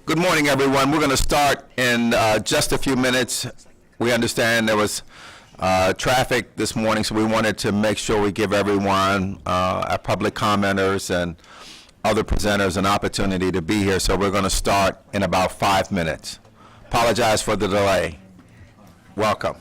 Good morning, everyone. We're going to start in just a few minutes. We understand there was traffic this morning, so we wanted to make sure we give everyone, our public commenters and other presenters, an opportunity to be here. So we're going to start in about 5 minutes. Apologize for the delay. Welcome.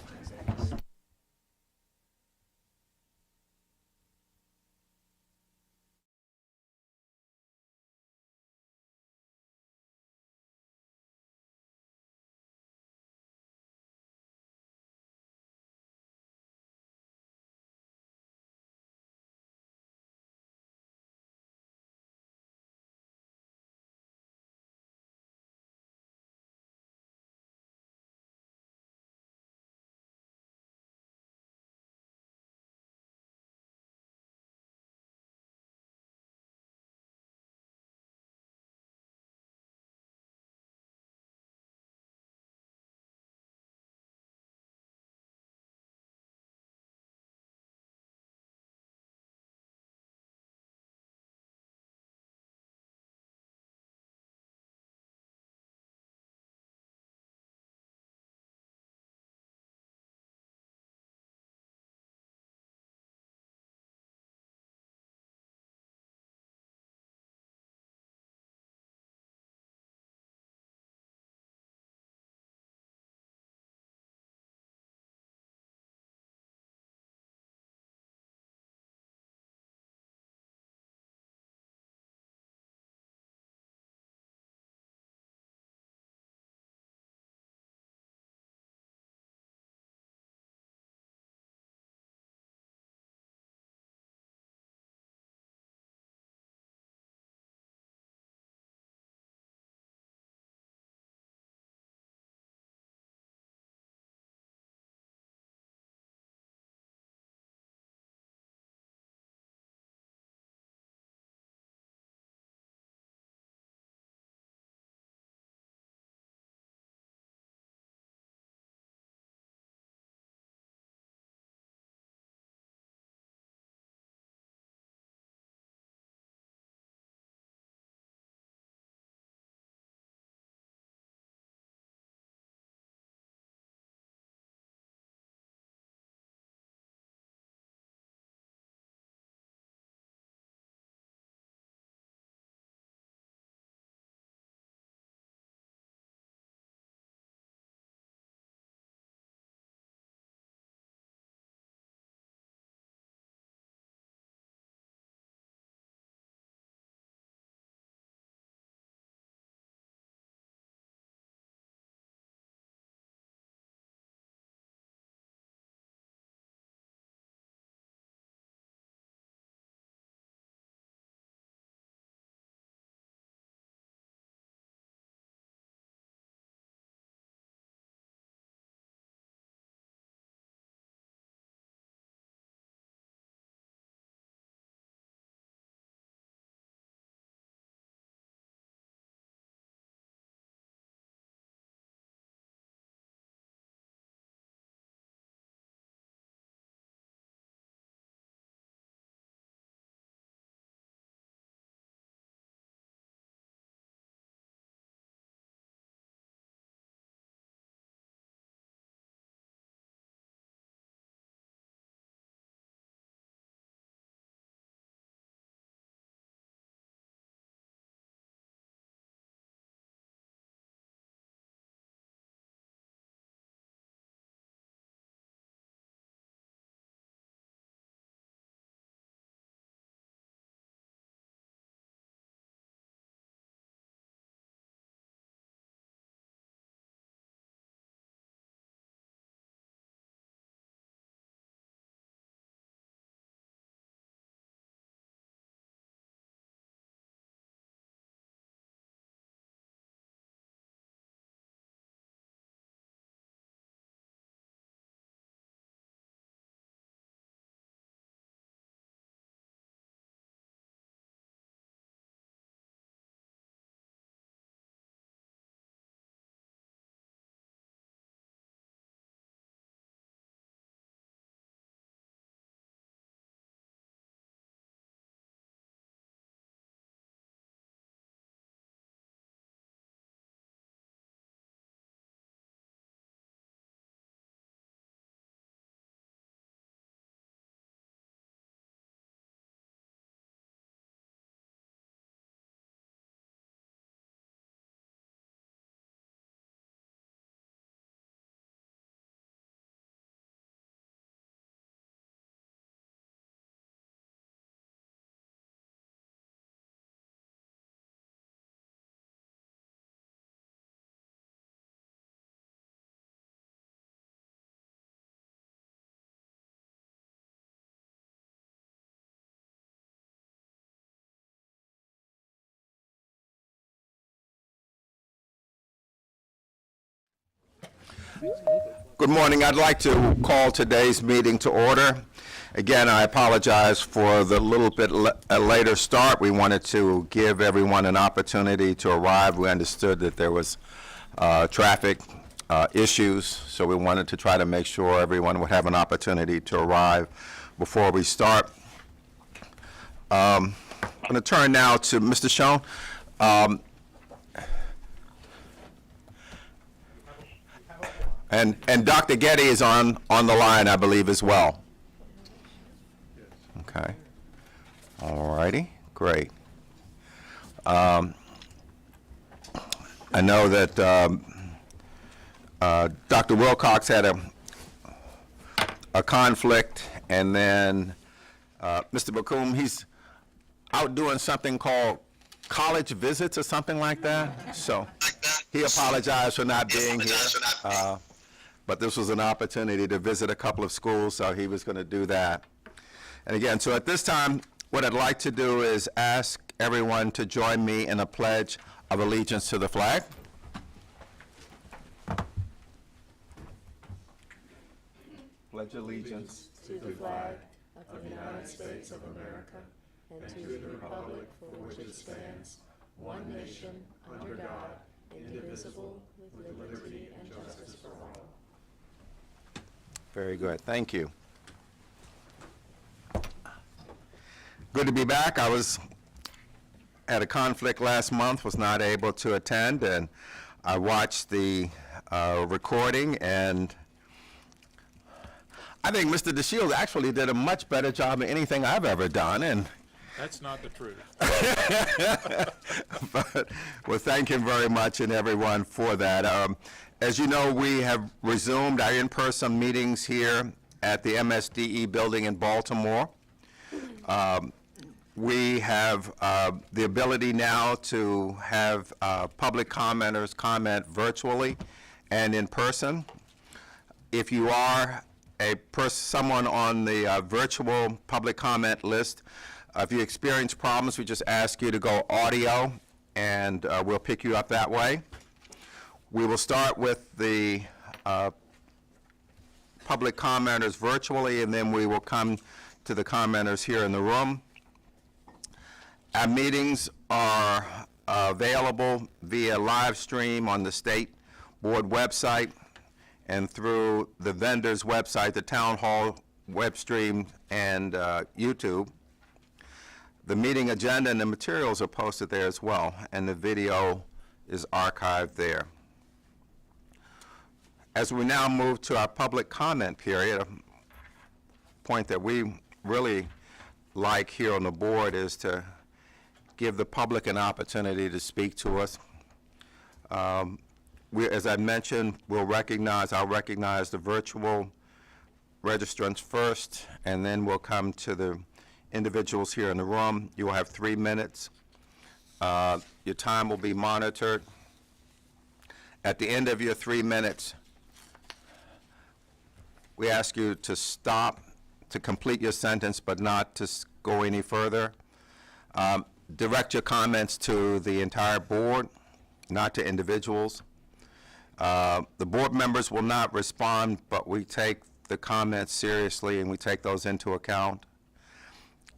Good morning. I'd like to call today's meeting to order. Again, I apologize for the little bit later start. We wanted to give everyone an opportunity to arrive. We understood that there was traffic issues, so we wanted to try to make sure everyone would have an opportunity to arrive before we start. I'm going to turn now to Mr. Schoen. And Dr. Getty is on the line, I believe, as well. Okay. All righty. Great. I know that Dr. Wilcox had a conflict, and then Mr. McComb, he's out doing something called college visits or something like that. So he apologized for not being here. But this was an opportunity to visit a couple of schools, so he was going to do that. And again, so at this time, what I'd like to do is ask everyone to join me in a pledge of allegiance to the flag. Pledge allegiance to the flag of the United States of America and to the republic for which it stands, one nation, under God, indivisible, with liberty and justice for all. Very good. Thank you. Good to be back. I was at a conflict last month, was not able to attend, and I watched the recording, and I think Mr. DeShields actually did a much better job than anything I've ever done. And that's not the truth. But, well, thank him very much and everyone for that. As you know, we have resumed our in-person meetings here at the MSDE building in Baltimore. We have the ability now to have public commenters comment virtually and in person. If you are someone on the virtual public comment list, if you experience problems, we just ask you to go audio, and we'll pick you up that way. We will start with the public commenters virtually, and then we will come to the commenters here in the room. Our meetings are available via live stream on the State Board website and through the vendor's website, the Town Hall web stream, and YouTube. The meeting agenda and the materials are posted there as well, and the video is archived there. As we now move to our public comment period, a point that we really like here on the board is to give the public an opportunity to speak to us. As I mentioned, I'll recognize the virtual registrants first, and then we'll come to the individuals here in the room. You will have 3 minutes. Your time will be monitored. At the end of your 3 minutes, we ask you to stop, to complete your sentence, but not to go any further. Direct your comments to the entire board, not to individuals. The board members will not respond, but we take the comments seriously and we take those into account.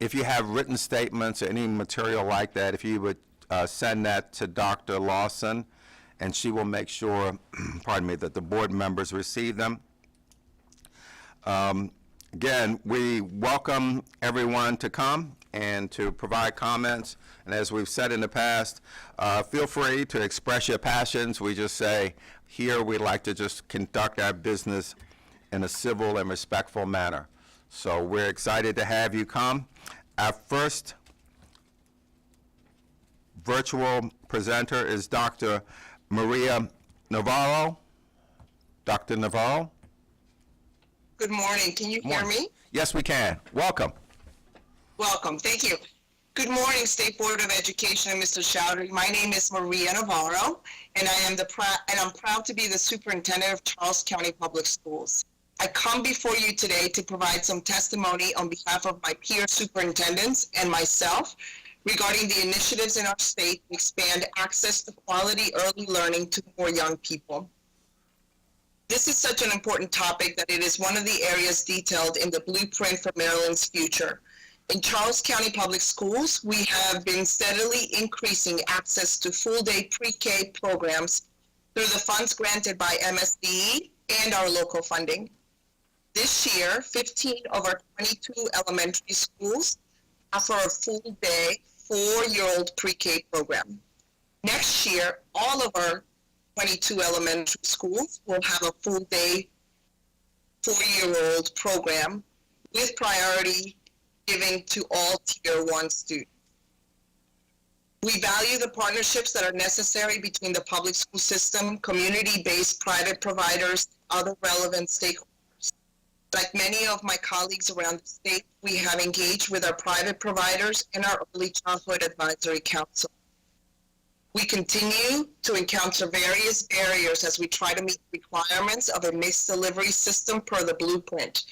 If you have written statements or any material like that, if you would send that to Dr. Lawson, and she will make sure, pardon me, that the board members receive them. Again, we welcome everyone to come and to provide comments. And as we've said in the past, feel free to express your passions. We just say, here we'd like to just conduct our business in a civil and respectful manner. So we're excited to have you come. Our first virtual presenter is Dr. Maria Navarro. Dr. Navarro. Good morning. Can you hear me? Yes, we can. Welcome. Welcome. Thank you. Good morning, State Board of Education and Mr. Chowdhury. My name is Maria Navarro, and I'm proud to be the superintendent of Charles County Public Schools. I come before you today to provide some testimony on behalf of my peer superintendents and myself regarding the initiatives in our state to expand access to quality early learning to more young people. This is such an important topic that it is one of the areas detailed in the blueprint for Maryland's future. In Charles County Public Schools, we have been steadily increasing access to full-day pre-K programs through the funds granted by MSDE and our local funding. This year, 15 of our 22 elementary schools offer a full-day, 4-year-old pre-K program. Next year, all of our 22 elementary schools will have a full-day, 4-year-old program with priority given to all Tier 1 students. We value the partnerships that are necessary between the public school system, community-based private providers, and other relevant stakeholders. Like many of my colleagues around the state, we have engaged with our private providers and our Early Childhood Advisory Council. We continue to encounter various barriers as we try to meet the requirements of a mixed delivery system per the blueprint.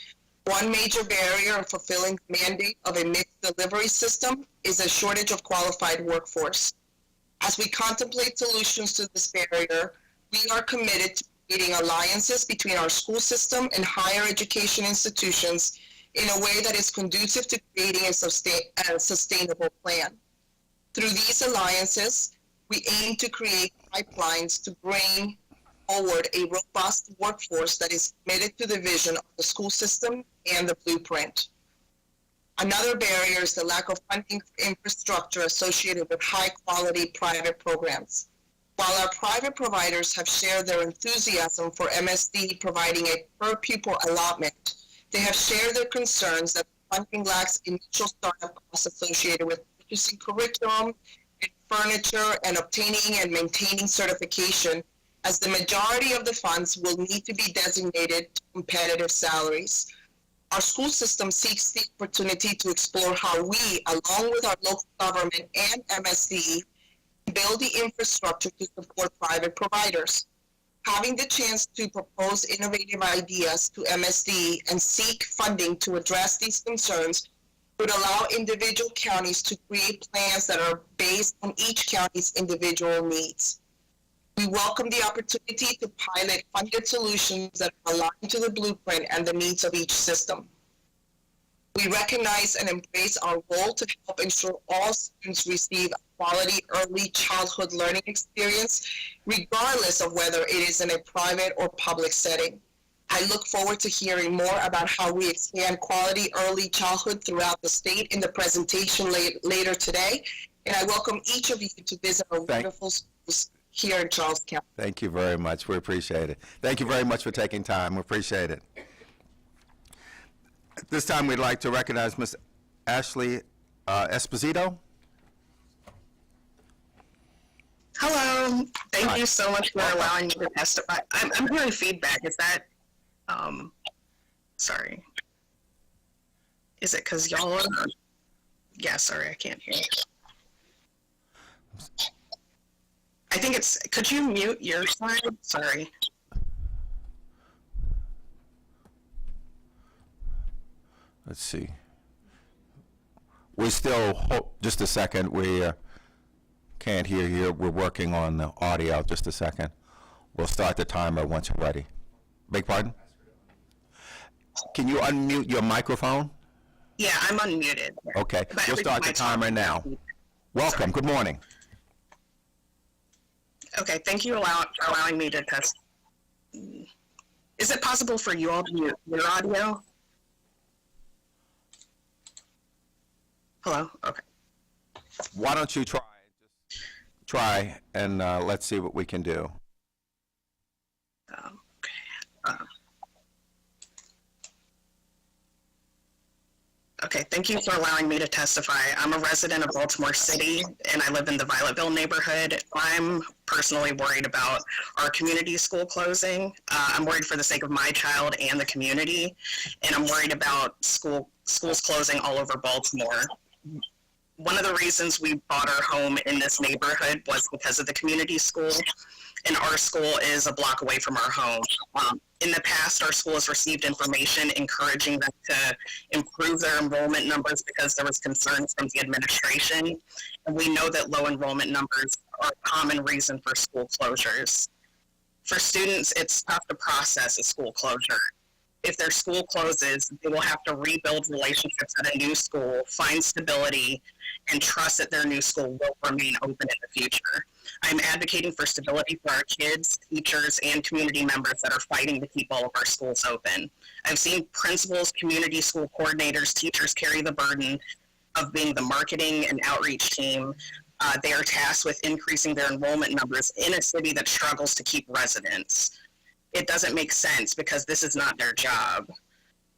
One major barrier in fulfilling the mandate of a mixed delivery system is a shortage of qualified workforce. As we contemplate solutions to this barrier, we are committed to creating alliances between our school system and higher education institutions in a way that is conducive to creating a sustainable plan. Through these alliances, we aim to create pipelines to bring forward a robust workforce that is committed to the vision of the school system and the blueprint. Another barrier is the lack of funding for infrastructure associated with high-quality private programs. While our private providers have shared their enthusiasm for MSD providing a per-pupil allotment, they have shared their concerns that funding lacks initial startup costs associated with purchasing curriculum and furniture and obtaining and maintaining certification, as the majority of the funds will need to be designated to competitive salaries. Our school system seeks the opportunity to explore how we, along with our local government and MSD, build the infrastructure to support private providers. Having the chance to propose innovative ideas to MSD and seek funding to address these concerns would allow individual counties to create plans that are based on each county's individual needs. We welcome the opportunity to pilot funded solutions that are aligned to the blueprint and the needs of each system. We recognize and embrace our role to help ensure all students receive a quality early childhood learning experience, regardless of whether it is in a private or public setting. I look forward to hearing more about how we expand quality early childhood throughout the state in the presentation later today, and I welcome each of you to visit our wonderful schools here in Charles County. Thank you very much. We appreciate it. Thank you very much for taking time. We appreciate it. At this time, we'd like to recognize Ms. Ashley Esposito. Hello. Thank Hi. you so much for allowing me to testify. I'm hearing feedback. Is that, sorry. Is it because y'all are, yeah, sorry, I can't hear. I think it's, could you mute your side? Sorry. Let's see. We still, just a second, we can't hear you. We're working on the audio. Just a second. We'll start the timer once you're ready. Beg pardon? Can you unmute your microphone? Yeah, I'm unmuted. Okay, But we'll start the timer now. Welcome, good morning. Okay, thank you for allowing me to test. Is it possible for you all to mute your audio? Hello? Okay. Why don't you try and let's see what we can do. Okay, thank you for allowing me to testify. I'm a resident of Baltimore City, and I live in the Violetville neighborhood. I'm personally worried about our community school closing. I'm worried for the sake of my child and the community, and I'm worried about schools closing all over Baltimore. One of the reasons we bought our home in this neighborhood was because of the community school, and our school is a block away from our home. In the past, our school has received information encouraging them to improve their enrollment numbers because there was concerns from the administration, and we know that low enrollment numbers are a common reason for school closures. For students, it's tough to process a school closure. If their school closes, they will have to rebuild relationships at a new school, find stability, and trust that their new school will remain open in the future. I'm advocating for stability for our kids, teachers, and community members that are fighting to keep all of our schools open. I've seen principals, community school coordinators, teachers carry the burden of being the marketing and outreach team. They are tasked with increasing their enrollment numbers in a city that struggles to keep residents. It doesn't make sense because this is not their job.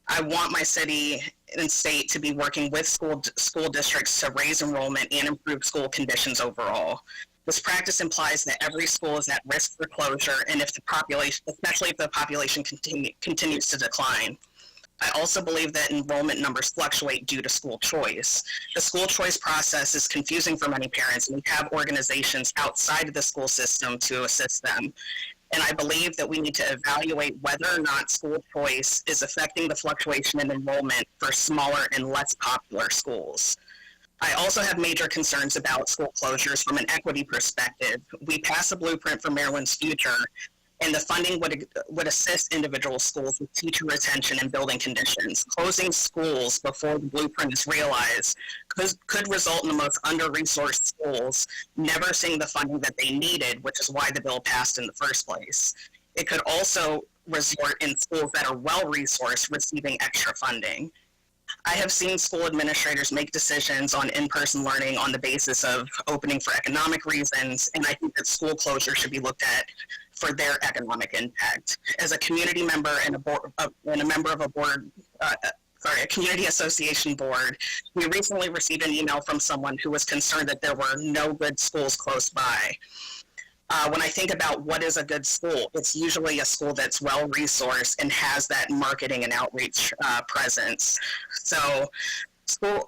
I want my city and state to be working with school districts to raise enrollment and improve school conditions overall. This practice implies that every school is at risk for closure, and if the population, especially if the population continues to decline. I also believe that enrollment numbers fluctuate due to school choice. The school choice process is confusing for many parents, and we have organizations outside of the school system to assist them. And I believe that we need to evaluate whether or not school choice is affecting the fluctuation in enrollment for smaller and less popular schools. I also have major concerns about school closures from an equity perspective. We passed a blueprint for Maryland's future, and the funding would assist individual schools with teacher retention and building conditions. Closing schools before the blueprint is realized could result in the most under-resourced schools never seeing the funding that they needed, which is why the bill passed in the first place. It could also result in schools that are well-resourced receiving extra funding. I have seen school administrators make decisions on in-person learning on the basis of opening for economic reasons, and I think that school closure should be looked at for their economic impact. As a community member and a member of a community association board, we recently received an email from someone who was concerned that there were no good schools close by. When I think about what is a good school, it's usually a school that's well-resourced and has that marketing and outreach presence. So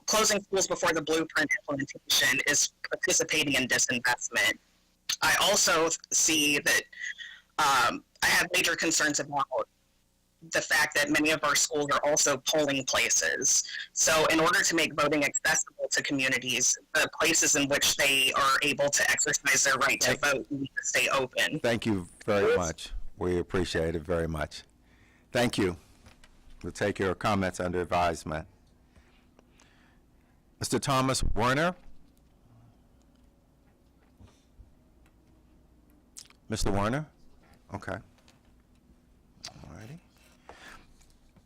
closing schools before the blueprint implementation is participating in disinvestment. I also see that I have major concerns about the fact that many of our schools are also polling places. So in order to make voting accessible to communities, the places in which they are able to exercise their right to vote need to stay open. Thank you very much. We appreciate it very much. Thank you. We'll take your comments under advisement. Mr. Thomas Werner? Mr. Werner? Okay. All righty.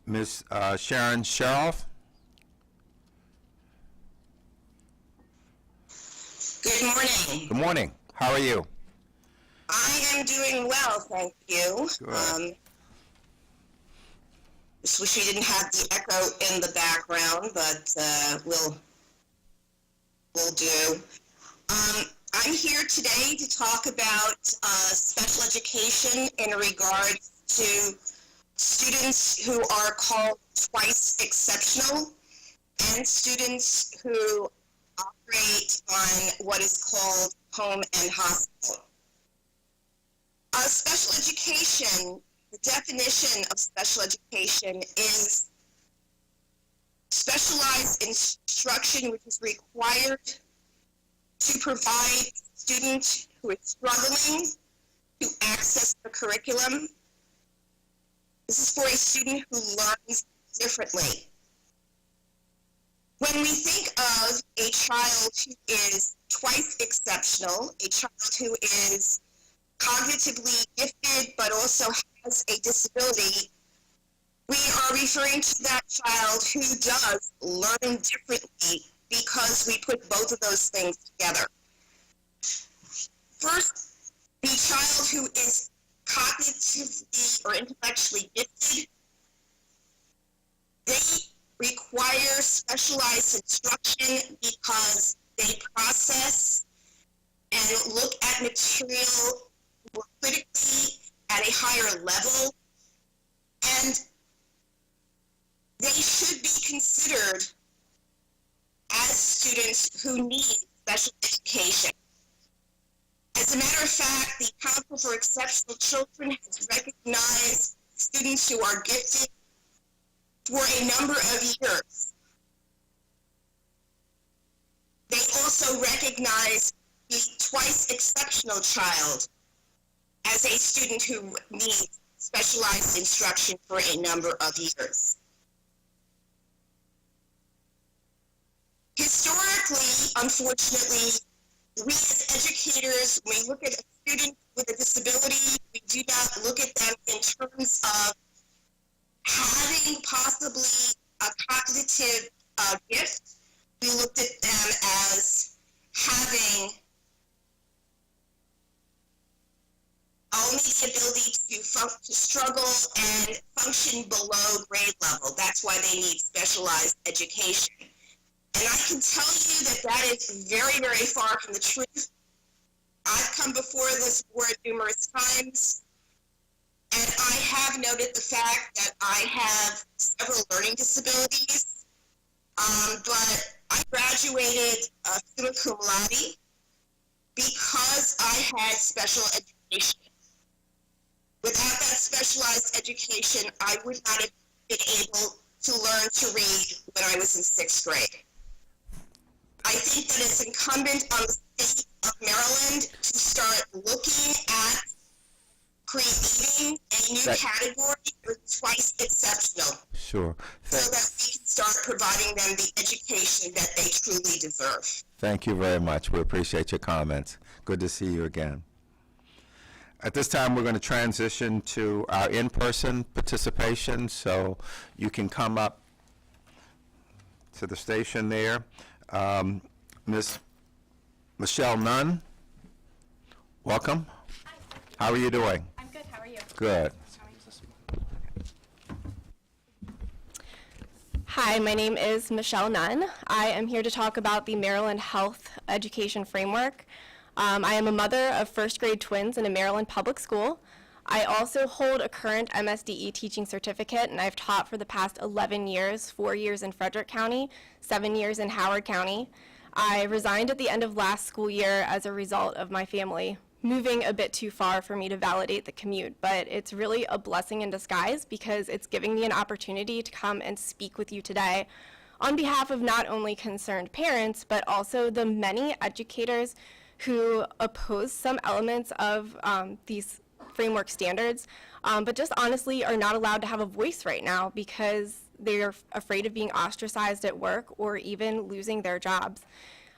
Ms. Sharon Sharoff? Good morning. Good morning. How are you? I am doing well, thank you. Good. Just wish we didn't have the echo in the background, but we'll do. I'm here today to talk about special education in regards to students who are called twice exceptional and students who operate on what is called home and hospital. Special education, the definition of special education is specialized instruction which is required to provide a student who is struggling to access the curriculum. This is for a student who learns differently. When we think of a child who is twice exceptional, a child who is cognitively gifted but also has a disability, we are referring to that child who does learn differently because we put both of those things together. First, the child who is cognitively or intellectually gifted, they require specialized instruction because they process and look at material more critically at a higher level, and they should be considered as students who need special education. As a matter of fact, the Council for Exceptional Children has recognized students who are gifted for a number of years. They also recognize the twice exceptional child as a student who needs specialized instruction for a number of years. Historically, unfortunately, we as educators, when we look at a student with a disability, we do not look at them in terms of having possibly a cognitive gift. We looked at them as having only the ability to struggle and function below grade level. That's why they need specialized education. And I can tell you that that is very, very far from the truth. I've come before this board numerous times, and I have noted the fact that I have several learning disabilities, but I graduated summa cum laude because I had special education. Without that specialized education, I would not have been able to learn to read when I was in 6th grade. I think that it's incumbent on the state of Maryland to start looking at creating a new category for twice exceptional. Sure. So that we can start providing them the education that they truly deserve. Thank you very much. We appreciate your comments. Good to see you again. At this time, we're going to transition to our in-person participation, so you can come up to the station there. Ms. Michelle Nunn, welcome. How are you doing? I'm good. How are you? Good. Hi, my name is Michelle Nunn. I am here to talk about the Maryland Health Education Framework. I am a mother of first-grade twins in a Maryland public school. I also hold a current MSDE teaching certificate, and I've taught for the past 11 years, 4 years in Frederick County, 7 years in Howard County. I resigned at the end of last school year as a result of my family moving a bit too far for me to validate the commute, but it's really a blessing in disguise because it's giving me an opportunity to come and speak with you today on behalf of not only concerned parents, but also the many educators who oppose some elements of these framework standards, but just honestly are not allowed to have a voice right now because they're afraid of being ostracized at work or even losing their jobs.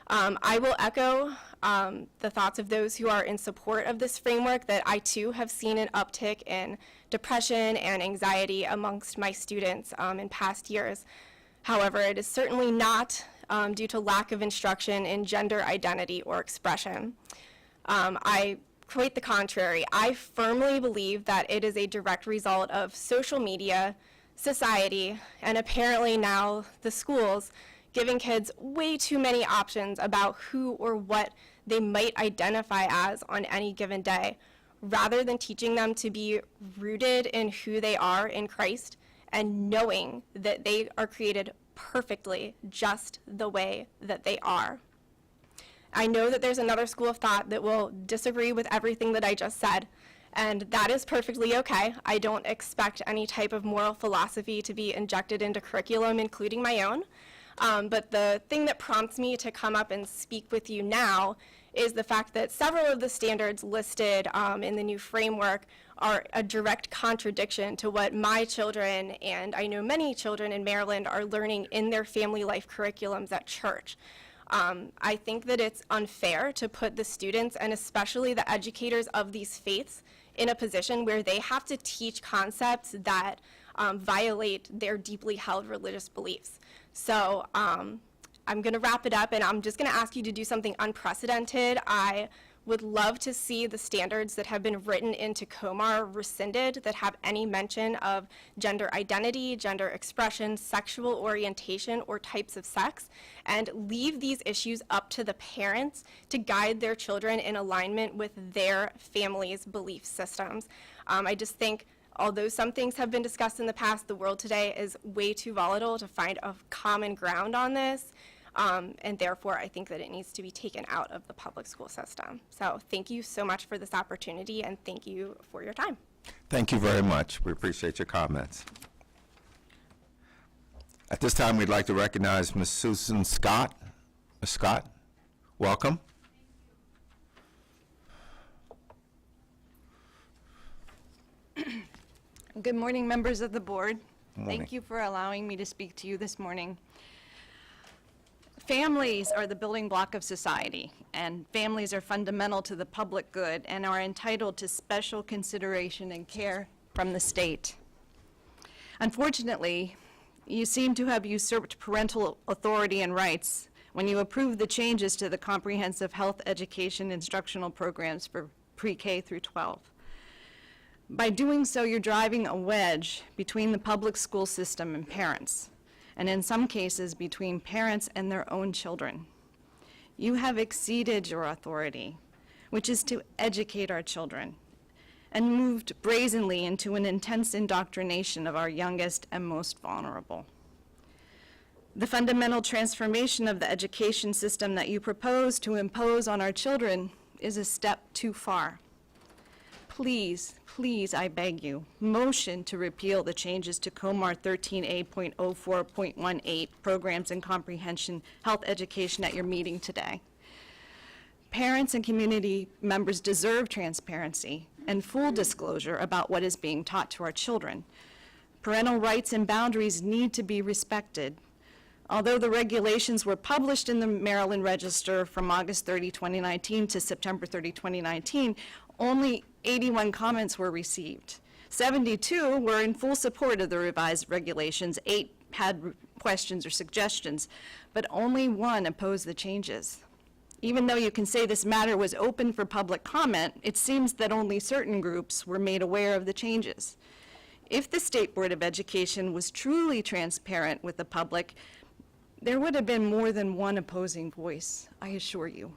I will echo the thoughts of those who are in support of this framework that I too have seen an uptick in depression and anxiety amongst my students in past years. However, it is certainly not due to lack of instruction in gender identity or expression. Quite the contrary. I firmly believe that it is a direct result of social media, society, and apparently now the schools giving kids way too many options about who or what they might identify as on any given day, rather than teaching them to be rooted in who they are in Christ and knowing that they are created perfectly just the way that they are. I know that there's another school of thought that will disagree with everything that I just said, and that is perfectly okay. I don't expect any type of moral philosophy to be injected into curriculum, including my own. But the thing that prompts me to come up and speak with you now is the fact that several of the standards listed in the new framework are a direct contradiction to what my children, and I know many children in Maryland, are learning in their family life curriculums at church. I think that it's unfair to put the students, and especially the educators of these faiths, in a position where they have to teach concepts that violate their deeply held religious beliefs. So I'm going to wrap it up, and I'm just going to ask you to do something unprecedented. I would love to see the standards that have been written into COMAR rescinded that have any mention of gender identity, gender expression, sexual orientation, or types of sex, and leave these issues up to the parents to guide their children in alignment with their family's belief systems. I just think, although some things have been discussed in the past, the world today is way too volatile to find a common ground on this. And therefore, I think that it needs to be taken out of the public school system. So thank you so much for this opportunity, and thank you for your time. Thank you very much. We appreciate your comments. At this time, we'd like to recognize Ms. Susan Scott. Ms. Scott, welcome. Good morning, members of the board. Morning. Thank you for allowing me to speak to you this morning. Families are the building block of society, and families are fundamental to the public good and are entitled to special consideration and care from the state. Unfortunately, you seem to have usurped parental authority and rights when you approved the changes to the comprehensive health education instructional programs for pre-K through 12. By doing so, you're driving a wedge between the public school system and parents, and in some cases, between parents and their own children. You have exceeded your authority, which is to educate our children, and moved brazenly into an intense indoctrination of our youngest and most vulnerable. The fundamental transformation of the education system that you propose to impose on our children is a step too far. Please, please, I beg you, motion to repeal the changes to COMAR 13A.04.18, Programs and Comprehension Health Education at your meeting today. Parents and community members deserve transparency and full disclosure about what is being taught to our children. Parental rights and boundaries need to be respected. Although the regulations were published in the Maryland Register from August 30, 2019 to September 30, 2019, only 81 comments were received. 72 were in full support of the revised regulations, 8 had questions or suggestions, but only 1 opposed the changes. Even though you can say this matter was open for public comment, it seems that only certain groups were made aware of the changes. If the State Board of Education was truly transparent with the public, there would have been more than 1 opposing voice, I assure you.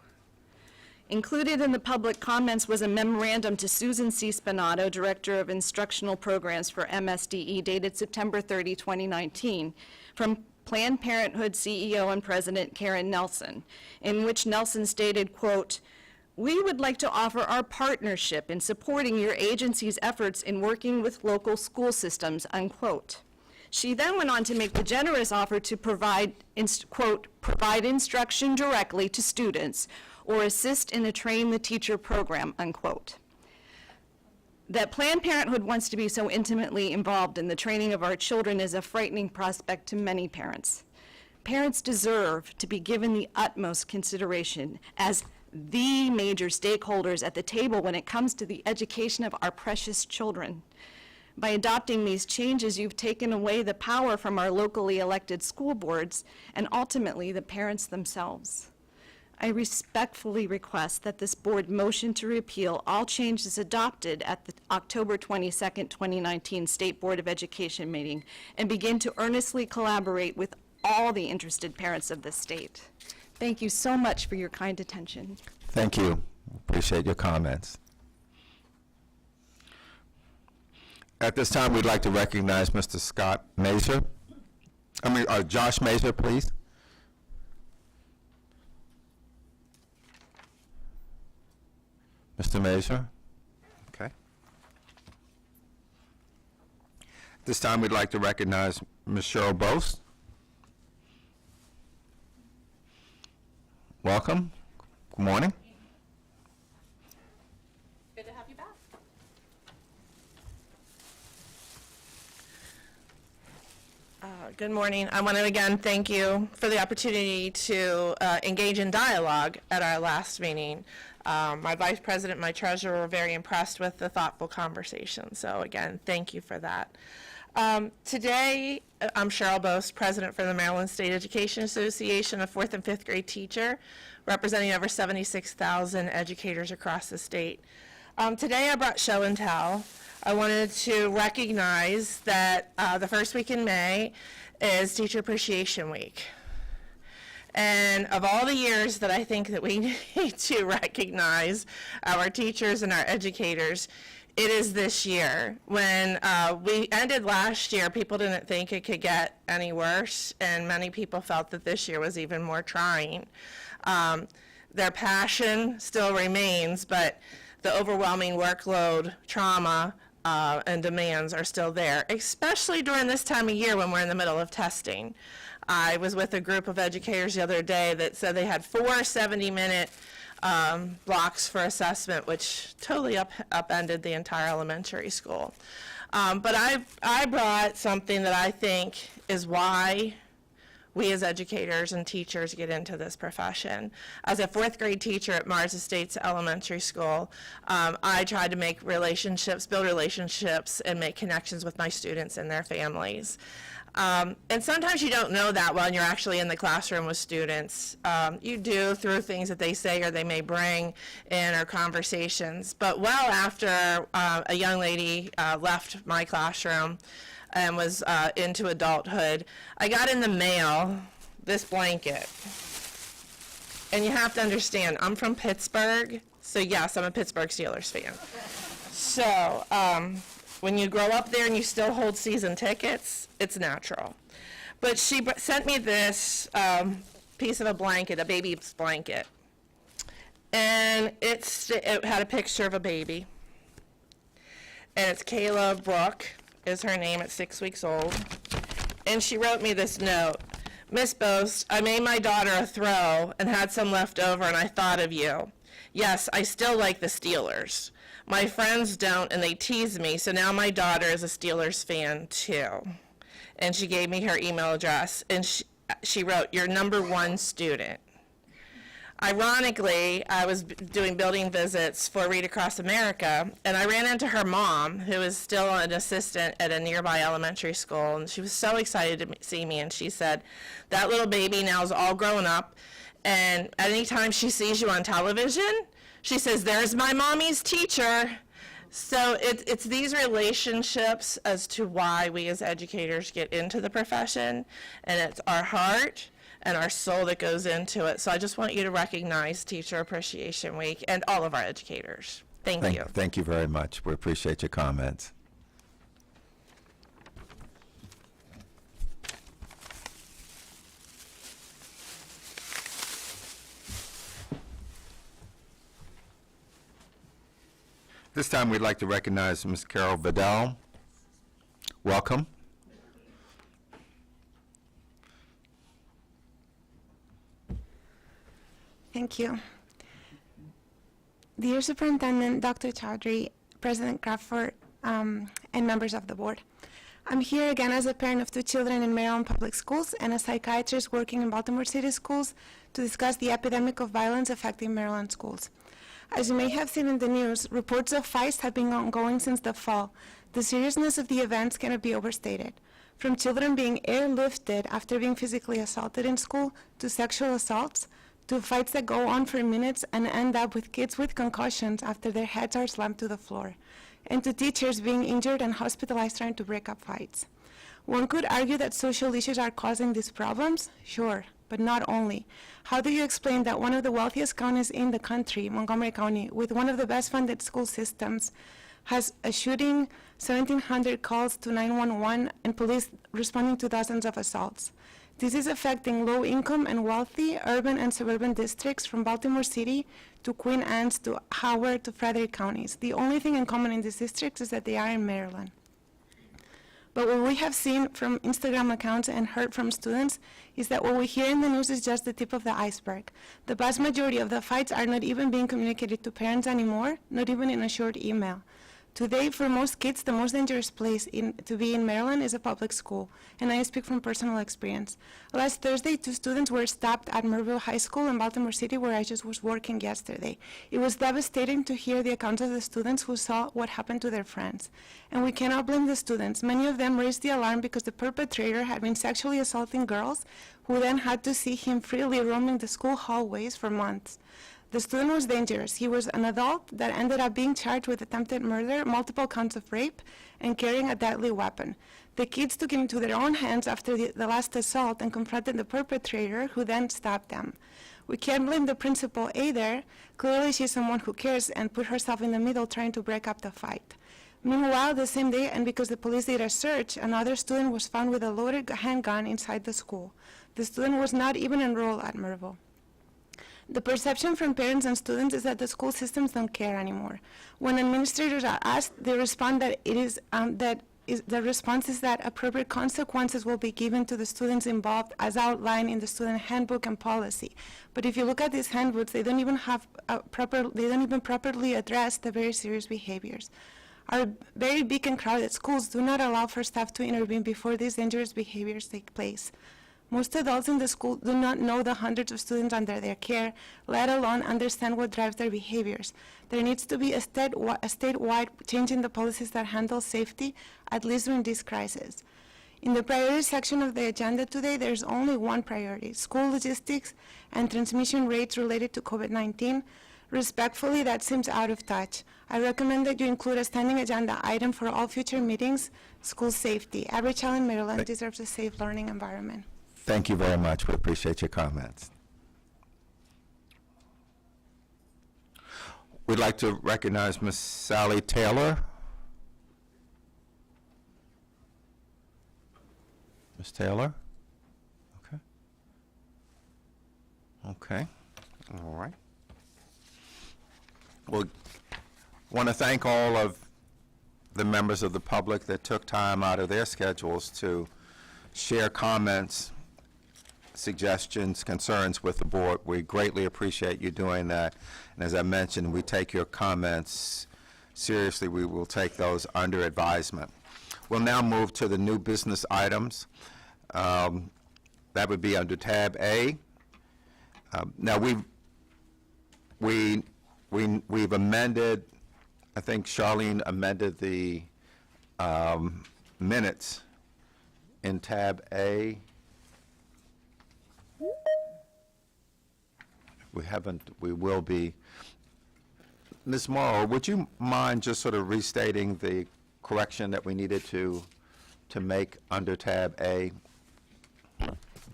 Included in the public comments was a memorandum to Susan C. Spinato, Director of Instructional Programs for MSDE, dated September 30, 2019, from Planned Parenthood CEO and President Karen Nelson, in which Nelson stated, quote, "We would like to offer our partnership in supporting your agency's efforts in working with local school systems," unquote. She then went on to make the generous offer to provide, quote, "provide instruction directly to students or assist in a train the teacher program," unquote. That Planned Parenthood wants to be so intimately involved in the training of our children is a frightening prospect to many parents. Parents deserve to be given the utmost consideration as the major stakeholders at the table when it comes to the education of our precious children. By adopting these changes, you've taken away the power from our locally elected school boards and ultimately the parents themselves. I respectfully request that this board motion to repeal all changes adopted at the October 22nd, 2019 State Board of Education meeting and begin to earnestly collaborate with all the interested parents of the state. Thank you so much for your kind attention. Thank you. Appreciate your comments. At this time, we'd like to recognize Mr. Josh Mazur, please. Mr. Mazur? Okay. This time, we'd like to recognize Ms. Cheryl Bose. Welcome. Good morning. Good to have you back. Good morning. I want to again thank you for the opportunity to engage in dialogue at our last meeting. My vice president and my treasurer were very impressed with the thoughtful conversation. So again, thank you for that. Today, I'm Cheryl Bose, president for the Maryland State Education Association, a 4th and 5th grade teacher, representing over 76,000 educators across the state. Today I brought show and tell. I wanted to recognize that the first week in May is Teacher Appreciation Week. And of all the years that I think that we need to recognize our teachers and our educators, it is this year. When we ended last year, people didn't think it could get any worse, and many people felt that this year was even more trying. Their passion still remains, but the overwhelming workload, trauma, and demands are still there, especially during this time of year when we're in the middle of testing. I was with a group of educators the other day that said they had 4 70-minute blocks for assessment, which totally upended the entire elementary school. But I brought something that I think is why we as educators and teachers get into this profession. As a 4th grade teacher at Mars Estates Elementary School, I tried to make relationships, build relationships, and make connections with my students and their families. And sometimes you don't know that when you're actually in the classroom with students. You do through things that they say or they may bring in our conversations. But well after a young lady left my classroom and was into adulthood, I got in the mail this blanket. And you have to understand, I'm from Pittsburgh, so yes, I'm a Pittsburgh Steelers fan. So when you grow up there and you still hold season tickets, it's natural. But she sent me this piece of a blanket, a baby's blanket. And it had a picture of a baby. And it's Kayla Brooke, is her name, at 6 weeks old. And she wrote me this note. Miss Boast, I made my daughter a throw and had some left over, and I thought of you. Yes, I still like the Steelers. My friends don't, and they tease me, so now my daughter is a Steelers fan too. And she gave me her email address, and she wrote, "Your #1 student." Ironically, I was doing building visits for Read Across America, and I ran into her mom, who is still an assistant at a nearby elementary school, and she was so excited to see me, and she said, "That little baby now is all grown up, and anytime she sees you on television, she says, 'There's my mommy's teacher.'" So it's these relationships as to why we as educators get into the profession, and it's our heart and our soul that goes into it. So I just want you to recognize Teacher Appreciation Week and all of our educators. Thank you. Thank you very much. We appreciate your comments. This time we'd like to recognize Ms. Carol Vidal. Welcome. Thank you. Dear Superintendent Dr. Chaudhry, President Crawford, and members of the board, I'm here again as a parent of 2 children in Maryland Public Schools and a psychiatrist working in Baltimore City Schools to discuss the epidemic of violence affecting Maryland schools. As you may have seen in the news, reports of fights have been ongoing since the fall. The seriousness of the events cannot be overstated. From children being airlifted after being physically assaulted in school, to sexual assaults, to fights that go on for minutes and end up with kids with concussions after their heads are slammed to the floor, and to teachers being injured and hospitalized trying to break up fights. One could argue that social issues are causing these problems, sure, but not only. How do you explain that one of the wealthiest counties in the country, Montgomery County, with one of the best funded school systems, has a shooting, 1,700 calls to 911, and police responding to dozens of assaults? This is affecting low-income and wealthy urban and suburban districts from Baltimore City to Queen Anne's to Howard to Frederick counties. The only thing in common in these districts is that they are in Maryland. But what we have seen from Instagram accounts and heard from students is that what we hear in the news is just the tip of the iceberg. The vast majority of the fights are not even being communicated to parents anymore, not even in a short email. Today, for most kids, the most dangerous place to be in Maryland is a public school, and I speak from personal experience. Last Thursday, 2 students were stabbed at Murville High School in Baltimore City, where I just was working yesterday. It was devastating to hear the accounts of the students who saw what happened to their friends. And we cannot blame the students. Many of them raised the alarm because the perpetrator had been sexually assaulting girls, who then had to see him freely roaming the school hallways for months. The student was dangerous. He was an adult that ended up being charged with attempted murder, multiple counts of rape, and carrying a deadly weapon. The kids took it into their own hands after the last assault and confronted the perpetrator, who then stabbed them. We can't blame the principal either. Clearly, she's someone who cares and put herself in the middle trying to break up the fight. Meanwhile, the same day, and because the police did a search, another student was found with a loaded handgun inside the school. The student was not even enrolled at Murville. The perception from parents and students is that the school systems don't care anymore. When administrators are asked, they respond that it is that the response is that appropriate consequences will be given to the students involved as outlined in the student handbook and policy. But if you look at these handbooks, they don't even have they don't even properly address the very serious behaviors. Our very big and crowded schools do not allow for staff to intervene before these dangerous behaviors take place. Most adults in the school do not know the hundreds of students under their care, let alone understand what drives their behaviors. There needs to be a statewide change in the policies that handle safety, at least during this crisis. In the priority section of the agenda today, there's only one priority: school logistics and transmission rates related to COVID-19. Respectfully, that seems out of touch. I recommend that you include a standing agenda item for all future meetings: school safety. Every child in Maryland deserves a safe learning environment. Thank you very much. We appreciate your comments. We'd like to recognize Ms. Sally Taylor. Ms. Taylor? Okay. Okay. All right. Well, want to thank all of the members of the public that took time out of their schedules to share comments, suggestions, concerns with the board. We greatly appreciate you doing that. And as I mentioned, we take your comments seriously. We will take those under advisement. We'll now move to the new business items. That would be under tab A. Now we've amended, I think Charlene amended the minutes in tab A. We haven't, we will be. Ms. Morrow, would you mind just sort of restating the correction that we needed to make under tab A?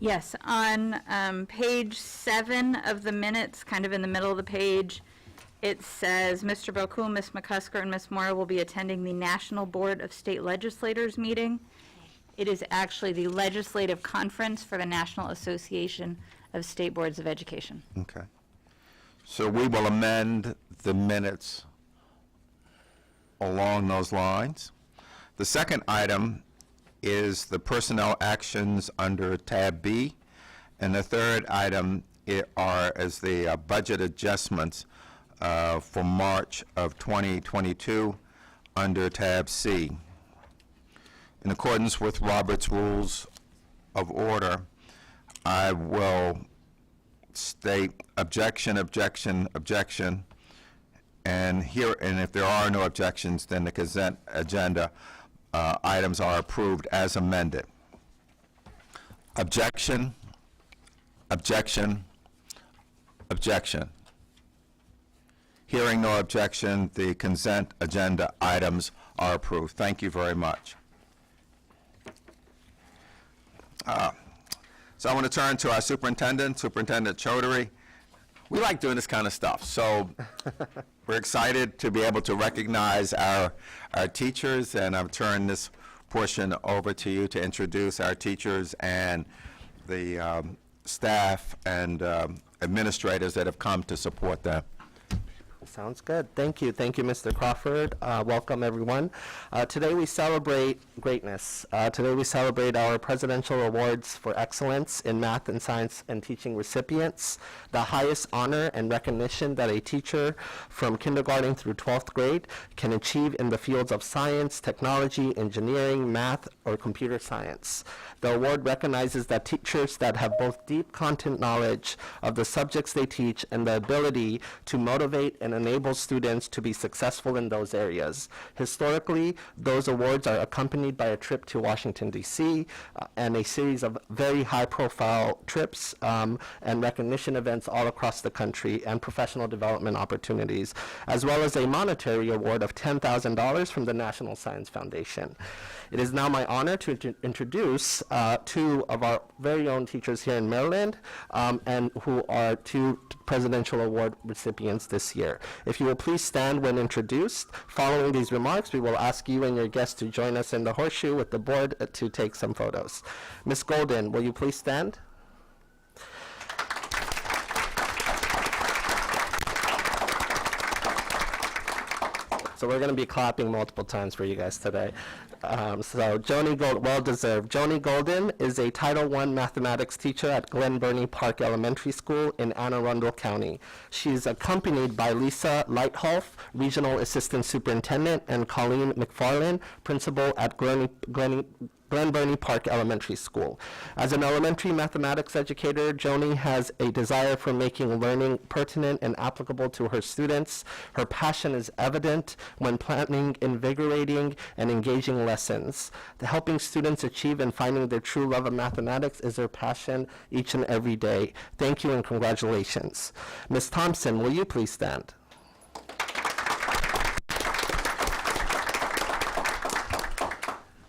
Yes, on page 7 of the minutes, kind of in the middle of the page, it says, Mr. Boku, Ms. McCusker, and Ms. Moore will be attending the National Board of State Legislators meeting. It is actually the Legislative Conference for the National Association of State Boards of Education. Okay. So we will amend the minutes along those lines. The second item is the personnel actions under tab B, and the third item is the budget adjustments for March of 2022 under tab C. In accordance with Robert's Rules of Order, I will state objection, objection, objection, and if there are no objections, then the consent agenda items are approved as amended. Objection, objection, objection. Hearing no objection, the consent agenda items are approved. Thank you very much. So I want to turn to our superintendent, Superintendent Chaudhary. We like doing this kind of stuff, so we're excited to be able to recognize our teachers, and I've turned this portion over to you to introduce our teachers and the staff and administrators that have come to support them. Sounds good. Thank you. Thank you, Mr. Crawford. Welcome, everyone. Today we celebrate greatness. Today we celebrate our Presidential Awards for Excellence in Math and Science and Teaching recipients, the highest honor and recognition that a teacher from kindergarten through 12th grade can achieve in the fields of science, technology, engineering, math, or computer science. The award recognizes that teachers that have both deep content knowledge of the subjects they teach and the ability to motivate and enable students to be successful in those areas. Historically, those awards are accompanied by a trip to Washington, D.C., and a series of very high-profile trips and recognition events all across the country and professional development opportunities, as well as a monetary award of $10,000 from the National Science Foundation. It is now my honor to introduce two of our very own teachers here in Maryland and who are two Presidential Award recipients this year. If you will please stand when introduced. Following these remarks, we will ask you and your guests to join us in the horseshoe with the board to take some photos. Ms. Golden, will you please stand? So So we're going to be clapping multiple times for you guys today. So Joni well deserved. Joni Golden is a Title I mathematics teacher at Glen Burnie Park Elementary School in Anne Arundel County. She's accompanied by Lisa Lighthoff, Regional Assistant Superintendent, and Colleen McFarland, Principal at Glen Burnie Park Elementary School. As an elementary mathematics educator, Joni has a desire for making learning pertinent and applicable to her students. Her passion is evident when planning invigorating and engaging lessons. Helping students achieve and finding their true love of mathematics is her passion each and every day. Thank you and congratulations. Ms. Thompson, will you please stand?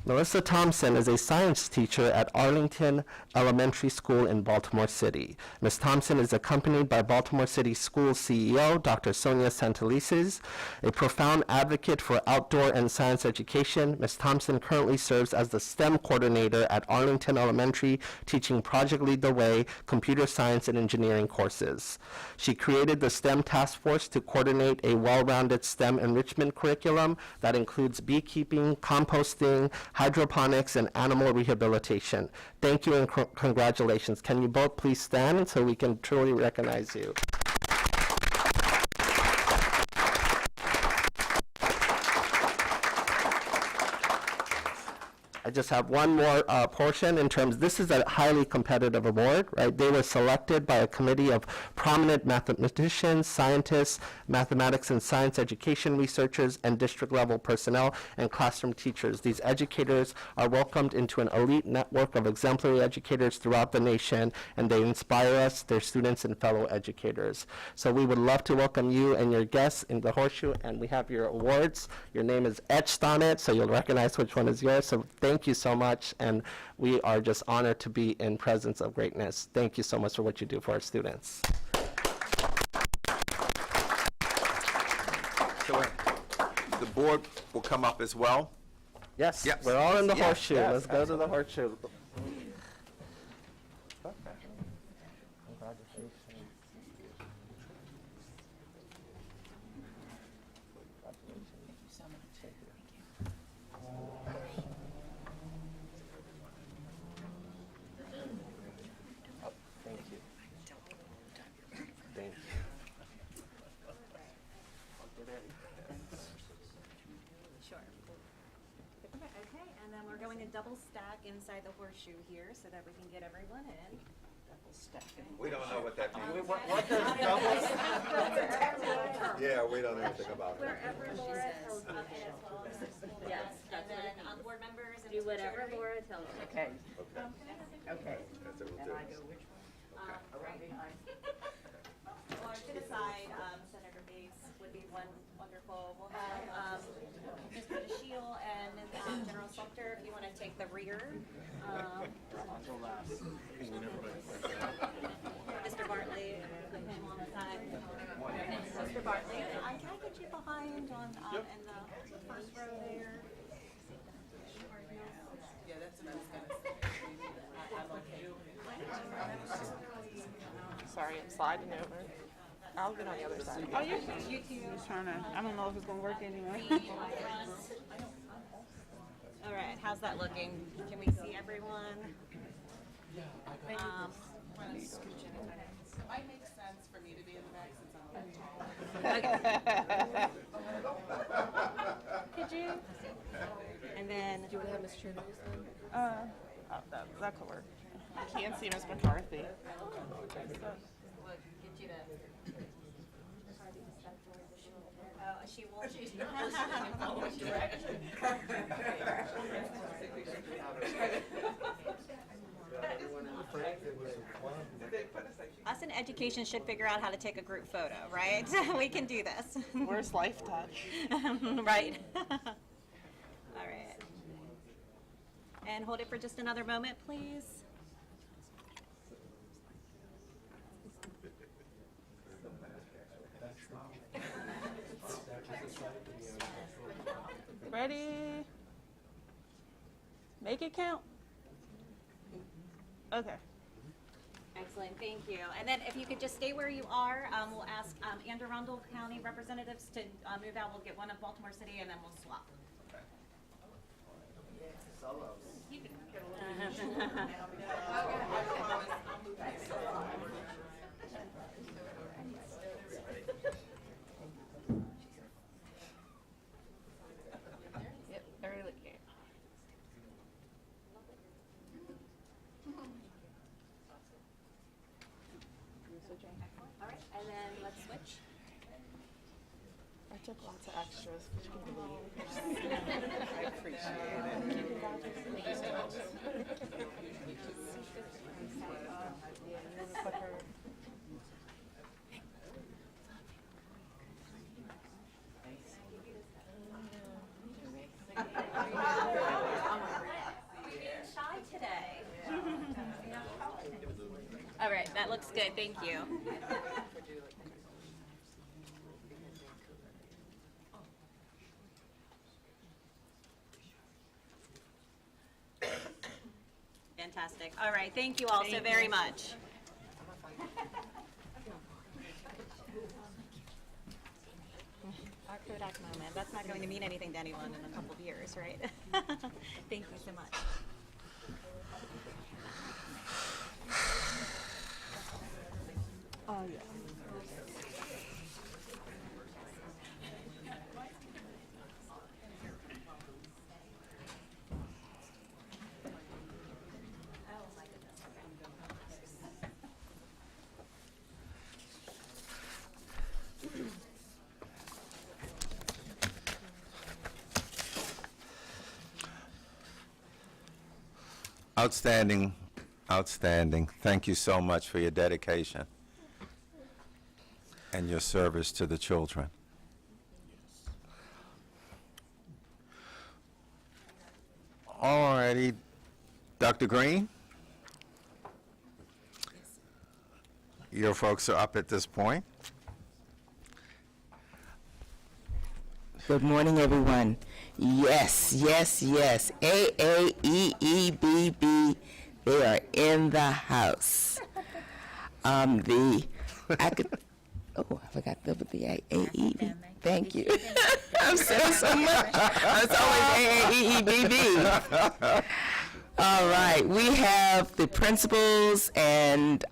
Melissa Thompson is a science teacher at Arlington Elementary School in Baltimore City. Ms. Thompson is accompanied by Baltimore City Schools CEO, Dr. Sonia Santelices. A profound advocate for outdoor and science education, Ms. Thompson currently serves as the STEM coordinator at Arlington Elementary, teaching Project Lead the Way, computer science and engineering courses. She created the STEM task force to coordinate a well-rounded STEM enrichment curriculum that includes beekeeping, composting, hydroponics, and animal rehabilitation. Thank you and congratulations. Can you both please stand so we can truly recognize you? I just have one more portion in terms, this is a highly competitive award, right? They were selected by a committee of prominent mathematicians, scientists, mathematics and science education researchers, and district level personnel and classroom teachers. These educators are welcomed into an elite network of exemplary educators throughout the nation, and they inspire us, their students and fellow educators. So we would love to welcome you and your guests in the horseshoe, and we have your awards. Your name is etched on it, so you'll recognize which one is yours. So thank you so much, and we are just honored to be in presence of greatness. Thank you so much for what you do for our students. So the board will come up as well. Yes, Yes. we're all in the Yes, horseshoe. yes, Let's go to the horseshoe. Sure. Okay, and then we're going to double stack inside the horseshoe here so that we can get everyone in. Double stack. We don't know what that means. What does double? Yeah, we don't know anything about it. Wherever Laura tells you. Yes, and then board members and do whatever Laura tells you. Okay. Okay. That's what we'll do. Right behind. Or to the side, Senator Bates would be wonderful. We'll have Mr. DeShiel and General Sumter if you want to take the rear. Mr. Bartley, put him on the side. Mr. Bartley, can I get you behind on in the first row there? Yeah, that's what I was gonna say. I'm okay. Sorry, I'm sliding over. I'll get on the other side. Oh, you trying to, I don't know if it's gonna work anyway. All right, how's that looking? Can we see everyone? It might make sense for me to be in the back since I'm Okay. Could you? And then. Do we have Ms. Childers that could work. I can't see Ms. McCarthy. She won't. Us in education should figure out how to take a group photo, right? We can do this. Where's Life Touch? Right. All right. And hold it for just another moment, please. Ready? Make it count. Okay. Excellent, thank you. And then if you could just stay where you are, we'll ask Anne Arundel County representatives to move out. We'll get one of Baltimore City and then we'll swap. You can- Yep, very look here. All right, and then let's switch. I took lots of extras, which can believe. I appreciate it. Thank you so much. We're being shy today. All right, that looks good, thank you. Fantastic. All right, thank you all so very much. Our Kodak moment. That's not going to mean anything to anyone in a couple of years, right? Thank you so much. Oh, yeah. Outstanding, outstanding. Thank you so much for your dedication and your service to the children. All righty, Dr. Green? Your folks are up at this point. Good morning, everyone. Yes, yes, yes. AAEEBB, they are in the house. Oh, I forgot the AAEB. Thank you. I'm saying so much. It's always AAEEBB. All right, we have the principals and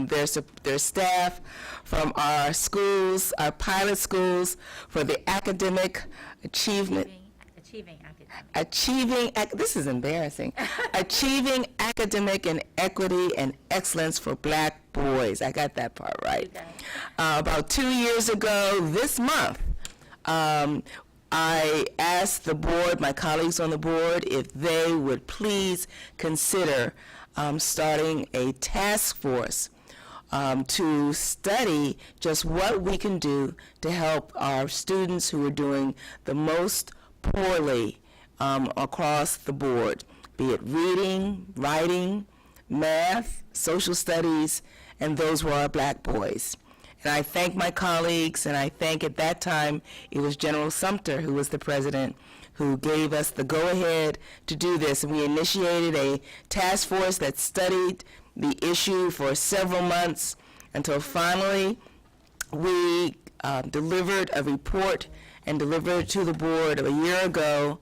their staff from our schools, our pilot schools, for the academic achievement. This is embarrassing. Achieving academic and equity and excellence for black boys. I got that part right. About 2 years ago this month, I asked the board, my colleagues on the board, if they would please consider starting a task force to study just what we can do to help our students who are doing the most poorly across the board, be it reading, writing, math, social studies, and those were our black boys. And I thank my colleagues, and I thank at that time it was General Sumter who was the president who gave us the go-ahead to do this. And we initiated a task force that studied the issue for several months until finally we delivered a report and delivered to the board a year ago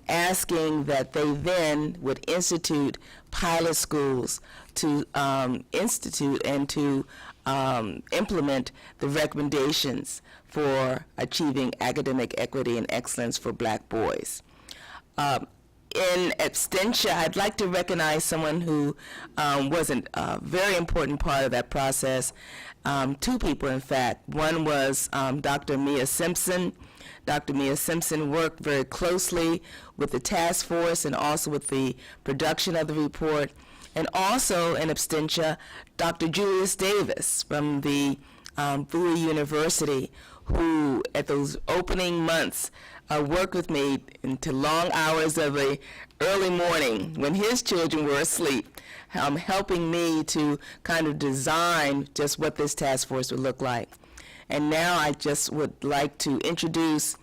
asking that they then would institute pilot schools to institute and to implement the recommendations for achieving academic equity and excellence for black boys. In absentia, I'd like to recognize someone who was a very important part of that process. Two people, in fact. One was Dr. Mia Simpson. Dr. Mia Simpson worked very closely with the task force and also with the production of the report. And also in absentia, Dr. Julius Davis from the Bowie University, who at those opening months worked with me into long hours of the early morning when his children were asleep, helping me to kind of design just what this task force would look like. And now I just would like to introduce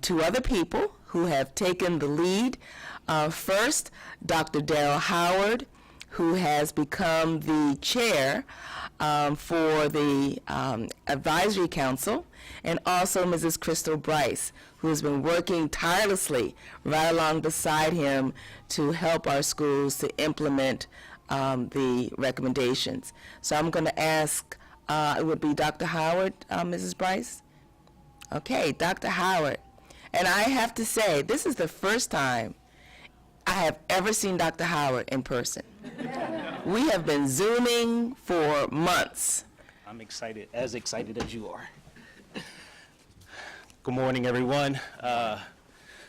two other people who have taken the lead. First, Dr. Darrell Howard, who has become the chair for the Advisory Council, and also Mrs. Crystal Bryce, who has been working tirelessly right along beside him to help our schools to implement the recommendations. So I'm going to ask, it would be Dr. Howard, Mrs. Bryce? Okay, Dr. Howard. And I have to say, this is the first time I have ever seen Dr. Howard in person. We have been Zooming for months. I'm excited, as excited as you are. Good morning, everyone.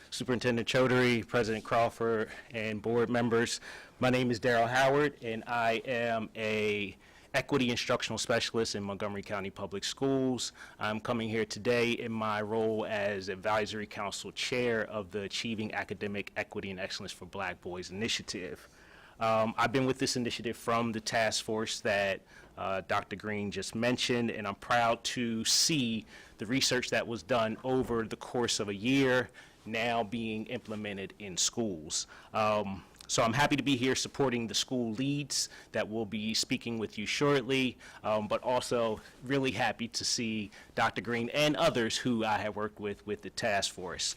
Superintendent Chaudhry, President Crawford, and board members. My name is Darryl Howard, and I am a Equity Instructional Specialist in Montgomery County Public Schools. I'm coming here today in my role as Advisory Council Chair of the Achieving Academic Equity and Excellence for Black Boys Initiative. I've been with this initiative from the task force that Dr. Green just mentioned, and I'm proud to see the research that was done over the course of a year now being implemented in schools. So I'm happy to be here supporting the school leads that will be speaking with you shortly, but also really happy to see Dr. Green and others who I have worked with the task force.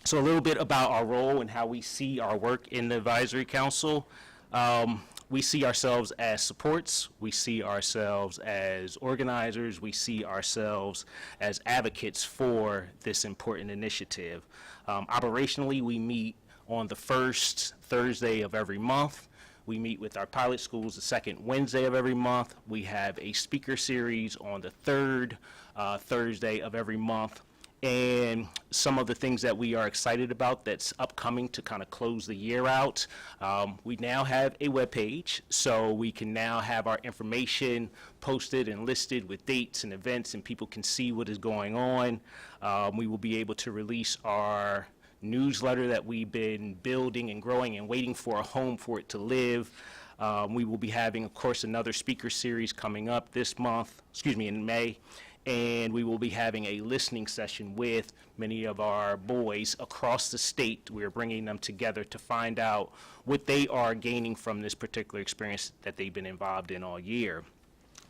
So a little bit about our role and how we see our work in the Advisory Council. We see ourselves as supports, we see ourselves as organizers, we see ourselves as advocates for this important initiative. Operationally, we meet on the first Thursday of every month. We meet with our pilot schools the second Wednesday of every month. We have a speaker series on the third Thursday of every month. And some of the things that we are excited about that's upcoming to kind of close the year out. We now have a webpage, so we can now have our information posted and listed with dates and events, and people can see what is going on. We will be able to release our newsletter that we've been building and growing and waiting for a home for it to live. We will be having, of course, another speaker series coming up this month, in May. And we will be having a listening session with many of our boys across the state. We're bringing them together to find out what they are gaining from this particular experience that they've been involved in all year.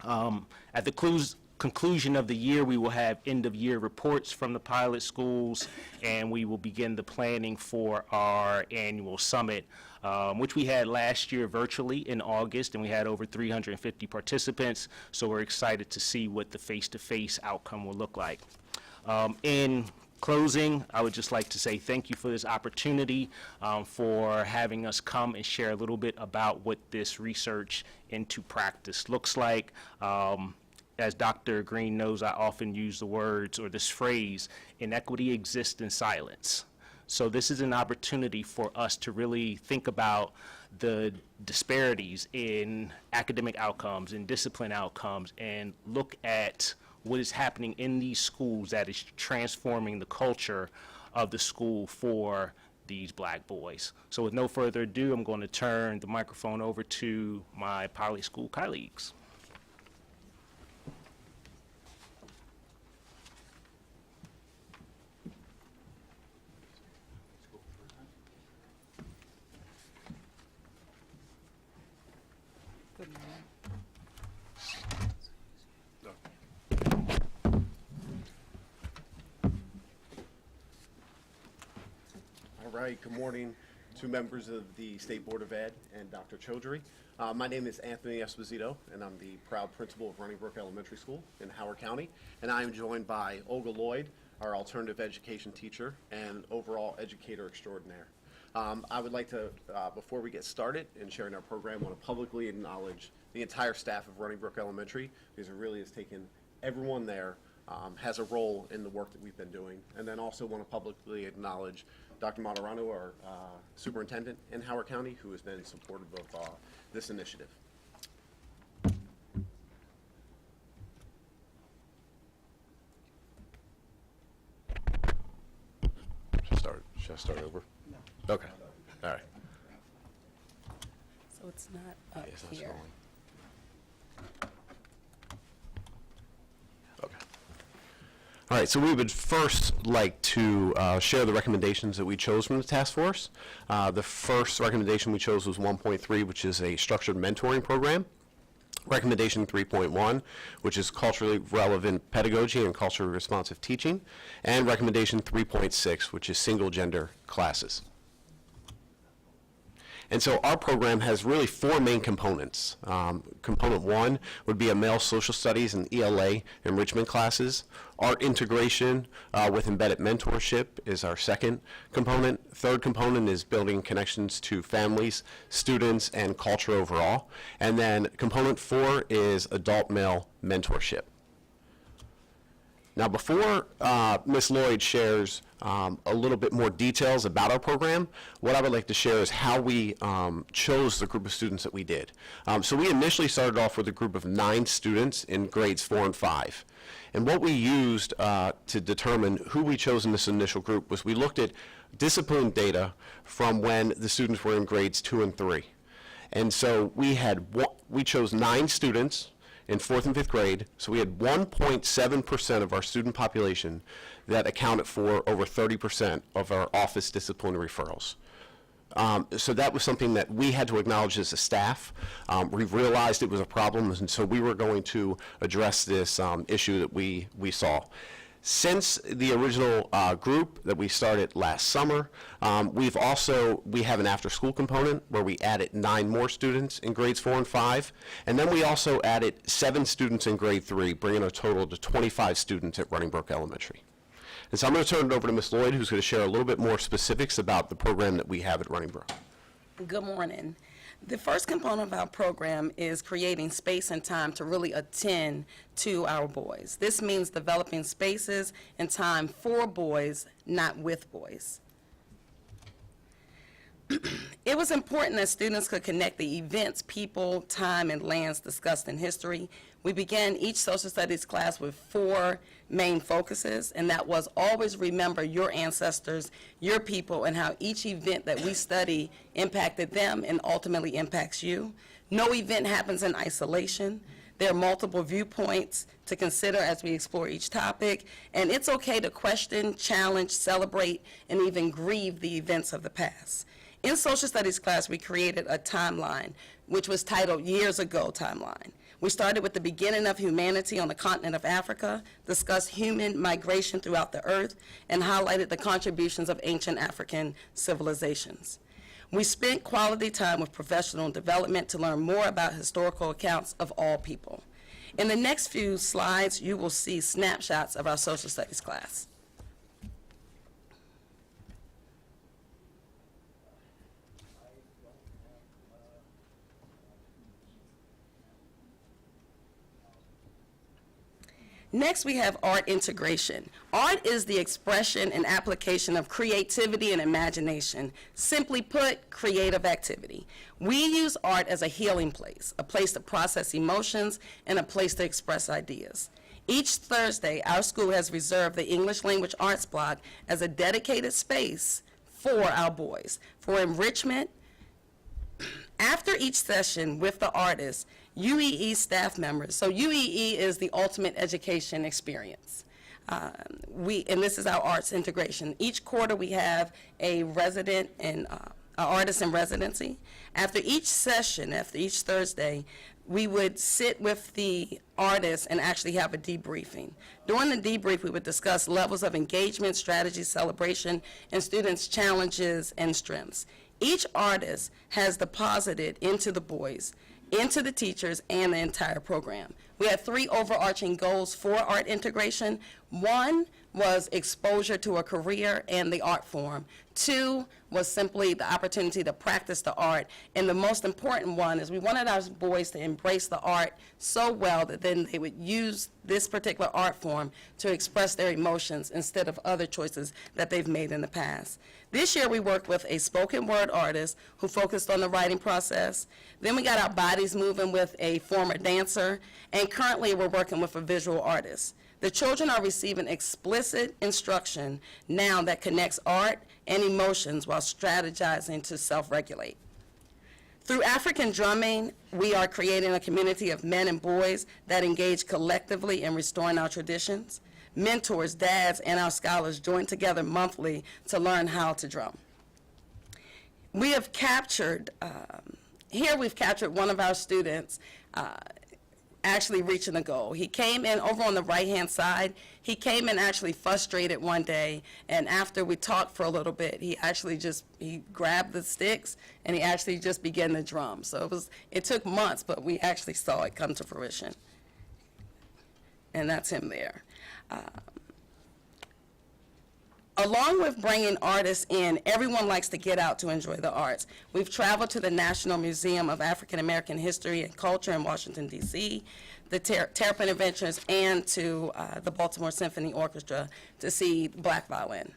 At the conclusion of the year, we will have end-of-year reports from the pilot schools, and we will begin the planning for our annual summit, which we had last year virtually in August, and we had over 350 participants, so we're excited to see what the face-to-face outcome will look like. In closing, I would just like to say thank you for this opportunity, for having us come and share a little bit about what this research into practice looks like. As Dr. Green knows, I often use the words or this phrase, inequity exists in silence. So this is an opportunity for us to really think about the disparities in academic outcomes and discipline outcomes and look at what is happening in these schools that is transforming the culture of the school for these black boys. So with no further ado, I'm going to turn the microphone over to my pilot school colleagues. All right, good morning to members of the State Board of Ed and Dr. Chaudhry. My name is Anthony Esposito, and I'm the proud principal of Running Brook Elementary School in Howard County. And I am joined by Olga Lloyd, our alternative education teacher and overall educator extraordinaire. I would like to, before we get started in sharing our program, want to publicly acknowledge the entire staff of Running Brook Elementary, because it really has taken everyone there has a role in the work that we've been doing. And then also want to publicly acknowledge Dr. Matarano, our superintendent in Howard County, who has been supportive of this initiative. Should I start over? No. Okay. All right. So it's not up Yes, that's here. going. Okay. All right, so we would first like to share the recommendations that we chose from the task force. The first recommendation we chose was 1.3, which is a structured mentoring program. Recommendation 3.1, which is culturally relevant pedagogy and culturally responsive teaching. And recommendation 3.6, which is single gender classes. And so our program has really four main components. Component one would be a male social studies and ELA enrichment classes. Art integration with embedded mentorship is our second component. Third component is building connections to families, students, and culture overall. And then component 4 is adult male mentorship. Now, before Ms. Lloyd shares a little bit more details about our program, what I would like to share is how we chose the group of students that we did. So we initially started off with a group of 9 students in grades 4 and 5. And what we used to determine who we chose in this initial group was we looked at discipline data from when the students were in grades 2 and 3. And so we chose 9 students in 4th and 5th grade, so we had 1.7% of our student population that accounted for over 30% of our office disciplinary referrals. So that was something that we had to acknowledge as a staff. We realized it was a problem, and so we were going to address this issue that we saw. Since the original group that we started last summer, we have an after-school component where we added 9 more students in grades 4 and 5, and then we also added 7 students in grade 3, bringing a total to 25 students at Running Brook Elementary. And so I'm going to turn it over to Ms. Lloyd, who's going to share a little bit more specifics about the program that we have at Running Brook. Good morning. The first component of our program is creating space and time to really attend to our boys. This means developing spaces and time for boys, not with boys. It was important that students could connect the events, people, time, and lands discussed in history. We began each social studies class with 4 main focuses, and that was always remember your ancestors, your people, and how each event that we study impacted them and ultimately impacts you. No event happens in isolation. There are multiple viewpoints to consider as we explore each topic, and it's okay to question, challenge, celebrate, and even grieve the events of the past. In social studies class, we created a timeline, which was titled Years Ago Timeline. We started with the beginning of humanity on the continent of Africa, discussed human migration throughout the earth, and highlighted the contributions of ancient African civilizations. We spent quality time with professional development to learn more about historical accounts of all people. In the next few slides, you will see snapshots of our social studies class. Next, we have art integration. Art is the expression and application of creativity and imagination. Simply put, creative activity. We use art as a healing place, a place to process emotions, and a place to express ideas. Each Thursday, our school has reserved the English Language Arts block as a dedicated space for our boys, for enrichment. After each session with the artist, UEE staff members, so UEE is the ultimate education experience. And this is our arts integration. Each quarter we have a resident and an artist in residency. After each session, after each Thursday, we would sit with the artist and actually have a debriefing. During the debrief, we would discuss levels of engagement, strategy, celebration, and students' challenges and strengths. Each artist has deposited into the boys, into the teachers, and the entire program. We had 3 overarching goals for art integration. 1 was exposure to a career and the art form. 2 was simply the opportunity to practice the art. And the most important one is we wanted our boys to embrace the art so well that then they would use this particular art form to express their emotions instead of other choices that they've made in the past. This year we worked with a spoken word artist who focused on the writing process. Then we got our bodies moving with a former dancer, and currently we're working with a visual artist. The children are receiving explicit instruction now that connects art and emotions while strategizing to self-regulate. Through African drumming, we are creating a community of men and boys that engage collectively in restoring our traditions. mentors, dads, and our scholars join together monthly to learn how to drum. We have captured, here we've captured one of our students actually reaching a goal. He came in over on the right-hand side. He came in actually frustrated one day, and after we talked for a little bit, he actually he grabbed the sticks and he actually just began to drum. So it took months, but we actually saw it come to fruition. And that's him there. Along with bringing artists in, everyone likes to get out to enjoy the arts. We've traveled to the National Museum of African American History and Culture in Washington, D.C., the Terrapin Adventures, and to the Baltimore Symphony Orchestra to see black violin.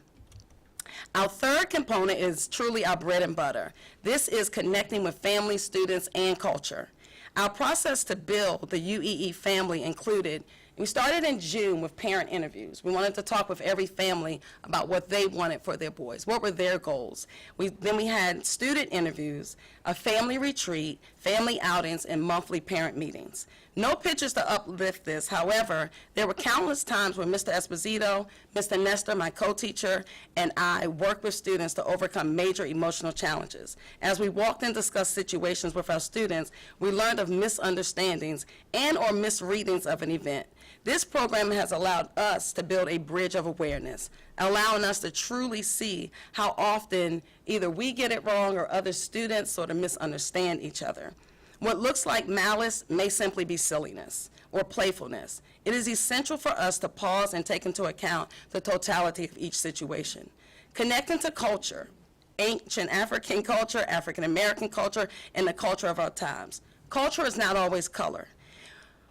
Our third component is truly our bread and butter. This is connecting with families, students, and culture. Our process to build the UEE family included, we started in June with parent interviews. We wanted to talk with every family about what they wanted for their boys, what were their goals. Then we had student interviews, a family retreat, family outings, and monthly parent meetings. No pictures to uplift this. However, there were countless times when Mr. Esposito, Mr. Nestor, my co-teacher, and I worked with students to overcome major emotional challenges. As we walked and discussed situations with our students, we learned of misunderstandings and or misreadings of an event. This program has allowed us to build a bridge of awareness, allowing us to truly see how often either we get it wrong or other students sort of misunderstand each other. What looks like malice may simply be silliness or playfulness. It is essential for us to pause and take into account the totality of each situation. Connecting to culture, ancient African culture, African American culture, and the culture of our times. Culture is not always color.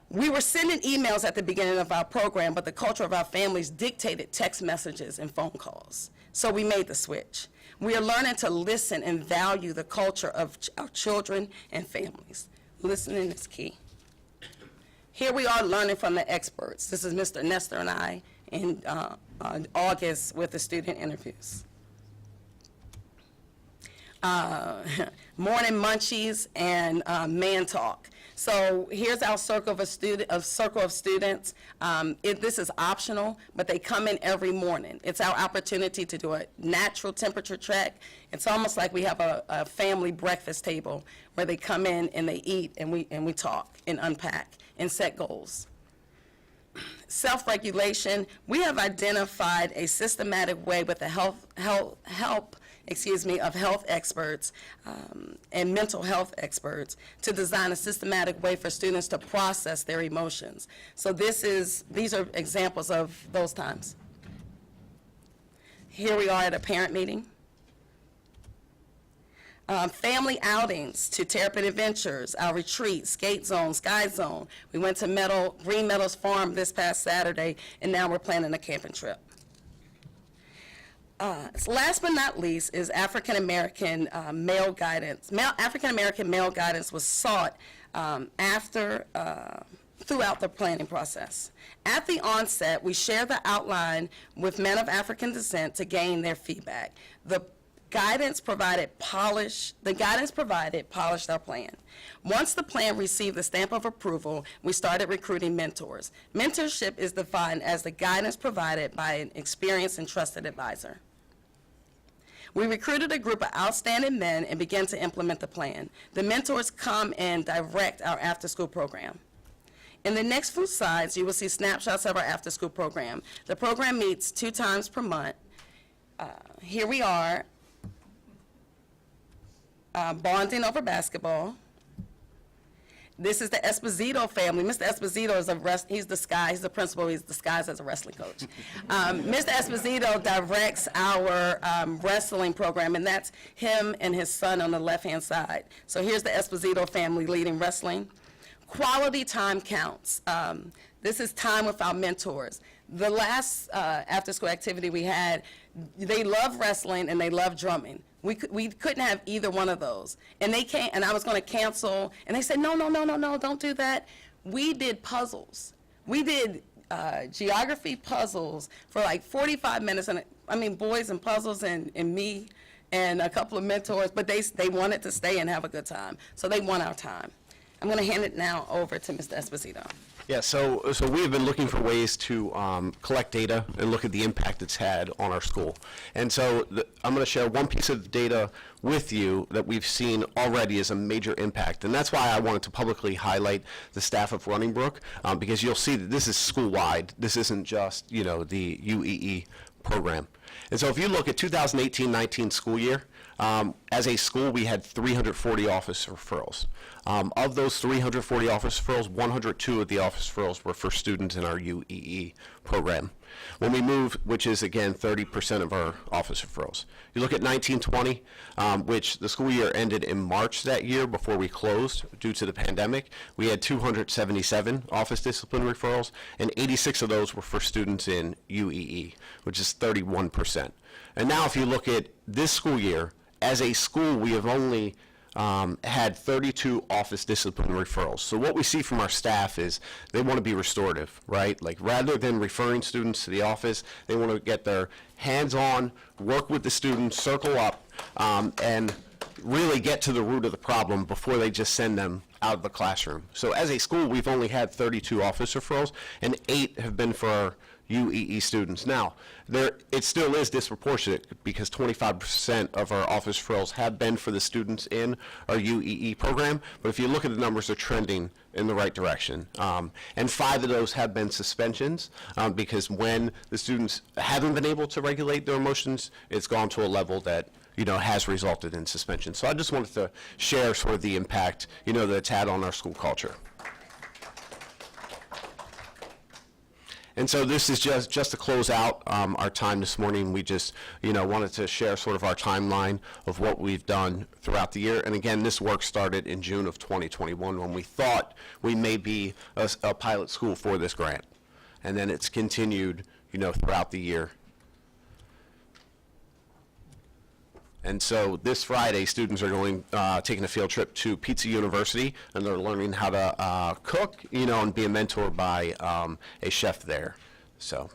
We were sending emails at the beginning of our program, but the culture of our families dictated text messages and phone calls. So we made the switch. We are learning to listen and value the culture of our children and families. Listening is key. Here we are learning from the experts. This is Mr. Nestor and I in August with the student interviews. Morning munchies and man talk. So here's our circle of students. This is optional, but they come in every morning. It's our opportunity to do a natural temperature check. It's almost like we have a family breakfast table where they come in and they eat and we talk and unpack and set goals. Self-regulation, we have identified a systematic way with the help of health experts and mental health experts to design a systematic way for students to process their emotions. So these are examples of those times. Here we are at a parent meeting. Family outings to Terrapin Adventures, our retreat, Skate Zone, Sky Zone. We went to Green Meadows Farm this past Saturday, and now we're planning a camping trip. Last but not least is African American male guidance. African American male guidance was sought throughout the planning process. At the onset, we share the outline with men of African descent to gain their feedback. The guidance provided polished our plan. Once the plan received the stamp of approval, we started recruiting mentors. Mentorship is defined as the guidance provided by an experienced and trusted advisor. We recruited a group of outstanding men and began to implement the plan. The mentors come and direct our after-school program. In the next few slides, you will see snapshots of our after-school program. The program meets 2 times per month. Here we are, bonding over basketball. This is the Esposito family. Mr. Esposito is he's the principal, he's disguised as a wrestling coach. Mr. Esposito directs our wrestling program, and that's him and his son on the left-hand side. So here's the Esposito family leading wrestling. Quality time counts. This is time with our mentors. The last after-school activity we had, they love wrestling and they love drumming. We couldn't have either one of those. And they came, and I was going to cancel, and they said, no, don't do that. We did puzzles. We did geography puzzles for like 45 minutes, and boys and puzzles and me and a couple of mentors, but they wanted to stay and have a good time. So they won our time. I'm going to hand it now over to Mr. Esposito. Yeah, so we have been looking for ways to collect data and look at the impact it's had on our school. And so I'm going to share one piece of data with you that we've seen already as a major impact. And that's why I wanted to publicly highlight the staff of Running Brook, because you'll see that this is school-wide. This isn't just, the UEE program. And so if you look at 2018-19 school year, as a school, we had 340 office referrals. Of those 340 office referrals, 102 of the office referrals were for students in our UEE program. When we move, which is again 30% of our office referrals. You look at 19-20, which the school year ended in March that year before we closed due to the pandemic. We had 277 office discipline referrals, and 86 of those were for students in UEE, which is 31%. And now if you look at this school year, as a school, we have only had 32 office discipline referrals. So what we see from our staff is they want to be restorative, right? Like rather than referring students to the office, they want to get their hands on, work with the students, circle up, and really get to the root of the problem before they just send them out of the classroom. So as a school, we've only had 32 office referrals, and 8 have been for our UEE students. Now, it still is disproportionate because 25% of our office referrals have been for the students in our UEE program, but if you look at the numbers, they're trending in the right direction. And 5 of those have been suspensions because when the students haven't been able to regulate their emotions, it's gone to a level that has resulted in suspension. So I just wanted to share sort of the impact, that it's had on our school culture. And so this is just to close out our time this morning. We just, wanted to share sort of our timeline of what we've done throughout the year. And again, this work started in June of 2021 when we thought we may be a pilot school for this grant. And then it's continued, throughout the year. And so this Friday, students are taking a field trip to Pizza University, and they're learning how to cook, and being mentored by a chef there. So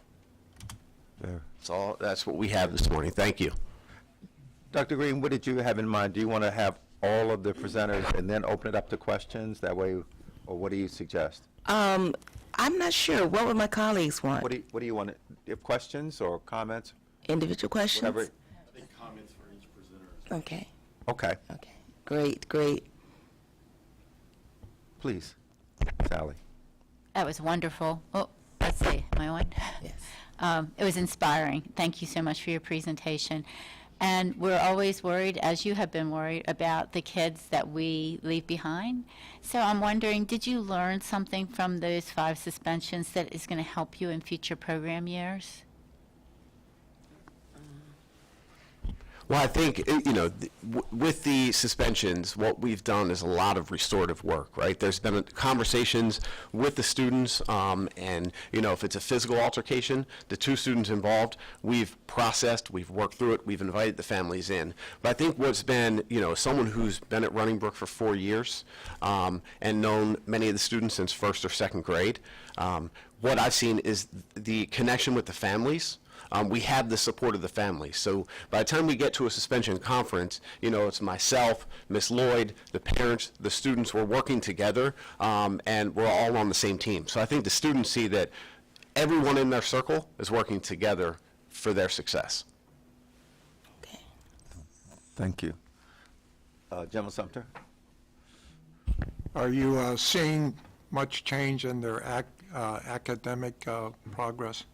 that's what we have this morning. Thank you. Dr. Green, what did you have in mind? Do you want to have all of the presenters and then open it up to questions that way, or what do you suggest? I'm not sure. What would my colleagues want? What do you want? If questions or comments? Individual questions? Whatever. Okay. Okay. Okay. Great. Please, Sally. That was wonderful. Oh, let's see. Am I on? Yes. It was inspiring. Thank you so much for your presentation. And we're always worried, as you have been worried, about the kids that we leave behind. So I'm wondering, did you learn something from those 5 suspensions that is going to help you in future program years? Well, I think, with the suspensions, what we've done is a lot of restorative work, right? There's been conversations with the students, and, if it's a physical altercation, the 2 students involved, we've processed, we've worked through it, we've invited the families in. But I think what's been, someone who's been at Running Brook for 4 years and known many of the students since 1st or 2nd grade, what I've seen is the connection with the families. We have the support of the family. So by the time we get to a suspension conference, it's myself, Miss Lloyd, the parents, the students, we're working together, and we're all on the same team. So I think the students see that everyone in their circle is working together for their success. Okay. Thank you. General Sumter? Are you seeing much change in their academic progress?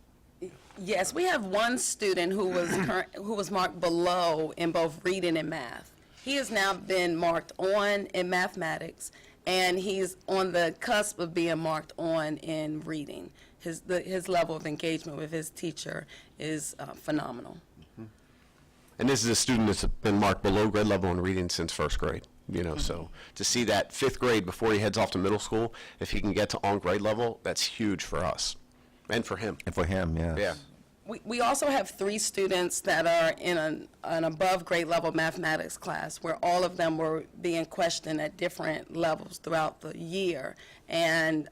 Yes, we have one student who was marked below in both reading and math. He has now been marked on in mathematics, and he's on the cusp of being marked on in reading. His level of engagement with his teacher is phenomenal. Mm-hmm. And this is a student that's been marked below grade level in reading since 1st grade. So to see that 5th grade before he heads off to middle school, if he can get to on grade level, that's huge for us. And for him. And for him, yes. Yeah. We also have 3 students that are in an above grade level mathematics class where all of them were being questioned at different levels throughout the year. And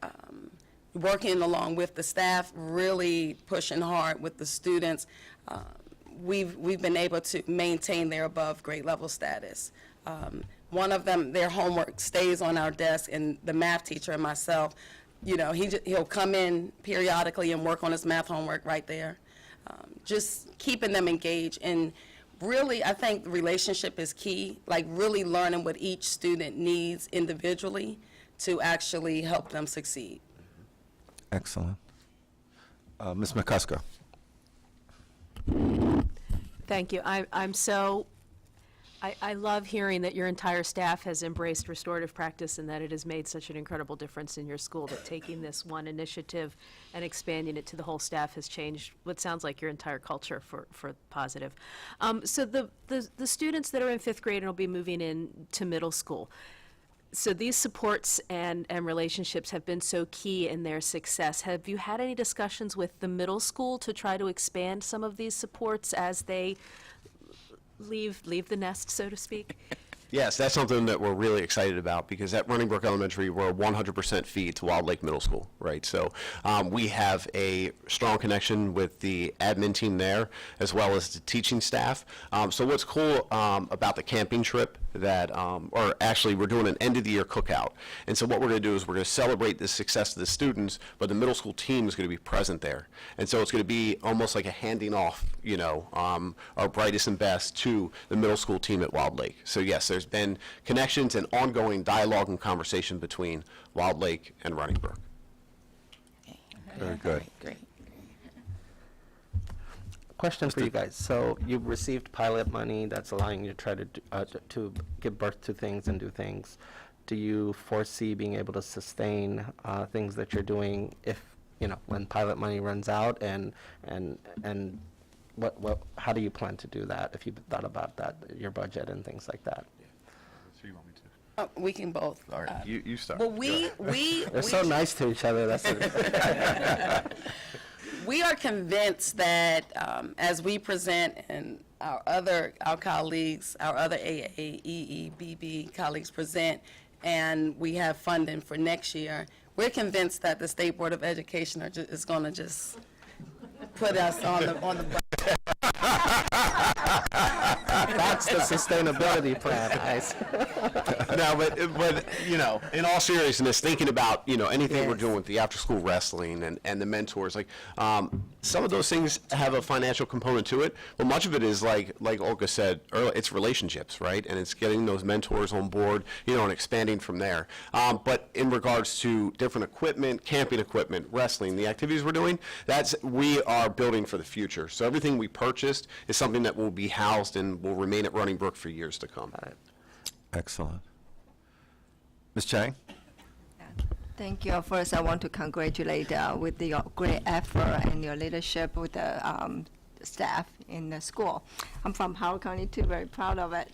working along with the staff, really pushing hard with the students, we've been able to maintain their above grade level status. One of them, their homework stays on our desk, and the math teacher and myself he'll come in periodically and work on his math homework right there. Just keeping them engaged, and really, I think the relationship is key, like really learning what each student needs individually to actually help them succeed. Excellent. Ms. McCusker. Thank you. I love hearing that your entire staff has embraced restorative practice and that it has made such an incredible difference in your school, that taking this one initiative and expanding it to the whole staff has changed what sounds like your entire culture for positive. So the students that are in 5th grade and will be moving into middle school, so these supports and relationships have been so key in their success. Have you had any discussions with the middle school to try to expand some of these supports as they leave the nest, so to speak? Yes, that's something that we're really excited about, because at Running Brook Elementary, we're a 100% feed to Westlake Middle School, right? So we have a strong connection with the admin team there, as well as the teaching staff. So what's cool about the camping trip or actually we're doing an end of the year cookout. And so what we're going to do is we're going to celebrate the success of the students, but the middle school team is going to be present there. And so it's going to be almost like a handing off, our brightest and best to the middle school team at Westlake. So yes, there's been connections and ongoing dialogue and conversation between Westlake and Running Brook. Very good. Great. Question for you guys. So you've received pilot money that's allowing you to try to give birth to things and do things. Do you foresee being able to sustain things that you're doing if, when pilot money runs out, and how do you plan to do that, if you've thought about that, your budget and things like that? So you want me to? We can both. All right, you start. Well, They're so nice to each other. That's we are convinced that as we present and our colleagues, our other AAEEBB colleagues present, and we have funding for next year, we're convinced that the State Board of Education is going to just put us on the budget. That's the sustainability plan, guys. No, but in all seriousness, thinking about anything we're doing with the after-school wrestling and the mentors, like some of those things have a financial component to it, but much of it is like Olga said earlier, it's relationships, right? And it's getting those mentors on board, and expanding from there. But in regards to different equipment, camping equipment, wrestling, the activities we're doing, we are building for the future. So everything we purchased is something that will be housed and will remain at Running Brook for years to come. Excellent. Ms. Chang? Thank you. First, I want to congratulate with your great effort and your leadership with the staff in the school. I'm from Howard County too, very proud of it.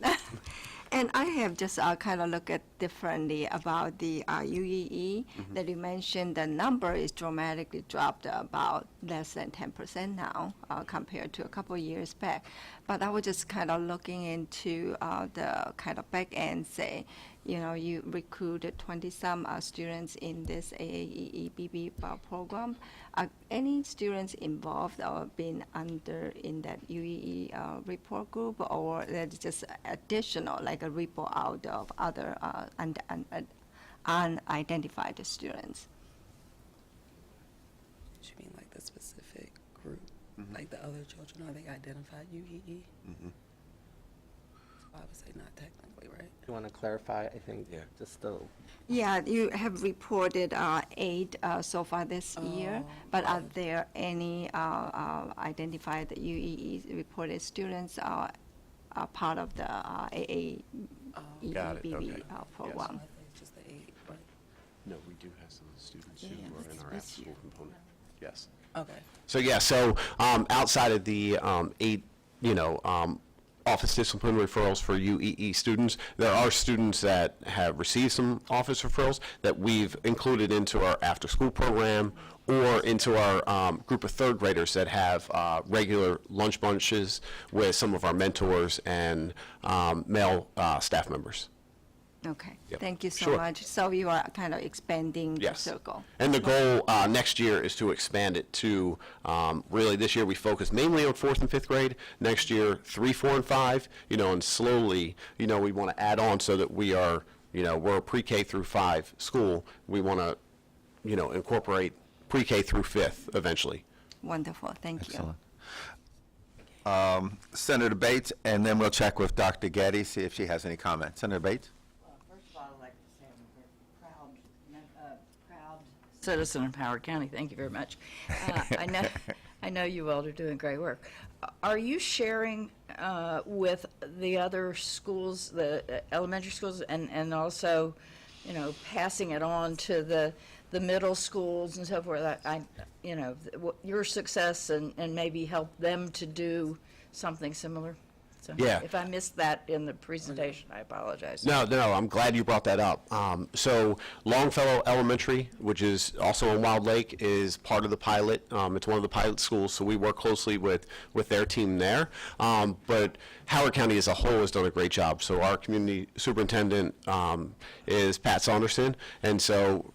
And I have just kind of looked at differently about the UEE that you mentioned. The number is dramatically dropped about less than 10% now compared to a couple of years back. But I was just kind of looking into the kind of back end, say, you recruited 20-some students in this AAEEBB program. Are any students involved or been in that UEE report group, or that's just additional, like a report out of other unidentified students? You mean like the specific group, like the other children, are they identified UEE? I would say not technically, right? You want to clarify, I think, just the... Yeah, you have reported 8 so far this year, but are there any identified UEE reported students are part of the AAEEBB program? Just the 8, right? No, we do have some students who are in our after-school component. Yes. Okay. So outside of the 8, office discipline referrals for UEE students, there are students that have received some office referrals that we've included into our after-school program or into our group of 3rd graders that have regular lunch bunches with some of our mentors and male staff members. Okay, Yep. thank you so Sure. much. So you are kind of expanding the Yes. circle. And the goal next year is to expand it to, really this year we focus mainly on 4th and 5th grade. Next year, 3, 4, and 5, and slowly, we want to add on so that we are, we're a pre-K through 5 school. We want to incorporate pre-K through fifth eventually. Wonderful, thank you. Excellent. Senator Bates, and then we'll check with Dr. Getty, see if she has any comments. Senator Bates? First of all, I'd like to say I'm a very proud citizen of Howard County. Thank you very much. I know you all are doing great work. Are you sharing with the other schools, the elementary schools, and also, passing it on to the middle schools and so forth? Your success and maybe help them to do something similar? So Yeah. if I missed that in the presentation, I apologize. No, I'm glad you brought that up. So Longfellow Elementary, which is also in Wild Lake, is part of the pilot. It's one of the pilot schools, so we work closely with their team there. But Howard County as a whole has done a great job. So our community superintendent is Pat Saunderson, and so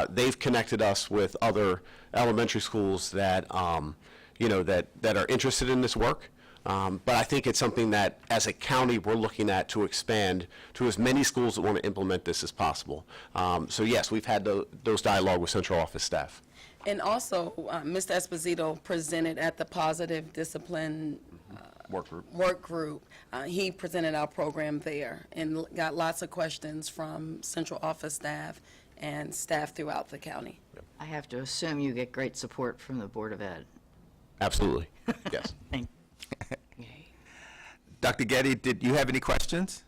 they've connected us with other elementary schools that that are interested in this work. But I think it's something that, as a county, we're looking at to expand to as many schools that want to implement this as possible. So yes, we've had those dialogue with central office staff. And also, Mr. Esposito presented at the Positive Discipline Work group. He presented our program there and got lots of questions from central office staff and staff throughout the county. I have to assume you get great support from the Board of Ed. Absolutely, yes. Thank Dr. Getty, did you have any questions?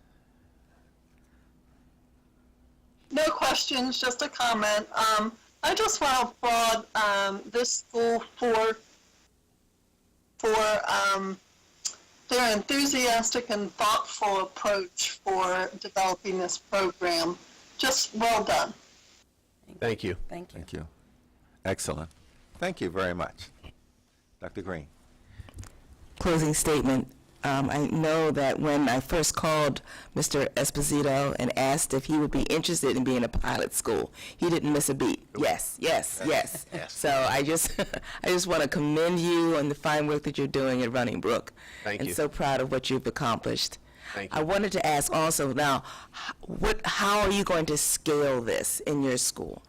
No questions, just a comment. I just want to applaud this school for their enthusiastic and thoughtful approach for developing this program. Just well done. Thank you. Thank you. Thank you. Excellent. Thank you very much. Dr. Green. Closing statement. I know that when I first called Mr. Esposito and asked if he would be interested in being a pilot school, he didn't miss a beat. Yes, yes, yes. So I just want to commend you on the fine work that you're doing at Running Brook. Thank and you. so proud of what you've accomplished. Thank you. I wanted to ask also now, how are you going to scale this in your school?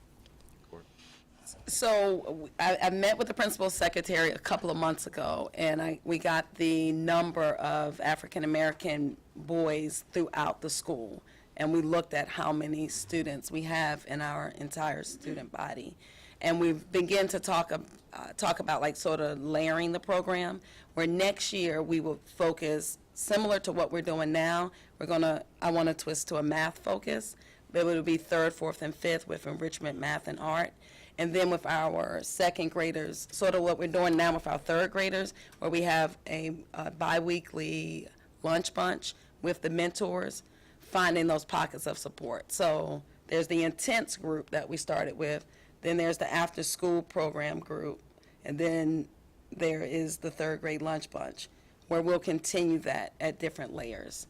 So I met with the principal secretary a couple of months ago, and we got the number of African-American boys throughout the school, and we looked at how many students we have in our entire student body. And we've begun to talk about like sort of layering the program, where next year we will focus similar to what we're doing now. I want to twist to a math focus, but it will be third, fourth, and fifth with enrichment, math, and art. And then with our second graders, sort of what we're doing now with our third graders, where we have a bi-weekly lunch bunch with the mentors, finding those pockets of support. So there's the intense group that we started with, then there's the after-school program group, and then there is the third grade lunch bunch, where we'll continue that at different layers.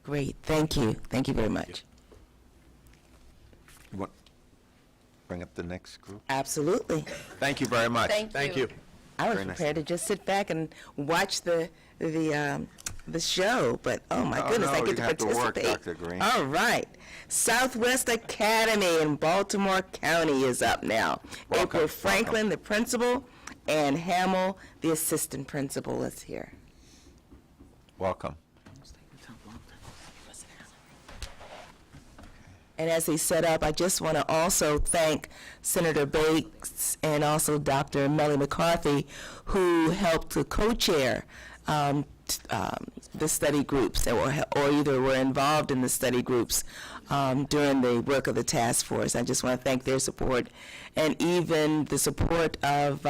Great, thank you. Thank you very much. You want bring up the next group? Absolutely. Thank you very much. Thank you. I was Very nice. prepared to just sit back and watch the show, but oh my goodness, I no, get you to have to work, participate. Dr. Green. All right. Southwest Academy in Baltimore County is up now. Welcome, April Franklin, the principal, and Hamill, the assistant principal, is here. Welcome. And as they set up, I just want to also thank Senator Bates and also Dr. Melly McCarthy, who helped to co-chair the study groups, or either were involved in the study groups during the work of the task force. I just want to thank their support, and even the support of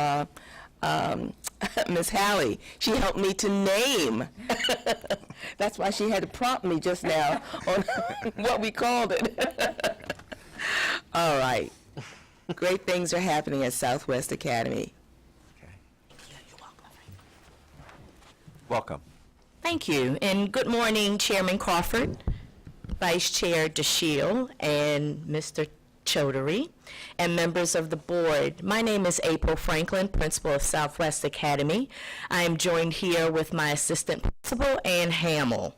Ms. Hallie. She helped me to name. That's why she had to prompt me just now on what we called it. All right. Great things are happening at Southwest Academy. Welcome. Thank you, and good morning, Chairman Crawford, Vice Chair DeShiel, and Mr. Chaudhary, and members of the board. My name is April Franklin, principal of Southwest Academy. I am joined here with my assistant principal, Ann Hamill.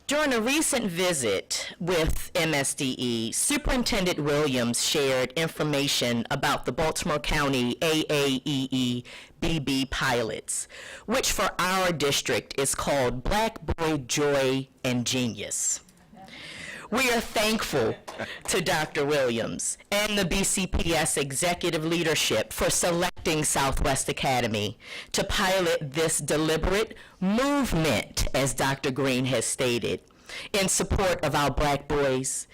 During a recent visit with MSDE, Superintendent Williams shared information about the Baltimore County AAEE BB pilots, which for our district is called Black Boy Joy and Genius. We are thankful to Dr. Williams and the BCPS executive leadership for selecting Southwest Academy to pilot this deliberate movement, as Dr. Green has stated, in support of our Black boys.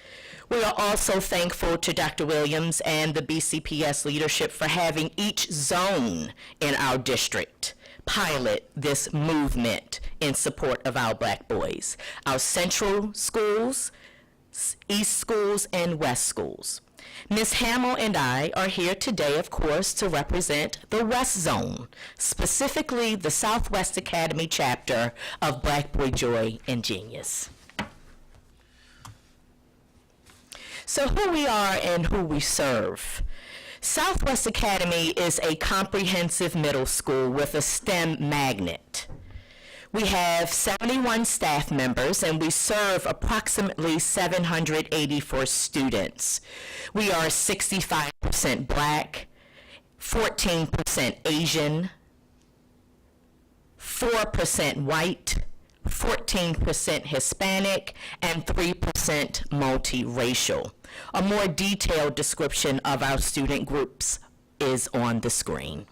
We are also thankful to Dr. Williams and the BCPS leadership for having each zone in our district pilot this movement in support of our Black boys. Our central schools, East schools, and West schools. Ms. Hamill and I are here today, of course, to represent the West Zone, specifically the Southwest Academy chapter of Black Boy Joy and Genius. So who we are and who we serve. Southwest Academy is a comprehensive middle school with a STEM magnet. We have 71 staff members, and we serve approximately 784 students. We are 65% Black, 14% Asian, 4% white, 14% Hispanic, and 3% multiracial. A more detailed description of our student groups is on the screen.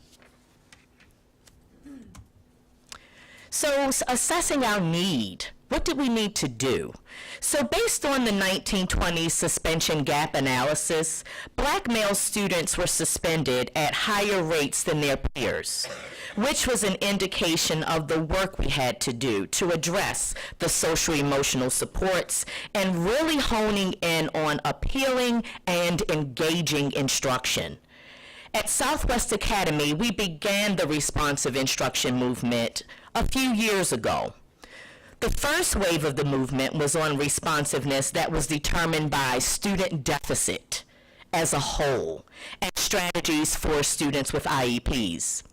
So, assessing our need, what did we need to do? So based on the 1920 suspension gap analysis, Black male students were suspended at higher rates than their peers, which was an indication of the work we had to do to address the social-emotional supports and really honing in on appealing and engaging instruction. At Southwest Academy, we began the responsive instruction movement a few years ago. The first wave of the movement was on responsiveness that was determined by student deficit as a whole and strategies for students with IEPs.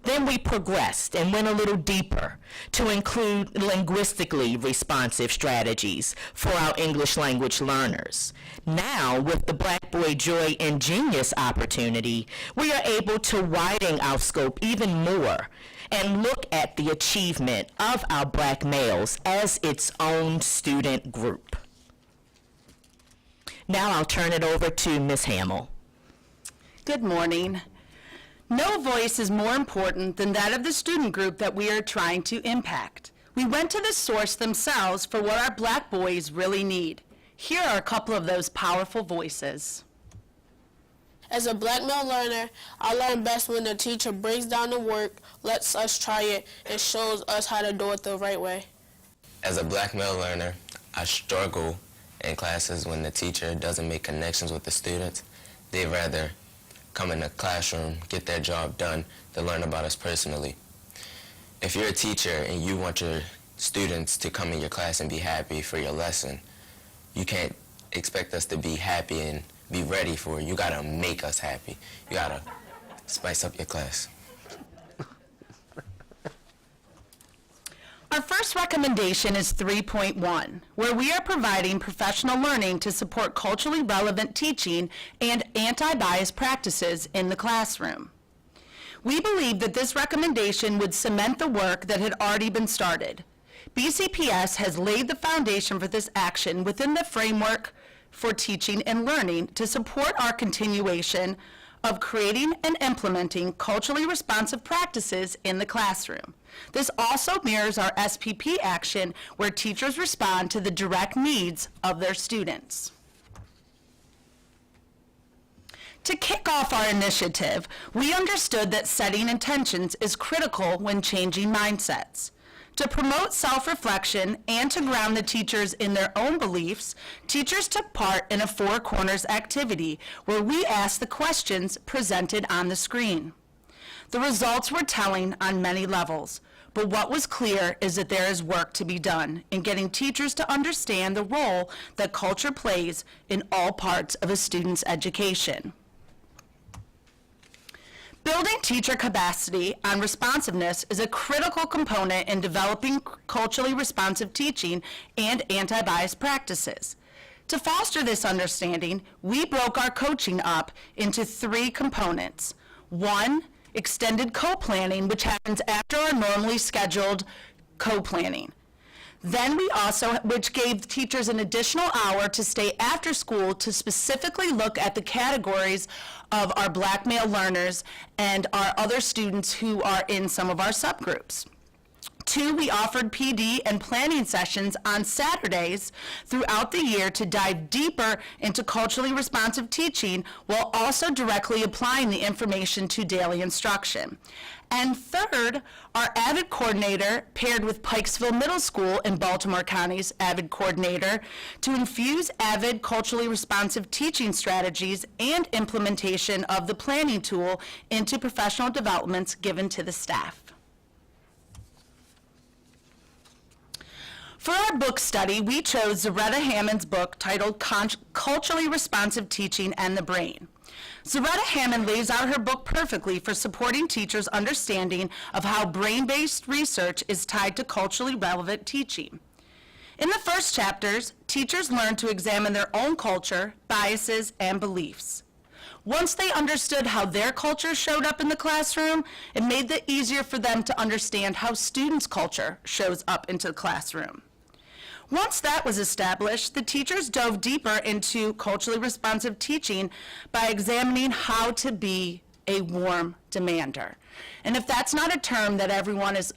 Then we progressed and went a little deeper to include linguistically responsive strategies for our English language learners. Now, with the Black Boy Joy and Genius opportunity, we are able to widen our scope even more and look at the achievement of our Black males as its own student group. Now I'll turn it over to Ms. Hamill. Good morning. No voice is more important than that of the student group that we are trying to impact. We went to the source themselves for what our Black boys really need. Here are a couple of those powerful voices. As a Black male learner, I learn best when the teacher breaks down the work, lets us try it, and shows us how to do it the right way. As a Black male learner, I struggle in classes when the teacher doesn't make connections with the students. They'd rather come in the classroom, get their job done, than learn about us personally. If you're a teacher and you want your students to come in your class and be happy for your lesson, you can't expect us to be happy and be ready for it. You gotta make us happy. You gotta spice up your class. Our first recommendation is 3.1, where we are providing professional learning to support culturally relevant teaching and anti-bias practices in the classroom. We believe that this recommendation would cement the work that had already been started. BCPS has laid the foundation for this action within the framework for teaching and learning to support our continuation of creating and implementing culturally responsive practices in the classroom. This also mirrors our SPP action, where teachers respond to the direct needs of their students. To kick off our initiative, we understood that setting intentions is critical when changing mindsets. To promote self-reflection and to ground the teachers in their own beliefs, teachers took part in a Four Corners activity where we asked the questions presented on the screen. The results were telling on many levels, but what was clear is that there is work to be done in getting teachers to understand the role that culture plays in all parts of a student's education. Building teacher capacity on responsiveness is a critical component in developing culturally responsive teaching and anti-bias practices. To foster this understanding, we broke our coaching up into 3 components. 1, extended co-planning, which happens after our normally scheduled co-planning. Then we also, which gave teachers an additional hour to stay after school to specifically look at the categories of our Black male learners and our other students who are in some of our subgroups. 2, we offered PD and planning sessions on Saturdays throughout the year to dive deeper into culturally responsive teaching while also directly applying the information to daily instruction. And 3rd, our AVID coordinator paired with Pikesville Middle School in Baltimore County's AVID coordinator to infuse AVID culturally responsive teaching strategies and implementation of the planning tool into professional developments given to the staff. For our book study, we chose Zaretta Hammond's book titled Culturally Responsive Teaching and the Brain. Zaretta Hammond lays out her book perfectly for supporting teachers' understanding of how brain-based research is tied to culturally relevant teaching. In the first chapters, teachers learn to examine their own culture, biases, and beliefs. Once they understood how their culture showed up in the classroom, it made it easier for them to understand how students' culture shows up into the classroom. Once that was established, the teachers dove deeper into culturally responsive teaching by examining how to be a warm demander. And if that's not a term that everyone is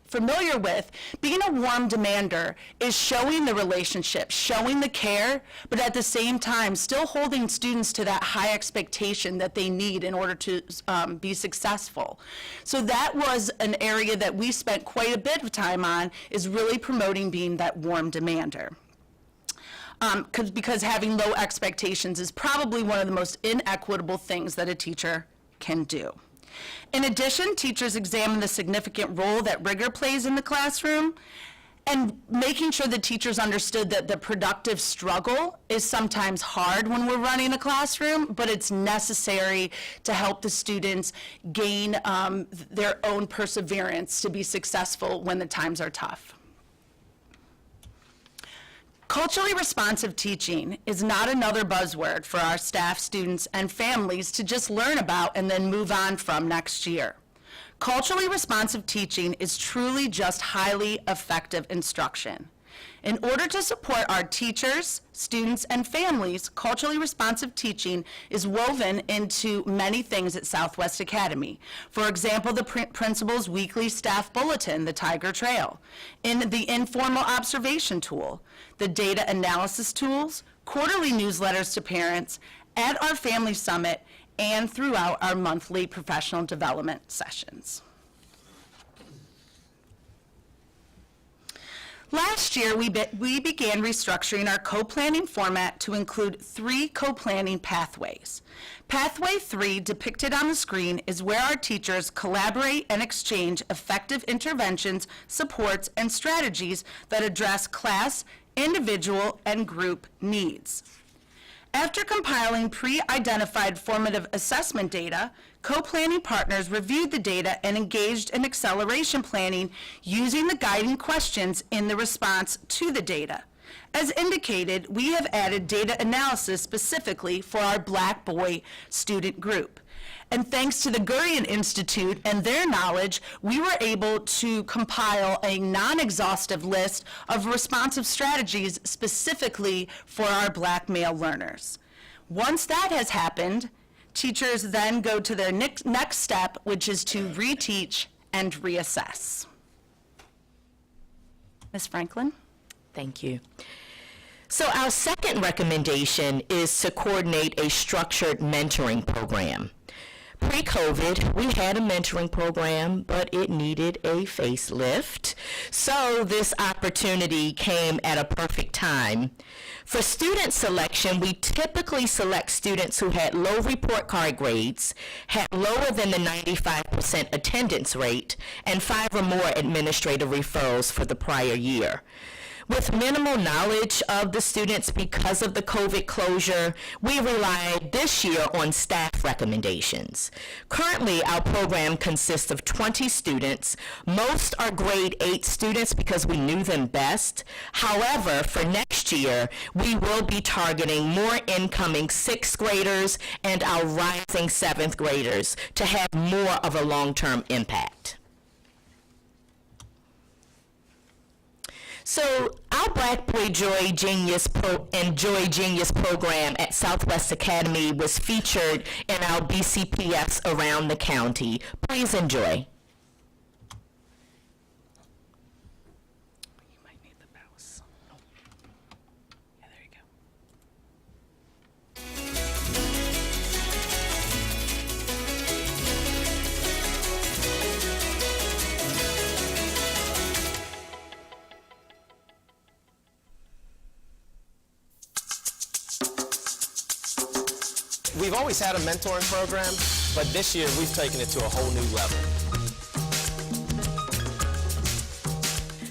familiar with, being a warm demander is showing the relationship, showing the care, but at the same time still holding students to that high expectation that they need in order to be successful. So that was an area that we spent quite a bit of time on, is really promoting being that warm demander. Because having low expectations is probably one of the most inequitable things that a teacher can do. In addition, teachers examine the significant role that rigor plays in the classroom and making sure that teachers understood that the productive struggle is sometimes hard when we're running a classroom, but it's necessary to help the students gain their own perseverance to be successful when the times are tough. Culturally responsive teaching is not another buzzword for our staff, students, and families to just learn about and then move on from next year. Culturally responsive teaching is truly just highly effective instruction. In order to support our teachers, students, and families, culturally responsive teaching is woven into many things at Southwest Academy. For example, the principal's weekly staff bulletin, the Tiger Trail, in the informal observation tool, the data analysis tools, quarterly newsletters to parents, at our family summit, and throughout our monthly professional development sessions. Last year, we began restructuring our co-planning format to include 3 co-planning pathways. Pathway 3, depicted on the screen, is where our teachers collaborate and exchange effective interventions, supports, and strategies that address class, individual, and group needs. After compiling pre-identified formative assessment data, co-planning partners reviewed the data and engaged in acceleration planning using the guiding questions in the response to the data. As indicated, we have added data analysis specifically for our Black boy student group. And thanks to the Gurian Institute and their knowledge, we were able to compile a non-exhaustive list of responsive strategies specifically for our Black male learners. Once that has happened, teachers then go to their next step, which is to reteach and reassess. Ms. Franklin? Thank you. So our second recommendation is to coordinate a structured mentoring program. Pre-COVID, we had a mentoring program, but it needed a facelift. So this opportunity came at a perfect time. For student selection, we typically select students who had low report card grades, had lower than the 95% attendance rate, and 5 or more administrative referrals for the prior year. With minimal knowledge of the students because of the COVID closure, we relied this year on staff recommendations. Currently, our program consists of 20 students. Most are grade 8 students because we knew them best. However, for next year, we will be targeting more incoming 6th graders and our rising 7th graders to have more of a long-term impact. So our Black Boy Joy Genius Joy Genius program at Southwest Academy was featured in our BCPS around the county. Please enjoy. You might need the mouse. Oh. Yeah, there you go. We've always had a mentoring program, but this year we've taken it to a whole new level.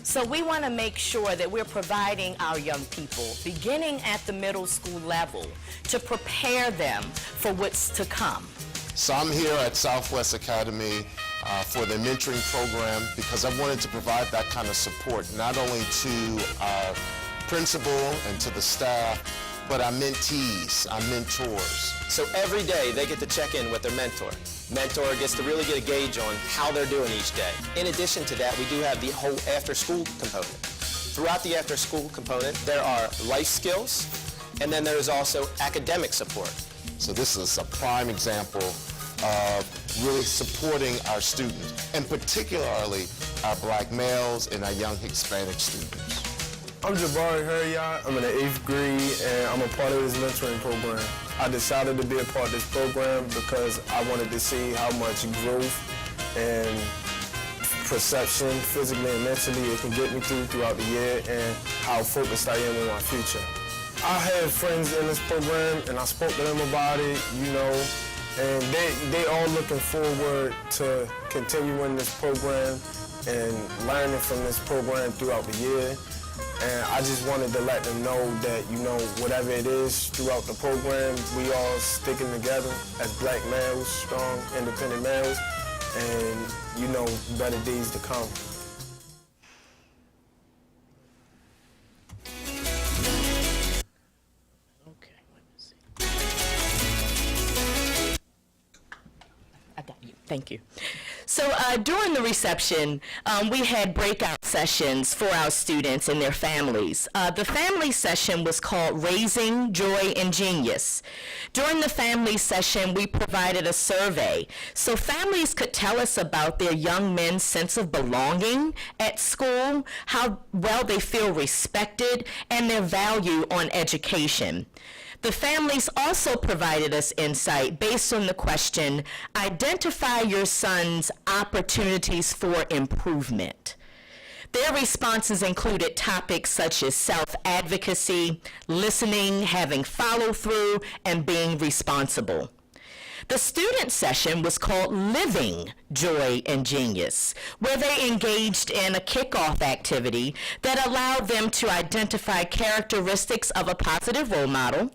So we want to make sure that we're providing our young people, beginning at the middle school level, to prepare them for what's to come. So I'm here at Southwest Academy for the mentoring program because I wanted to provide that kind of support, not only to our principal and to the staff, but our mentees, our mentors. So every day they get to check in with their mentor. Mentor gets to really get a gauge on how they're doing each day. In addition to that, we do have the whole after-school component. Throughout the after-school component, there are life skills, and then there's also academic support. So this is a prime example of really supporting our students, and particularly our Black males and our young Hispanic students. I'm Jabari Hurriyat. I'm in the 8th grade, and I'm a part of this mentoring program. I decided to be a part of this program because I wanted to see how much growth and perception, physically and mentally, it can get me throughout the year, and how focused I am on my future. I had friends in this program, and I spoke to them about it, you know, and they all looking forward to continuing this program and learning from this program throughout the year. And I just wanted to let them know that, you know, whatever it is throughout the program, we all sticking together as Black males, strong, independent males, and, you know, better days to come. Okay, let me see. I got you. Thank you. So during the reception, we had breakout sessions for our students and their families. The family session was called Raising Joy and Genius. During the family session, we provided a survey so families could tell us about their young men's sense of belonging at school, how well they feel respected, and their value on education. The families also provided us insight based on the question, identify your son's opportunities for improvement. Their responses included topics such as self-advocacy, listening, having follow-through, and being responsible. The student session was called Living Joy and Genius, where they engaged in a kickoff activity that allowed them to identify characteristics of a positive role model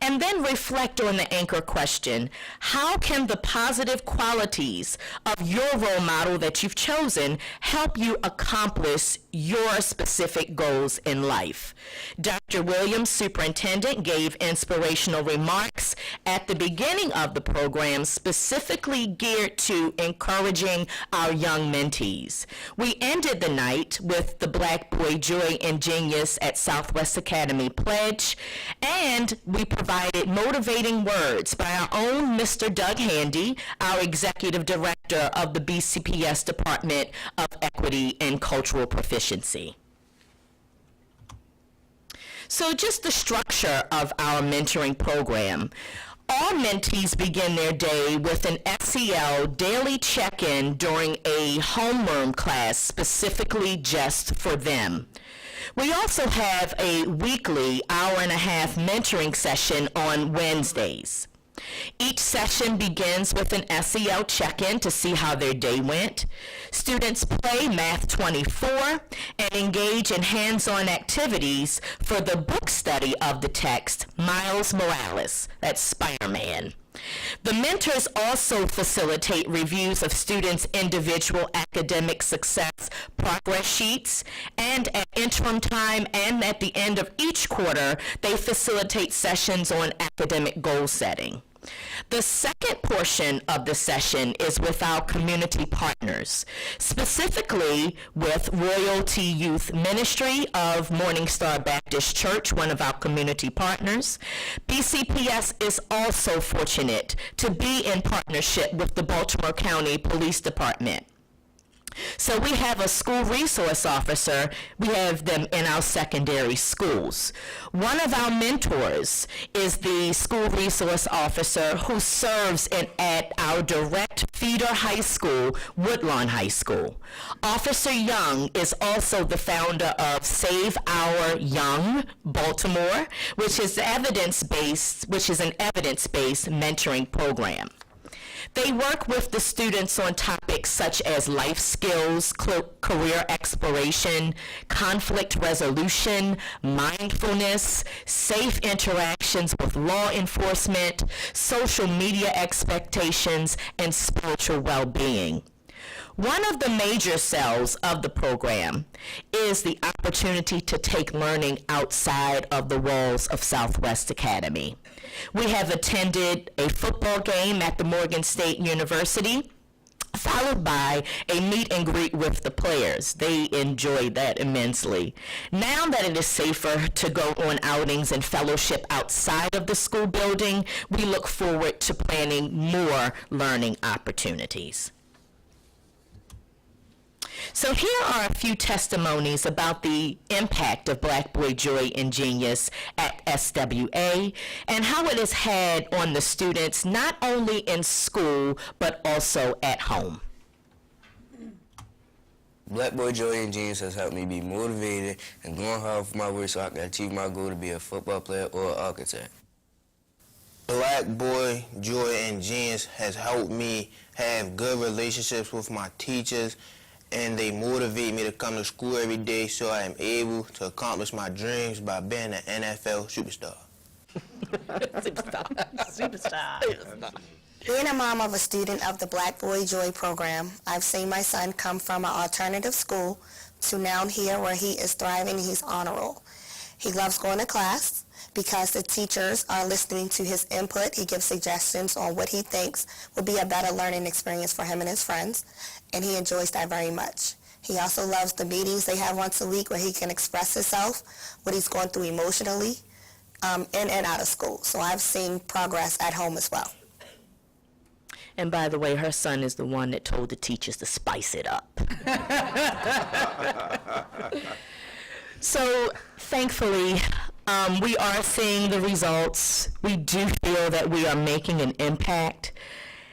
and then reflect on the anchor question, how can the positive qualities of your role model that you've chosen help you accomplish your specific goals in life? Dr. Williams, superintendent, gave inspirational remarks at the beginning of the program specifically geared to encouraging our young mentees. We ended the night with the Black Boy Joy and Genius at Southwest Academy pledge, and we provided motivating words by our own Mr. Doug Handy, our executive director of the BCPS Department of Equity and Cultural Proficiency. So just the structure of our mentoring program. All mentees begin their day with an SEL daily check-in during a homeroom class specifically just for them. We also have a weekly hour-and-a-half mentoring session on Wednesdays. Each session begins with an SEL check-in to see how their day went. Students play Math 24 and engage in hands-on activities for the book study of the text Miles Morales, that's Spider-Man. The mentors also facilitate reviews of students' individual academic success progress sheets, and at interim time and at the end of each quarter, they facilitate sessions on academic goal setting. The second portion of the session is with our community partners, specifically with Royalty Youth Ministry of Morning Star Baptist Church, one of our community partners. BCPS is also fortunate to be in partnership with the Baltimore County Police Department. So we have a school resource officer. We have them in our secondary schools. One of our mentors is the school resource officer who serves at our direct feeder high school, Woodlawn High School. Officer Young is also the founder of Save Our Young Baltimore, which is an evidence-based mentoring program. They work with the students on topics such as life skills, career exploration, conflict resolution, mindfulness, safe interactions with law enforcement, social media expectations, and spiritual well-being. One of the major cells of the program is the opportunity to take learning outside of the walls of Southwest Academy. We have attended a football game at the Morgan State University, followed by a meet and greet with the players. They enjoyed that immensely. Now that it is safer to go on outings and fellowship outside of the school building, we look forward to planning more learning opportunities. So here are a few testimonies about the impact of Black Boy Joy and Genius at SWA and how it has had on the students not only in school but also at home. Black Boy Joy and Genius has helped me be motivated and going hard for my work so I can achieve my goal to be a football player or an architect. Black Boy Joy and Genius has helped me have good relationships with my teachers, and they motivate me to come to school every day so I am able to accomplish my dreams by being an NFL superstar. Superstar. Being a mom of a student of the Black Boy Joy program, I've seen my son come from an alternative school to now here where he is thriving and he's on a roll. He loves going to class because the teachers are listening to his input. He gives suggestions on what he thinks would be a better learning experience for him and his friends, and he enjoys that very much. He also loves the meetings they have once a week where he can express himself, what he's going through emotionally, in and out of school. So I've seen progress at home as well. And by the way, her son is the one that told the teachers to spice it up. So thankfully, we are seeing the results. We do feel that we are making an impact.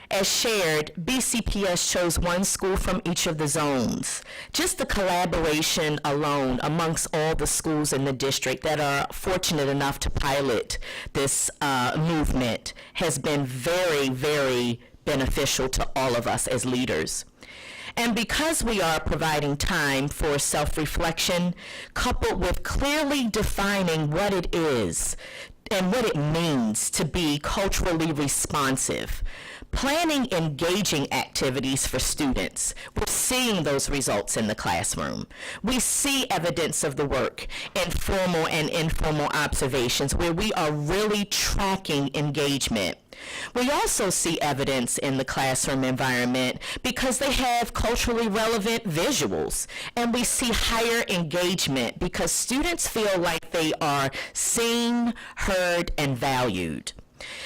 As shared, BCPS chose one school from each of the zones. Just the collaboration alone amongst all the schools in the district that are fortunate enough to pilot this movement has been very, very beneficial to all of us as leaders. And because we are providing time for self-reflection, coupled with clearly defining what it is and what it means to be culturally responsive, planning engaging activities for students, we're seeing those results in the classroom. We see evidence of the work in formal and informal observations where we are really tracking engagement. We also see evidence in the classroom environment because they have culturally relevant visuals, and we see higher engagement because students feel like they are seen, heard, and valued.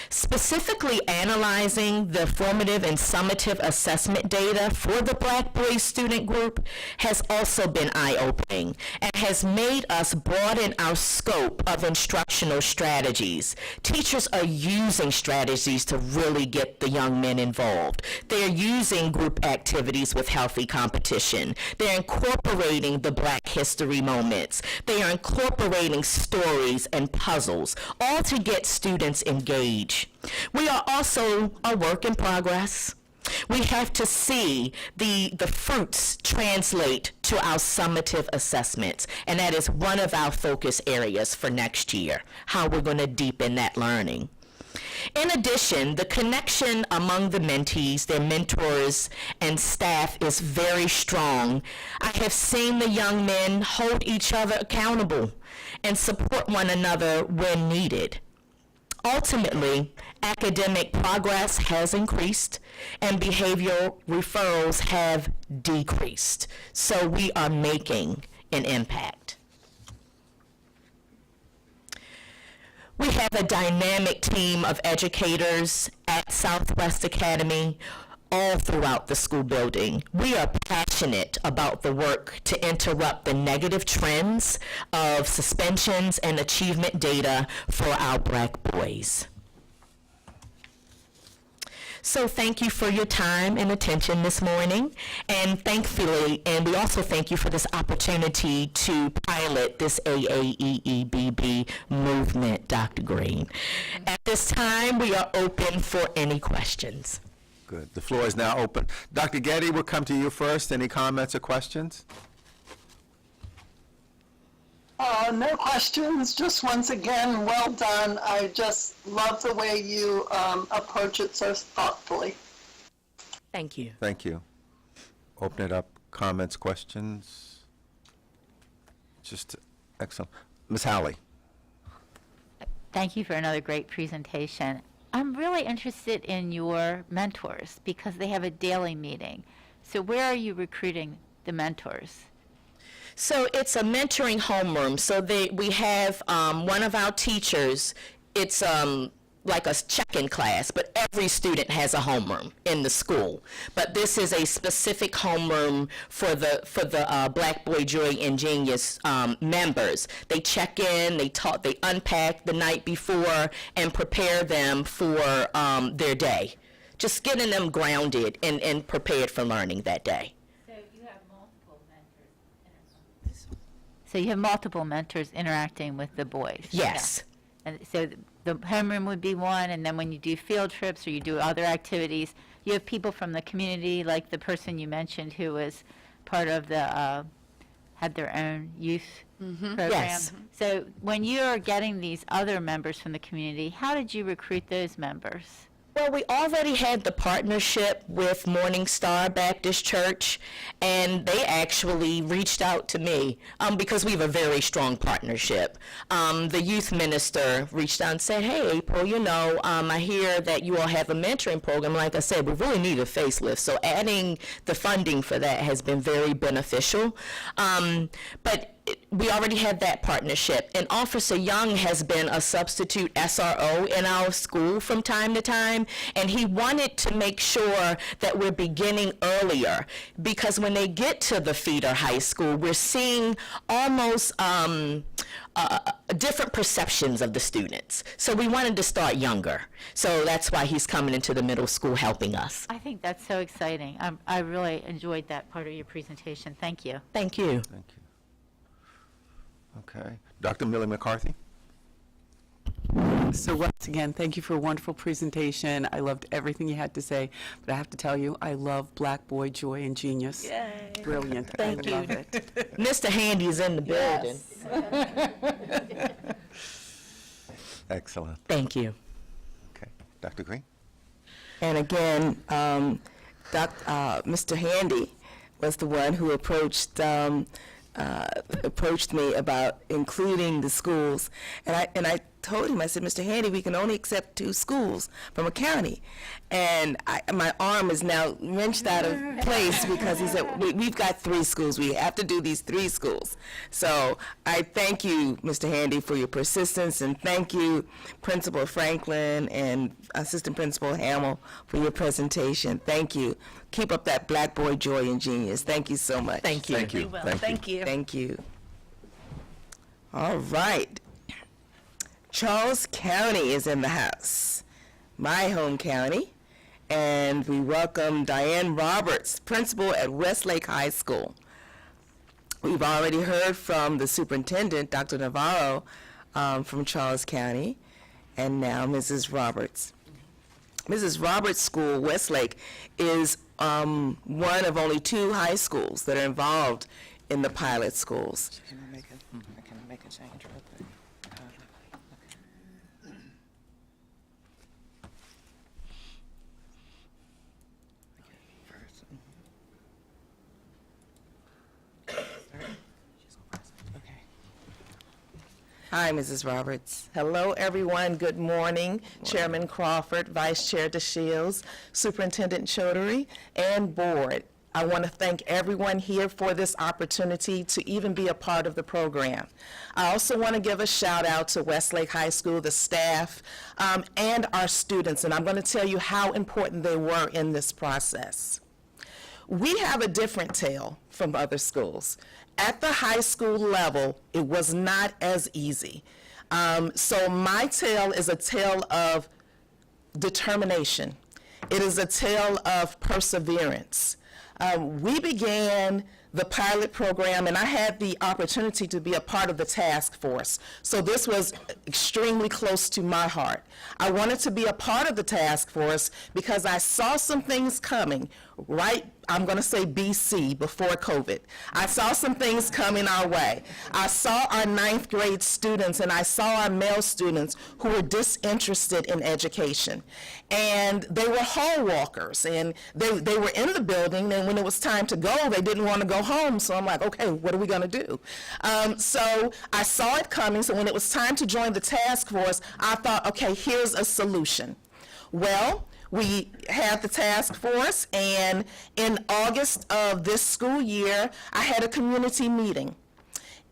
Specifically analyzing the formative and summative assessment data for the Black Boys student group has also been eye-opening and has made us broaden our scope of instructional strategies. Teachers are using strategies to really get the young men involved. They're using group activities with healthy competition. They're incorporating the Black history moments. They are incorporating stories and puzzles, all to get students engaged. age. We are also a work in progress. We have to see the fruits translate to our summative assessments, and that is one of our focus areas for next year, how we're going to deepen that learning. In addition, the connection among the mentees, their mentors, and staff is very strong. I have seen the young men hold each other accountable and support one another when needed. Ultimately, academic progress has increased and behavioral referrals have decreased. So we are making an impact. We have a dynamic team of educators at Southwest Academy all throughout the school building. We are passionate about the work to interrupt the negative trends of suspensions and achievement data for our Black boys. So thank you for your time and attention this morning, and we also thank you for this opportunity to pilot this AAEEBB movement, Dr. Green. At this time, we are open for any questions. Good. The floor is now open. Dr. Getty, we'll come to you first. Any comments or questions? No questions. Just once again, well done. I just love the way you approach it so thoughtfully. Thank you. Thank you. Open it up. Comments, questions? Just excellent. Ms. Howley. Thank you for another great presentation. I'm really interested in your mentors because they have a daily meeting. So where are you recruiting the mentors? So it's a mentoring homeroom. So we have one of our teachers. It's like a check-in class, but every student has a homeroom in the school. But this is a specific homeroom for the Black Boy Joy and Genius members. They check in, they talk, they unpack the night before and prepare them for their day. Just getting them grounded and prepared for learning that day. So you have multiple mentors interacting with the boys? Yes. Yeah. And so the homeroom would be one, and then when you do field trips or you do other activities, you have people from the community, like the person you mentioned who was part of the, had their own youth program. Yes. So when you're getting these other members from the community, how did you recruit those members? Well, we already had the partnership with Morning Star Baptist Church, and they actually reached out to me because we have a very strong partnership. The youth minister reached out and said, hey, April, I hear that you all have a mentoring program. Like I said, we really need a facelift, so adding the funding for that has been very beneficial. But we already had that partnership, and Officer Young has been a substitute SRO in our school from time to time, and he wanted to make sure that we're beginning earlier, because when they get to the feeder high school, we're seeing almost different perceptions of the students. So we wanted to start younger. So that's why he's coming into the middle school helping us. I think that's so exciting. I really enjoyed that part of your presentation. Thank you. Thank you. Thank you. Okay. Dr. Millie McCarthy. So once again, thank you for a wonderful presentation. I loved everything you had to say, but I have to tell you, I love Black Boy Joy and Genius. Yay. Brilliant. Thank I you. love it. Mr. Handy's in the building. Excellent. Thank you. Okay. Dr. Green. And again, Mr. Handy was the one who approached me about including the schools, and I told him, I said, Mr. Handy, we can only accept 2 schools from a county, and my arm is now wrenched out of place because he said, we've got 3 schools, we have to do these 3 schools. So I thank you, Mr. Handy, for your persistence, and thank you, Principal Franklin and Assistant Principal Hamill, for your presentation. Thank you. Keep up that Black Boy Joy and Genius. Thank you so much. Thank you. Thank you. Thank you. Thank you. All right. Charles County is in the house, my home county, and we welcome Diane Roberts, principal at Westlake High School. We've already heard from the superintendent, Dr. Navarro, from Charles County, and now Mrs. Roberts. Mrs. Roberts' school, Westlake, is one of only 2 high schools that are involved in the pilot schools. Can I make a change real quick? Hi, Mrs. Roberts. Hello, everyone. Good morning. Chairman Crawford, Vice Chair DeShields, Superintendent Chaudhary, and Board. I want to thank everyone here for this opportunity to even be a part of the program. I also want to give a shout out to Westlake High School, the staff, and our students, and I'm going to tell you how important they were in this process. We have a different tale from other schools. At the high school level, it was not as easy. So my tale is a tale of determination. It is a tale of perseverance. We began the pilot program, and I had the opportunity to be a part of the task force. So this was extremely close to my heart. I wanted to be a part of the task force because I saw some things coming, right? I'm going to say BC, before COVID. I saw some things coming our way. I saw our 9th grade students and I saw our male students who were disinterested in education. And they were hall walkers, and they were in the building, and when it was time to go, they didn't want to go home. So I'm like, okay, what are we going to do? So I saw it coming, so when it was time to join the task force, I thought, okay, here's a solution. Well, we had the task force, and in August of this school year, I had a community meeting.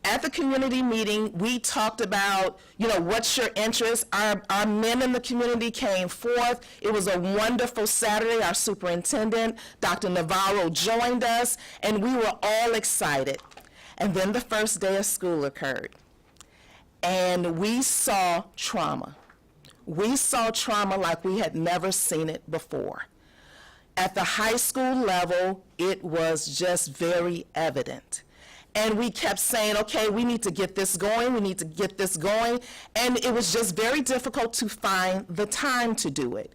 At the community meeting, we talked about, what's your interest? Our men in the community came forth. It was a wonderful Saturday. Our superintendent, Dr. Navarro, joined us, and we were all excited. And then the first day of school occurred, and we saw trauma. We saw trauma like we had never seen it before. At the high school level, it was just very evident. And we kept saying, okay, we need to get this going, we need to get this going. And it was just very difficult to find the time to do it.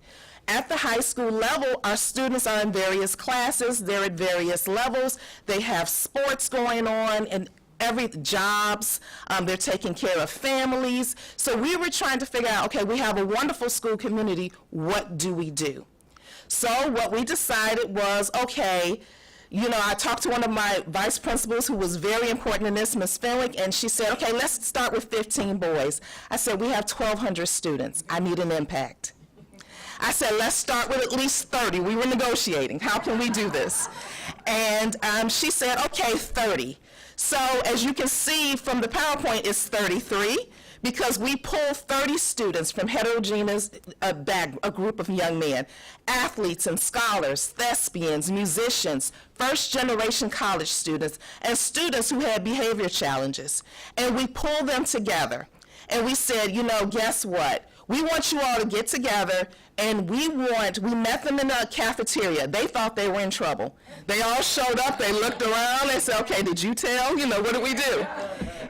At the high school level, our students are in various classes, they're at various levels, they have sports going on, and jobs, they're taking care of families. So we were trying to figure out, okay, we have a wonderful school community, what do we do? So what we decided was, okay, I talked to one of my vice principals who was very important in this, Ms. Fenwick, and she said, okay, let's start with 15 boys. I said, we have 1,200 students. I need an impact. I said, let's start with at least 30. We were negotiating. How can we do this? And she said, okay, 30. So as you can see from the PowerPoint, it's 33 because we pulled 30 students from heterogeneous a group of young men, athletes and scholars, thespians, musicians, first-generation college students, and students who had behavior challenges. And we pulled them together. And we said, guess what? We want you all to get together, and we met them in a cafeteria. They thought they were in trouble. They all showed up, they looked around, they said, okay, did you tell? What do we do?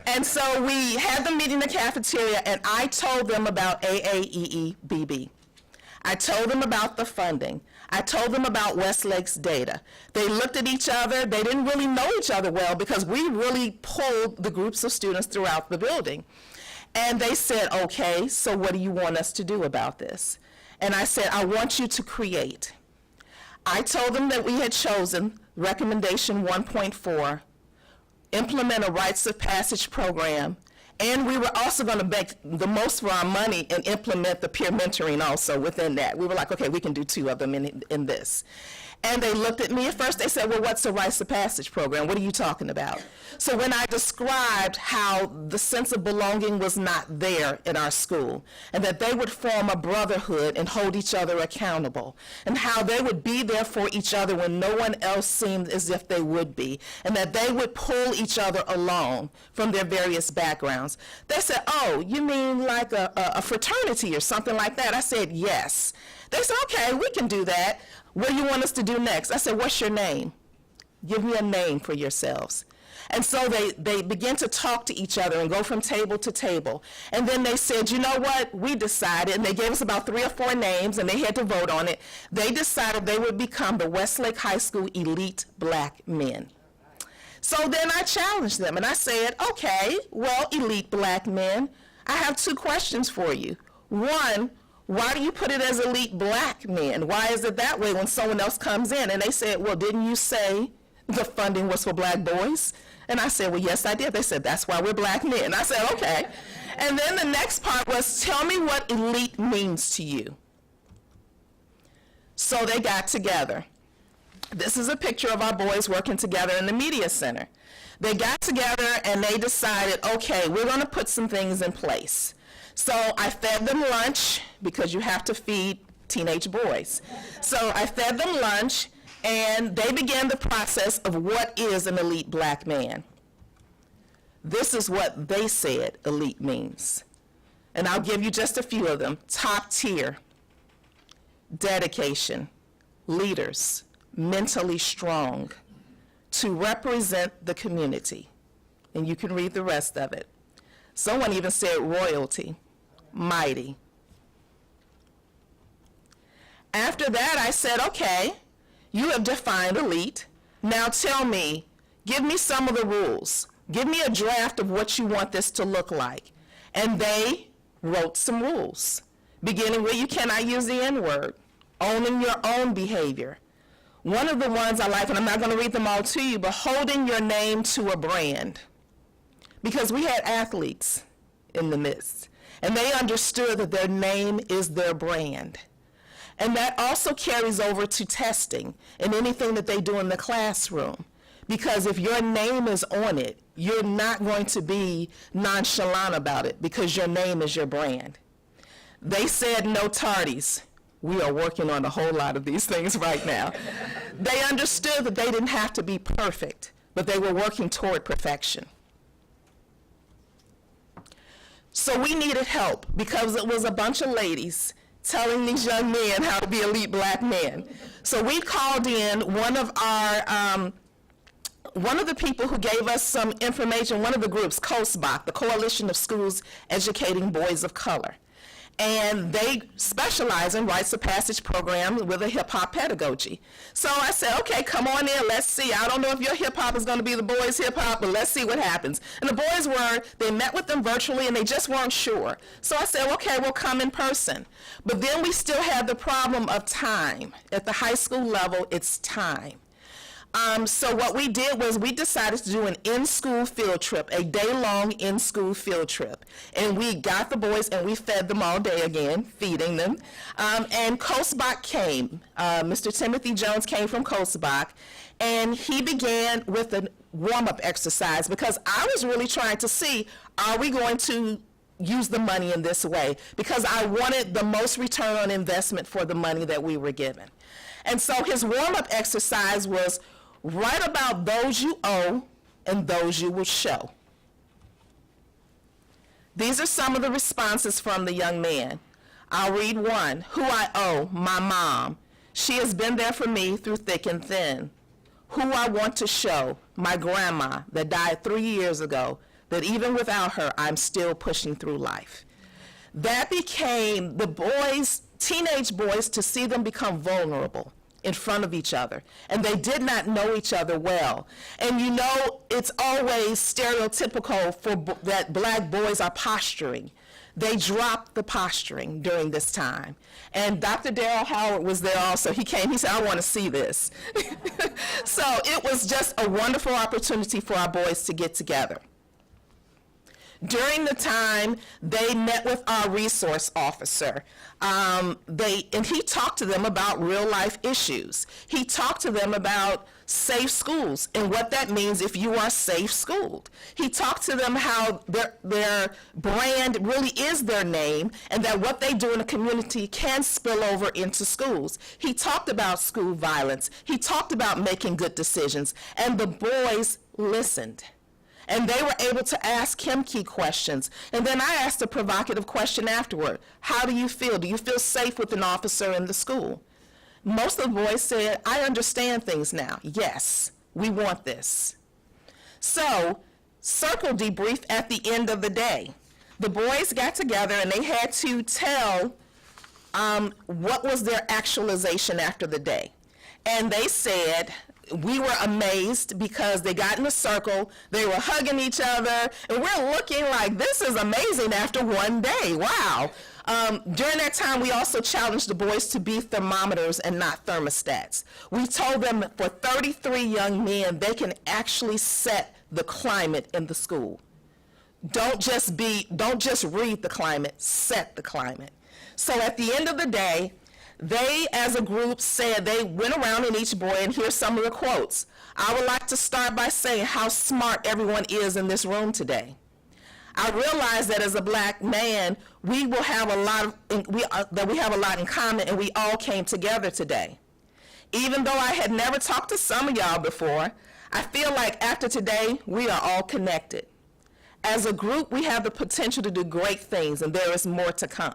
And so we had them meet in the cafeteria, and I told them about AAEEBB. I told them about the funding. I told them about Westlake's data. They looked at each other. They didn't really know each other well because we really pulled the groups of students throughout the building. And they said, okay, so what do you want us to do about this? And I said, I want you to create. I told them that we had chosen recommendation 1.4, implement a rites of passage program, and we were also going to make the most for our money and implement the peer mentoring also within that. We were like, okay, we can do 2 of them in this. And they looked at me at first, they said, well, what's a rites of passage program? What are you talking about? So when I described how the sense of belonging was not there in our school, and that they would form a brotherhood and hold each other accountable, and how they would be there for each other when no one else seemed as if they would be, and that they would pull each other along from their various backgrounds, they said, oh, you mean like a fraternity or something like that? I said, yes. They said, okay, we can do that. What do you want us to do next? I said, what's your name? Give me a name for yourselves. And so they began to talk to each other and go from table to table. And then they said, you know what, we decided, and they gave us about 3 or 4 names, and they had to vote on it. They decided they would become the Westlake High School Elite Black Men. So then I challenged them, and I said, okay, well, elite black men, I have 2 questions for you. One, why do you put it as elite black men? Why is it that way when someone else comes in? And they said, well, didn't you say the funding was for black boys? And I said, well, yes, I did. They said, that's why we're black men. I said, okay. And then the next part was, tell me what elite means to you. So they got together. This is a picture of our boys working together in the media center. They got together and they decided, okay, we're going to put some things in place. So I fed them lunch, because you have to feed teenage boys. So I fed them lunch, and they began the process of what is an elite black man. This is what they said elite means. And I'll give you just a few of them. Top tier, dedication, leaders, mentally strong, to represent the community. And you can read the rest of it. Someone even said royalty, mighty. After that, I said, okay, you have defined elite. Now tell me, give me some of the rules. Give me a draft of what you want this to look like. And they wrote some rules, beginning with you cannot use the N-word, owning your own behavior. One of the ones I like, and I'm not going to read them all to you, but holding your name to a brand. Because we had athletes in the midst, and they understood that their name is their brand. And that also carries over to testing and anything that they do in the classroom. Because if your name is on it, you're not going to be nonchalant about it, because your name is your brand. They said no tardies. We are working on a whole lot of these things right now. They understood that they didn't have to be perfect, but they were working toward perfection. So we needed help, because it was a bunch of ladies telling these young men how to be elite black men. So we called in one of the people who gave us some information, one of the groups, COSBOC, the Coalition of Schools Educating Boys of Color. And they specialize in rites of passage programs with a hip-hop pedagogy. So I said, okay, come on in, let's see. I don't know if your hip-hop is going to be the boys' hip-hop, but let's see what happens. And the boys they met with them virtually, and they just weren't sure. So I said, okay, we'll come in person. But then we still had the problem of time. At the high school level, it's time. So what we did was we decided to do an in-school field trip, a day-long in-school field trip. And we got the boys and we fed them all day again, feeding them. And COSBOC came. Mr. Timothy Jones came from COSBOC, and he began with a warm-up exercise, because I was really trying to see, are we going to use the money in this way? Because I wanted the most return on investment for the money that we were given. And so his warm-up exercise was, write about those you owe and those you will show. These are some of the responses from the young man. I'll read one. Who I owe, my mom. She has been there for me through thick and thin. Who I want to show, my grandma that died 3 years ago, that even without her, I'm still pushing through life. That became the boys, teenage boys, to see them become vulnerable in front of each other, and they did not know each other well. And you know, it's always stereotypical that black boys are posturing. They dropped the posturing during this time. And Dr. Darrell Howard was there also. He came, he said, I want to see this. So it was just a wonderful opportunity for our boys to get together. During the time, they met with our resource officer. And he talked to them about real life issues. He talked to them about safe schools and what that means if you are safe schooled. He talked to them how their brand really is their name, and that what they do in the community can spill over into schools. He talked about school violence. He talked about making good decisions, and the boys listened. And they were able to ask him key questions. And then I asked a provocative question afterward. How do you feel? Do you feel safe with an officer in the school? Most of the boys said, I understand things now. Yes, we want this. So, circle debrief at the end of the day. The boys got together and they had to tell what was their actualization after the day. And they said, we were amazed because they got in a circle, they were hugging each other, and we're looking like, this is amazing after one day, wow. During that time, we also challenged the boys to be thermometers and not thermostats. We told them for 33 young men, they can actually set the climate in the school. Don't just read the climate, set the climate. So at the end of the day, they, as a group, said they went around in each boy, and here's some of the quotes. I would like to start by saying how smart everyone is in this room today. I realize that as a black man, we will have a lot in common, and we all came together today. Even though I had never talked to some of y'all before, I feel like after today, we are all connected. As a group, we have the potential to do great things, and there is more to come.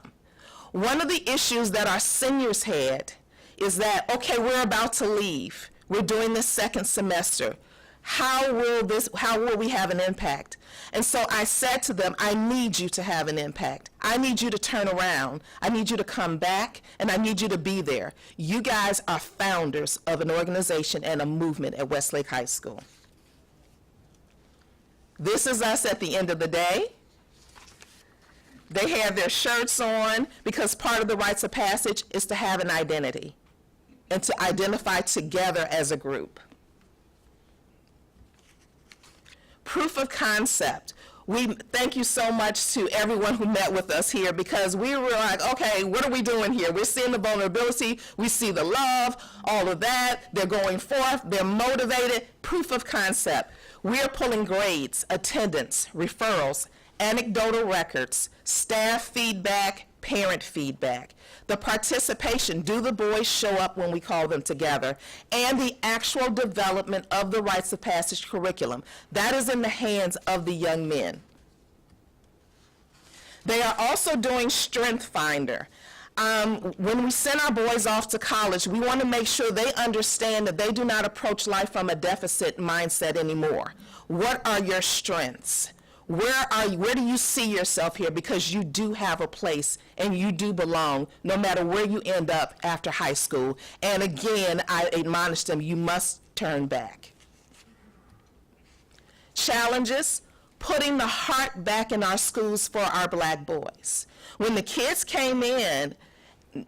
One of the issues that our seniors had is that, okay, we're about to leave. We're doing this second semester. How will we have an impact? And so I said to them, I need you to have an impact. I need you to turn around. I need you to come back, and I need you to be there. You guys are founders of an organization and a movement at Westlake High School. This is us at the end of the day. They have their shirts on because part of the rites of passage is to have an identity and to identify together as a group. Proof of concept. We thank you so much to everyone who met with us here, because we were like, okay, what are we doing here? We're seeing the vulnerability, we see the love, all of that. They're going forth, they're motivated. Proof of concept. We're pulling grades, attendance, referrals, anecdotal records, staff feedback, parent feedback. The participation, do the boys show up when we call them together, and the actual development of the rites of passage curriculum. That is in the hands of the young men. They are also doing Strength Finder. When we send our boys off to college, we want to make sure they understand that they do not approach life from a deficit mindset anymore. What are your strengths? Where do you see yourself here? Because you do have a place and you do belong, no matter where you end up after high school. And again, I admonish them, you must turn back. Challenges, putting the heart back in our schools for our black boys. When the kids came in,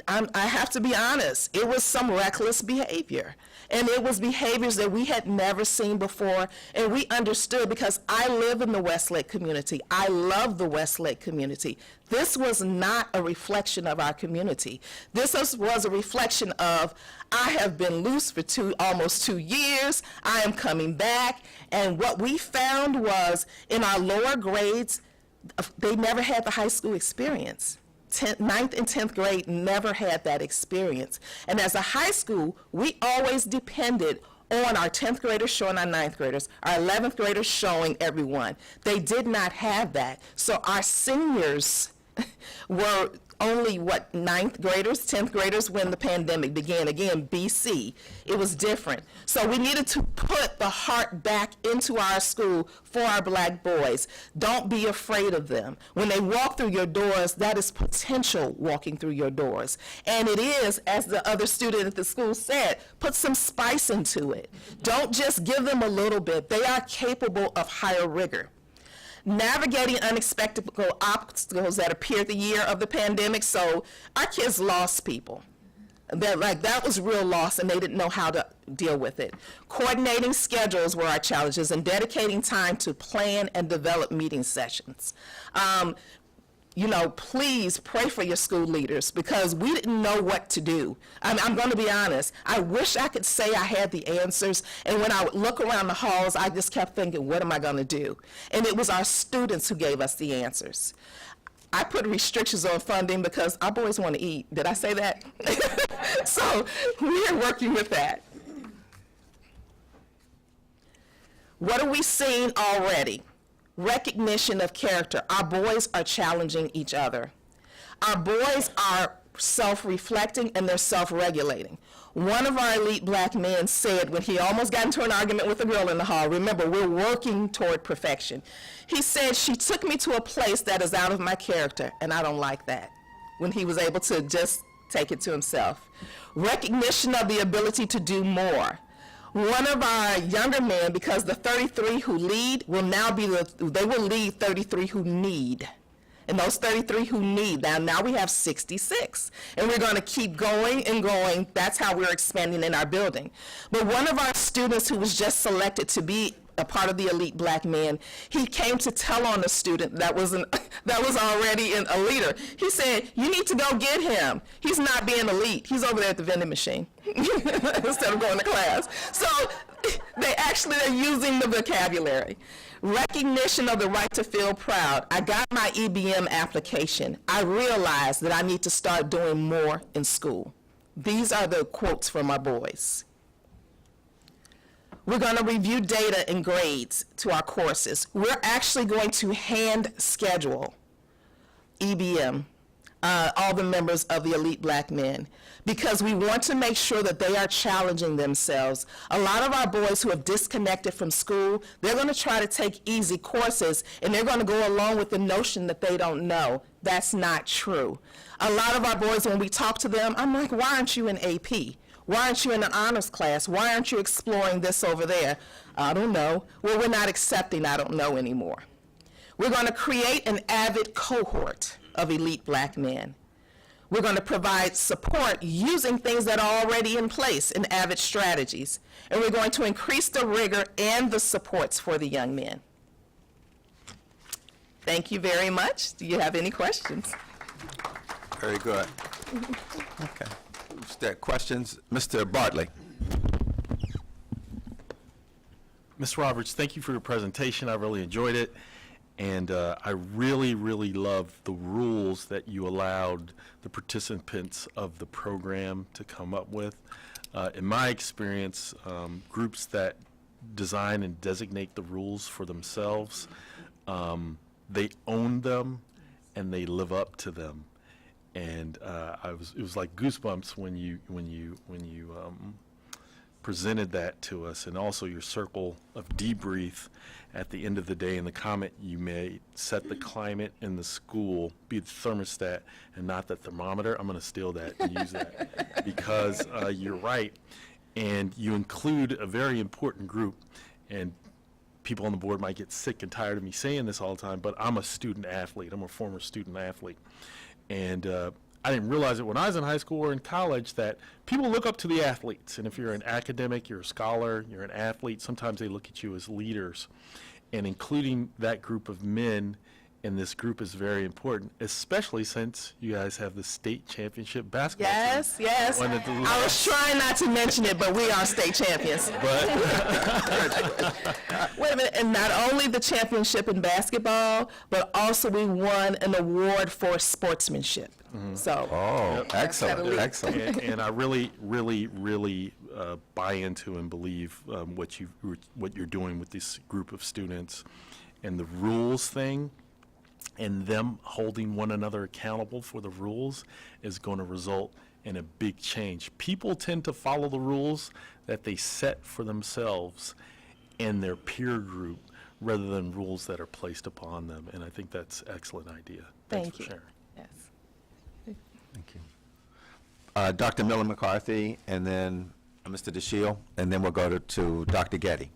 I have to be honest, it was some reckless behavior. And it was behaviors that we had never seen before, and we understood because I live in the Westlake community. I love the Westlake community. This was not a reflection of our community. This was a reflection of, I have been loose for almost 2 years, I am coming back, and what we found was in our lower grades, they never had the high school experience. 9th and 10th grade never had that experience. And as a high school, we always depended on our 10th graders showing our 9th graders, our 11th graders showing everyone. They did not have that. So our seniors were only, 9th graders, 10th graders when the pandemic began. Again, BC, it was different. So we needed to put the heart back into our school for our black boys. Don't be afraid of them. When they walk through your doors, that is potential walking through your doors. And it is, as the other student at the school said, put some spice into it. Don't just give them a little bit. They are capable of higher rigor. Navigating unexpected obstacles that appeared the year of the pandemic. So our kids lost people. That was real loss, and they didn't know how to deal with it. Coordinating schedules were our challenges, and dedicating time to plan and develop meeting sessions. Please pray for your school leaders, because we didn't know what to do. I'm going to be honest. I wish I could say I had the answers, and when I would look around the halls, I just kept thinking, what am I going to do? And it was our students who gave us the answers. I put restrictions on funding because our boys want to eat. Did I say that? So we are working with that. What are we seeing already? Recognition of character. Our boys are challenging each other. Our boys are self-reflecting and they're self-regulating. One of our elite black men said when he almost got into an argument with a girl in the hall, remember, we're working toward perfection. He said, "She took me to a place that is out of my character, and I don't like that." When he was able to just take it to himself. Recognition of the ability to do more. One of our younger men, because the 33 who lead will now be they will lead 33 who need. And those 33 who need, now we have 66. And we're going to keep going and going. That's how we're expanding in our building. But one of our students who was just selected to be a part of the elite black men, he came to tell on a student that was already a leader. He said, "You need to go get him. He's not being elite. He's over there at the vending machine," instead of going to class. So they're using the vocabulary. Recognition of the right to feel proud. I got my EBM application. I realized that I need to start doing more in school. These are the quotes from our boys. We're going to review data and grades to our courses. We're actually going to hand schedule EBM, all the members of the elite black men, because we want to make sure that they are challenging themselves. A lot of our boys who have disconnected from school, they're going to try to take easy courses, and they're going to go along with the notion that they don't know. That's not true. A lot of our boys, when we talk to them, I'm like, "Why aren't you in AP? Why aren't you in an honors class? Why aren't you exploring this over there?" "I don't know." Well, we're not accepting "I don't know" anymore. We're going to create an avid cohort of elite black men. We're going to provide support using things that are already in place in avid strategies. And we're going to increase the rigor and the supports for the young men. Thank you very much. Do you have any questions? Very good. Okay. Is there questions? Mr. Bartley. Ms. Roberts, thank you for your presentation. I really enjoyed it. And I really, really love the rules that you allowed the participants of the program to come up with. In my experience, groups that design and designate the rules for themselves, they own them and they live up to them. And it was like goosebumps when you presented that to us, and also your circle of debrief at the end of the day, and the comment you made, set the climate in the school, be the thermostat and not the thermometer. I'm going to steal that and use that because you're right. And you include a very important group, and people on the board might get sick and tired of me saying this all the time, but I'm a student athlete. I'm a former student athlete. And I didn't realize it when I was in high school or in college that people look up to the athletes. And if you're an academic, you're a scholar, you're an athlete, sometimes they look at you as leaders. And including that group of men in this group is very important, especially since you guys have the state championship basketball team. Yes, yes. I was trying not to mention it, but we are state champions. Wait a minute, and not only the championship in basketball, but also we won an award for sportsmanship. So. Oh, excellent, excellent. And I really, really, really buy into and believe what you're doing with this group of students, and the rules thing, and them holding one another accountable for the rules is going to result in a big change. People tend to follow the rules that they set for themselves and their peer group rather than rules that are placed upon them, and I think that's an excellent idea. Thanks for sharing. Yes. Thank you. Dr. Miller McCarthy, and then Mr. DeShiel, and then we'll go to Dr. Getty.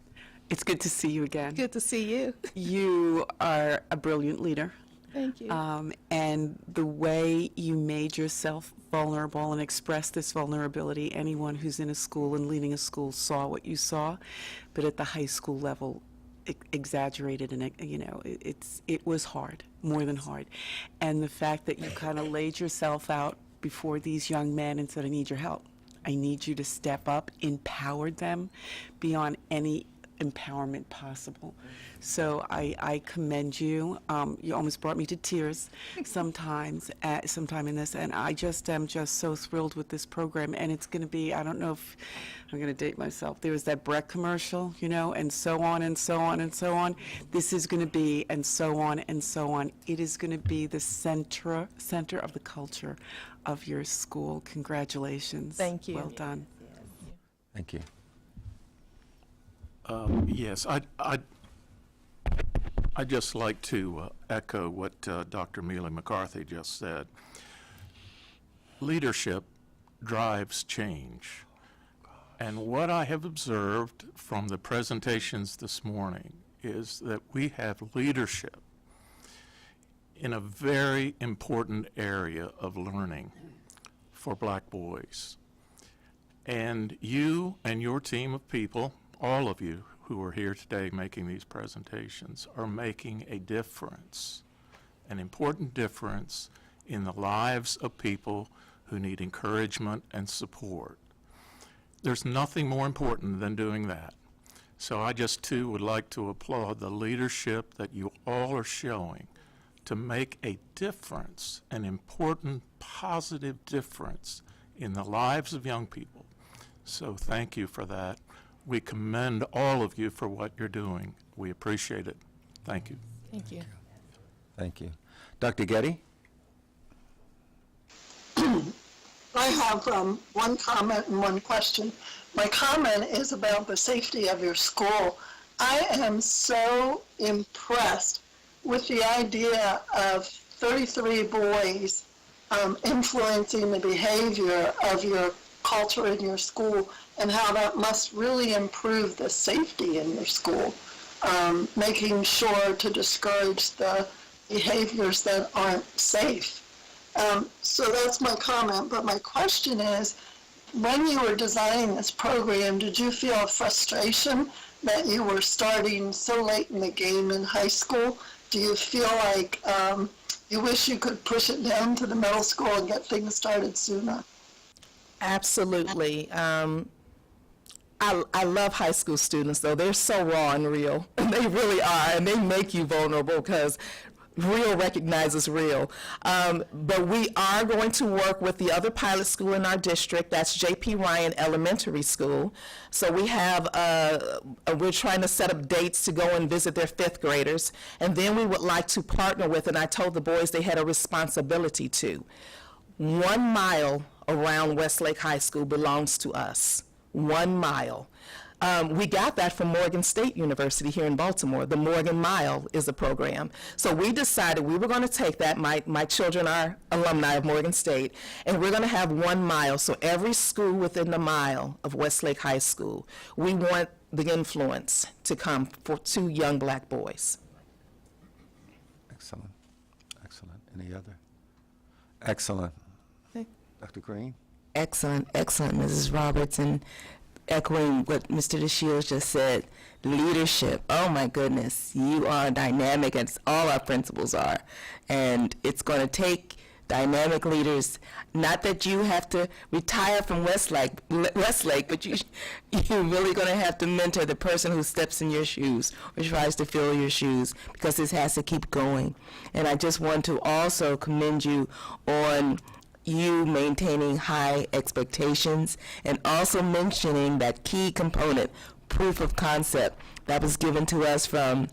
It's good to see you again. Good to see you. You are a brilliant leader. Thank you. And the way you made yourself vulnerable and expressed this vulnerability, anyone who's in a school and leading a school saw what you saw, but at the high school level, exaggerated, and it was hard, more than hard. And the fact that you kind of laid yourself out before these young men and said, "I need your help. I need you to step up," empowered them beyond any empowerment possible. So I commend you. You almost brought me to tears sometime in this, and I just am just so thrilled with this program. And it's going to be, I don't know if I'm going to date myself. There was that Breck commercial, and so on and so on and so on. This is going to be, and so on and so on. It is going to be the center of the culture of your school. Congratulations. Thank you. Well done. Thank you. Yes, I'd just like to echo what Dr. Mealy McCarthy just said. Leadership drives change. And what I have observed from the presentations this morning is that we have leadership in a very important area of learning for black boys. And you and your team of people, all of you who are here today making these presentations, are making a difference, an important difference in the lives of people who need encouragement and support. There's nothing more important than doing that. So I just too would like to applaud the leadership that you all are showing to make a difference, an important, positive difference in the lives of young people. So thank you for that. We commend all of you for what you're doing. We appreciate it. Thank you. Thank you. Thank you. Dr. Getty? I have one comment and one question. My comment is about the safety of your school. I am so impressed with the idea of 33 boys influencing the behavior of your culture in your school, and how that must really improve the safety in your school, making sure to discourage the behaviors that aren't safe. So that's my comment, but my question is, when you were designing this program, did you feel frustration that you were starting so late in the game in high school? Do you feel like you wish you could push it down to the middle school and get things started sooner? Absolutely. I love high school students, though. They're so raw and real. They really are, and they make you vulnerable because real recognizes real. But we are going to work with the other pilot school in our district. That's J.P. Ryan Elementary School. So we have, we're trying to set up dates to go and visit their fifth graders. And then we would like to partner with, and I told the boys they had a responsibility to. 1 mile around Westlake High School belongs to us. 1 mile. We got that from Morgan State University here in Baltimore. The Morgan Mile is a program. So we decided we were going to take that. My children are alumni of Morgan State, and we're going to have 1 mile. So every school within the mile of Westlake High School, we want the influence to come for 2 young black boys. Excellent. Excellent. Any other? Excellent. Dr. Green? Excellent, excellent, Mrs. Roberts. And echoing what Mr. DeShields just said, leadership, oh my goodness, you are dynamic, as all our principals are. And it's going to take dynamic leaders, not that you have to retire from Westlake, but you're really going to have to mentor the person who steps in your shoes or tries to fill your shoes, because this has to keep going. And I just want to also commend you on you maintaining high expectations and also mentioning that key component, proof of concept, that was given to us from,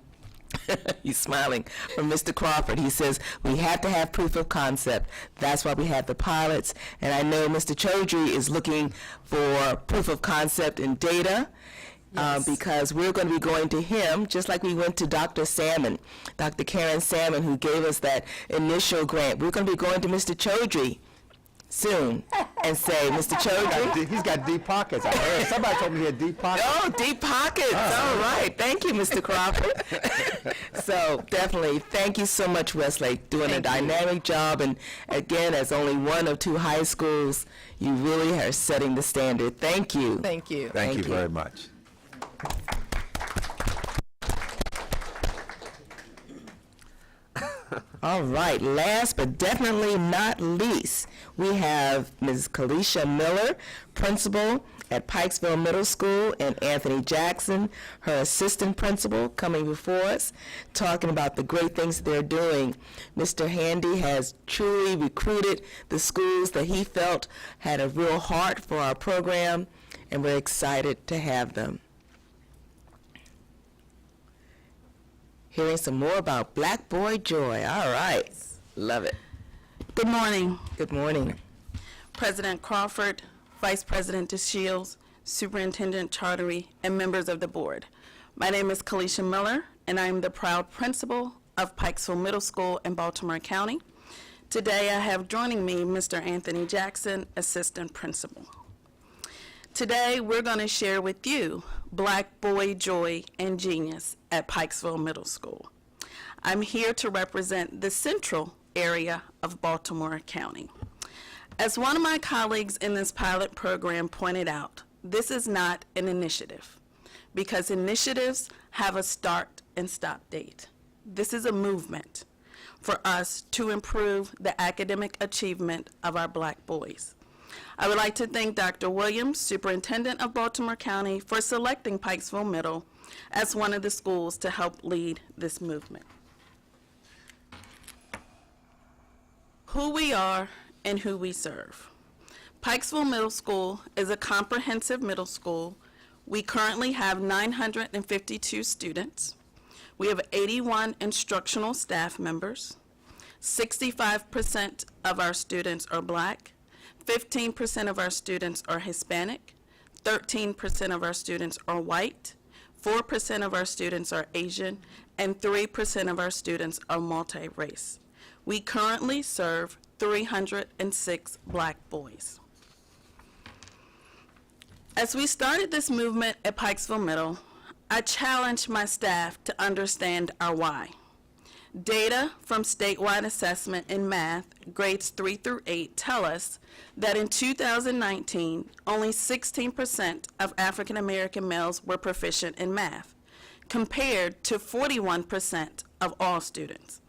he's smiling, from Mr. Crawford. He says we have to have proof of concept. That's why we have the pilots. And I know Mr. Chaudhry is looking for proof of concept in data. Because we're going to be going to him, just like we went to Dr. Salmon, Dr. Karen Salmon, who gave us that initial grant. We're going to be going to Mr. Chaudhry soon and say, Mr. Chaudhry. He's got deep pockets. I heard somebody told me he had deep pockets. Oh, deep pockets. All right. Thank you, Mr. Crawford. So definitely, thank you so much, Westlake, doing a dynamic job. And again, as only one of 2 high schools, you really are setting the standard. Thank you. Thank you. Thank you very much. All right, last but definitely not least, we have Ms. Kalisha Miller, principal at Pikesville Middle School, and Anthony Jackson, her assistant principal, coming before us, talking about the great things they're doing. Mr. Handy has truly recruited the schools that he felt had a real heart for our program, and we're excited to have them. Hearing some more about Black Boy Joy. All right. Love it. Good morning. Good morning. President Crawford, Vice President DeShields, Superintendent Chartery, and members of the board. My name is Kalisha Miller, and I am the proud principal of Pikesville Middle School in Baltimore County. Today I have joining me Mr. Anthony Jackson, assistant principal. Today we're going to share with you Black Boy Joy and Genius at Pikesville Middle School. I'm here to represent the central area of Baltimore County. As one of my colleagues in this pilot program pointed out, this is not an initiative, because initiatives have a start and stop date. This is a movement for us to improve the academic achievement of our Black boys. I would like to thank Dr. Williams, Superintendent of Baltimore County, for selecting Pikesville Middle as one of the schools to help lead this movement. Who we are and who we serve. Pikesville Middle School is a comprehensive middle school. We currently have 952 students. We have 81 instructional staff members. 65% of our students are Black. 15% of our students are Hispanic. 13% of our students are white. 4% of our students are Asian. And 3% of our students are multi-race. We currently serve 306 Black boys. As we started this movement at Pikesville Middle, I challenged my staff to understand our why. Data from statewide assessment in math, grades 3 through 8, tell us that in 2019, only 16% of African American males were proficient in math, compared to 41% of all students.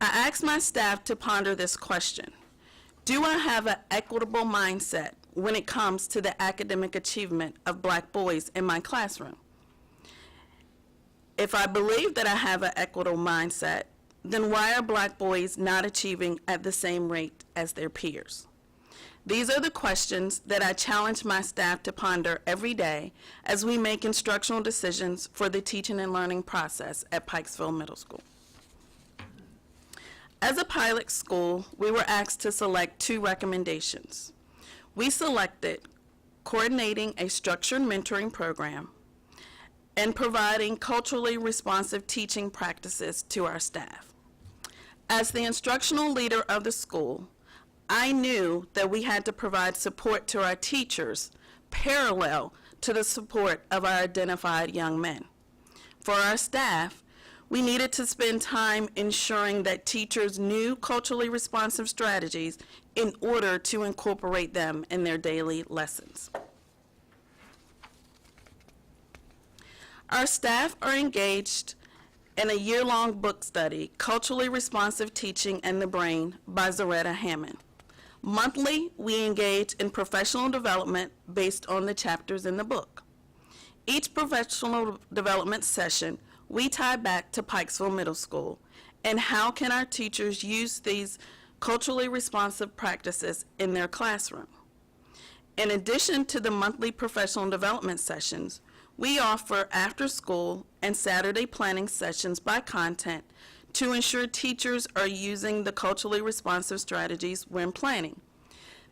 I asked my staff to ponder this question. Do I have an equitable mindset when it comes to the academic achievement of Black boys in my classroom? If I believe that I have an equitable mindset, then why are Black boys not achieving at the same rate as their peers? These are the questions that I challenge my staff to ponder every day as we make instructional decisions for the teaching and learning process at Pikesville Middle School. As a pilot school, we were asked to select 2 recommendations. We selected coordinating a structured mentoring program and providing culturally responsive teaching practices to our staff. As the instructional leader of the school, I knew that we had to provide support to our teachers parallel to the support of our identified young men. For our staff, we needed to spend time ensuring that teachers knew culturally responsive strategies in order to incorporate them in their daily lessons. Our staff are engaged in a year-long book study, Culturally Responsive Teaching and the Brain by Zaretta Hammond. Monthly, we engage in professional development based on the chapters in the book. Each professional development session, we tie back to Pikesville Middle School and how can our teachers use these culturally responsive practices in their classroom. In addition to the monthly professional development sessions, we offer after-school and Saturday planning sessions by content to ensure teachers are using the culturally responsive strategies when planning.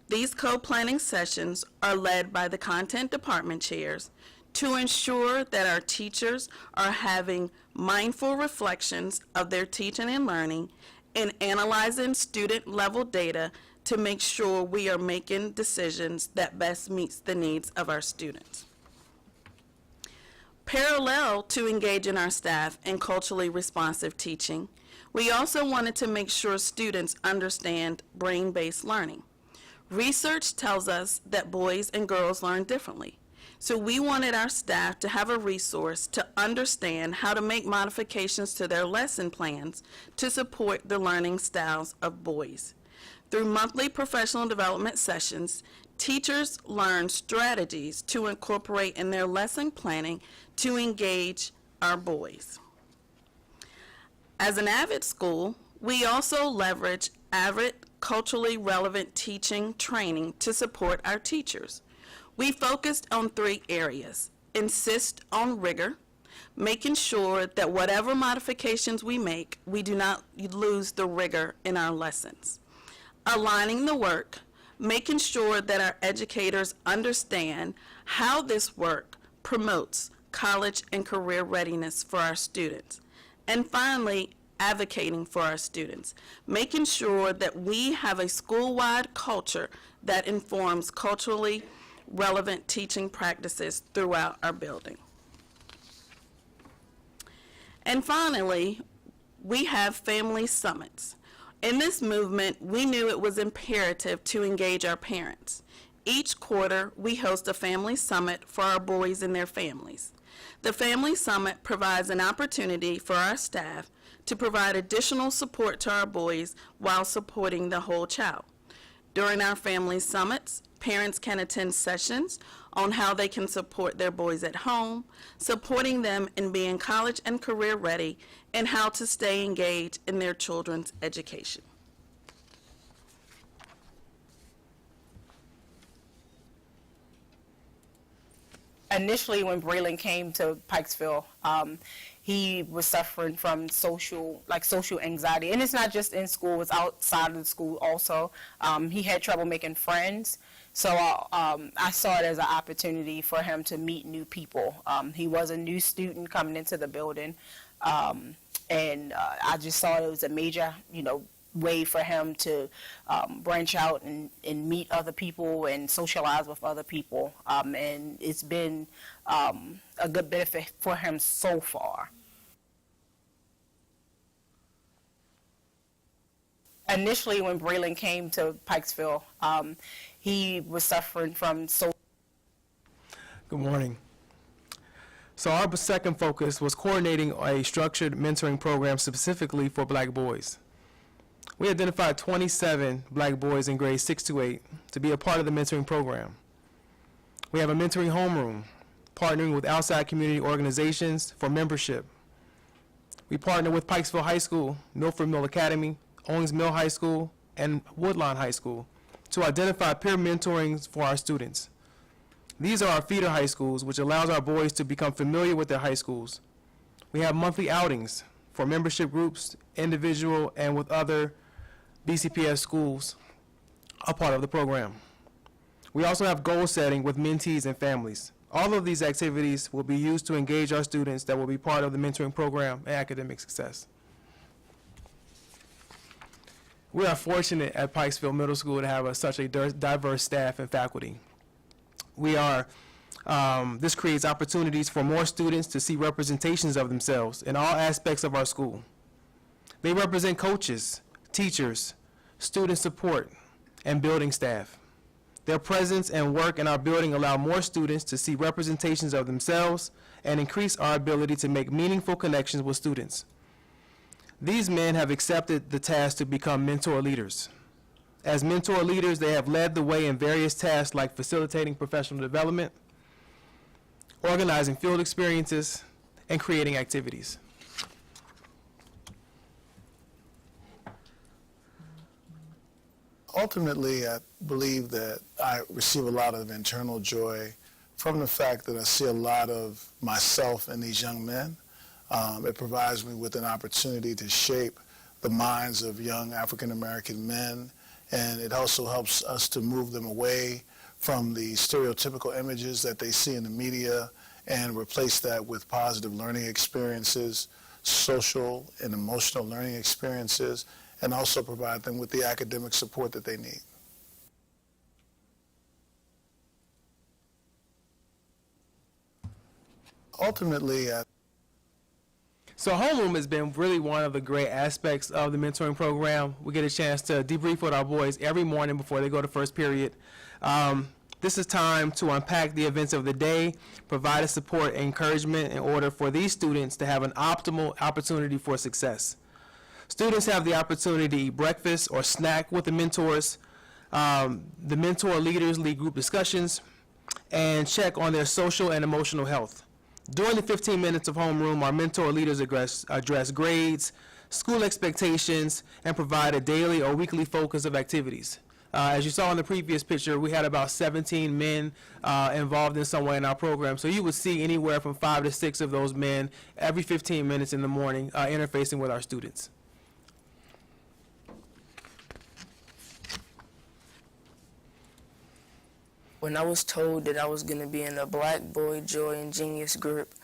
These co-planning sessions are led by the content department chairs to ensure that our teachers are having mindful reflections of their teaching and learning and analyzing student-level data to make sure we are making decisions that best meets the needs of our students. Parallel to engaging our staff in culturally responsive teaching, we also wanted to make sure students understand brain-based learning. Research tells us that boys and girls learn differently. So we wanted our staff to have a resource to understand how to make modifications to their lesson plans to support the learning styles of boys. Through monthly professional development sessions, teachers learn strategies to incorporate in their lesson planning to engage our boys. As an AVID school, we also leverage AVID culturally relevant teaching training to support our teachers. We focused on 3 areas: insist on rigor, making sure that whatever modifications we make, we do not lose the rigor in our lessons; aligning the work, making sure that our educators understand how this work promotes college and career readiness for our students. And finally, advocating for our students, making sure that we have a school-wide culture that informs culturally relevant teaching practices throughout our building. And finally, we have family summits. In this movement, we knew it was imperative to engage our parents. Each quarter, we host a family summit for our boys and their families. The Family Summit provides an opportunity for our staff to provide additional support to our boys while supporting the whole child. During our family summits, parents can attend sessions on how they can support their boys at home, supporting them in being college and career ready, and how to stay engaged in their children's education. Initially, when Braylon came to Pikesville, he was suffering from social anxiety, and it's not just in school; it's outside of the school also. He had trouble making friends, so I saw it as an opportunity for him to meet new people. He was a new student coming into the building, and I just saw it was a major, way for him to branch out and meet other people and socialize with other people. And it's been a good benefit for him so far. Initially, when Braylon came to Pikesville, he was suffering from Good morning. So our second focus was coordinating a structured mentoring program specifically for black boys. We identified 27 black boys in grades 6 to 8 to be a part of the mentoring program. We have a mentoring homeroom, partnering with outside community organizations for membership. We partner with Pikesville High School, Milford Mill Academy, Owings Mill High School, and Woodlawn High School to identify peer mentoring for our students. These are our feeder high schools, which allows our boys to become familiar with their high schools. We have monthly outings for membership groups, individual, and with other BCPS schools, a part of the program. We also have goal setting with mentees and families. All of these activities will be used to engage our students that will be part of the mentoring program and academic success. We are fortunate at Pikesville Middle School to have such a diverse staff and faculty. This creates opportunities for more students to see representations of themselves in all aspects of our school. They represent coaches, teachers, student support, and building staff. Their presence and work in our building allow more students to see representations of themselves and increase our ability to make meaningful connections with students. These men have accepted the task to become mentor leaders. As mentor leaders, they have led the way in various tasks like facilitating professional development, organizing field experiences, and creating activities. Ultimately, I believe that I receive a lot of internal joy from the fact that I see a lot of myself in these young men. It provides me with an opportunity to shape the minds of young African American men, and it also helps us to move them away from the stereotypical images that they see in the media and replace that with positive learning experiences, social and emotional learning experiences, and also provide them with the academic support that they need. Ultimately, So homeroom has been really one of the great aspects of the mentoring program. We get a chance to debrief with our boys every morning before they go to first period. This is time to unpack the events of the day, provide a support and encouragement in order for these students to have an optimal opportunity for success. Students have the opportunity to eat breakfast or snack with the mentors. The mentor leaders lead group discussions and check on their social and emotional health. During the 15 minutes of homeroom, our mentor leaders address grades, school expectations, and provide a daily or weekly focus of activities. As you saw in the previous picture, we had about 17 men involved in some way in our program. So you would see anywhere from 5 to 6 of those men every 15 minutes in the morning interfacing with our students. When I was told that I was going to be in the Black Boy, Joy, and Genius group,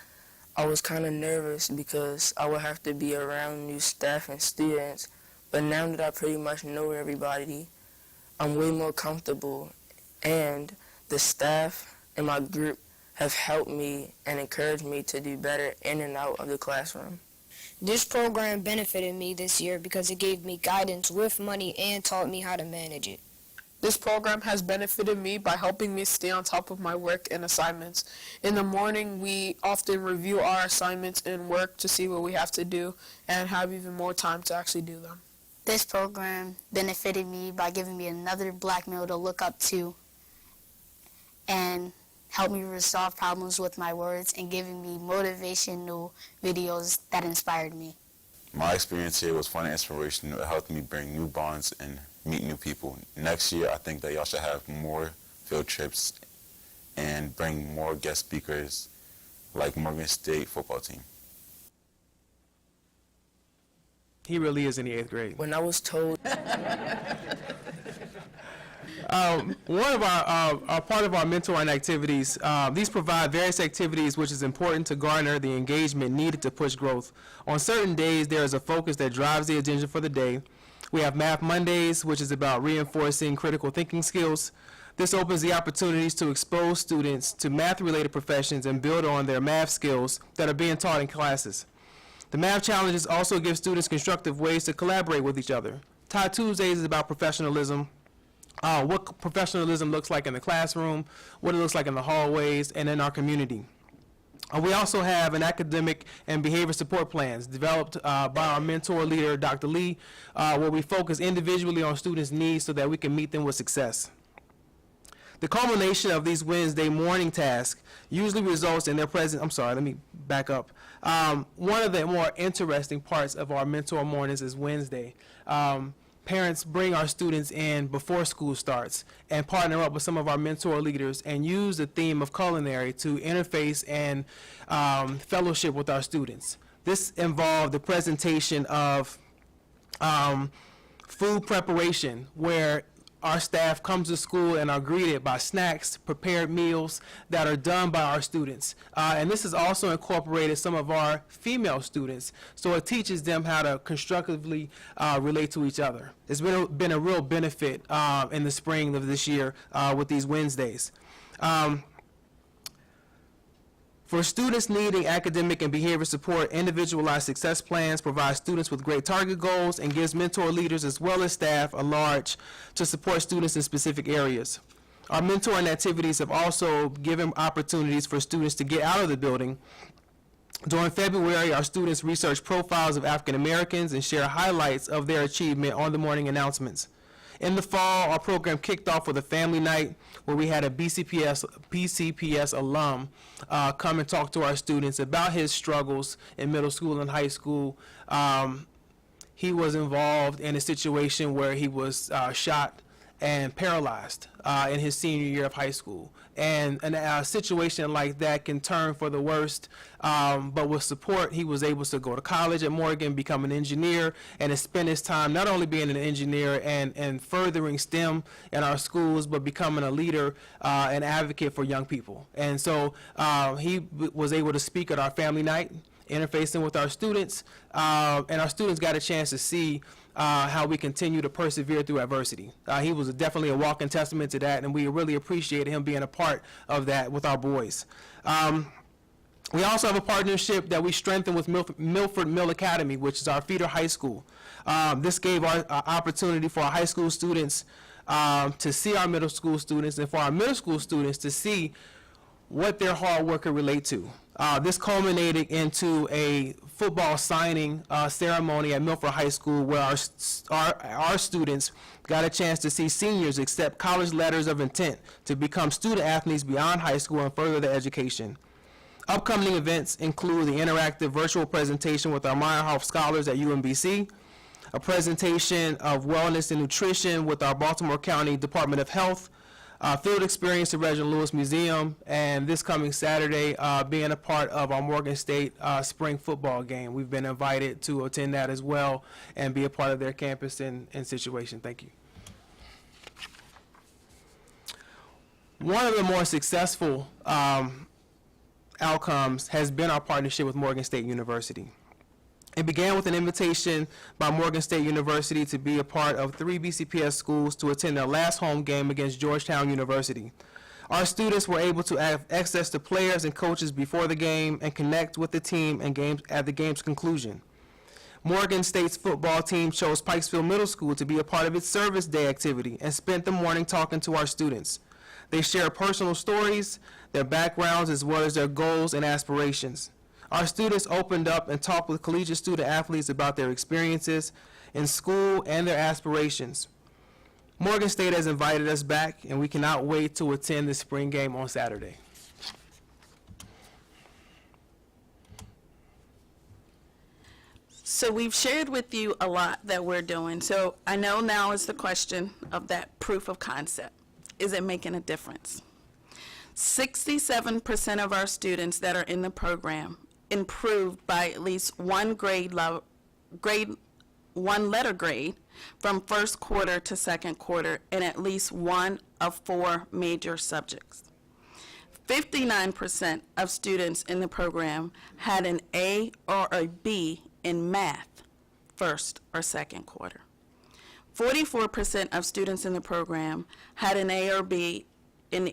I was kind of nervous because I would have to be around new staff and students. But now that I pretty much know everybody, I'm way more comfortable. And the staff in my group have helped me and encouraged me to do better in and out of the classroom. This program benefited me this year because it gave me guidance with money and taught me how to manage it. This program has benefited me by helping me stay on top of my work and assignments. In the morning, we often review our assignments and work to see what we have to do and have even more time to actually do them. This program benefited me by giving me another black male to look up to and helped me resolve problems with my words and giving me motivational videos that inspired me. My experience here was fun and inspirational. It helped me bring new bonds and meet new people. Next year, I think that y'all should have more field trips and bring more guest speakers like Morgan State football team. He really is in the 8th grade. When I was told... One of our part of our mentoring activities, these provide various activities which is important to garner the engagement needed to push growth. On certain days, there is a focus that drives the agenda for the day. We have Math Mondays, which is about reinforcing critical thinking skills. This opens the opportunities to expose students to math-related professions and build on their math skills that are being taught in classes. The math challenges also give students constructive ways to collaborate with each other. Tie Tuesdays is about professionalism. What professionalism looks like in the classroom, what it looks like in the hallways, and in our community. We also have an academic and behavior support plans developed by our mentor leader, Dr. Lee, where we focus individually on students' needs so that we can meet them with success. The culmination of these Wednesday morning tasks usually results in their present. I'm sorry, let me back up. One of the more interesting parts of our mentor mornings is Wednesday. Parents bring our students in before school starts and partner up with some of our mentor leaders and use the theme of culinary to interface and fellowship with our students. This involved the presentation of food preparation, where our staff comes to school and are greeted by snacks, prepared meals that are done by our students. And this has also incorporated some of our female students, so it teaches them how to constructively relate to each other. It's been a real benefit in the spring of this year with these Wednesdays. For students needing academic and behavior support, individualized success plans provide students with great target goals and gives mentor leaders as well as staff a large to support students in specific areas. Our mentoring activities have also given opportunities for students to get out of the building. During February, our students researched profiles of African Americans and share highlights of their achievement on the morning announcements. In the fall, our program kicked off with a family night where we had a BCPS alum come and talk to our students about his struggles in middle school and high school. He was involved in a situation where he was shot and paralyzed in his senior year of high school. And a situation like that can turn for the worst, but with support, he was able to go to college at Morgan, become an engineer, and to spend his time not only being an engineer and furthering STEM in our schools, but becoming a leader and advocate for young people. And so he was able to speak at our family night, interfacing with our students, and our students got a chance to see how we continue to persevere through adversity. He was definitely a walking testament to that, and we really appreciated him being a part of that with our boys. We also have a partnership that we strengthened with Milford Mill Academy, which is our feeder high school. This gave our opportunity for our high school students to see our middle school students, and for our middle school students to see what their hard work could relate to. This culminated into a football signing ceremony at Milford High School, where our students got a chance to see seniors accept college letters of intent to become student athletes beyond high school and further their education. Upcoming events include the interactive virtual presentation with our Meyerhoff scholars at UMBC, a presentation of wellness and nutrition with our Baltimore County Department of Health, field experience at Reginald Lewis Museum, and this coming Saturday being a part of our Morgan State spring football game. We've been invited to attend that as well and be a part of their campus and situation. Thank you. One of the more successful outcomes has been our partnership with Morgan State University. It began with an invitation by Morgan State University to be a part of 3 BCPS schools to attend their last home game against Georgetown University. Our students were able to have access to players and coaches before the game and connect with the team and games at the game's conclusion. Morgan State's football team chose Pikesville Middle School to be a part of its service day activity and spent the morning talking to our students. They shared personal stories, their backgrounds, as well as their goals and aspirations. Our students opened up and talked with collegiate student athletes about their experiences in school and their aspirations. Morgan State has invited us back, and we cannot wait to attend the spring game on Saturday. So we've shared with you a lot that we're doing. So I know now is the question of that proof of concept. Is it making a difference? 67% of our students that are in the program improved by at least one letter grade from first quarter to second quarter in at least one of 4 major subjects. 59% of students in the program had an A or a B in math first or second quarter. 44% of students in the program had an A or B in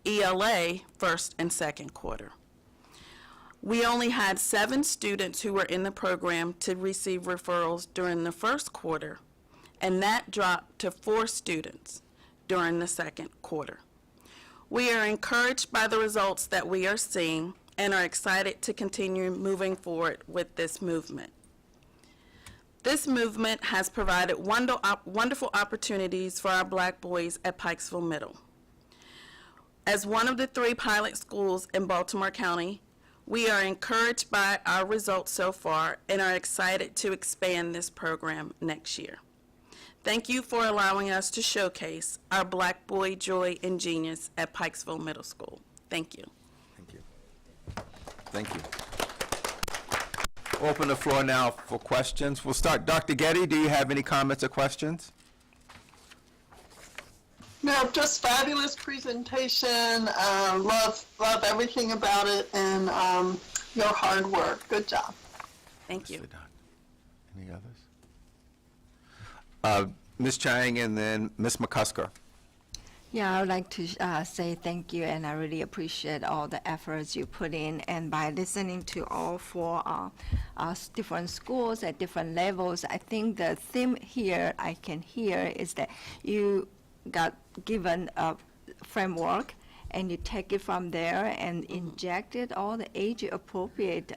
ELA first and second quarter. We only had 7 students who were in the program to receive referrals during the first quarter, and that dropped to 4 students during the second quarter. We are encouraged by the results that we are seeing and are excited to continue moving forward with this movement. This movement has provided wonderful opportunities for our Black boys at Pikesville Middle. As one of the 3 pilot schools in Baltimore County, we are encouraged by our results so far and are excited to expand this program next year. Thank you for allowing us to showcase our Black boy joy and genius at Pikesville Middle School. Thank you. Thank you. Thank you. Open the floor now for questions. We'll start. Dr. Getty, do you have any comments or questions? No, just fabulous presentation. Love everything about it, and your hard work. Good job. Thank you. Any others? Ms. Chang and then Ms. McCusker. Yeah, I would like to say thank you, and I really appreciate all the efforts you put in. And by listening to all 4 different schools at different levels, I think the theme here I can hear is that you got given a framework and you take it from there and injected all the age-appropriate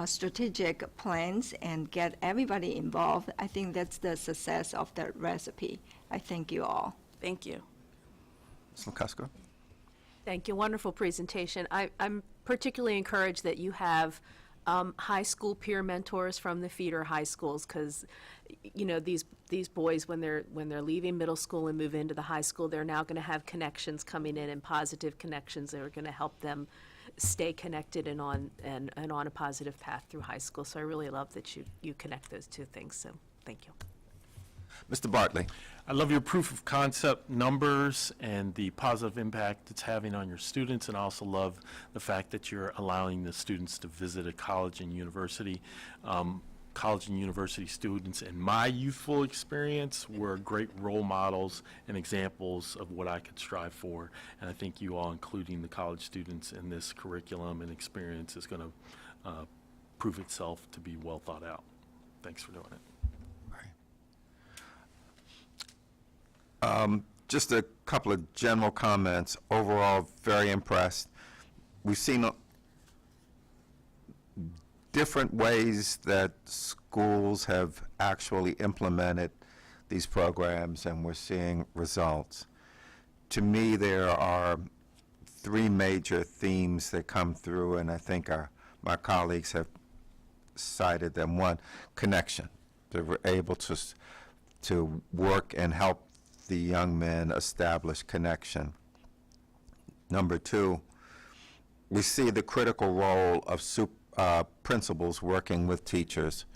strategic plans and get everybody involved. I think that's the success of the recipe. I thank you all. Thank you. Ms. McCusker. Thank you. Wonderful presentation. I'm particularly encouraged that you have high school peer mentors from the feeder high schools, because you know these boys, when they're leaving middle school and move into the high school, they're now going to have connections coming in, and positive connections that are going to help them stay connected and on a positive path through high school. So I really love that you connect those 2 things. So thank you. Mr. Bartley. I love your proof of concept numbers and the positive impact it's having on your students, and I also love the fact that you're allowing the students to visit a college and university. College and university students in my youthful experience were great role models and examples of what I could strive for, and I think you all, including the college students in this curriculum and experience, is going to prove itself to be well thought out. Thanks for doing it. Just a couple of general comments. Overall, very impressed. We've seen different ways that schools have actually implemented these programs, and we're seeing results. To me, there are 3 major themes that come through, and I think my colleagues have cited them. 1, connection. They were able to work and help the young men establish connection. Number 2, we see the critical role of principals working with teachers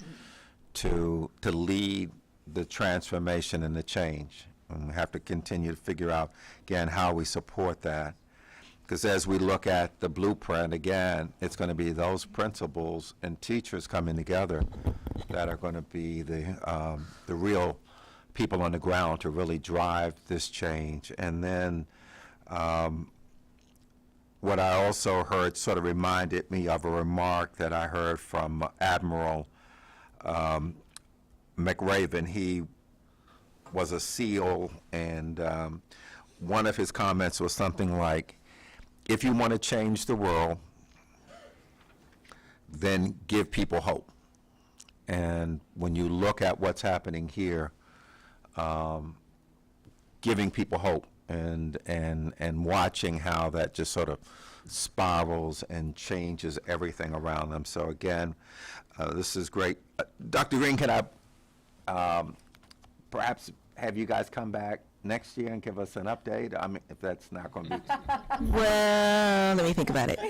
to lead the transformation and the change. And we have to continue to figure out, again, how we support that. Because as we look at the blueprint, again, it's going to be those principals and teachers coming together that are going to be the real people on the ground to really drive this change. And then what I also heard sort of reminded me of a remark that I heard from Admiral McRaven. He was a SEAL, and one of his comments was something like, if you want to change the world, then give people hope. And when you look at what's happening here, giving people hope and watching how that just sort of spirals and changes everything around them. So again, this is great. Dr. Green, can I perhaps have you guys come back next year and give us an update? I mean, if that's not going to be... Well, let me think about it.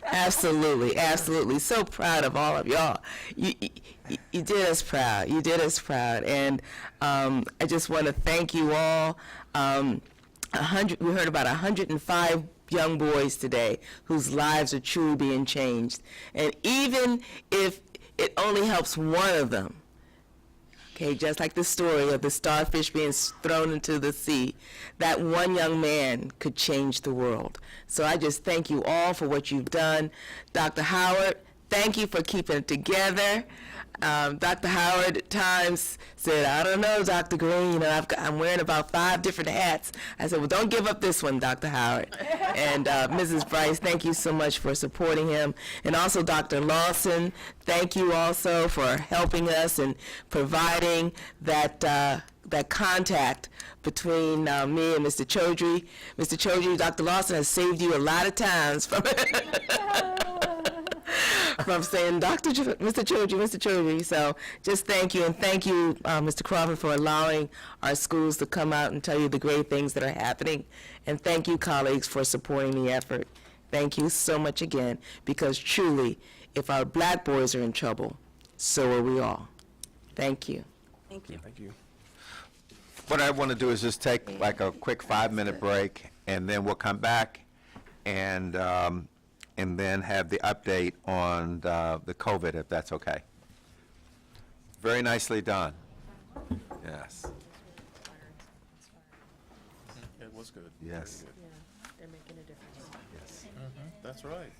Absolutely, absolutely. So proud of all of y'all. You did us proud. You did us proud. And I just want to thank you all. We heard about 105 young boys today whose lives are truly being changed. And even if it only helps one of them, okay, just like the story of the starfish being thrown into the sea, that one young man could change the world. So I just thank you all for what you've done. Dr. Howard, thank you for keeping it together. Dr. Howard at times said, I don't know, Dr. Green, you know, I'm wearing about 5 different hats. I said, well, don't give up this one, Dr. Howard. And Mrs. Bryce, thank you so much for supporting him. And also Dr. Lawson, thank you also for helping us and providing that contact between me and Mr. Chaudhry. Mr. Chaudhry, Dr. Lawson has saved you a lot of times from from saying, Mr. Chaudhry. So just thank you, and thank you, Mr. Crawford, for allowing our schools to come out and tell you the great things that are happening. And thank you, colleagues, for supporting the effort. Thank you so much again, because truly, if our black boys are in trouble, so are we all. Thank you. Thank you. Thank you. What I want to do is just take like a quick 5-minute break, and then we'll come back and then have the update on the COVID, if that's okay. Very nicely done. Yes. It was good. Yes. Yeah, they're making a difference. Yes. That's right.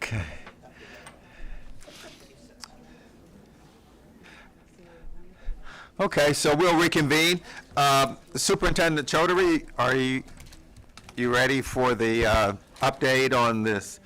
Okay. Okay, so we'll reconvene. Superintendent Chaudhary, are you ready for the update on this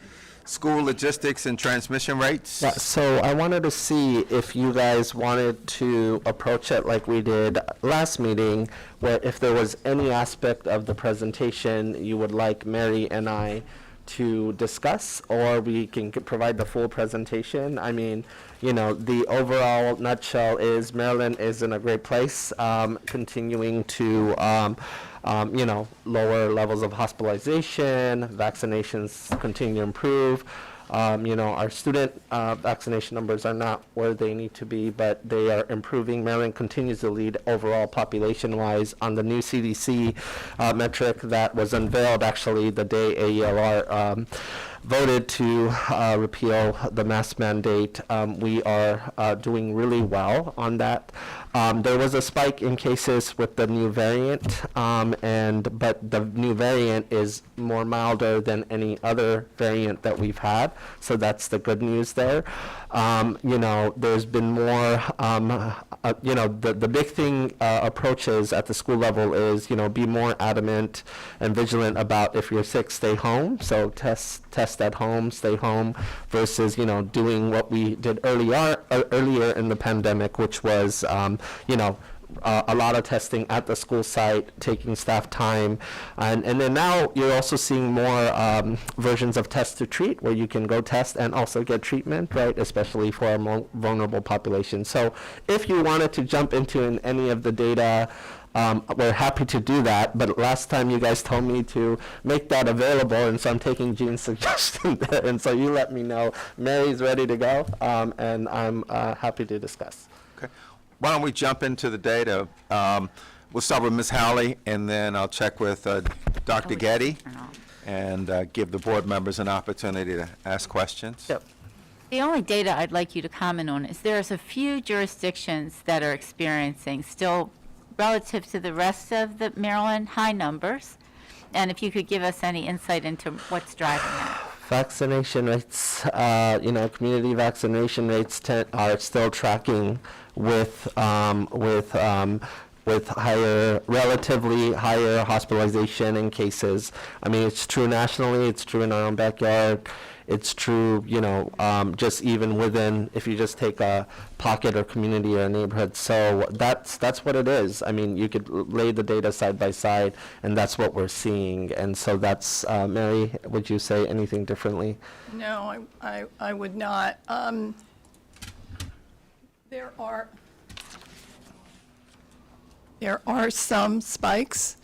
school logistics and transmission rates? Yeah, so I wanted to see if you guys wanted to approach it like we did last meeting, where if there was any aspect of the presentation you would like Mary and I to discuss, or we can provide the full presentation. I mean, you know, the overall nutshell is Maryland is in a great place, continuing to you know, lower levels of hospitalization, vaccinations continue to improve. You know, our student vaccination numbers are not where they need to be, but they are improving. Maryland continues to lead overall population-wise on the new CDC metric that was unveiled actually the day AELR voted to repeal the mask mandate. We are doing really well on that. There was a spike in cases with the new variant, but the new variant is more milder than any other variant that we've had, so that's the good news there. You know, there's been more, you know, the big thing approaches at the school level is, you know, be more adamant and vigilant about if you're sick, stay home. So test at home, stay home, versus, you know, doing what we did earlier in the pandemic, which was, you know, a lot of testing at the school site, taking staff time, and then now you're also seeing more versions of test to treat, where you can go test and also get treatment, right, especially for our more vulnerable population. So if you wanted to jump into any of the data, we're happy to do that, but last time you guys told me to make that available, and so I'm taking Jean's suggestion there, and so you let me know. Mary's ready to go, and I'm happy to discuss. Okay. Why don't we jump into the data? We'll start with Ms. Howley, and then I'll check with Dr. Getty, and give the board members an opportunity to ask questions. Yep. The only data I'd like you to comment on is there's a few jurisdictions that are experiencing still, relative to the rest of the Maryland, high numbers. And if you could give us any insight into what's driving that. Vaccination rates, you know, community vaccination rates are still tracking with higher, relatively higher hospitalization in cases. I mean, it's true nationally, it's true in our own backyard, it's true, you know, just even within, if you just take a pocket or community or a neighborhood. So that's what it is. I mean, you could lay the data side by side, and that's what we're seeing. And so that's, Mary, would you say anything differently? No, I would not. There are some spikes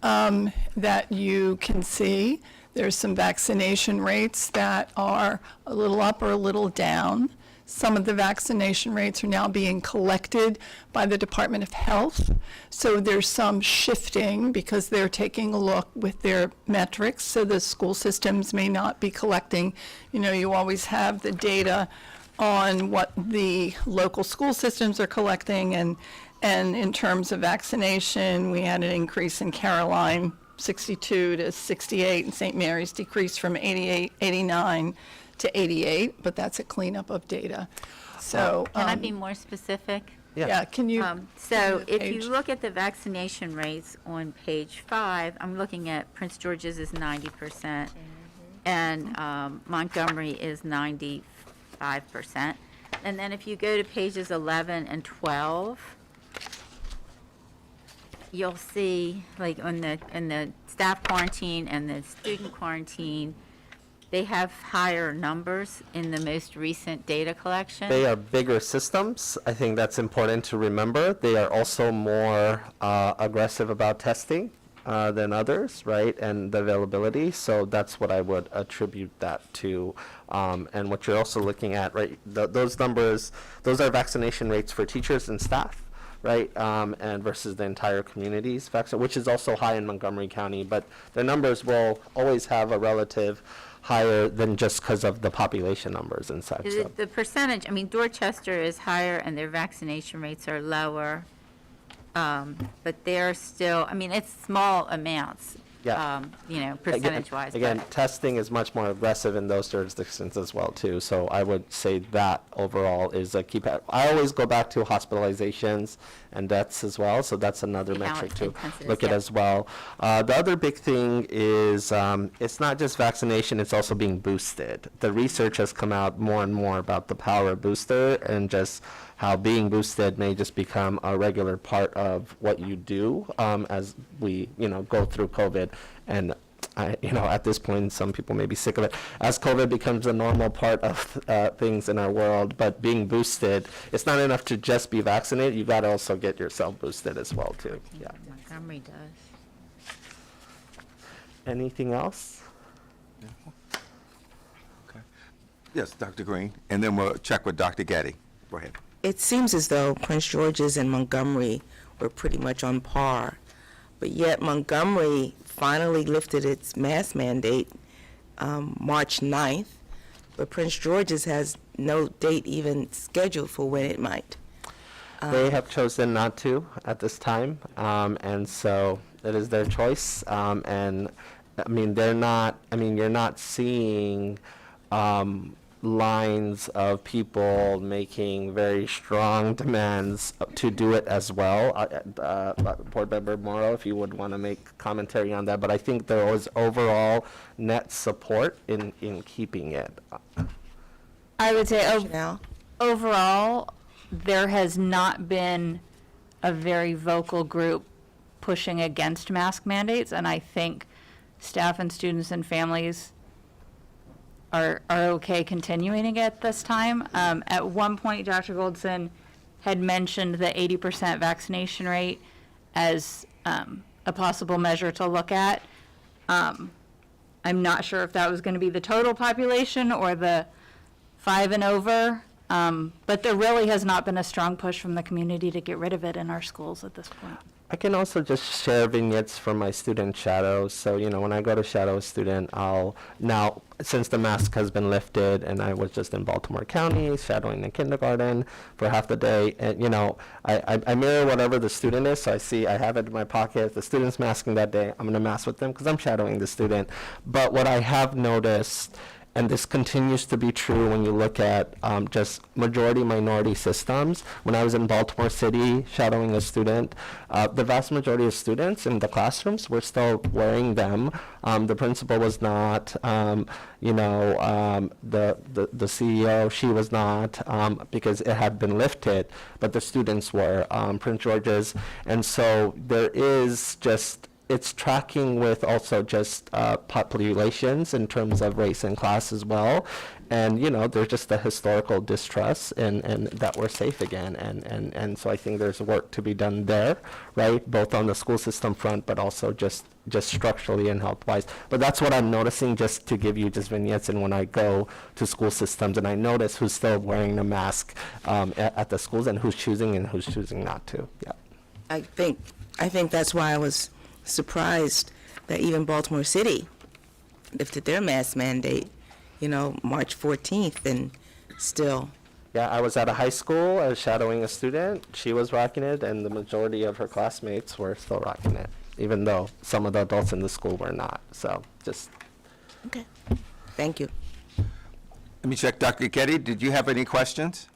that you can see. There's some vaccination rates that are a little up or a little down. Some of the vaccination rates are now being collected by the Department of Health. So there's some shifting because they're taking a look with their metrics. So the school systems may not be collecting. You know, you always have the data on what the local school systems are collecting, and in terms of vaccination, we had an increase in Caroline, 62 to 68, and St. Mary's decreased from 89 to 88, but that's a cleanup of data. So Can I be more specific? yeah, can you? So if you look at the vaccination rates on page 5, I'm looking at Prince George's is 90%, and Montgomery is 95%. And then if you go to pages 11 and 12, you'll see, like, in the staff quarantine and the student quarantine, they have higher numbers in the most recent data collection. They are bigger systems. I think that's important to remember. They are also more aggressive about testing than others, right, and the availability. So that's what I would attribute that to. And what you're also looking at, right, those numbers, those are vaccination rates for teachers and staff, right, and versus the entire community's vaccine, which is also high in Montgomery County, but the numbers will always have a relative higher than just because of the population numbers and such. Is So. it the percentage, I mean, Dorchester is higher and their vaccination rates are lower, but they're still, I mean, it's small amounts, Yeah. percentage-wise. Again, but- testing is much more aggressive in those jurisdictions as well, too. So I would say that overall is a key. I always go back to hospitalizations and deaths as well, so that's another See how metric to intense it is, look at yeah. as well. The other big thing is it's not just vaccination, it's also being boosted. The research has come out more and more about the power of booster and just how being boosted may just become a regular part of what you do as we, go through COVID. And at this point, some people may be sick of it. As COVID becomes a normal part of things in our world, but being boosted, it's not enough to just be vaccinated. You got to also get yourself boosted as well, too. Yeah. Montgomery does. Anything else? Yes, Dr. Green, and then we'll check with Dr. Getty. Go ahead. It seems as though Prince George's and Montgomery were pretty much on par, but yet Montgomery finally lifted its mask mandate March 9th, but Prince George's has no date even scheduled for when it might. They have chosen not to at this time, and so it is their choice. And I mean, you're not seeing lines of people making very strong demands to do it as well. Board Member Morrow, if you would want to make commentary on that, but I think there was overall net support in keeping it. I would say overall, there has not been a very vocal group pushing against mask mandates, and I think staff and students and families are okay continuing it at this time. At one point, Dr. Goldson had mentioned the 80% vaccination rate as a possible measure to look at. I'm not sure if that was going to be the total population or the 5 and over, but there really has not been a strong push from the community to get rid of it in our schools at this point. I can also just share vignettes from my student shadows. So, when I go to shadow a student, now, since the mask has been lifted and I was just in Baltimore County shadowing the kindergarten for half the day, and, I mirror whatever the student is. So I have it in my pocket. If the student's masking that day, I'm going to mask with them because I'm shadowing the student. But what I have noticed, and this continues to be true when you look at just majority-minority systems. When I was in Baltimore City shadowing a student, the vast majority of students in the classrooms were still wearing them. The principal was not, the CEO, she was not, because it had been lifted, but the students were, Prince George's. And so there is just, it's tracking with also just populations in terms of race and class as well. And, there's just a historical distrust and that we're safe again. And so I think there's work to be done there, right? Both on the school system front, but also just structurally and health-wise. But that's what I'm noticing, just to give you just vignettes. And when I go to school systems and I notice who's still wearing the mask at the schools and who's choosing not to. Yeah. I think that's why I was surprised that even Baltimore City lifted their mask mandate, March 14th, and still. Yeah, I was at a high school, I was shadowing a student, she was rocking it, and the majority of her classmates were still rocking it, even though some of the adults in the school were not, so just. Okay, thank you. Let me check, Dr. Getty, did you have any questions?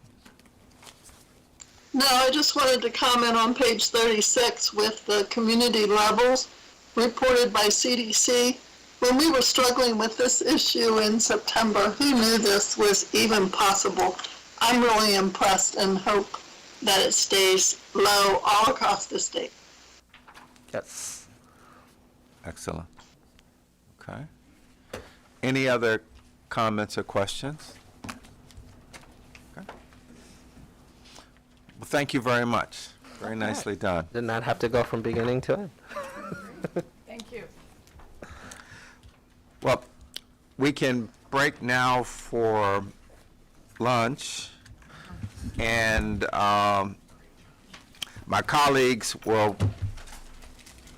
No, I just wanted to comment on page 36 with the community levels reported by CDC. When we were struggling with this issue in September, who knew this was even possible? I'm really impressed and hope that it stays low all across the state. Yes. Excellent. Okay. Any other comments or questions? Okay. Well, thank you very much. Very nicely done. Did not have to go from beginning to end. Thank you. Well, we can break now for lunch, and my colleagues will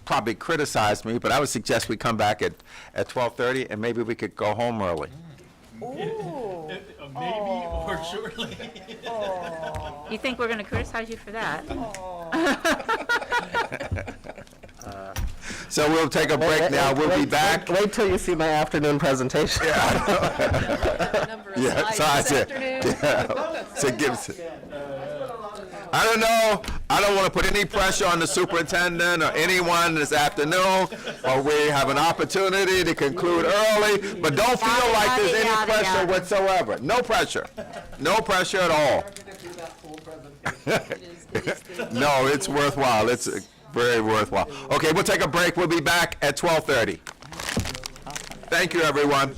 probably criticize me, but I would suggest we come back at 12:30, and maybe we could go home early. Maybe or shortly. You think we're going to criticize you for that? So we'll take a break now. We'll be back. Wait till you see my afternoon presentation. Yeah, so I said, yeah. So I don't know. I don't want to put any pressure on the superintendent or anyone this afternoon, or we have an opportunity to conclude early, but don't feel like there's any pressure whatsoever. No pressure. No pressure at all. No, it's worthwhile. It's very worthwhile. Okay, we'll take a break. We'll be back at 12:30. Thank you, everyone.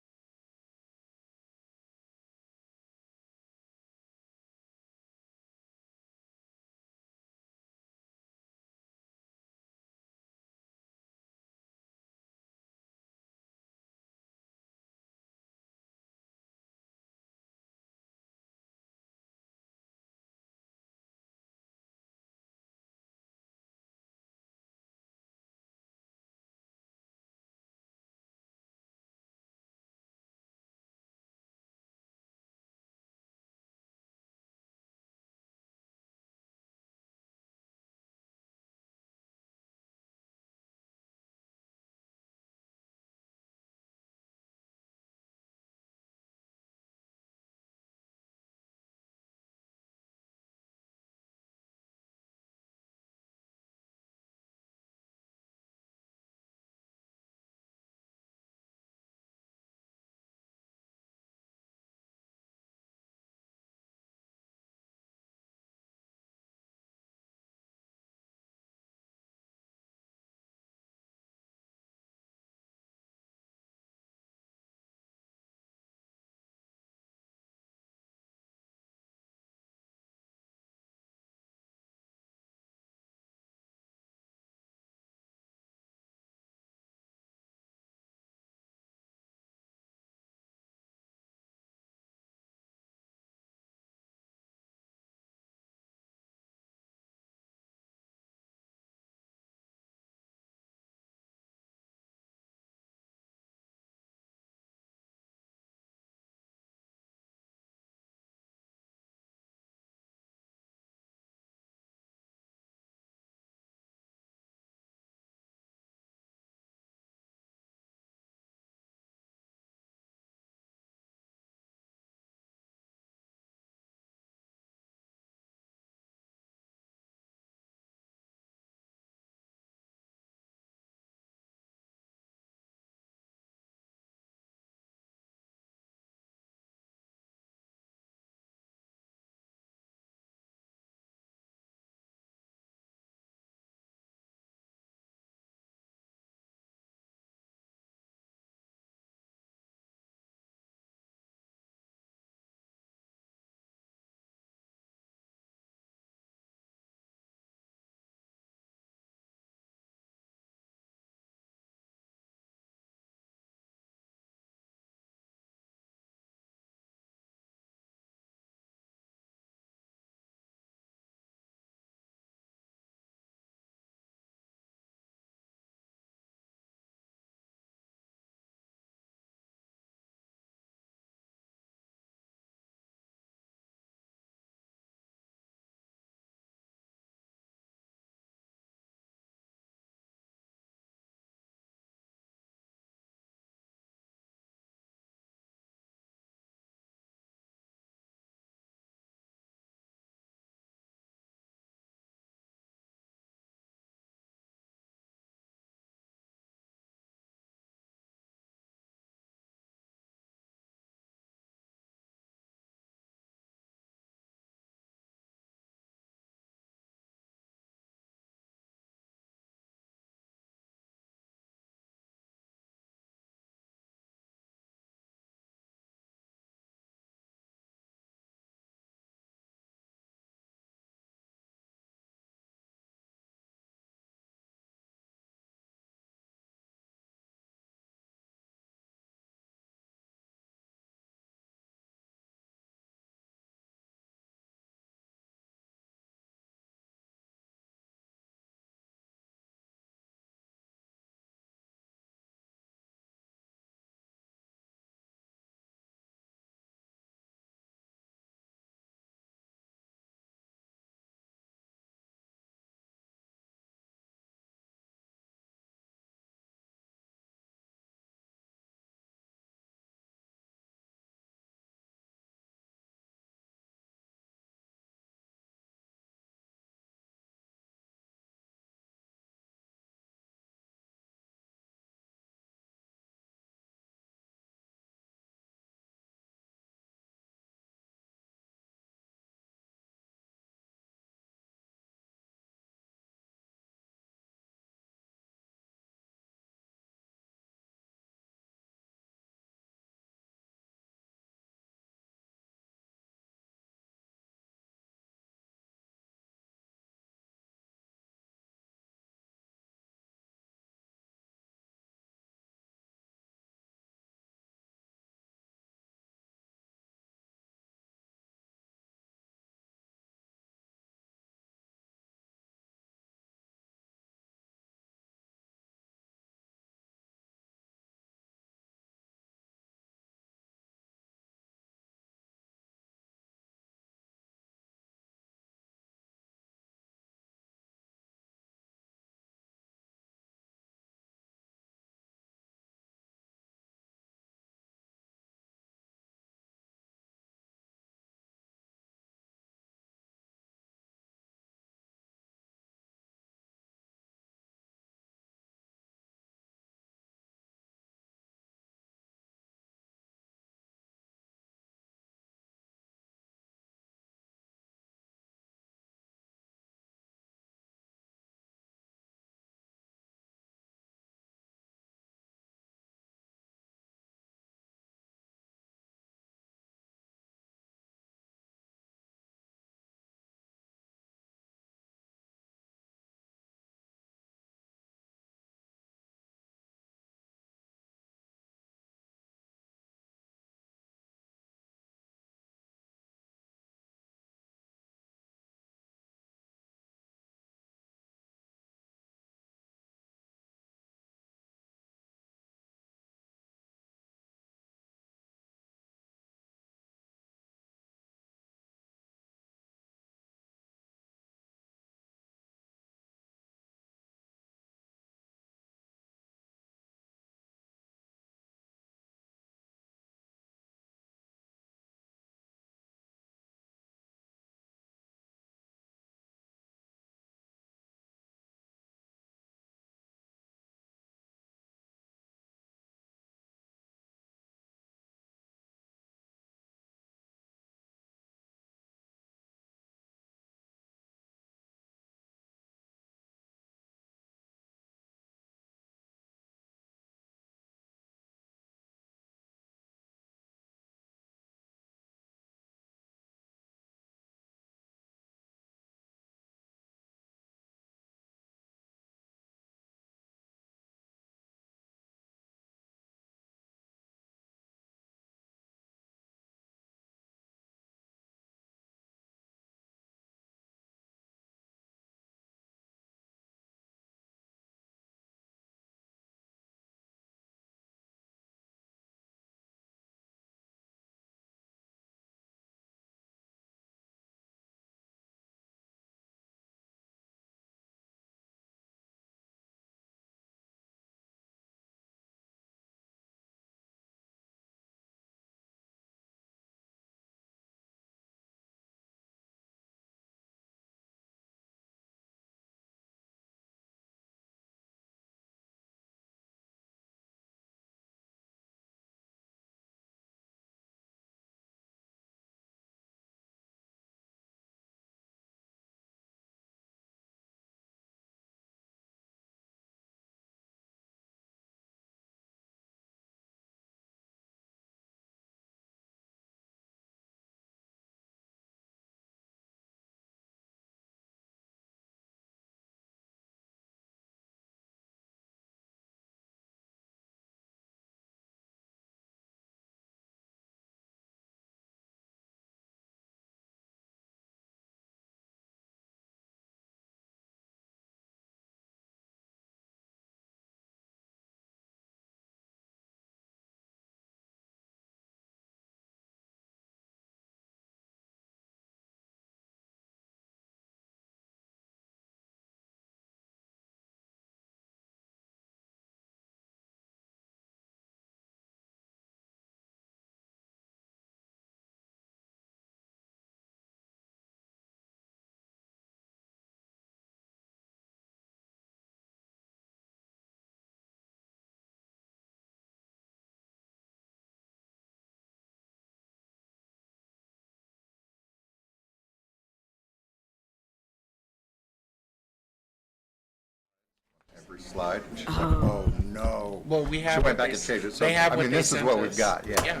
Every slide? Oh, no. Well, we have She what went back they and s- changed it. So, they have I what mean, they this is sent what we've us. got, yeah. Yeah.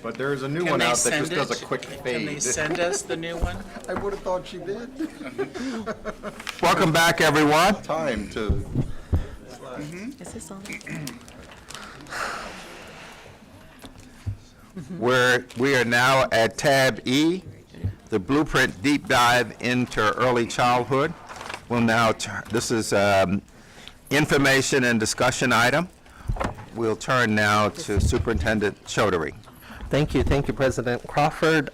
But there's a new Can one they out that send just does a it? quick fade. Can they send us the new one? I would have thought she did. Welcome back, everyone. Time to. Is this on? We are now at tab E, the Blueprint Deep Dive into Early Childhood. We'll now, this is information and discussion item. We'll turn now to Superintendent Chaudhary. Thank you, President Crawford.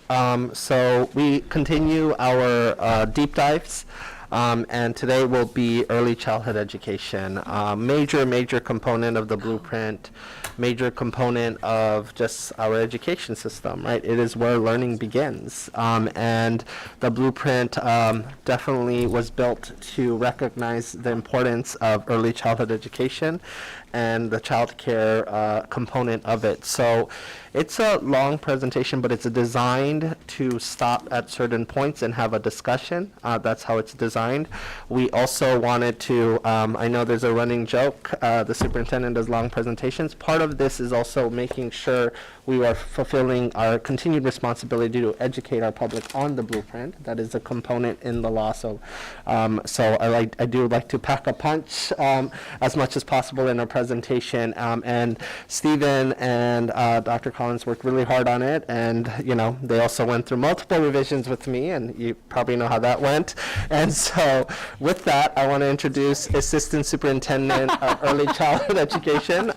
So we continue our deep dives, and today will be early childhood education. Major component of the blueprint, major component of just our education system, right? It is where learning begins. And the blueprint definitely was built to recognize the importance of early childhood education and the child care component of it. So it's a long presentation, but it's designed to stop at certain points and have a discussion. That's how it's designed. We also wanted to, I know there's a running joke, the superintendent does long presentations. Part of this is also making sure we are fulfilling our continued responsibility to educate our public on the blueprint. That is a component in the law. So I do like to pack a punch as much as possible in our presentation. And Stephen and Dr. Collins worked really hard on it, and they also went through multiple revisions with me, and you probably know how that went. And so with that, I want to introduce Assistant Superintendent of Early Childhood Education,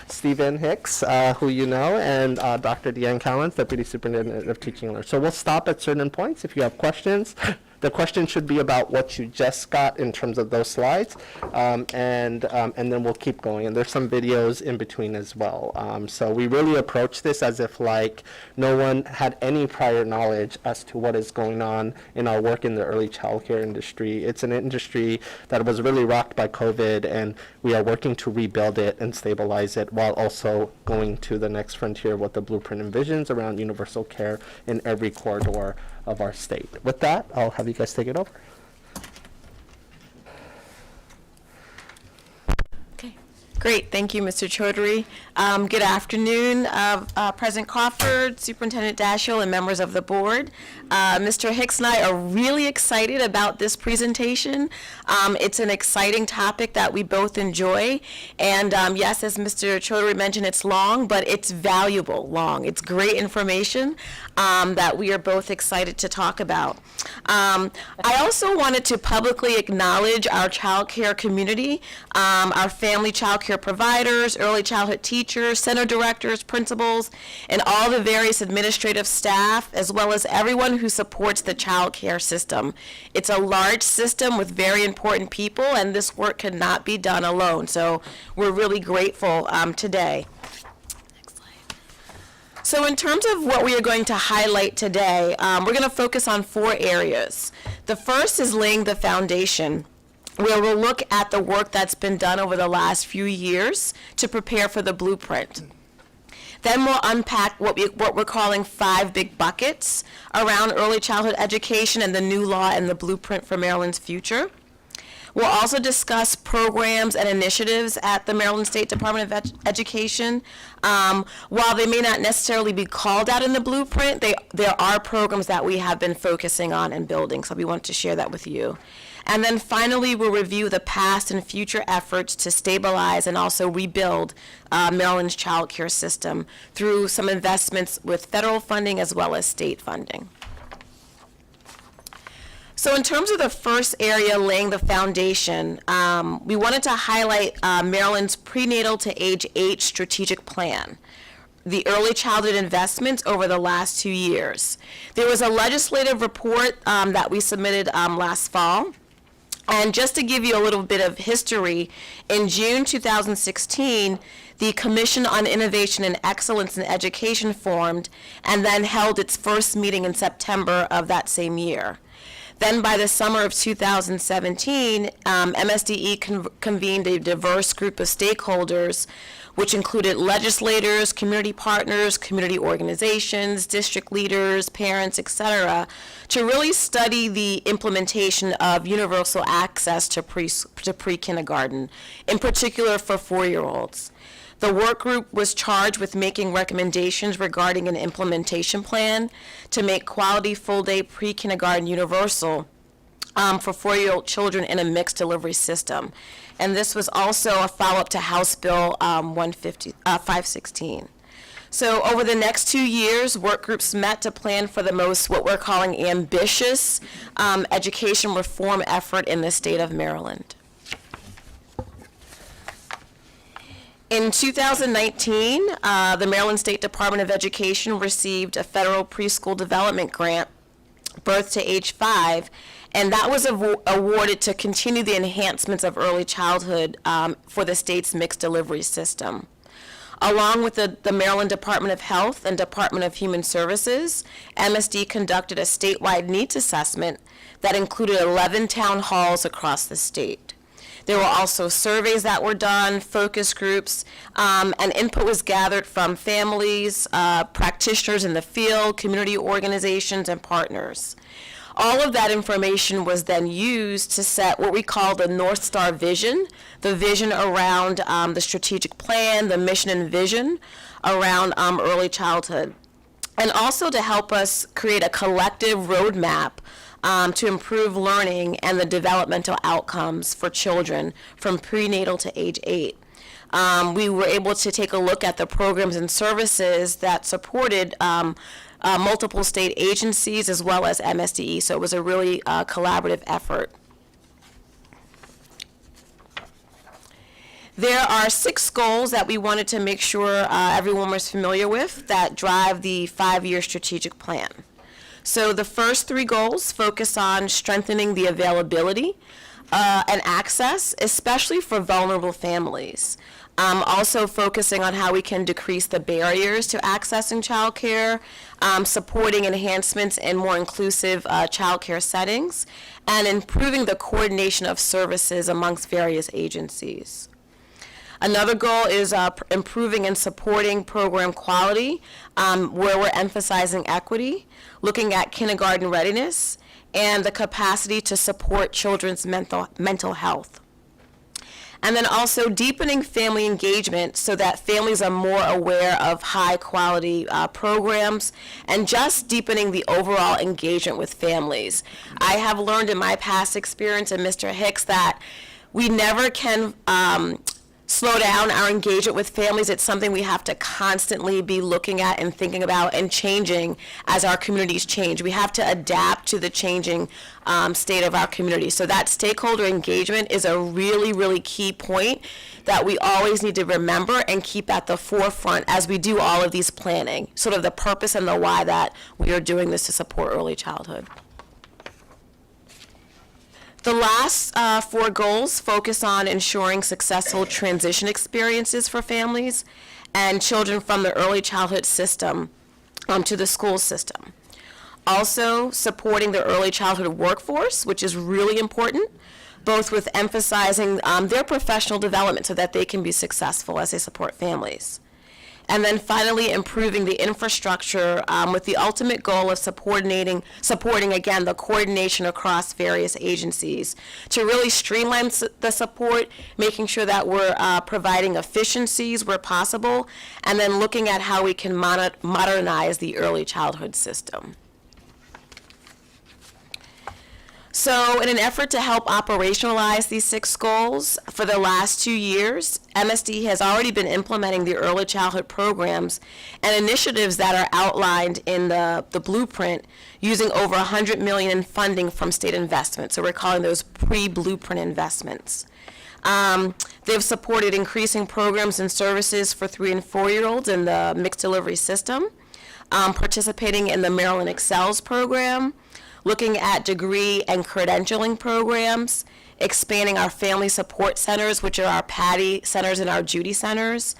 Stephen Hicks, who you know, and Dr. Deanne Collins, Deputy Superintendent of Teaching and Learning. So we'll stop at certain points if you have questions. The question should be about what you just got in terms of those slides, and then we'll keep going. And there's some videos in between as well. So we really approach this as if like no one had any prior knowledge as to what is going on in our work in the early child care industry. It's an industry that was really rocked by COVID, and we are working to rebuild it and stabilize it while also going to the next frontier of what the blueprint envisions around universal care in every corridor of our state. With that, I'll have you guys take it over. Great, thank you, Mr. Chaudhary. Good afternoon, President Crawford, Superintendent Dashiell, and members of the board. Mr. Hicks and I are really excited about this presentation. It's an exciting topic that we both enjoy. And yes, as Mr. Chaudhary mentioned, it's long, but it's valuable long. It's great information that we are both excited to talk about. I also wanted to publicly acknowledge our child care community, our family child care providers, early childhood teachers, center directors, principals, and all the various administrative staff, as well as everyone who supports the child care system. It's a large system with very important people, and this work cannot be done alone. So we're really grateful today. So in terms of what we are going to highlight today, we're going to focus on 4 areas. The first is laying the foundation, where we'll look at the work that's been done over the last few years to prepare for the blueprint. Then we'll unpack what we're calling 5 big buckets around early childhood education and the new law and the blueprint for Maryland's future. We'll also discuss programs and initiatives at the Maryland State Department of Education. While they may not necessarily be called out in the blueprint, there are programs that we have been focusing on and building, so we want to share that with you. And then finally, we'll review the past and future efforts to stabilize and also rebuild Maryland's child care system through some investments with federal funding as well as state funding. So in terms of the first area, laying the foundation, we wanted to highlight Maryland's prenatal to age 8 strategic plan, the early childhood investments over the last 2 years. There was a legislative report that we submitted last fall. And just to give you a little bit of history, in June 2016, the Commission on Innovation and Excellence in Education formed and then held its first meeting in September of that same year. Then by the summer of 2017, MSDE convened a diverse group of stakeholders which included legislators, community partners, community organizations, district leaders, parents, etc., to really study the implementation of universal access to pre-kindergarten, in particular for 4-year-olds. The work group was charged with making recommendations regarding an implementation plan to make quality full-day pre-kindergarten universal for 4-year-old children in a mixed delivery system. And this was also a follow-up to House Bill 516. So over the next 2 years, work groups met to plan for the most, what we're calling ambitious education reform effort in the state of Maryland. In 2019, the Maryland State Department of Education received a federal preschool development grant, Birth to Age 5, and that was awarded to continue the enhancements of early childhood for the state's mixed delivery system. Along with the Maryland Department of Health and Department of Human Services, MSD conducted a statewide needs assessment that included 11 town halls across the state. There were also surveys that were done, focus groups, and input was gathered from families, practitioners in the field, community organizations, and partners. All of that information was then used to set what we call the North Star vision, the vision around the strategic plan, the mission and vision around early childhood, and also to help us create a collective roadmap to improve learning and the developmental outcomes for children from prenatal to age 8. We were able to take a look at the programs and services that supported multiple state agencies as well as MSDE, so it was a really collaborative effort. There are 6 goals that we wanted to make sure everyone was familiar with that drive the 5-year strategic plan. So the first 3 goals focus on strengthening the availability and access, especially for vulnerable families. Also focusing on how we can decrease the barriers to accessing childcare, supporting enhancements in more inclusive childcare settings, and improving the coordination of services amongst various agencies. Another goal is improving and supporting program quality, where we're emphasizing equity, looking at kindergarten readiness, and the capacity to support children's mental health. And then also deepening family engagement so that families are more aware of high quality programs, and just deepening the overall engagement with families. I have learned in my past experience, and Mr. Hicks, that we never can slow down our engagement with families. It's something we have to constantly be looking at and thinking about and changing as our communities change. We have to adapt to the changing state of our community. So that stakeholder engagement is a really, really key point that we always need to remember and keep at the forefront as we do all of these planning, sort of the purpose and the why that we are doing this to support early childhood. The last 4 goals focus on ensuring successful transition experiences for families and children from the early childhood system to the school system. Also supporting the early childhood workforce, which is really important, both with emphasizing their professional development so that they can be successful as they support families. And then finally, improving the infrastructure with the ultimate goal of supporting, again, the coordination across various agencies to really streamline the support, making sure that we're providing efficiencies where possible, and then looking at how we can modernize the early childhood system. So in an effort to help operationalize these 6 goals, for the last 2 years, MSD has already been implementing the early childhood programs and initiatives that are outlined in the blueprint, using over $100 million in funding from state investments. So we're calling those pre-blueprint investments. They've supported increasing programs and services for 3- and 4-year-olds in the mixed delivery system, participating in the Maryland Excels program, looking at degree and credentialing programs, expanding our family support centers, which are our PADI centers and our Judy centers,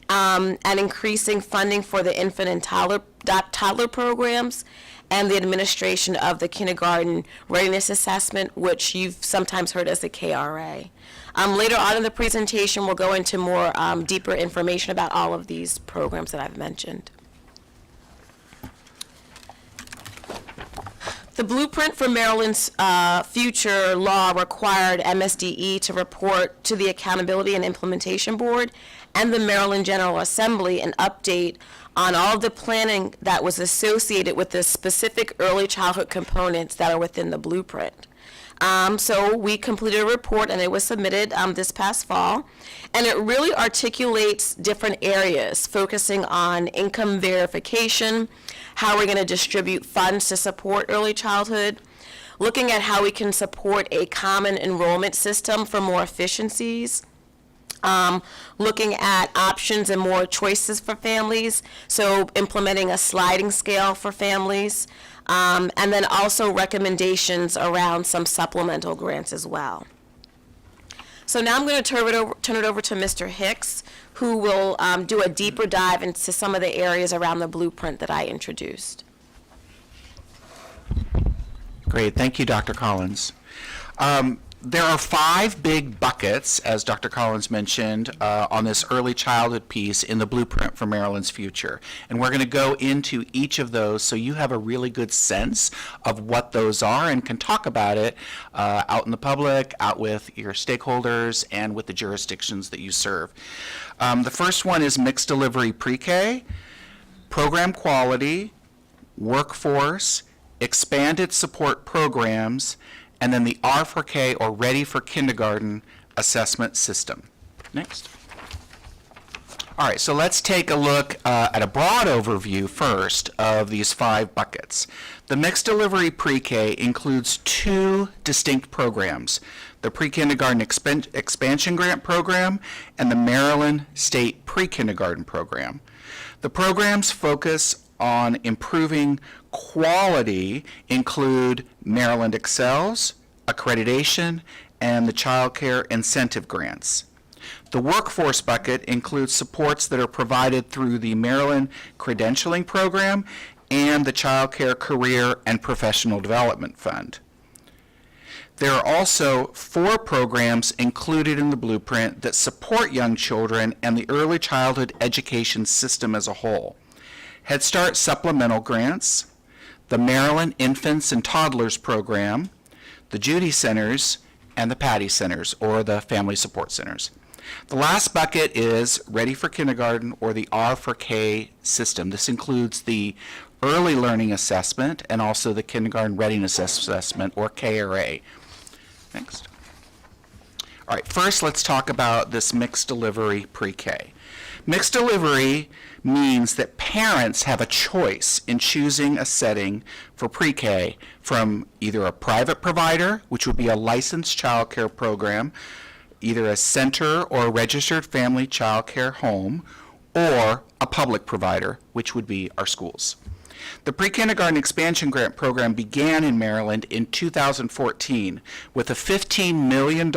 and increasing funding for the infant and toddler programs, and the administration of the Kindergarten Readiness Assessment, which you've sometimes heard as the KRA. Later on in the presentation, we'll go into more deeper information about all of these programs that I've mentioned. The blueprint for Maryland's future law required MSDE to report to the Accountability and Implementation Board and the Maryland General Assembly an update on all of the planning that was associated with the specific early childhood components that are within the blueprint. So we completed a report and it was submitted this past fall, and it really articulates different areas focusing on income verification, how we're going to distribute funds to support early childhood, looking at how we can support a common enrollment system for more efficiencies, looking at options and more choices for families, so implementing a sliding scale for families, and then also recommendations around some supplemental grants as well. So now I'm going to turn it over to Mr. Hicks, who will do a deeper dive into some of the areas around the blueprint that I introduced. Great, thank you, Dr. Collins. There are 5 big buckets, as Dr. Collins mentioned, on this early childhood piece in the blueprint for Maryland's future. And we're going to go into each of those so you have a really good sense of what those are and can talk about it out in the public, out with your stakeholders, and with the jurisdictions that you serve. The first one is mixed delivery pre-K, program quality, workforce, expanded support programs, and then the R4K, or Ready for Kindergarten, assessment system. Next. All right, so let's take a look at a broad overview first of these 5 buckets. The mixed delivery pre-K includes 2 distinct programs, the Pre-Kindergarten Expansion Grant Program and the Maryland State Pre-Kindergarten Program. The programs focus on improving quality include Maryland Excels, accreditation, and the Child Care Incentive Grants. The workforce bucket includes supports that are provided through the Maryland Credentialing Program and the Child Care Career and Professional Development Fund. There are also 4 programs included in the blueprint that support young children and the early childhood education system as a whole. Head Start Supplemental Grants, the Maryland Infants and Toddlers Program, the Judy Centers, and the Patty Centers, or the Family Support Centers. The last bucket is Ready for Kindergarten, or the R4K system. This includes the Early Learning Assessment and also the Kindergarten Readiness Assessment, or KRA. Next. All right, first let's talk about this mixed delivery pre-K. Mixed delivery means that parents have a choice in choosing a setting for pre-K from either a private provider, which would be a licensed child care program, either a center or a registered family child care home, or a public provider, which would be our schools. The Pre-Kindergarten Expansion Grant Program began in Maryland in 2014 with a $15 million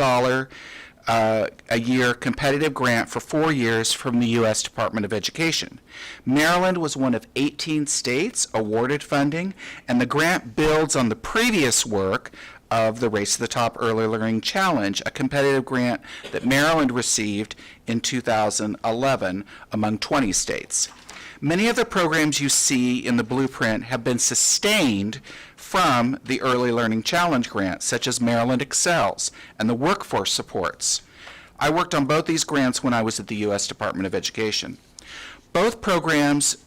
a year competitive grant for 4 years from the U.S. Department of Education. Maryland was one of 18 states awarded funding, and the grant builds on the previous work of the Race to the Top Early Learning Challenge, a competitive grant that Maryland received in 2011 among 20 states. Many of the programs you see in the blueprint have been sustained from the Early Learning Challenge grant, such as Maryland Excels and the workforce supports. I worked on both these grants when I was at the U.S. Department of Education. Both programs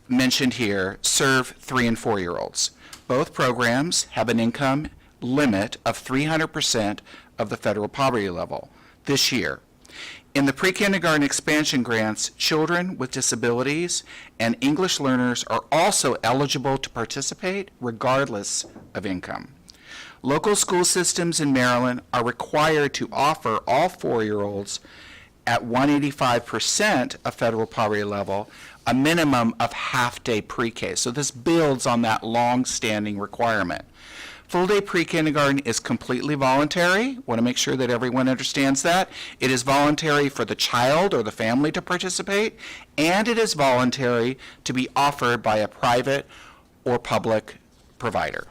mentioned here serve 3- and 4-year-olds. Both programs have an income limit of 300% of the federal poverty level this year. In the pre-kindergarten expansion grants, children with disabilities and English learners are also eligible to participate regardless of income. Local school systems in Maryland are required to offer all 4-year-olds at 185% of federal poverty level a minimum of half-day pre-K. So this builds on that long-standing requirement. Full-day pre-kindergarten is completely voluntary. Want to make sure that everyone understands that. It is voluntary for the child or the family to participate, and it is voluntary to be offered by a private or public provider.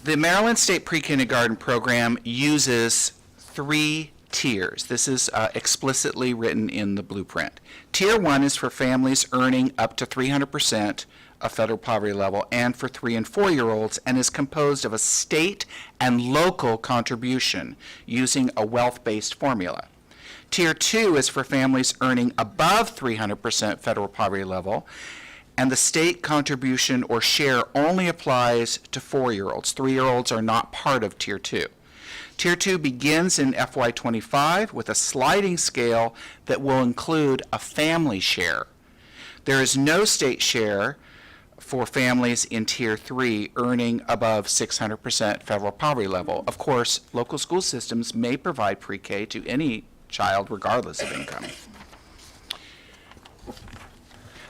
The Maryland State Pre-Kindergarten Program uses 3 tiers. This is explicitly written in the blueprint. Tier 1 is for families earning up to 300% of federal poverty level and for 3 and 4-year-olds, and is composed of a state and local contribution using a wealth-based formula. Tier 2 is for families earning above 300% federal poverty level, and the state contribution or share only applies to 4-year-olds. 3-year-olds are not part of Tier 2. Tier 2 begins in FY25 with a sliding scale that will include a family share. There is no state share for families in Tier 3 earning above 600% federal poverty level. Of course, local school systems may provide pre-K to any child regardless of income.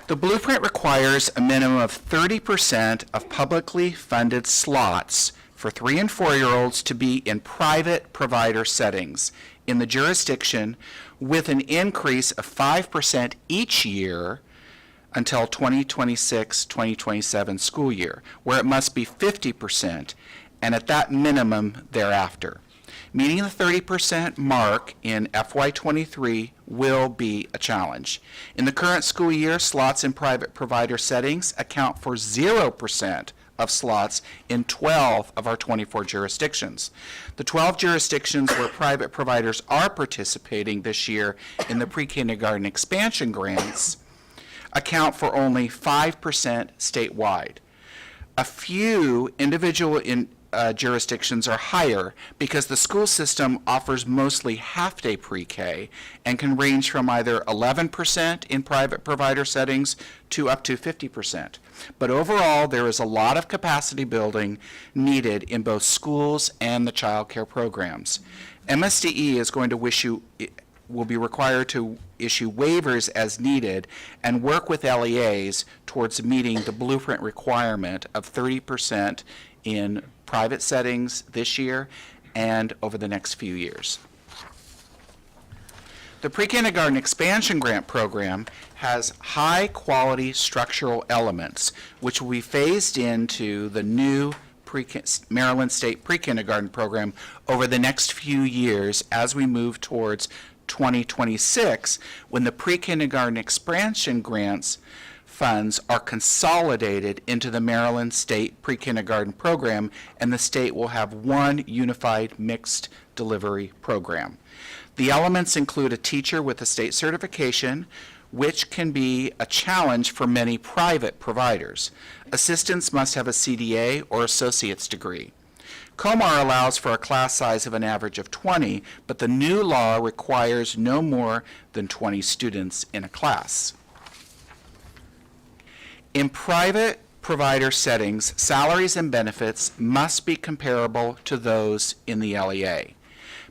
The blueprint requires a minimum of 30% of publicly funded slots for 3 and 4-year-olds to be in private provider settings in the jurisdiction, with an increase of 5% each year until 2026-2027 school year, where it must be 50%, and at that minimum thereafter. Meeting the 30% mark in FY23 will be a challenge. In the current school year, slots in private provider settings account for 0% of slots in 12 of our 24 jurisdictions. The 12 jurisdictions where private providers are participating this year in the pre-kindergarten expansion grants account for only 5% statewide. A few individual jurisdictions are higher because the school system offers mostly half-day pre-K and can range from either 11% in private provider settings to up to 50%. But overall, there is a lot of capacity building needed in both schools and the child care programs. MSDE is going to will be required to issue waivers as needed and work with LEAs towards meeting the blueprint requirement of 30% in private settings this year and over the next few years. The Pre-Kindergarten Expansion Grant Program has high-quality structural elements which will be phased into the new Maryland State Pre-Kindergarten Program over the next few years as we move towards 2026, when the Pre-Kindergarten Expansion Grants funds are consolidated into the Maryland State Pre-Kindergarten Program, and the state will have one unified mixed delivery program. The elements include a teacher with a state certification, which can be a challenge for many private providers. Assistants must have a CDA or associate's degree. COMAR allows for a class size of an average of 20, but the new law requires no more than 20 students in a class. In private provider settings, salaries and benefits must be comparable to those in the LEA.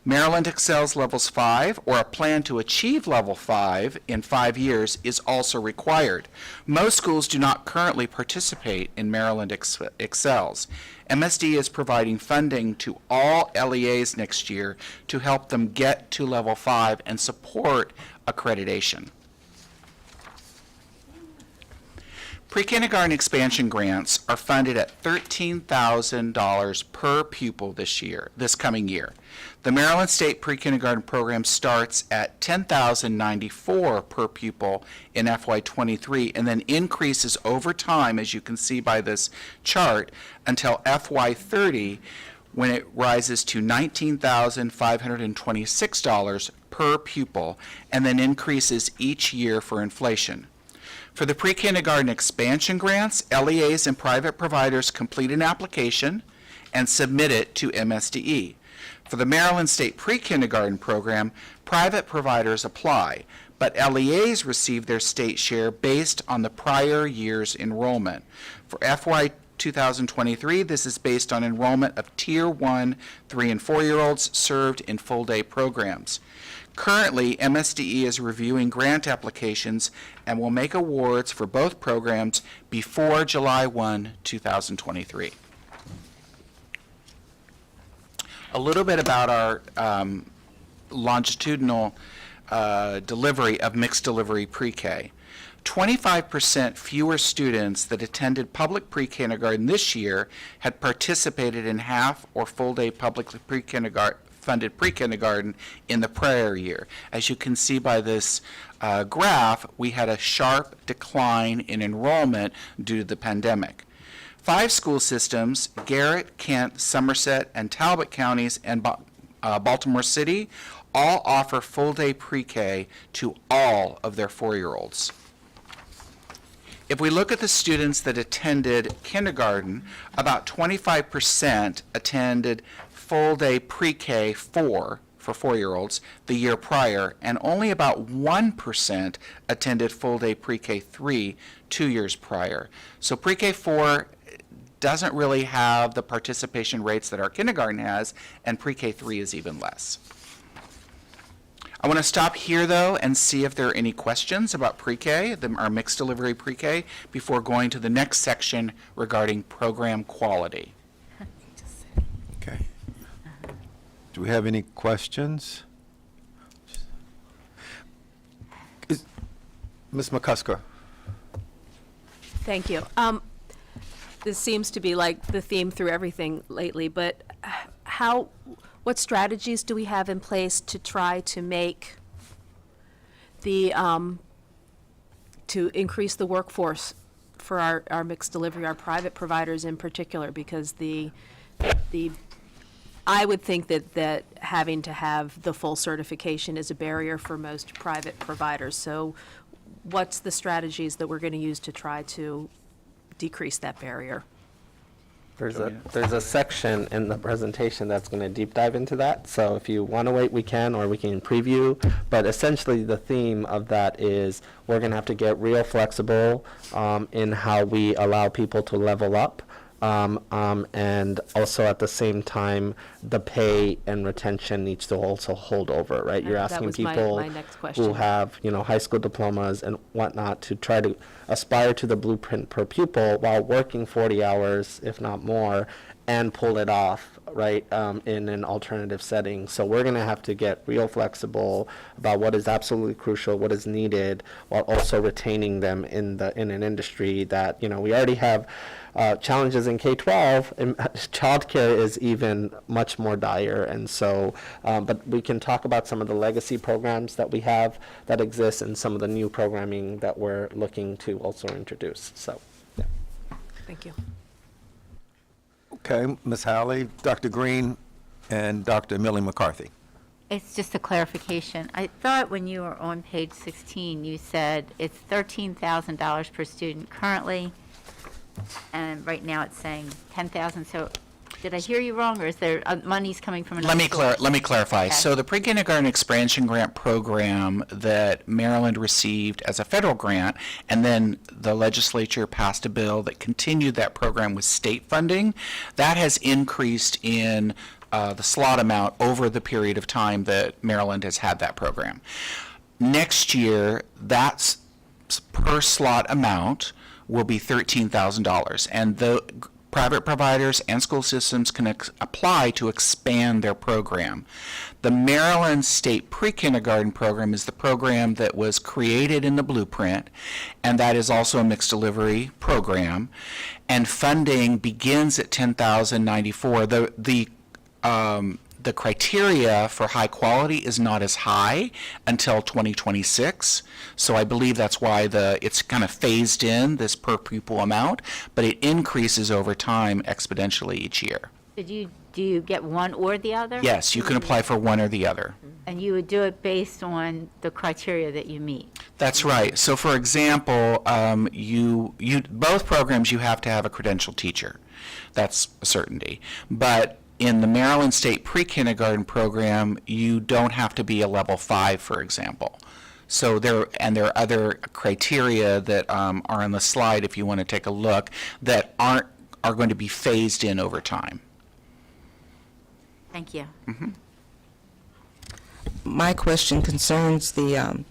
Maryland excels levels 5, or a plan to achieve level 5 in 5 years is also required. Most schools do not currently participate in Maryland excels. MSD is providing funding to all LEAs next year to help them get to level 5 and support accreditation. Pre-kindergarten expansion grants are funded at $13,000 per pupil this coming year. The Maryland State Pre-Kindergarten Program starts at $10,094 per pupil in FY23 and then increases over time, as you can see by this chart, until FY30, when it rises to $19,526 per pupil and then increases each year for inflation. For the pre-kindergarten expansion grants, LEAs and private providers complete an application and submit it to MSDE. For the Maryland State Pre-Kindergarten Program, private providers apply, but LEAs receive their state share based on the prior year's enrollment. For FY 2023, this is based on enrollment of Tier 1, 3 and 4-year-olds served in full-day programs. Currently, MSDE is reviewing grant applications and will make awards for both programs before July 1, 2023. A little bit about our longitudinal delivery of mixed delivery pre-K. 25% fewer students that attended public pre-kindergarten this year had participated in half or full-day public funded pre-kindergarten in the prior year. As you can see by this graph, we had a sharp decline in enrollment due to the pandemic. 5 school systems, Garrett, Kent, Somerset, and Talbot counties, and Baltimore City, all offer full-day pre-K to all of their 4-year-olds. If we look at the students that attended kindergarten, about 25% attended full-day pre-K 4 for 4-year-olds the year prior, and only about 1% attended full-day pre-K 3 2 years prior. So pre-K 4 doesn't really have the participation rates that our kindergarten has, and pre-K 3 is even less. I want to stop here, though, and see if there are any questions about pre-K, our mixed delivery pre-K, before going to the next section regarding program quality. Okay. Do we have any questions? Ms. McCusker. Thank you. This seems to be like the theme through everything lately, but what strategies do we have in place to try to make the, to increase the workforce for our mixed delivery, our private providers in particular? Because I would think that having to have the full certification is a barrier for most private providers. So what's the strategies that we're going to use to try to decrease that barrier? There's a section in the presentation that's going to deep dive into that. So if you want to wait, we can, or we can preview. But essentially, the theme of that is we're going to have to get real flexible in how we allow people to level up. And also at the same time, the pay and retention needs to also hold over, right? You're That asking was people my next question. who have, high school diplomas and whatnot to try to aspire to the blueprint per pupil while working 40 hours, if not more, and pull it off, right, in an alternative setting. So we're going to have to get real flexible about what is absolutely crucial, what is needed, while also retaining them in an industry that, we already have challenges in K-12, and childcare is even much more dire. And so, but we can talk about some of the legacy programs that we have that exist and some of the new programming that we're looking to also introduce. So, yeah. Thank you. Okay, Ms. Howley, Dr. Green, and Dr. Millie McCarthy. It's just a clarification. I thought when you were on page 16, you said it's $13,000 per student currently, and right now it's saying 10,000. So did I hear you wrong, or is there money's coming from another source? Let me clarify. Okay. So the pre-kindergarten expansion grant program that Maryland received as a federal grant, and then the legislature passed a bill that continued that program with state funding, that has increased in the slot amount over the period of time that Maryland has had that program. Next year, that's per slot amount will be $13,000, and the private providers and school systems can apply to expand their program. The Maryland State Pre-Kindergarten Program is the program that was created in the blueprint, and that is also a mixed delivery program, and funding begins at $10,094. The criteria for high quality is not as high until 2026, so I believe that's why it's kind of phased in, this per pupil amount, but it increases over time exponentially each year. Do you get one or the other? Yes, you can apply for one or the other. And you would do it based on the criteria that you meet? That's right. So for example, both programs you have to have a credentialed teacher. That's a certainty. But in the Maryland State Pre-Kindergarten Program, you don't have to be a level 5, for example. So there are other criteria that are on the slide, if you want to take a look, that are going to be phased in over time. Thank you. Mm-hmm. My question concerns the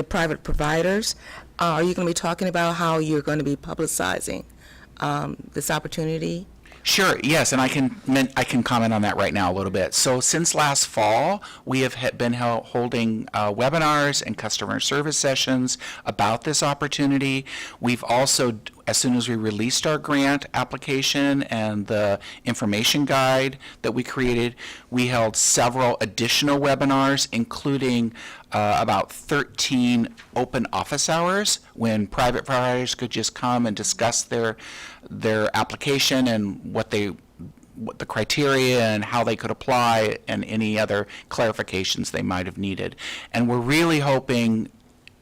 private providers. Are you going to be talking about how you're going to be publicizing this opportunity? Sure, yes, and I can comment on that right now a little bit. So since last fall, we have been holding webinars and customer service sessions about this opportunity. We've also, as soon as we released our grant application and the information guide that we created, we held several additional webinars, including about 13 open office hours when private providers could just come and discuss their application and what the criteria and how they could apply and any other clarifications they might have needed. And we're really hoping,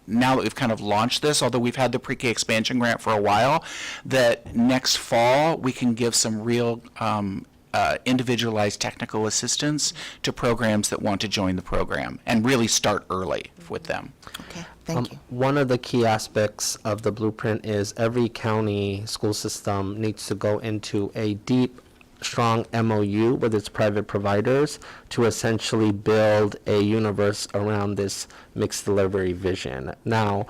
now that we've kind of launched this, although we've had the pre-K expansion grant for a while, that next fall we can give some real individualized technical assistance to programs that want to join the program and really start early with them. Okay, thank you. One of the key aspects of the blueprint is every county school system needs to go into a deep, strong MOU with its private providers to essentially build a universe around this mixed delivery vision. Now,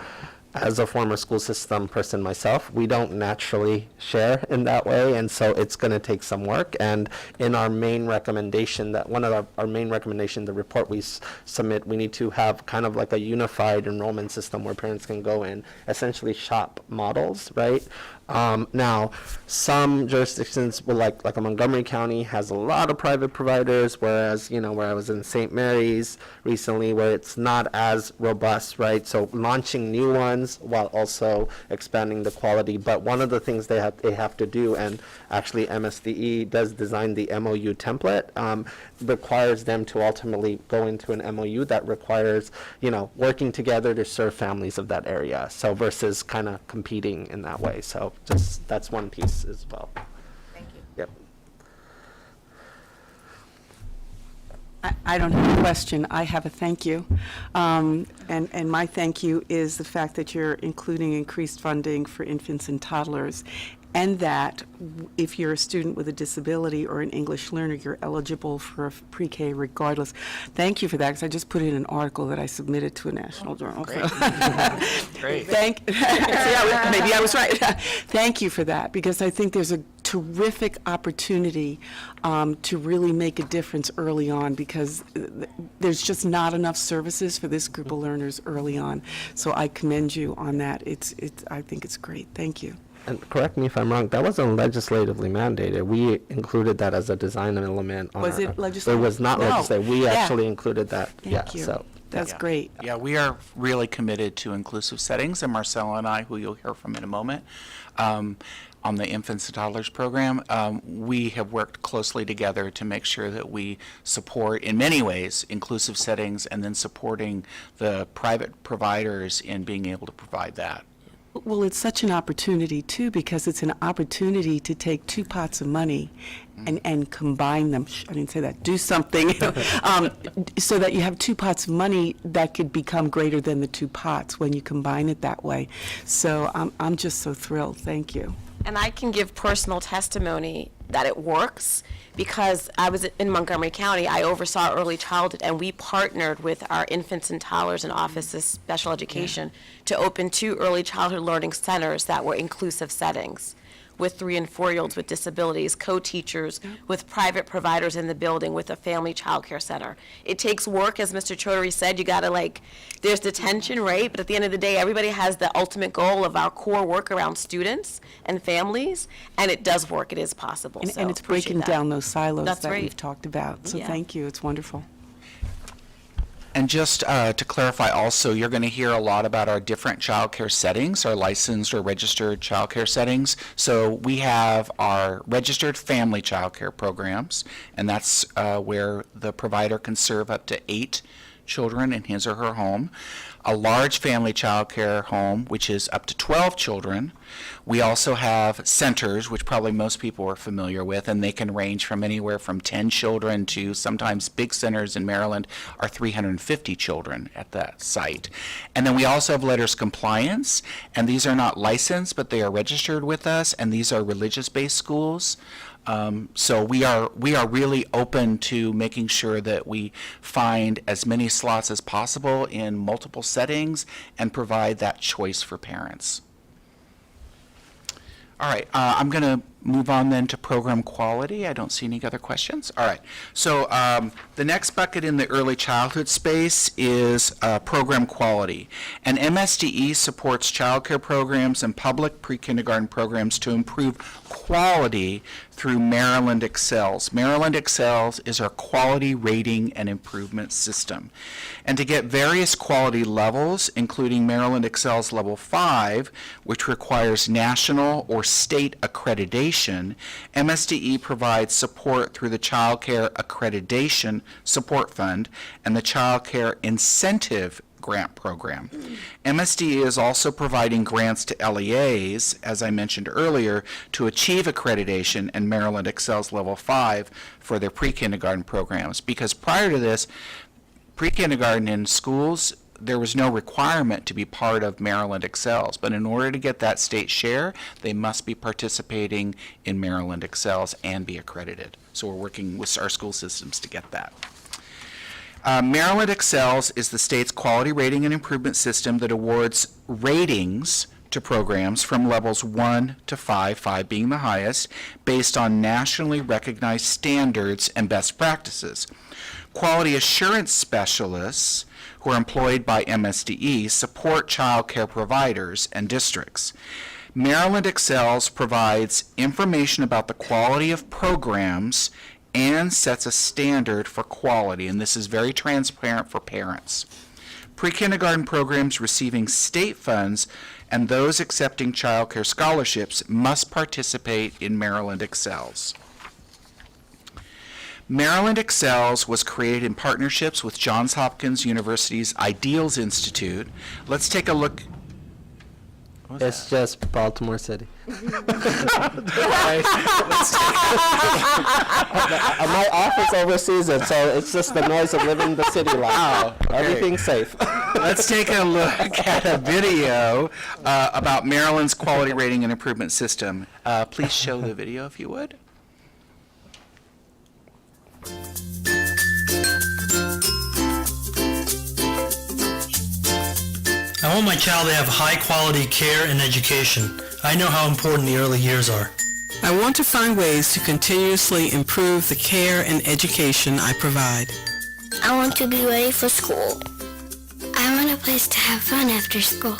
as a former school system person myself, we don't naturally share in that way, and so it's going to take some work. And in our main recommendation, that one of our main recommendation, the report we submit, we need to have kind of like a unified enrollment system where parents can go in, essentially shop models, right? Now, some jurisdictions will like a Montgomery County has a lot of private providers, whereas, you know, where I was in St. Mary's recently, where it's not as robust, right? So launching new ones while also expanding the quality. But one of the things they have to do, and actually MSDE does design the MOU template, requires them to ultimately go into an MOU that requires, you know, working together to serve families of that area. So versus kind of competing in that way. So just that's one piece as well. Thank you. Yep. I don't have a question. I have a thank you. And my thank you is the fact that you're including increased funding for infants and toddlers, and that if you're a student with a disability or an English learner, you're eligible for a pre-K regardless. Thank you for that, because I just put in an article that I submitted to a national journal. Great. Great. Yeah, maybe I was right. Thank you for that, because I think there's a terrific opportunity to really make a difference early on, because there's just not enough services for this group of learners early on. So I commend you on that. I think it's great. Thank you. And correct me if I'm wrong, that wasn't legislatively mandated. We included that as a design element. On Was our, it legislative? It was not No. legislative. We Yeah. actually included that. Thank you. So That's Yeah. great. Yeah, we are really committed to inclusive settings, and Marcella and I, who you'll hear from in a moment, on the infants and toddlers program, we have worked closely together to make sure that we support, in many ways, inclusive settings, and then supporting the private providers in being able to provide that. Well, it's such an opportunity, too, because it's an opportunity to take two pots of money and combine them. I didn't say that. Do something so that you have two pots of money that could become greater than the two pots when you combine it that way. So I'm just so thrilled. Thank you. And I can give personal testimony that it works, because I was in Montgomery County. I oversaw early childhood, and we partnered with our infants and toddlers and Office of Special Education to open 2 early childhood learning centers that were inclusive settings, with 3- and 4-year-olds with disabilities, co-teachers, with private providers in the building, with a family child care center. It takes work, as Mr. Chaudhary said. You gotta there's detention, right? But at the end of the day, everybody has the ultimate goal of our core work around students and families, and it does work. It is possible. So And it's appreciate breaking that. down those silos That's that right. we've talked about. So Yeah. thank you. It's wonderful. And just to clarify also, you're going to hear a lot about our different child care settings, our licensed or registered child care settings. So we have our registered family child care programs, and that's where the provider can serve up to 8 children in his or her home. A large family child care home, which is up to 12 children. We also have centers, which probably most people are familiar with, and they can range from anywhere from 10 children to sometimes big centers in Maryland are 350 children at that site. And then we also have letters compliance, and these are not licensed, but they are registered with us, and these are religious-based schools. So we are really open to making sure that we find as many slots as possible in multiple settings and provide that choice for parents. All right, I'm going to Move on then to program quality. I don't see any other questions. All right. So the next bucket in the early childhood space is program quality. And MSDE supports childcare programs and public pre-kindergarten programs to improve quality through Maryland Excels. Maryland Excels is our quality rating and improvement system. And to get various quality levels, including Maryland Excels Level 5, which requires national or state accreditation, MSDE provides support through the Child Care Accreditation Support Fund and the Child Care Incentive Grant Program. MSDE is also providing grants to LEAs, as I mentioned earlier, to achieve accreditation and Maryland Excels Level 5 for their pre-kindergarten programs. Because prior to this, pre-kindergarten in schools, there was no requirement to be part of Maryland Excels, but in order to get that state share, they must be participating in Maryland Excels and be accredited. So we're working with our school systems to get that. Maryland Excels is the state's quality rating and improvement system that awards ratings to programs from levels 1 to 5, 5 being the highest, based on nationally recognized standards and best practices. Quality assurance specialists who are employed by MSDE support child care providers and districts. Maryland Excels provides information about the quality of programs and sets a standard for quality, and this is very transparent for parents. Pre-kindergarten programs receiving state funds and those accepting child care scholarships must participate in Maryland Excels. Maryland Excels was created in partnerships with Johns Hopkins University's Ideals Institute. Let's take a look. It's just Baltimore City. My office oversees it, so it's just the noise of living the city life. Wow, okay. Everything's safe. Let's take a look at a video about Maryland's quality rating and improvement system. Please show the video if you would. I want my child to have high-quality care and education. I know how important the early years are. I want to find ways to continuously improve the care and education I provide. I want to be ready for school. I want a place to have fun after school.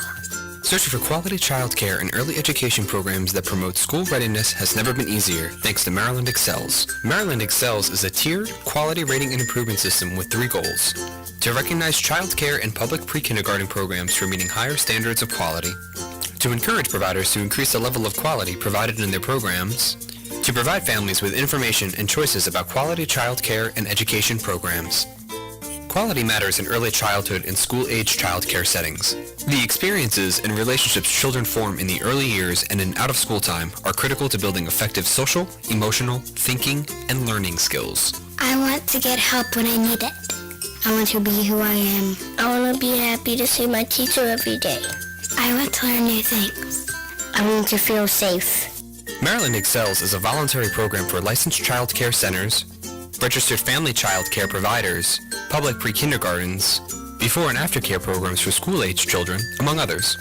Searching for quality child care and early education programs that promote school readiness has never been easier thanks to Maryland Excels. Maryland Excels is a tiered quality rating and improvement system with 3 goals: to recognize child care and public pre-kindergarten programs for meeting higher standards of quality, to encourage providers to increase the level of quality provided in their programs, to provide families with information and choices about quality child care and education programs. Quality matters in early childhood and school-age child care settings. The experiences and relationships children form in the early years and in out-of-school time are critical to building effective social, emotional, thinking, and learning skills. I want to get help when I need it. I want to be who I am. I want to be happy to see my teacher every day. I want to learn new things. I want to feel safe. Maryland Excels is a voluntary program for licensed child care centers, registered family child care providers, public pre-kindergartens, before and after care programs for school-age children, among others.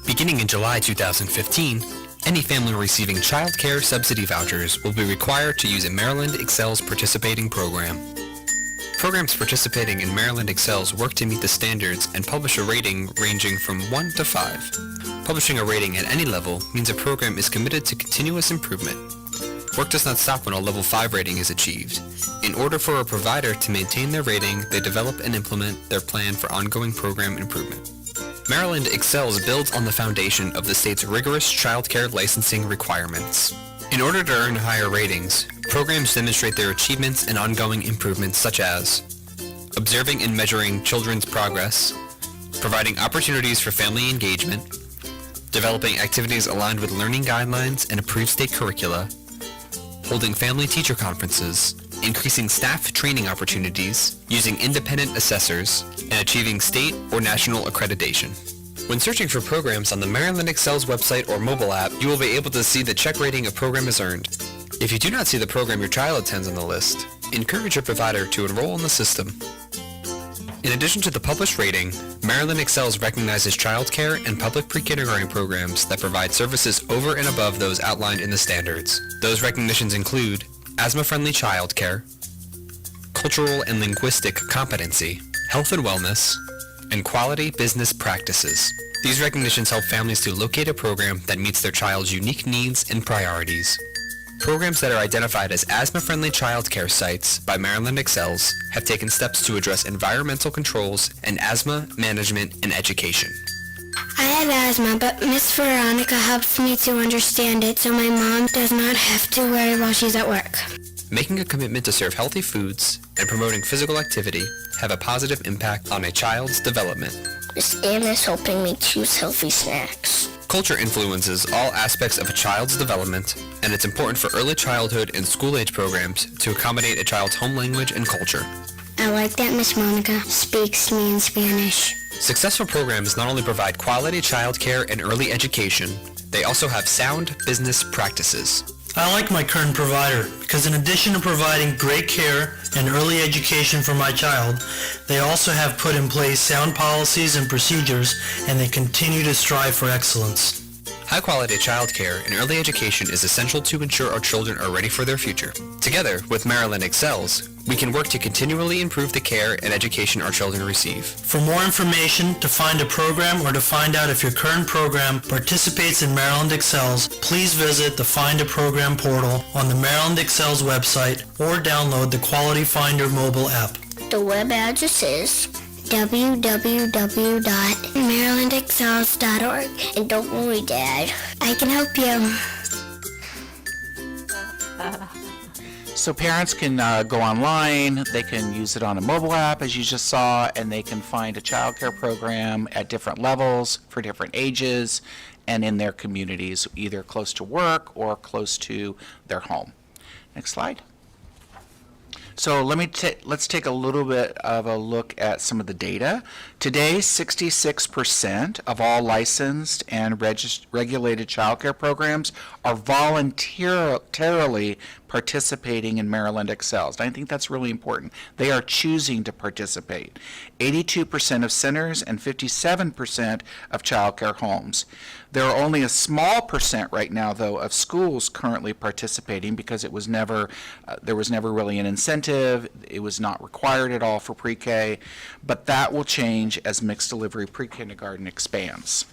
Beginning in July 2015, any family receiving child care subsidy vouchers will be required to use a Maryland Excels participating program. Programs participating in Maryland Excels work to meet the standards and publish a rating ranging from 1 to 5. Publishing a rating at any level means a program is committed to continuous improvement. Work does not stop when a level 5 rating is achieved. In order for a provider to maintain their rating, they develop and implement their plan for ongoing program improvement. Maryland Excels builds on the foundation of the state's rigorous child care licensing requirements. In order to earn higher ratings, programs demonstrate their achievements and ongoing improvements such as observing and measuring children's progress, providing opportunities for family engagement, developing activities aligned with learning guidelines and approved state curricula, holding family-teacher conferences, increasing staff training opportunities, using independent assessors, and achieving state or national accreditation. When searching for programs on the Maryland Excels website or mobile app, you will be able to see the check rating a program is earned. If you do not see the program your child attends on the list, encourage your provider to enroll in the system. In addition to the published rating, Maryland Excels recognizes childcare and public pre-kindergarten programs that provide services over and above those outlined in the standards. Those recognitions include asthma-friendly childcare, cultural and linguistic competency, health and wellness, and quality business practices. These recognitions help families to locate a program that meets their child's unique needs and priorities. Programs that are identified as asthma-friendly childcare sites by Maryland Excels have taken steps to address environmental controls and asthma management and education. I have asthma, but Miss Veronica helps me to understand it so my mom does not have to worry while she's at work. Making a commitment to serve healthy foods and promoting physical activity have a positive impact on a child's development. Miss Ann is helping me choose healthy snacks. Culture influences all aspects of a child's development, and it's important for early childhood and school-age programs to accommodate a child's home language and culture. I like that Miss Monica speaks to me in Spanish. Successful programs not only provide quality childcare and early education, they also have sound business practices. I like my current provider because in addition to providing great care and early education for my child, they also have put in place sound policies and procedures, and they continue to strive for excellence. High-quality childcare and early education is essential to ensure our children are ready for their future. Together with Maryland Excels, we can work to continually improve the care and education our children receive. For more information, to find a program, or to find out if your current program participates in Maryland Excels, please visit the Find a Program portal on the Maryland Excels website or download the Quality Finder mobile app. The web address is www.marylandexcels.org. And don't worry, Dad, I can help you. So parents can go online, they can use it on a mobile app, as you just saw, and they can find a childcare program at different levels for different ages and in their communities, either close to work or close to their home. Next slide. So let's take a little bit of a look at some of the data. Today, 66% of all licensed and regulated childcare programs are voluntarily participating in Maryland Excels. And I think that's really important. They are choosing to participate. 82% of centers and 57% of childcare homes. There are only a small percent right now, though, of schools currently participating because it was never, there was never really an incentive. It was not required at all for pre-K, but that will change as mixed delivery pre-kindergarten expands.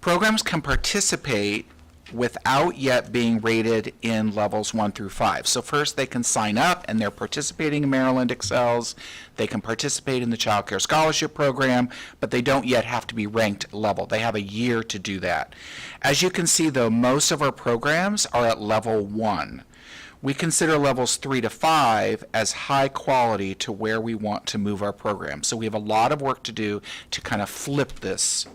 Programs can participate without yet being rated in levels 1 through 5. So first they can sign up and they're participating in Maryland Excels. They can participate in the Child Care Scholarship Program, but they don't yet have to be ranked level. They have a year to do that. As you can see, though, most of our programs are at level 1. We consider levels 3 to 5 as high quality to where we want to move our program. So we have a lot of work to do to kind of flip this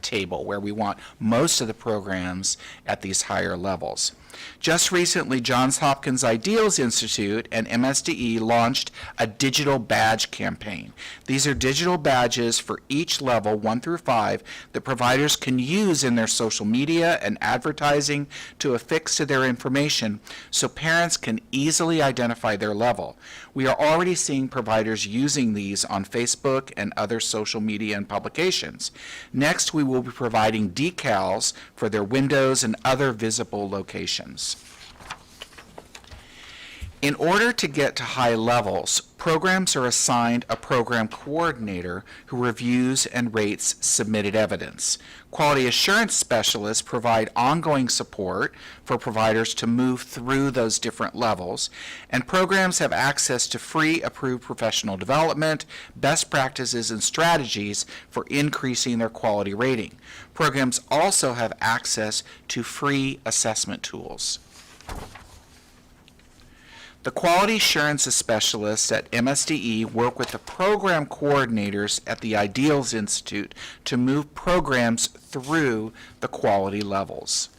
table where we want most of the programs at these higher levels. Just recently, Johns Hopkins Ideals Institute and MSDE launched a digital badge campaign. These are digital badges for each level, 1 through 5, that providers can use in their social media and advertising to affix to their information so parents can easily identify their level. We are already seeing providers using these on Facebook and other social media and publications. Next, we will be providing decals for their windows and other visible locations. In order to get to high levels, programs are assigned a program coordinator who reviews and rates submitted evidence. Quality assurance specialists provide ongoing support for providers to move through those different levels, and programs have access to free approved professional development, best practices, and strategies for increasing their quality rating. Programs also have access to free assessment tools. The quality assurance specialists at MSDE work with the program coordinators at the Ideals Institute to move programs through the quality levels.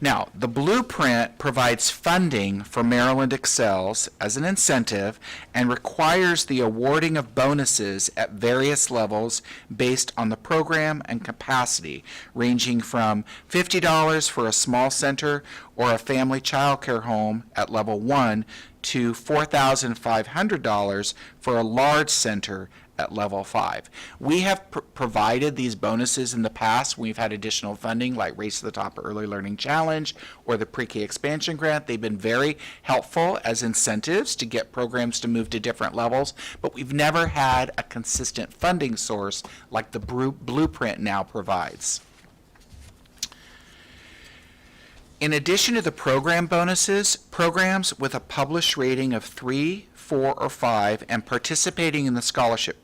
Now, the blueprint provides funding for Maryland Excels as an incentive and requires the awarding of bonuses at various levels based on the program and capacity, ranging from $50 for a small center or a family child care home at level 1 to $4,500 for a large center at level 5. We have provided these bonuses in the past. We've had additional funding like Race to the Top Early Learning Challenge or the Pre-K Expansion Grant. They've been very helpful as incentives to get programs to move to different levels, but we've never had a consistent funding source like the Blueprint now provides. In addition to the program bonuses, programs with a published rating of 3, 4, or 5 and participating in the scholarship,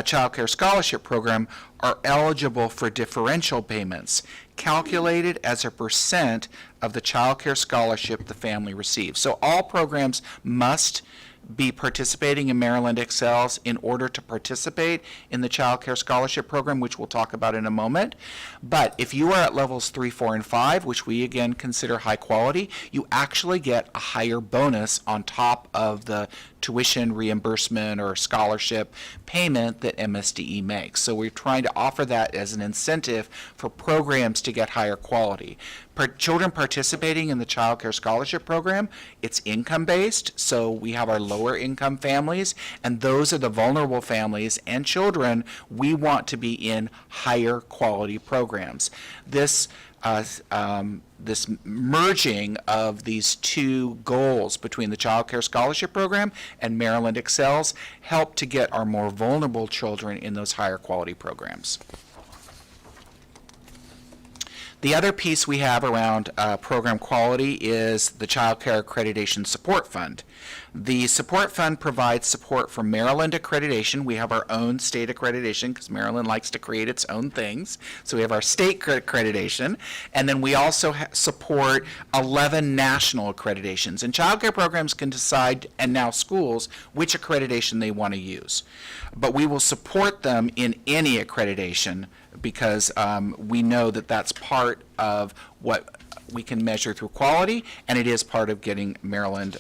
Child Care Scholarship Program are eligible for differential payments, calculated as a percent of the Child Care Scholarship the family receives. So all programs must be participating in Maryland Excels in order to participate in the Child Care Scholarship Program, which we'll talk about in a moment. But if you are at levels 3, 4, and 5, which we again consider high quality, you actually get a higher bonus on top of the tuition reimbursement or scholarship payment that MSDE makes. So we're trying to offer that as an incentive for programs to get higher quality. Children participating in the Child Care Scholarship Program, it's income-based, so we have our lower income families, and those are the vulnerable families and children we want to be in higher quality programs. This merging of these two goals between the Child Care Scholarship Program and Maryland Excels help to get our more vulnerable children in those higher quality programs. The other piece we have around program quality is the Child Care Accreditation Support Fund. The support fund provides support for Maryland accreditation. We have our own state accreditation because Maryland likes to create its own things. So we have our state accreditation, and then we also support 11 national accreditations. And child care programs can decide, and now schools, which accreditation they want to use. But we will support them in any accreditation because we know that that's part of what we can measure through quality, and it is part of getting Maryland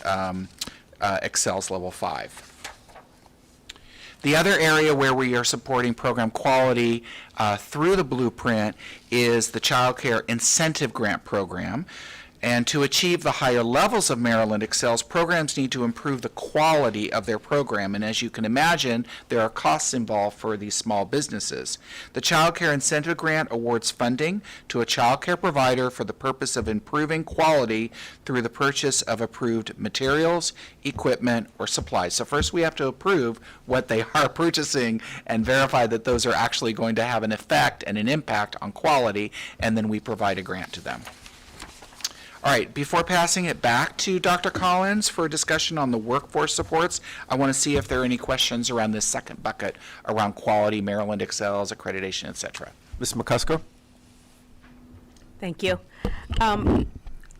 Excels Level 5. The other area where we are supporting program quality through the Blueprint is the Child Care Incentive Grant Program. And to achieve the higher levels of Maryland Excels, programs need to improve the quality of their program. And as you can imagine, there are costs involved for these small businesses. The Child Care Incentive Grant awards funding to a child care provider for the purpose of improving quality through the purchase of approved materials, equipment, or supplies. So first we have to approve what they are purchasing and verify that those are actually going to have an effect and an impact on quality, and then we provide a grant to them. All right, before passing it back to Dr. Collins for a discussion on the workforce supports, I want to see if there are any questions around this second bucket around quality, Maryland Excels, accreditation, et cetera. Ms. McCusker? Thank you. I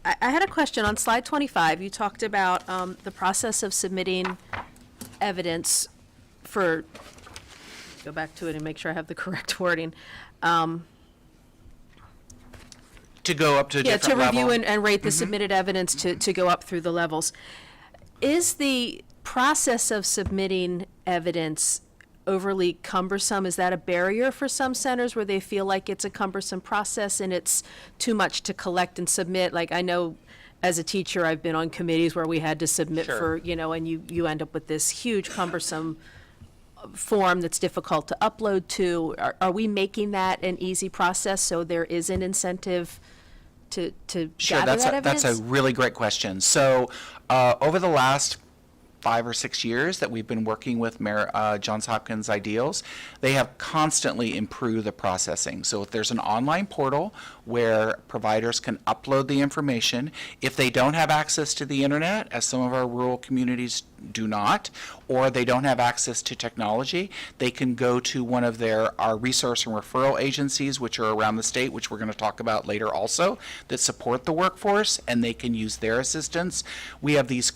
had a question. On slide 25, you talked about the process of submitting evidence for, go back to it and make sure I have the correct wording. To go up to a different to level. review and rate the submitted evidence to go up through the levels. Is the process of submitting evidence overly cumbersome? Is that a barrier for some centers where they feel like it's a cumbersome process and it's too much to collect and submit? Like, I know as a teacher, I've been on committees where we had to submit for, and you end up with this huge cumbersome form that's difficult to upload to. Are we making that an easy process so there is an incentive to Sure, gather that evidence? that's a really great question. So over the last 5 or 6 years that we've been working with Johns Hopkins Ideals, they have constantly improved the processing. So if there's an online portal where providers can upload the information, if they don't have access to the internet, as some of our rural communities do not, or they don't have access to technology, they can go to one of our resource and referral agencies, which are around the state, which we're going to talk about later also, that support the workforce, and they can use their assistance. We have these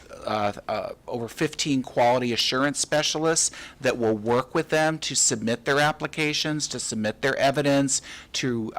over 15 quality assurance specialists that will work with them to submit their applications, to submit their evidence, to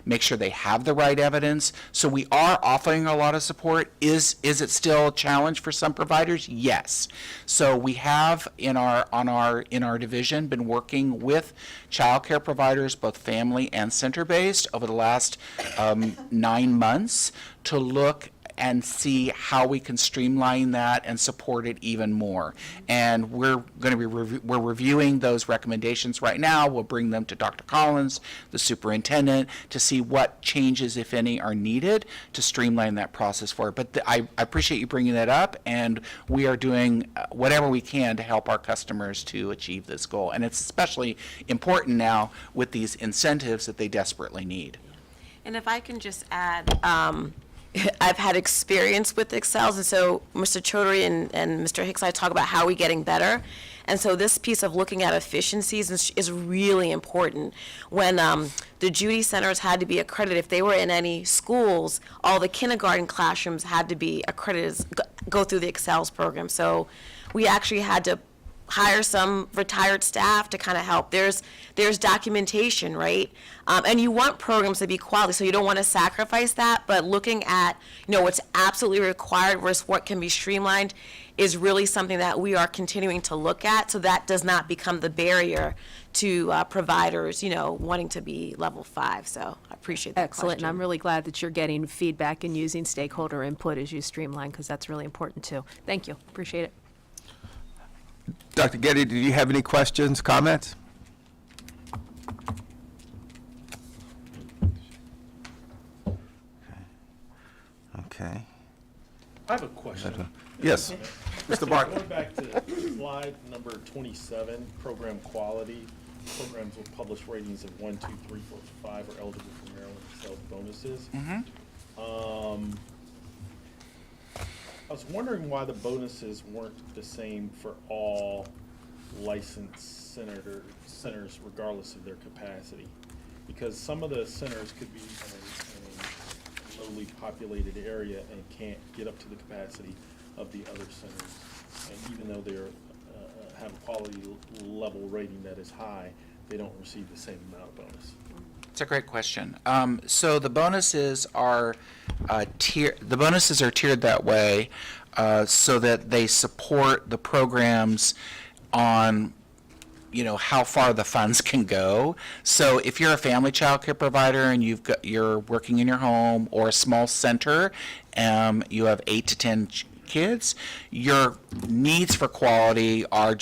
make sure they have the right evidence. So we are offering a lot of support. Is it still a challenge for some providers? Yes. So we have in our division been working with child care providers, both family and center-based, over the last 9 months to look and see how we can streamline that and support it even more. And we're going to be we're reviewing those recommendations right now. We'll bring them to Dr. Collins, the superintendent, to see what changes, if any, are needed to streamline that process for it. But I appreciate you bringing that up, and we are doing whatever we can to help our customers to achieve this goal. And it's especially important now with these incentives that they desperately need. And if I can just add, I've had experience with Excels, and so Mr. Chaudhary and Mr. Hicks and I talk about how we're getting better. And so this piece of looking at efficiencies is really important. When the Judy Centers had to be accredited, if they were in any schools, all the kindergarten classrooms had to be accredited, go through the Excels program. So we actually had to hire some retired staff to kind of help. There's documentation, right? And you want programs to be quality, so you don't want to sacrifice that, but looking at, what's absolutely required versus what can be streamlined is really something that we are continuing to look at, so that does not become the barrier to providers, wanting to be level 5. So I appreciate that Excellent, and question. I'm really glad that you're getting feedback and using stakeholder input as you streamline, because that's really important too. Thank you, appreciate it. Dr. Getty, do you have any questions, comments? Okay. I have a question. Yes, Mr. Barton. Going back to slide number 27, program quality. Programs with published ratings of 1, 2, 3, 4, 5 are eligible for Maryland Excel bonuses. I was wondering why the bonuses weren't the same for all licensed centers regardless of their capacity. Because some of the centers could be in a lowly populated area and can't get up to the capacity of the other centers. And even though they're have a quality level rating that is high, they don't receive the same amount of bonus. It's a great question. So the bonuses are tiered that way so that they support the programs on how far the funds can go. So if you're a family child care provider and you're working in your home, or a small center, you have 8 to 10 kids, your needs for quality are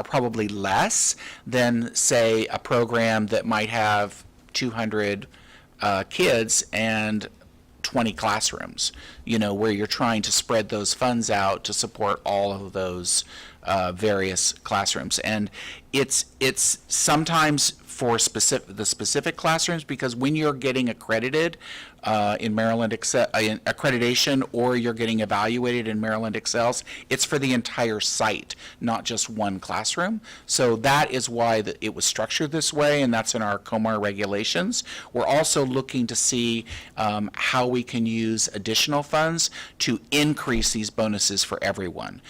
probably less than, say, a program that might have 200 kids and 20 classrooms, where you're trying to spread those funds out to support all of those various classrooms. And it's sometimes for the specific classrooms, because when you're getting accredited in Maryland accreditation, or you're getting evaluated in Maryland Excels, it's for the entire site, not just one classroom. So that is why it was structured this way, and that's in our COMAR regulations. We're also looking to see how we can use additional funds to increase these bonuses for everyone.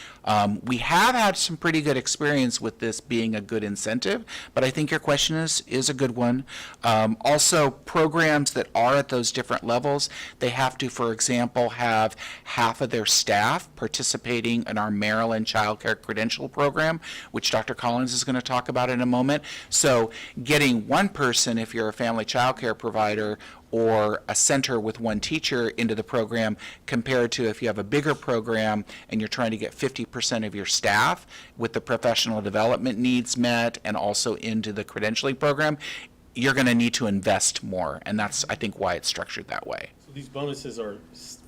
We have had some pretty good experience with this being a good incentive, but I think your question is a good one. Also, programs that are at those different levels, they have to, for example, have half of their staff participating in our Maryland Child Care Credential Program, which Dr. Collins is going to talk about in a moment. So getting one person, if you're a family child care provider, or a center with one teacher into the program, compared to if you have a bigger program and you're trying to get 50% of your staff with the professional development needs met and also into the credentialing program, you're going to need to invest more. And that's, I think, why it's structured that way. So these bonuses are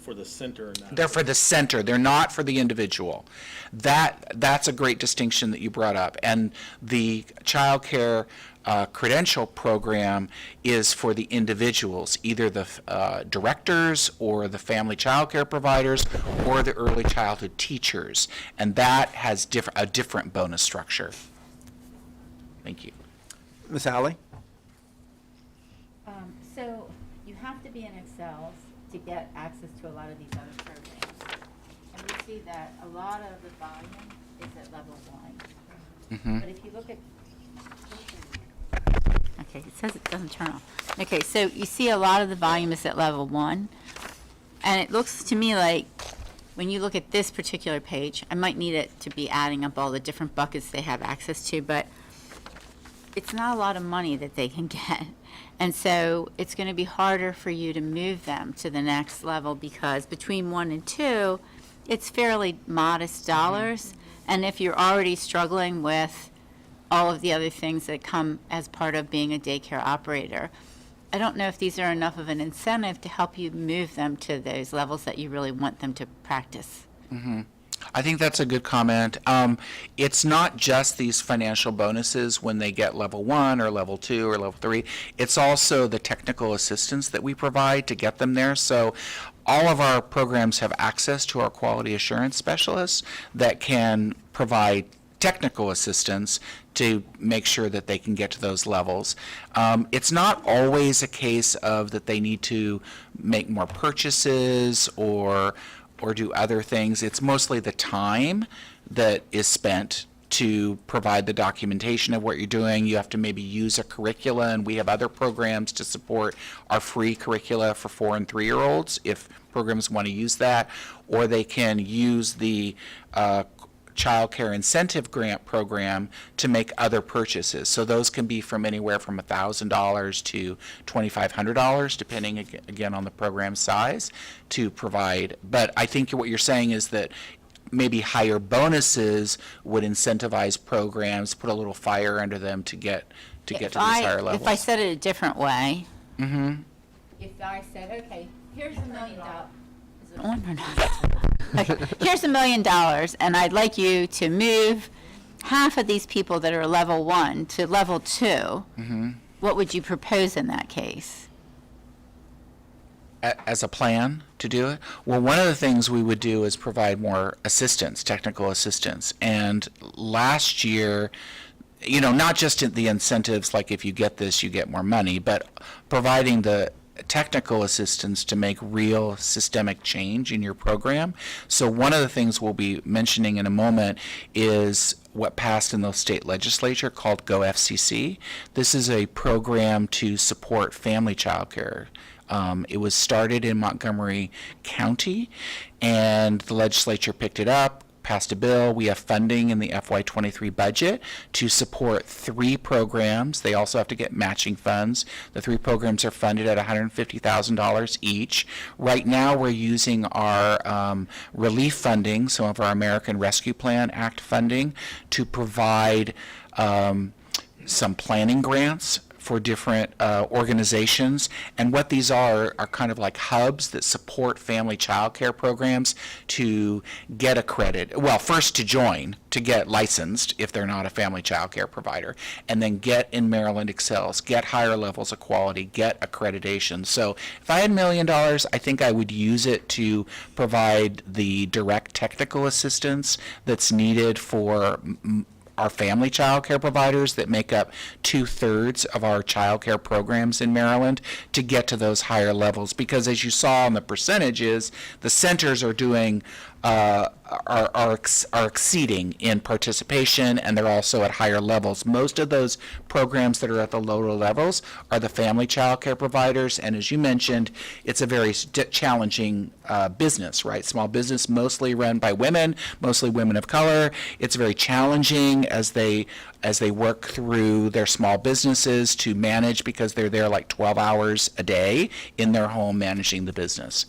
for the center and not... They're for the center. They're not for the individual. That's a great distinction that you brought up. And the child care credential program is for the individuals, either the directors or the family child care providers or the early childhood teachers. And that has a different bonus structure. Thank you. Ms. Alley? So you have to be in Excel to get access to a lot of these other programs. And we see that a lot of the volume is at level 1. But if you look at, okay, it says it doesn't turn on. Okay, so you see a lot of the volume is at level 1. And it looks to me like when you look at this particular page, I might need it to be adding up all the different buckets they have access to, but it's not a lot of money that they can get. And so it's going to be harder for you to move them to the next level because between 1 and 2, it's fairly modest dollars. And if you're already struggling with all of the other things that come as part of being a daycare operator, I don't know if these are enough of an incentive to help you move them to those levels that you really want them to practice. I think that's a good comment. It's not just these financial bonuses when they get level 1 or level 2 or level 3. It's also the technical assistance that we provide to get them there. So all of our programs have access to our quality assurance specialists that can provide technical assistance to make sure that they can get to those levels. It's not always a case of that they need to make more purchases or do other things. It's mostly the time that is spent to provide the documentation of what you're doing. You have to maybe use a curricula, and we have other programs to support our free curricula for 4 and 3-year-olds if programs want to use that, or they can use the Child Care Incentive Grant Program to make other purchases. So those can be from anywhere from $1,000 to $2,500, depending again on the program size, to provide. But I think what you're saying is that maybe higher bonuses would incentivize programs, put a little fire under them to get to these higher levels. If I said it a different way, if I said, okay, here's $1 million. Is it on or not? Okay, here's $1 million, and I'd like you to move half of these people that are level 1 to level 2. What would you propose in that case? As a plan to do it? Well, one of the things we would do is provide more assistance, technical assistance. And last year, not just the incentives, like if you get this, you get more money, but providing the technical assistance to make real systemic change in your program. So one of the things we'll be mentioning in a moment is what passed in the state legislature called Go FCC. This is a program to support family child care. It was started in Montgomery County, and the legislature picked it up, passed a bill. We have funding in the FY23 budget to support 3 programs. They also have to get matching funds. The 3 programs are funded at $150,000 each. Right now, we're using our relief funding, some of our American Rescue Plan Act funding, to provide some planning grants for different organizations. And what these are kind of like hubs that support family child care programs to get accredited. Well, first to join, to get licensed if they're not a family child care provider, and then get in Maryland Excels, get higher levels of quality, get accreditation. So if I had $1 million, I think I would use it to provide the direct technical assistance that's needed for our family child care providers that make up 2/3 of our child care programs in Maryland to get to those higher levels. Because as you saw on the percentages, the centers are doing are exceeding in participation, and they're also at higher levels. Most of those programs that are at the lower levels are the family child care providers, and as you mentioned, it's a very challenging business, right? Small business, mostly run by women, mostly women of color. It's very challenging as they work through their small businesses to manage, because they're there like 12 hours a day in their home managing the business.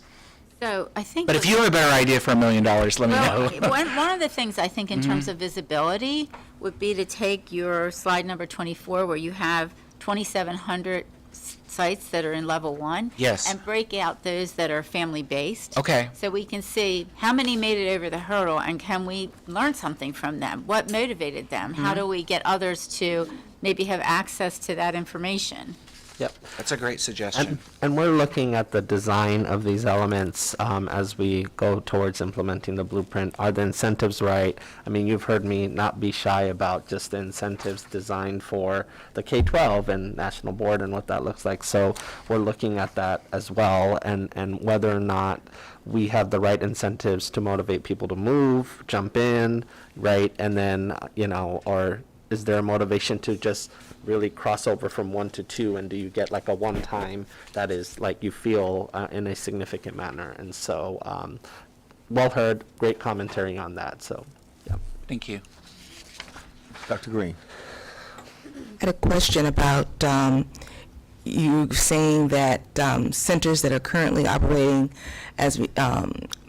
So I think. But if you have a better idea for $1 million, let me know. One of the things I think in terms of visibility would be to take your slide number 24, where you have 2,700 sites that are in level 1. Yes. And break out those that are family-based. Okay. So we can see how many made it over the hurdle, and can we learn something from them? What motivated them? How do we get others to maybe have access to that information? Yep. That's a great suggestion. And we're looking at the design of these elements as we go towards implementing the blueprint. Are the incentives right? I mean, you've heard me not be shy about just the incentives designed for the K-12 and national board and what that looks like. So we're looking at that as well, and whether or not we have the right incentives to motivate people to move, jump in, right? And then, or is there a motivation to just really cross over from 1 to 2, and do you get like a one-time that is like you feel in a significant manner? And so, well heard, great commentary on that. So, yeah. Thank you. Dr. Green. had a question about you saying that centers that are currently operating as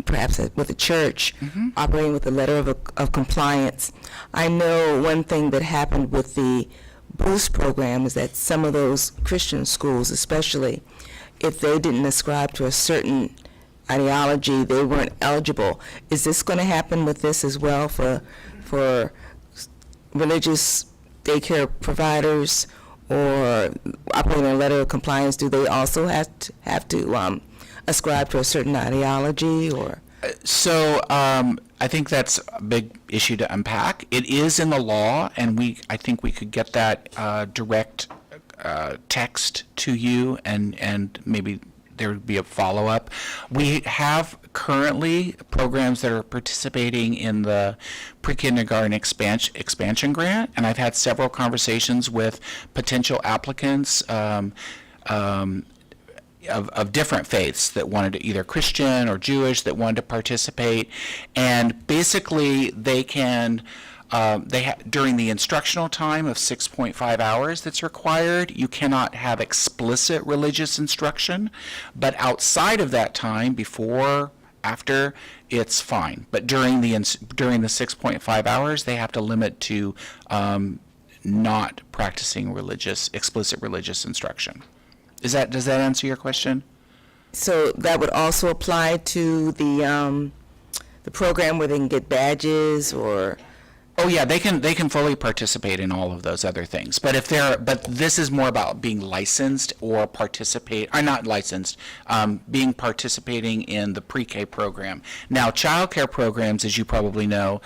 perhaps with a church, operating with a letter of compliance. I know one thing that happened with the Boost program is that some of those Christian schools, especially, if they didn't ascribe to a certain ideology, they weren't eligible. Is this going to happen with this as well for religious daycare providers or operating a letter of compliance? Do they also have to ascribe to a certain ideology or? So I think that's a big issue to unpack. It is in the law, and I think we could get that direct text to you, and maybe there would be a follow-up. We have currently programs that are participating in the pre-kindergarten expansion grant, and I've had several conversations with potential applicants of different faiths that wanted to, either Christian or Jewish, that wanted to participate. And basically they can, during the instructional time of 6.5 hours that's required, you cannot have explicit religious instruction, but outside of that time, before, after, it's fine. But during the 6.5 hours, they have to limit to not practicing explicit religious instruction. Does that answer your question? So that would also apply to the program where they can get badges or? Oh yeah, they can fully participate in all of those other things. But this is more about being licensed or not licensed, participating in the pre-K program. Now, childcare programs, as you probably know,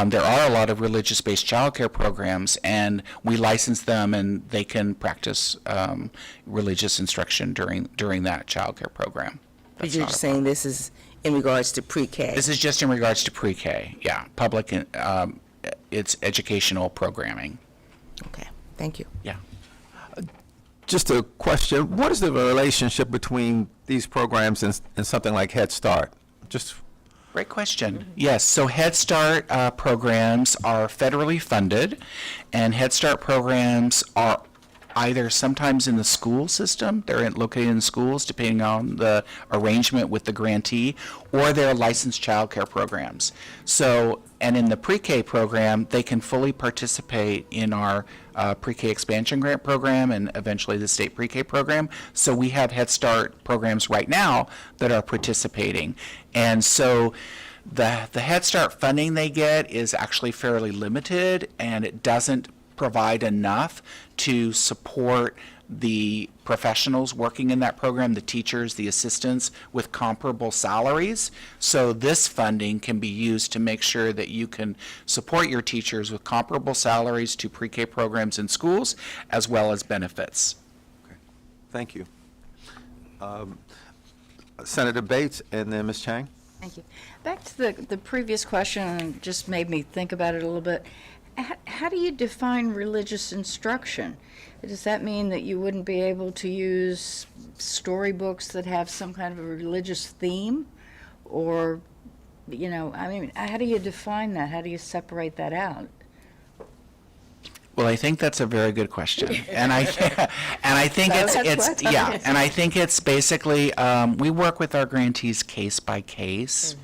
there are a lot of religious-based childcare programs, and we license them, and they can practice religious instruction during that childcare program. But you're saying this is in regards to pre-K? This is just in regards to pre-K, yeah, public. It's educational programming. Okay, thank you. Yeah. Just a question, what is the relationship between these programs and something like Head Start? Great question. Yes, so Head Start programs are federally funded, and Head Start programs are either sometimes in the school system, they're located in schools depending on the arrangement with the grantee, or they're licensed child care programs. So, and in the pre-K program, they can fully participate in our pre-K expansion grant program and eventually the state pre-K program. So we have Head Start programs right now that are participating. And so the Head Start funding they get is actually fairly limited, and it doesn't provide enough to support the professionals working in that program, the teachers, the assistants, with comparable salaries. So this funding can be used to make sure that you can support your teachers with comparable salaries to pre-K programs in schools, as well as benefits. Okay. Thank you. Senator Bates and then Ms. Chang. Thank you. Back to the previous question, just made me think about it a little bit. How do you define religious instruction? Does that mean that you wouldn't be able to use storybooks that have some kind of a religious theme? Or, how do you define that? How do you separate that out? Well, I think that's a very good question, and I think I think it's basically we work with our grantees case by case.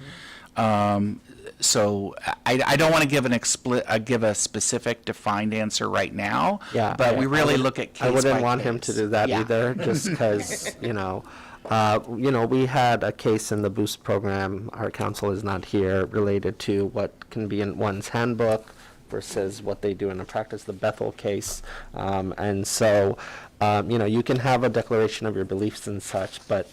So I don't want to give a specific defined answer right now. Yeah, but we really look at case by I wouldn't want case. him to do that either, just because we had a case in the Boost program. Our counsel is not here, related to what can be in one's handbook versus what they do in the practice, the Bethel case. And so, you can have a declaration of your beliefs and such, but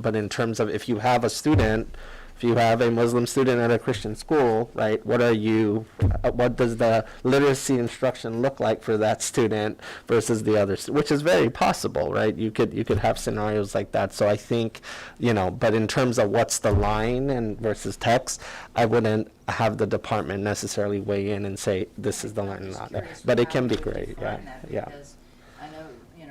in terms of if you have a Muslim student at a Christian school, right, what does the literacy instruction look like for that student versus the other, which is very possible, right? You could have scenarios like that. So I think, but in terms of what's the line and versus text, I wouldn't have the department necessarily weigh in and say, this is the line and not. But it can be great, yeah. Because I know,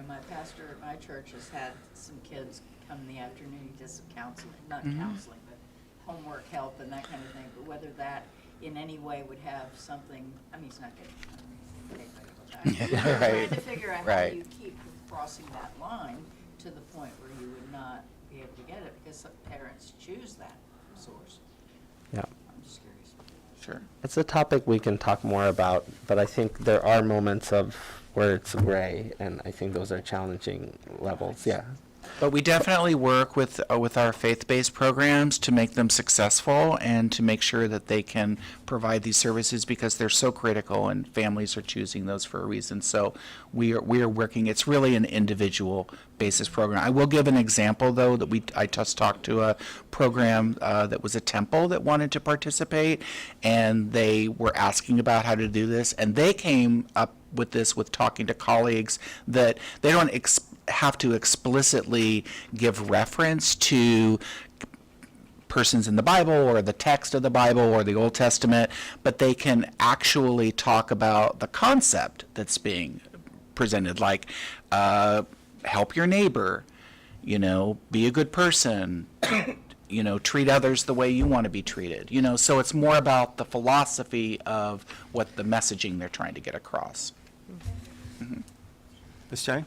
my pastor at my church has had some kids come in the afternoon, he does some counseling, not counseling, but homework help and that kind of thing, but whether that in any way would have something, he's not getting paid by I'm trying to Right. figure out how Right. you keep from crossing that line to the point where you would not be able to get it, because some parents choose that source. Yeah. I'm just curious. Sure. It's a topic we can talk more about, but I think there are moments of where it's gray, and I think those are challenging levels. Yeah. But we definitely work with our faith-based programs to make them successful and to make sure that they can provide these services because they're so critical and families are choosing those for a reason. So we are working. It's really an individual basis program. I will give an example though that I just talked to a program that was a temple that wanted to participate, and they were asking about how to do this, and they came up with this with talking to colleagues that they don't have to explicitly give reference to persons in the Bible or the text of the Bible or the Old Testament, but they can actually talk about the concept that's being presented, like help your neighbor, be a good person, treat others the way you want to be treated, so it's more about the philosophy of what the messaging they're trying to get across. Ms. Chang?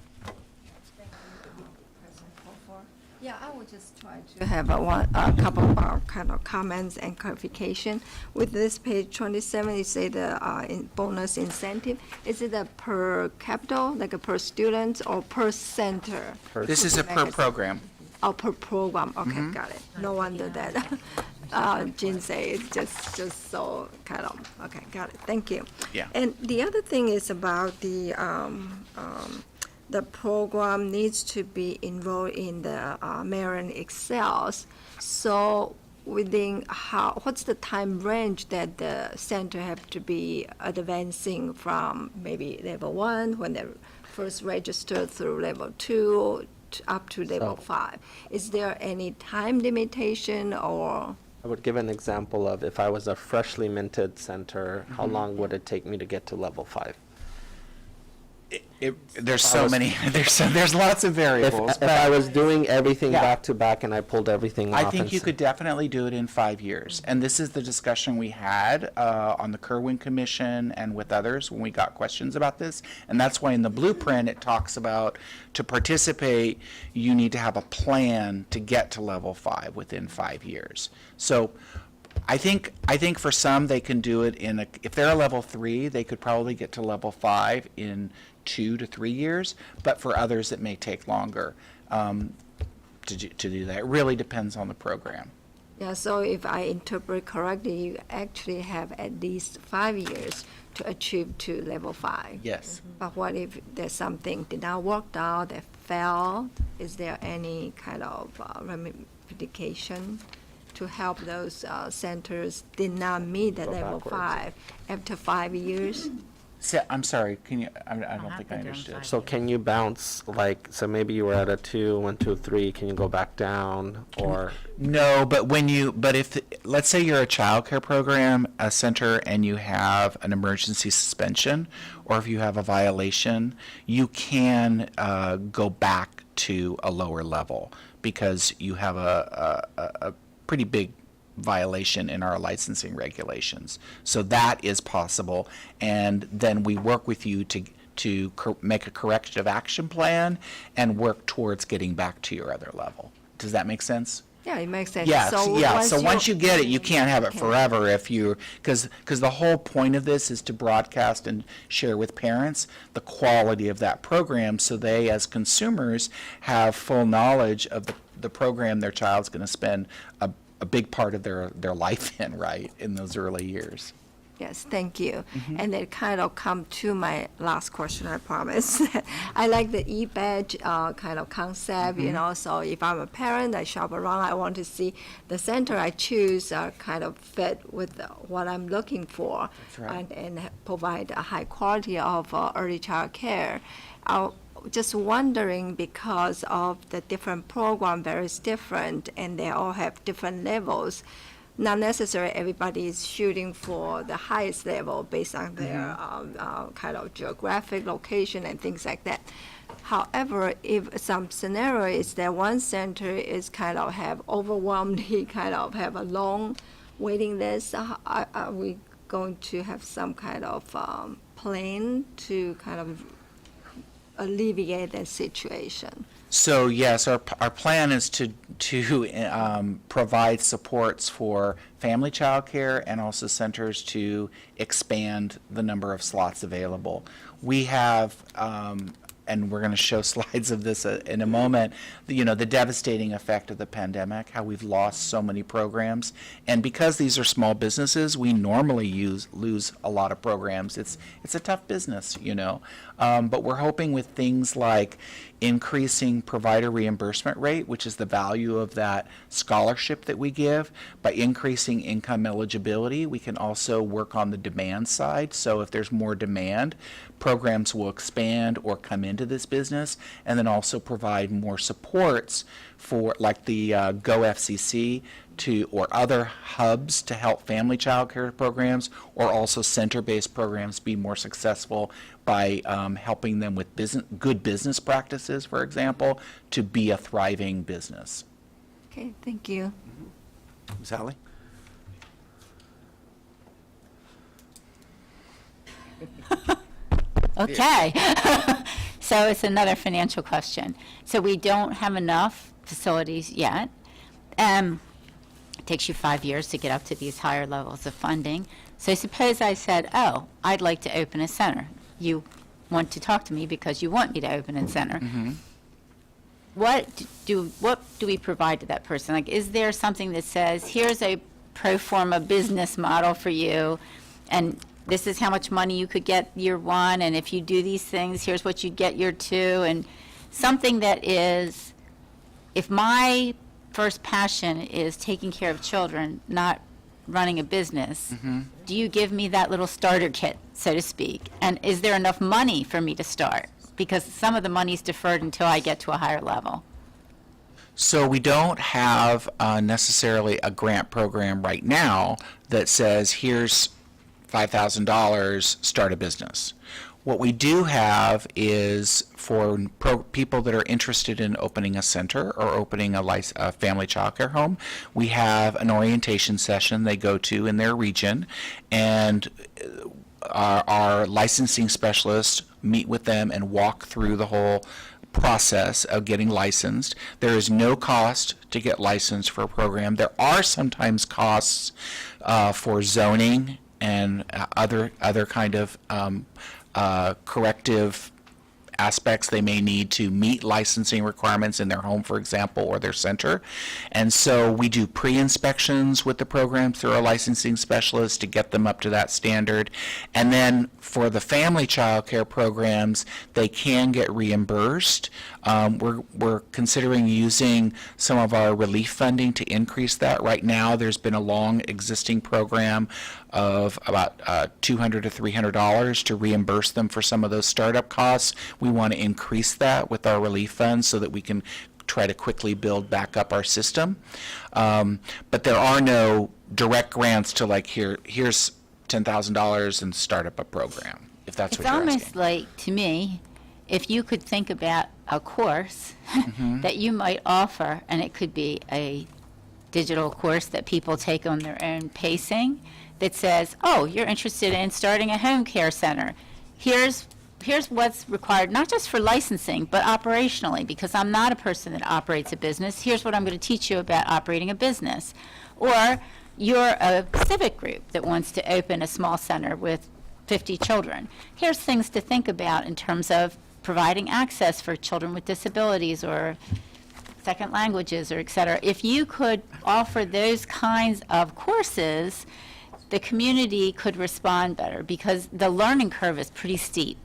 Yeah, I would just try to have a couple of kind of comments and clarification. With this page 27, you say the bonus incentive. Is it a per capita, like a per student, or per center? This is a per program. Oh, per program. Okay, got it. No wonder that Jean say it's just so kind of, okay, got it. Thank you. Yeah. And the other thing is about the program needs to be enrolled in the Maryland Excels. So within what's the time range that the center have to be advancing from maybe level 1 when they first registered through level 2 up to level 5? Is there any time limitation, or? I would give an example of if I was a freshly minted center, how long would it take me to get to level 5? There's so many. There's lots of variables. If I was doing everything back to back and I pulled everything off. I think you could definitely do it in 5 years. And this is the discussion we had on the Kerwin Commission and with others when we got questions about this. And that's why in the blueprint it talks about to participate, you need to have a plan to get to level 5 within 5 years. So I think for some they can do it if they're a level 3, they could probably get to level 5 in 2 to 3 years, but for others it may take longer to do that. It really depends on the program. Yeah, so if I interpret correctly, you actually have at least 5 years to achieve to level 5. Yes. But what if there's something did not work out, that failed? Is there any kind of ramification to help those centers did not meet the level 5 after 5 years? I'm sorry, can you, I don't think I understood. So can you bounce, so maybe you were at a 2, 1, 2, 3, can you go back down, or? No, but if, let's say you're a child care program, a center, and you have an emergency suspension, or if you have a violation, you can go back to a lower level because you have a pretty big violation in our licensing regulations. So that is possible, and then we work with you to make a corrective action plan and work towards getting back to your other level. Does that make sense? Yeah, it makes sense. Yes, So So once you get it, you can't have it forever because the whole point of this is to broadcast and share with parents the quality of that program so they, as consumers, have full knowledge of the program their child's going to spend a big part of their life in those early years. Yes, thank you. And it kind of come to my last question, I promise. I like the e-badge kind of concept, so if I'm a parent, I shop around, I want to see the center I choose kind of fit with what I'm looking for. That's right. and provide a high quality of early child care. Just wondering, because of the different program, very different, and they all have different levels. Not necessarily everybody is shooting for the highest level based on their kind of geographic location and things like that. However, if some scenario is that one center is kind of have overwhelmingly kind of have a long waiting list, are we going to have some kind of plan to kind of alleviate that situation? So yes, our plan is to provide supports for family child care and also centers to expand the number of slots available. We have, and we're going to show slides of this in a moment, the devastating effect of the pandemic, how we've lost so many programs. And because these are small businesses, we normally lose a lot of programs. It's a tough business, but we're hoping with things like increasing provider reimbursement rate, which is the value of that scholarship that we give. By increasing income eligibility, we can also work on the demand side. So if there's more demand, programs will expand or come into this business, and then also provide more supports for like the Go FCC or other hubs to help family child care programs, or also center-based programs be more successful by helping them with good business practices, for example, to be a thriving business. Okay, thank you. Sally? Okay. So it's another financial question. So we don't have enough facilities yet. It takes you 5 years to get up to these higher levels of funding. So suppose I said, oh, I'd like to open a center. You want to talk to me because you want me to open a center. Mm-hmm. What do we provide to that person? Like, is there something that says, here's a pro forma business model for you, and this is how much money you could get year one, and if you do these things, here's what you get year two, and something that is, if my first passion is taking care of children, not running a business, do you give me that little starter kit, so to speak? And is there enough money for me to start? Because some of the money's deferred until I get to a higher level. So we don't have necessarily a grant program right now that says, here's $5,000, start a business. What we do have is for people that are interested in opening a center or opening a family child care home, we have an orientation session they go to in their region, and our licensing specialists meet with them and walk through the whole process of getting licensed. There is no cost to get licensed for a program. There are sometimes costs for zoning and other kind of corrective aspects they may need to meet licensing requirements in their home, for example, or their center. And so we do pre-inspections with the program through our licensing specialists to get them up to that standard. And then for the family child care programs, they can get reimbursed. We're considering using some of our relief funding to increase that. Right now, there's been a long existing program of about $200 to $300 to reimburse them for some of those startup costs. We want to increase that with our relief funds so that we can try to quickly build back up our system. But there are no direct grants to like, here's $10,000 and start up a program, if that's what you're asking. It's almost like, to me, if you could think about a course that you might offer, and it could be a digital course that people take on their own pacing, that says, oh, you're interested in starting a home care center. Here's what's required, not just for licensing, but operationally, because I'm not a person that operates a business. Here's what I'm going to teach you about operating a business. Or you're a civic group that wants to open a small center with 50 children. Here's things to think about in terms of providing access for children with disabilities or second languages, or et cetera. If you could offer those kinds of courses, the community could respond better, because the learning curve is pretty steep.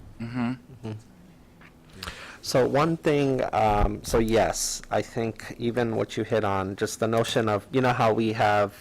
So one thing, so yes, I think even what you hit on, just the notion of, how we have,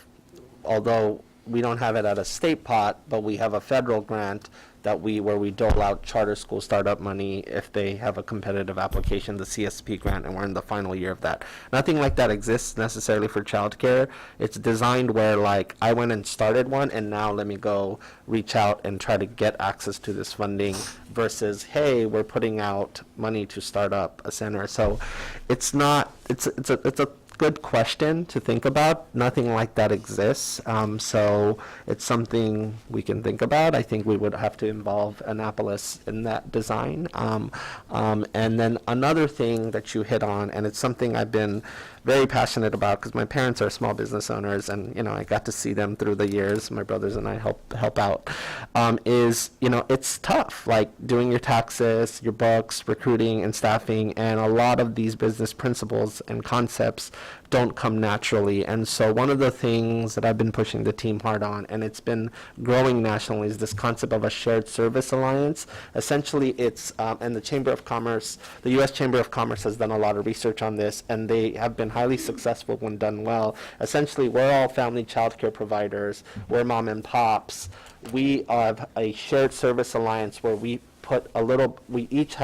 although we don't have it at a state pot, but we have a federal grant where we dole out charter school startup money if they have a competitive application, the CSP grant, and we're in the final year of that. Nothing like that exists necessarily for childcare. It's designed where, like, I went and started one, and now let me go reach out and try to get access to this funding, versus, hey, we're putting out money to start up a center. So it's not, it's a good question to think about. Nothing like that exists. So it's something we can think about. I think we would have to involve Annapolis in that design. And then another thing that you hit on, and it's something I've been very passionate about because my parents are small business owners, and I got to see them through the years. My brothers and I help out. Is it's tough, like doing your taxes, your books, recruiting and staffing, and a lot of these business principles and concepts don't come naturally. And so one of the things that I've been pushing the team hard on, and it's been growing nationally, is this concept of a shared service alliance. Essentially, it's and the Chamber of Commerce, the U.S. Chamber of Commerce has done a lot of research on this, and they have been highly successful when done well. Essentially, we're all family child care providers. We're mom and pops. We have a shared service alliance where we each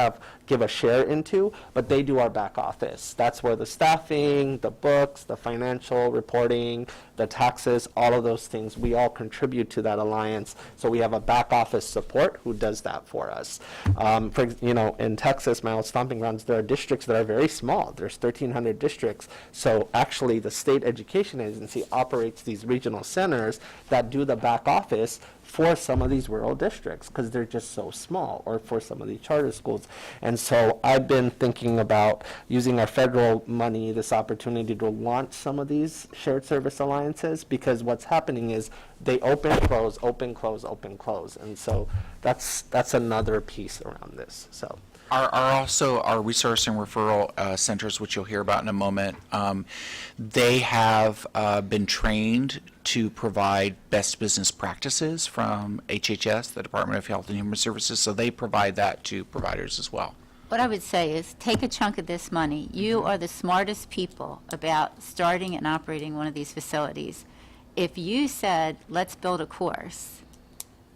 give a share into, but they do our back office. That's where the staffing, the books, the financial reporting, the taxes, all of those things, we all contribute to that alliance. So we have a back office support who does that for us. In Texas, my old stomping grounds, there are districts that are very small. There's 1,300 districts. So actually the state education agency operates these regional centers that do the back office for some of these rural districts because they're just so small, or for some of these charter schools. And so I've been thinking about using our federal money, this opportunity to launch some of these shared service alliances, because what's happening is they open, close, open, close, open, close. And so that's another piece around this. So. Our resource and referral centers, which you'll hear about in a moment, they have been trained to provide best business practices from HHS, the Department of Health and Human Services, so they provide that to providers as well. What I would say is take a chunk of this money. You are the smartest people about starting and operating one of these facilities. If you said, let's build a course,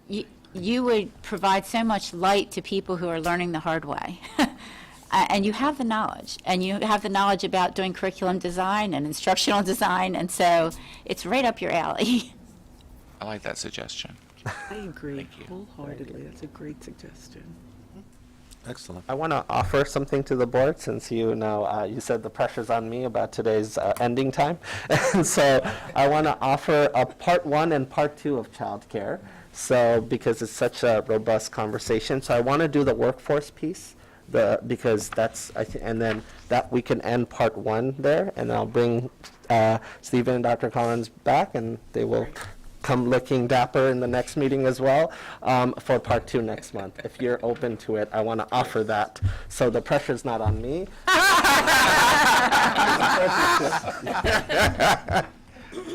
you would provide so much light to people who are learning the hard way. And you have the knowledge. And you have the knowledge about doing curriculum design and instructional design, and so it's right up your alley. I like that suggestion. I agree Thank you. wholeheartedly. That's a great suggestion. Excellent. I want to offer something to the board, since you said the pressure's on me about today's ending time. And so I want to offer a part 1 and part 2 of childcare. So because it's such a robust conversation, so I want to do the workforce piece, because that's and then that we can end part 1 there, and I'll bring Stephen and Dr. Collins back, and they will come looking dapper in the next meeting as well, for part 2 next month. If you're open to it, I want to offer that. So the pressure's not on me.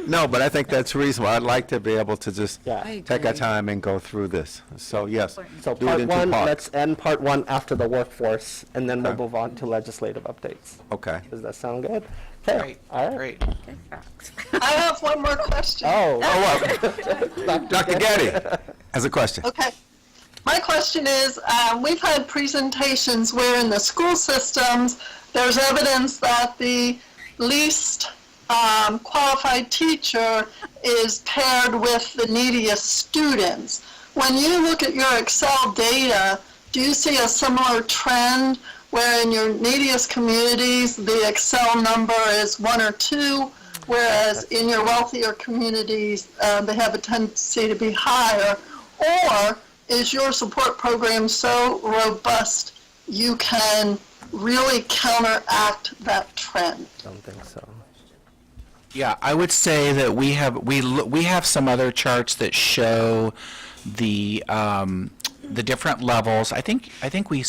No, but I think that's reasonable. I'd like to be able to just I take our agree. time and go through this. So, yes, So do it part in 2 1, parts. let's end part 1 after the workforce, and then we'll Okay. move on to legislative updates. Okay. Does that sound good? Okay. Great, All right. great. I have one more question. Dr. Getty has a question. Okay. My question is, we've had presentations where in the school systems, there's evidence that the least qualified teacher is paired with the neediest students. When you look at your Excel data, do you see a similar trend where in your neediest communities, the Excel number is 1 or 2, whereas in your wealthier communities, they have a tendency to be higher? Or is your support program so robust you can really counteract that trend? Don't think so. Yeah, I would say that we have some other charts that show the different levels. I think we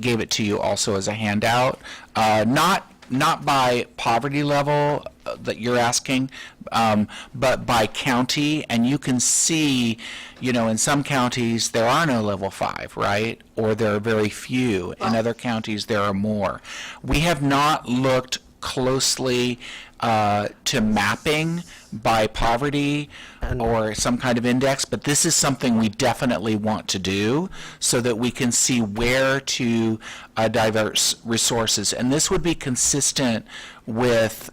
gave it to you also as a handout. Not by poverty level that you're asking, but by county, and you can see, in some counties there are no level 5, right? Or there are very few. In other counties there are more. We have not looked closely to mapping by poverty or some kind of index, but this is something we definitely want to do so that we can see where to divert resources. And this would be consistent with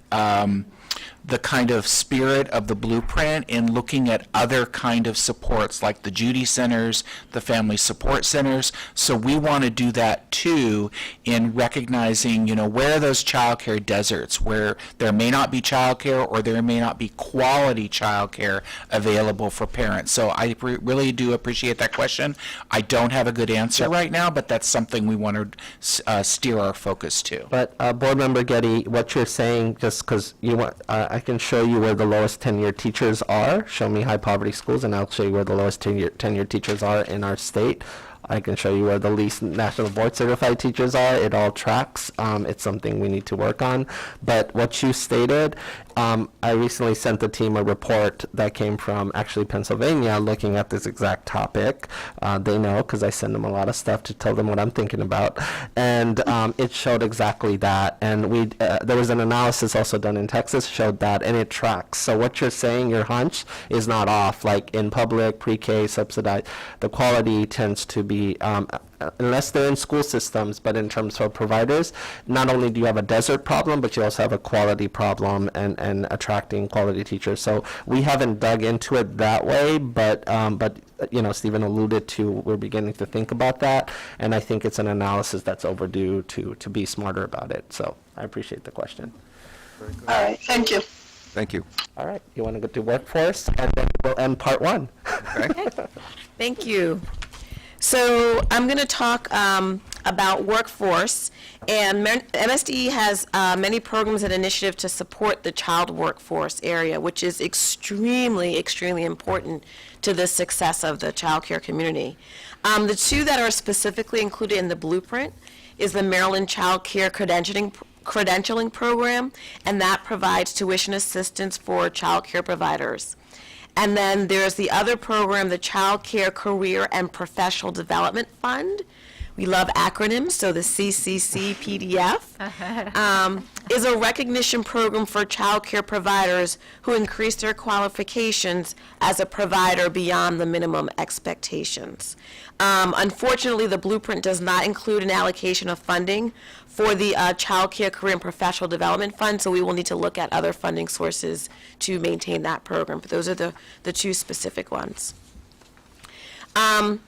the kind of spirit of the blueprint in looking at other kind of supports like the Judy Centers, the Family Support Centers. So we want to do that too in recognizing, where are those childcare deserts where there may not be childcare or there may not be quality childcare available for parents. So I really do appreciate that question. I don't have a good answer right now, but that's something we want to steer our focus to. But Board Member Getty, what you're saying, just because you want, I can show you where the lowest tenured teachers are. Show me high poverty schools, and I'll show you where the lowest tenured teachers are in our state. I can show you where the least national board certified teachers are. It all tracks. It's something we need to work on. But what you stated, I recently sent the team a report that came from actually Pennsylvania looking at this exact topic. They know because I send them a lot of stuff to tell them what I'm thinking about. And it showed exactly that. And there was an analysis also done in Texas, showed that, and it tracks. So what you're saying, your hunch, is not off. Like in public, pre-K, subsidized, the quality tends to be unless they're in school systems, but in terms of providers, not only do you have a desert problem, but you also have a quality problem and attracting quality teachers. So we haven't dug into it that way, but Stephen alluded to, we're beginning to think about that, and I think it's an analysis that's overdue to be smarter about it. So I appreciate the question. All right, thank you. Thank you. All right, you want to go to workforce, and then we'll end part one. Okay. Thank you. So I'm going to talk about workforce, and MSD has many programs and initiatives to support the child workforce area, which is extremely, extremely important to the success of the child care community. The two that are specifically included in the blueprint is the Maryland Child Care Credentialing Program, and that provides tuition assistance for child care providers. And then there's the other program, the Child Care Career and Professional Development Fund. We love acronyms, so the CCC PDF is a recognition program for child care providers who increase their qualifications as a provider beyond the minimum expectations. Unfortunately, the blueprint does not include an allocation of funding for the Child Care Career and Professional Development Fund, so we will need to look at other funding sources to maintain that program. But those are the two specific ones. The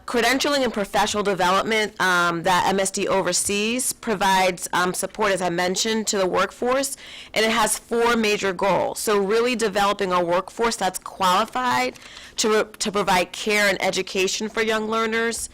credentialing and professional development that MSD oversees provides support, as I mentioned, to the workforce, and it has 4 major goals. So really developing a workforce that's qualified to provide care and education for young learners,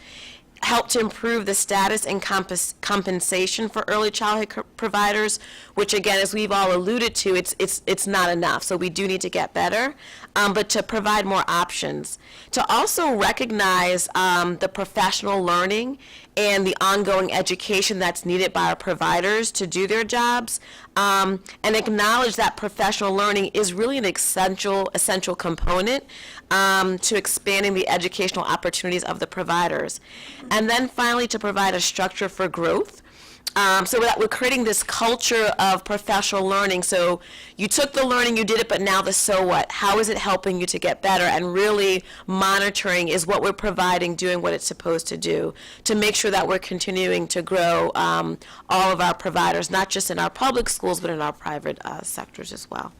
help to improve the status and compensation for early childhood providers, which again, as we've all alluded to, it's not enough, so we do need to get better, but to provide more options. To also recognize the professional learning and the ongoing education that's needed by our providers to do their jobs, and acknowledge that professional learning is really an essential component to expanding the educational opportunities of the providers. And then finally, to provide a structure for growth. So that we're creating this culture of professional learning. So you took the learning, you did it, but now the so what? How is it helping you to get better? And really monitoring, is what we're providing doing what it's supposed to do to make sure that we're continuing to grow all of our providers, not just in our public schools, but in our private sectors as well.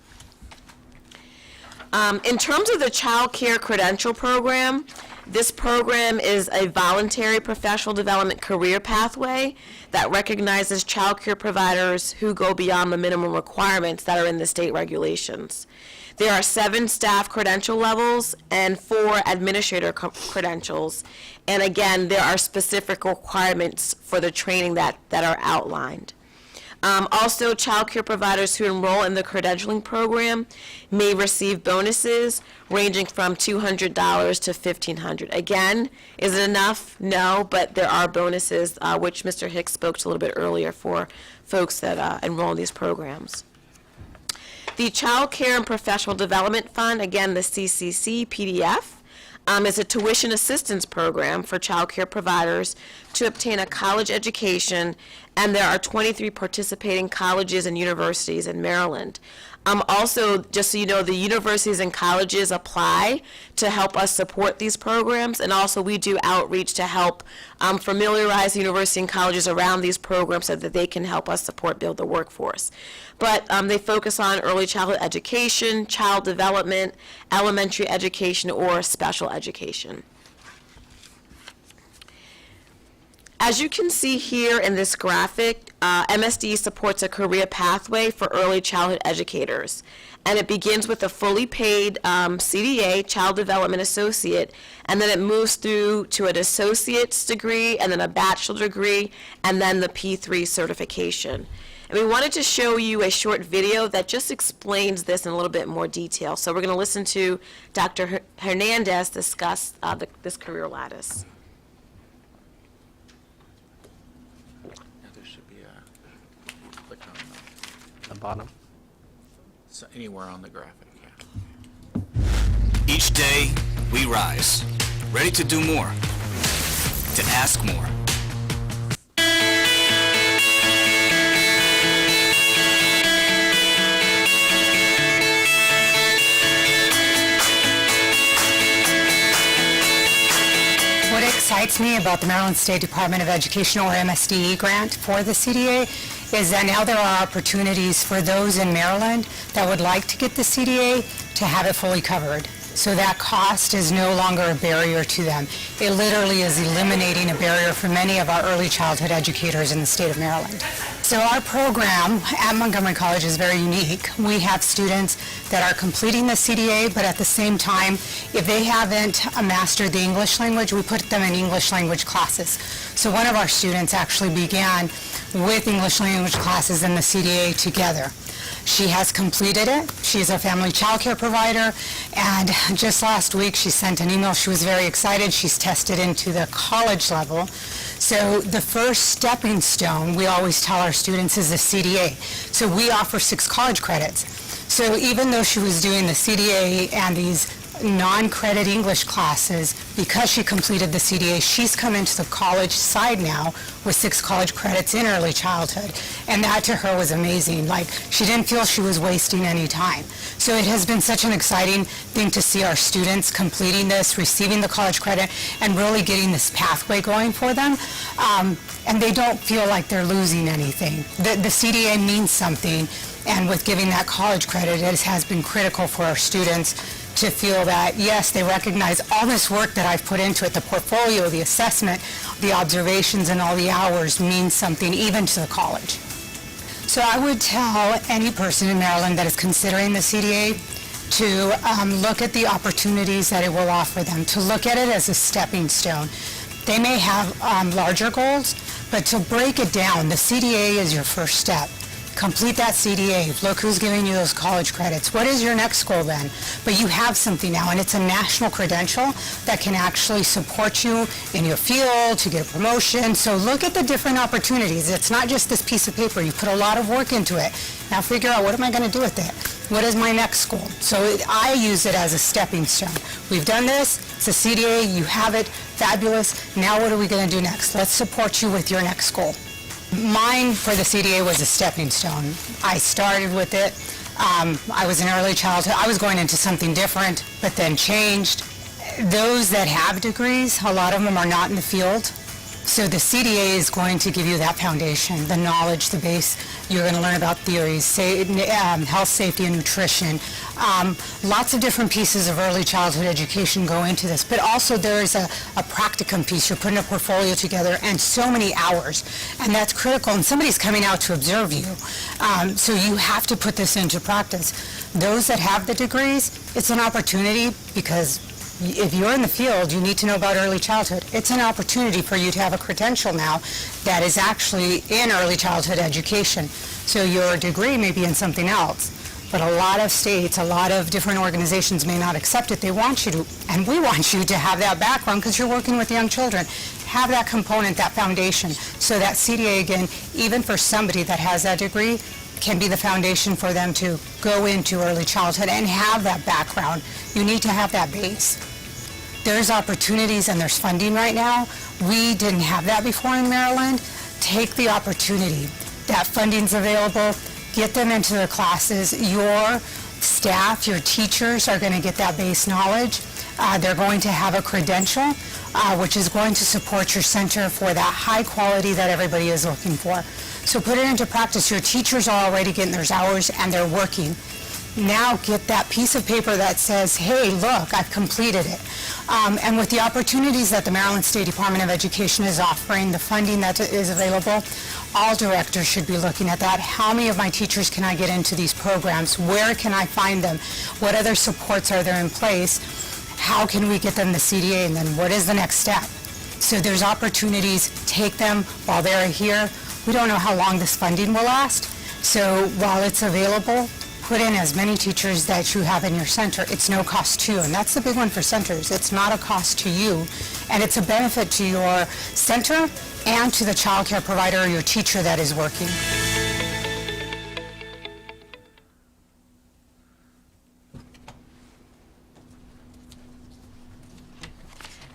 In terms of the Child Care Credential Program, this program is a voluntary professional development career pathway that recognizes child care providers who go beyond the minimum requirements that are in the state regulations. There are 7 staff credential levels and 4 administrator credentials. And again, there are specific requirements for the training that are outlined. Also, child care providers who enroll in the credentialing program may receive bonuses ranging from $200 to $1,500. Again, is it enough? No, but there are bonuses, which Mr. Hicks spoke to a little bit earlier for folks that enroll in these programs. The Child Care and Professional Development Fund, again, the CCC PDF, is a tuition assistance program for child care providers to obtain a college education, and there are 23 participating colleges and universities in Maryland. Also, just so you know, the universities and colleges apply to help us support these programs, and also we do outreach to help familiarize the university and colleges around these programs so that they can help us support build the workforce. But they focus on early childhood education, child development, elementary education, or special education. As you can see here in this graphic, MSD supports a career pathway for early childhood educators. And it begins with a fully paid CDA, Child Development Associate, and then it moves through to an associate's degree, and then a bachelor degree, and then the P3 certification. And we wanted to show you a short video that just explains this in a little bit more detail. So we're going to listen to Dr. Hernandez discuss this career lattice. The bottom. So anywhere on the graphic, Each day, we rise, ready to do more, to ask more. What excites me about the Maryland State Department of Education, or MSDE grant for the CDA, is that now there are opportunities for those in Maryland that would like to get the CDA to have it fully covered. So that cost is no longer a barrier to them. It literally is eliminating a barrier for many of our early childhood educators in the state of Maryland. So our program at Montgomery College is very unique. We have students that are completing the CDA, but at the same time, if they haven't mastered the English language, we put them in English language classes. So one of our students actually began with English language classes and the CDA together. She has completed it. She's a family child care provider, and just last week she sent an email. She was very excited. She's tested into the college level. So the first stepping stone, we always tell our students, is the CDA. So we offer 6 college credits. So even though she was doing the CDA and these non-credit English classes, because she completed the CDA, she's come into the college side now with 6 college credits in early childhood. And that to her was amazing. Like, she didn't feel she was wasting any time. So it has been such an exciting thing to see our students completing this, receiving the college credit, and really getting this pathway going for them. And they don't feel like they're losing anything. The CDA means something, and with giving that college credit, it has been critical for our students to feel that, yes, they recognize all this work that I've put into it, the portfolio, the assessment, the observations, and all the hours means something even to the college. So I would tell any person in Maryland that is considering the CDA to look at the opportunities that it will offer them, to look at it as a stepping stone. They may have larger goals, but to break it down, the CDA is your first step. Complete that CDA. Look who's giving you those college credits. What is your next goal then? But you have something now, and it's a national credential that can actually support you in your field to get a promotion. So look at the different opportunities. It's not just this piece of paper. You put a lot of work into it. Now figure out, what am I going to do with it? What is my next goal? So I use it as a stepping stone. We've done this. It's a CDA. You have it. Fabulous. Now what are we going to do next? Let's support you with your next goal. Mine for the CDA was a stepping stone. I started with it. I was in early childhood. I was going into something different, but then changed. Those that have degrees, a lot of them are not in the field. So the CDA is going to give you that foundation, the knowledge, the base. You're going to learn about theories, health, safety, and nutrition. Lots of different pieces of early childhood education go into this, but also there is a practicum piece. You're putting a portfolio together and so many hours, and that's critical, and somebody's coming out to observe you. So you have to put this into practice. Those that have the degrees, it's an opportunity, because if you're in the field, you need to know about early childhood. It's an opportunity for you to have a credential now that is actually in early childhood education. So your degree may be in something else, but a lot of states, a lot of different organizations may not accept it. They want you to, and we want you to have that background because you're working with young children. Have that component, that foundation. So that CDA, again, even for somebody that has that degree, can be the foundation for them to go into early childhood and have that background. You need to have that base. There's opportunities and there's funding right now. We didn't have that before in Maryland. Take the opportunity. That funding's available. get them into the classes. Your staff, your teachers are going to get that base knowledge. They're going to have a credential, which is going to support your center for that high quality that everybody is looking for. So put it into practice. Your teachers are already getting their hours and they're working. Now get that piece of paper that says, hey, look, I've completed it. And with the opportunities that the Maryland State Department of Education is offering, the funding that is available, all directors should be looking at that. How many of my teachers can I get into these programs? Where can I find them? What other supports are there in place? How can we get them the CDA? And then what is the next step? So there's opportunities. Take them while they're here. We don't know how long this funding will last. So while it's available, put in as many teachers that you have in your center. It's no cost to you, and that's the big one for centers. It's not a cost to you, and it's a benefit to your center and to the child care provider or your teacher that is working.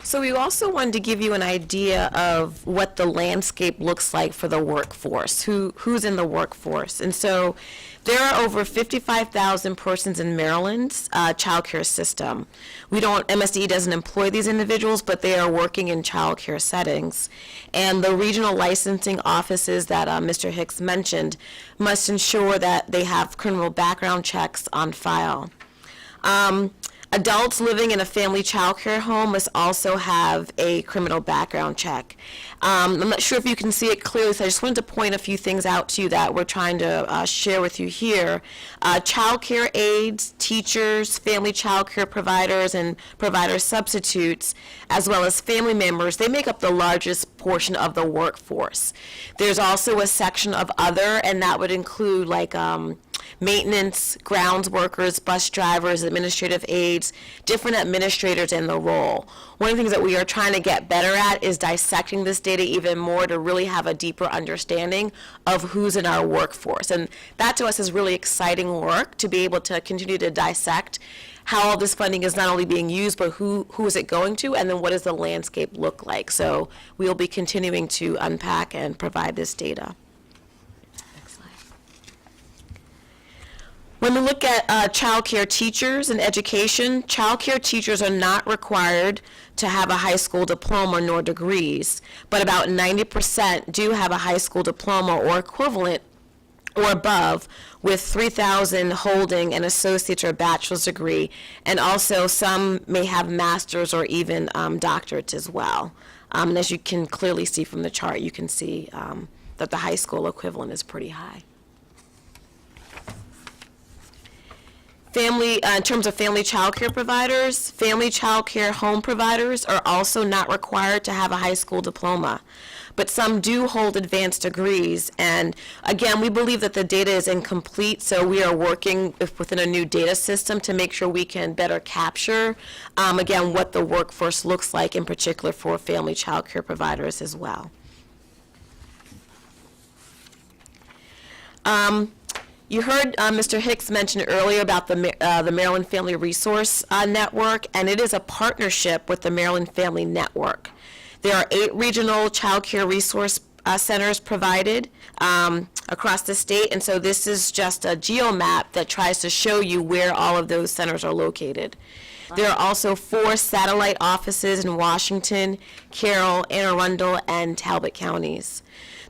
So we also wanted to give you an idea of what the landscape looks like for the workforce, who's in the workforce. And so there are over 55,000 persons in Maryland's child care system. MSDE doesn't employ these individuals, but they are working in child care settings. And the regional licensing offices that Mr. Hicks mentioned must ensure that they have criminal background checks on file. Adults living in a family child care home must also have a criminal background check. I'm not sure if you can see it clearly, so I just wanted to point a few things out to you that we're trying to share with you here. Child care aides, teachers, family child care providers, and provider substitutes, as well as family members, they make up the largest portion of the workforce. There's also a section of other, and that would include like maintenance, grounds workers, bus drivers, administrative aides, different administrators in the role. One of the things that we are trying to get better at is dissecting this data even more to really have a deeper understanding of who's in our workforce. And that to us is really exciting work, to be able to continue to dissect how all this funding is not only being used, but who is it going to, and then what does the landscape look like. So we'll be continuing to unpack and provide this data. When we look at child care teachers and education, child care teachers are not required to have a high school diploma nor degrees, but about 90% do have a high school diploma or equivalent or above, with 3,000 holding an associate's or bachelor's degree, and also some may have master's or even doctorates as well. And as you can clearly see from the chart, you can see that the high school equivalent is pretty high. In terms of family child care providers, family child care home providers are also not required to have a high school diploma, but some do hold advanced degrees. And again, we believe that the data is incomplete, so we are working within a new data system to make sure we can better capture, again, what the workforce looks like, in particular for family child care providers as well. You heard Mr. Hicks mention earlier about the Maryland Family Resource Network, and it is a partnership with the Maryland Family Network. There are 8 regional child care resource centers provided across the state, and so this is just a geomap that tries to show you where all of those centers are located. There are also 4 satellite offices in Washington, Carroll, Anne Arundel, and Talbot counties.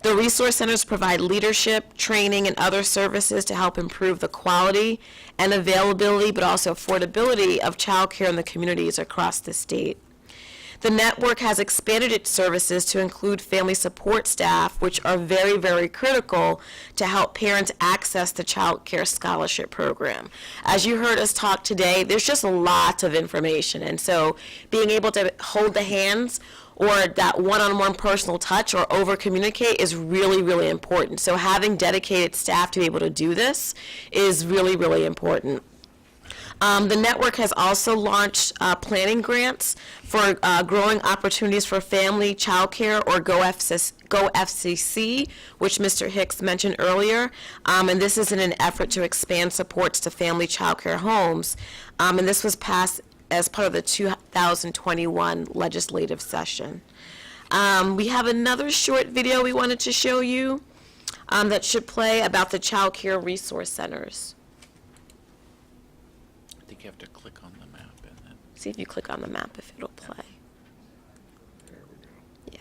The resource centers provide leadership, training, and other services to help improve the quality and availability, but also affordability of child care in the communities across the state. The network has expanded its services to include family support staff, which are very, very critical to help parents access the child care scholarship program. As you heard us talk today, there's just lots of information, and so being able to hold the hands or that one-on-one personal touch or over-communicate is really, really important. So having dedicated staff to be able to do this is really, really important. The network has also launched planning grants for growing opportunities for family child care, or GoFCC, which Mr. Hicks mentioned earlier. And this is in an effort to expand supports to family child care homes. And this was passed as part of the 2021 legislative session. We have another short video we wanted to show you. that should play about the child care resource centers. I think you have to click on the map and then. See if you click on the map if it'll play. Yeah.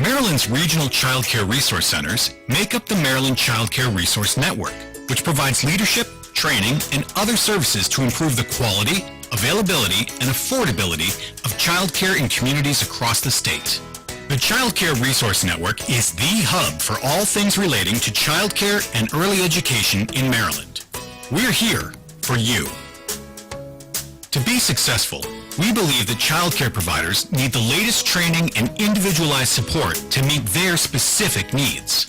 Maryland's regional child care resource centers make up the Maryland Child Care Resource Network, which provides leadership, training, and other services to improve the quality, availability, and affordability of child care in communities across the state. The Child Care Resource Network is the hub for all things relating to child care and early education in Maryland. We're here for you. To be successful, we believe that child care providers need the latest training and individualized support to meet their specific needs.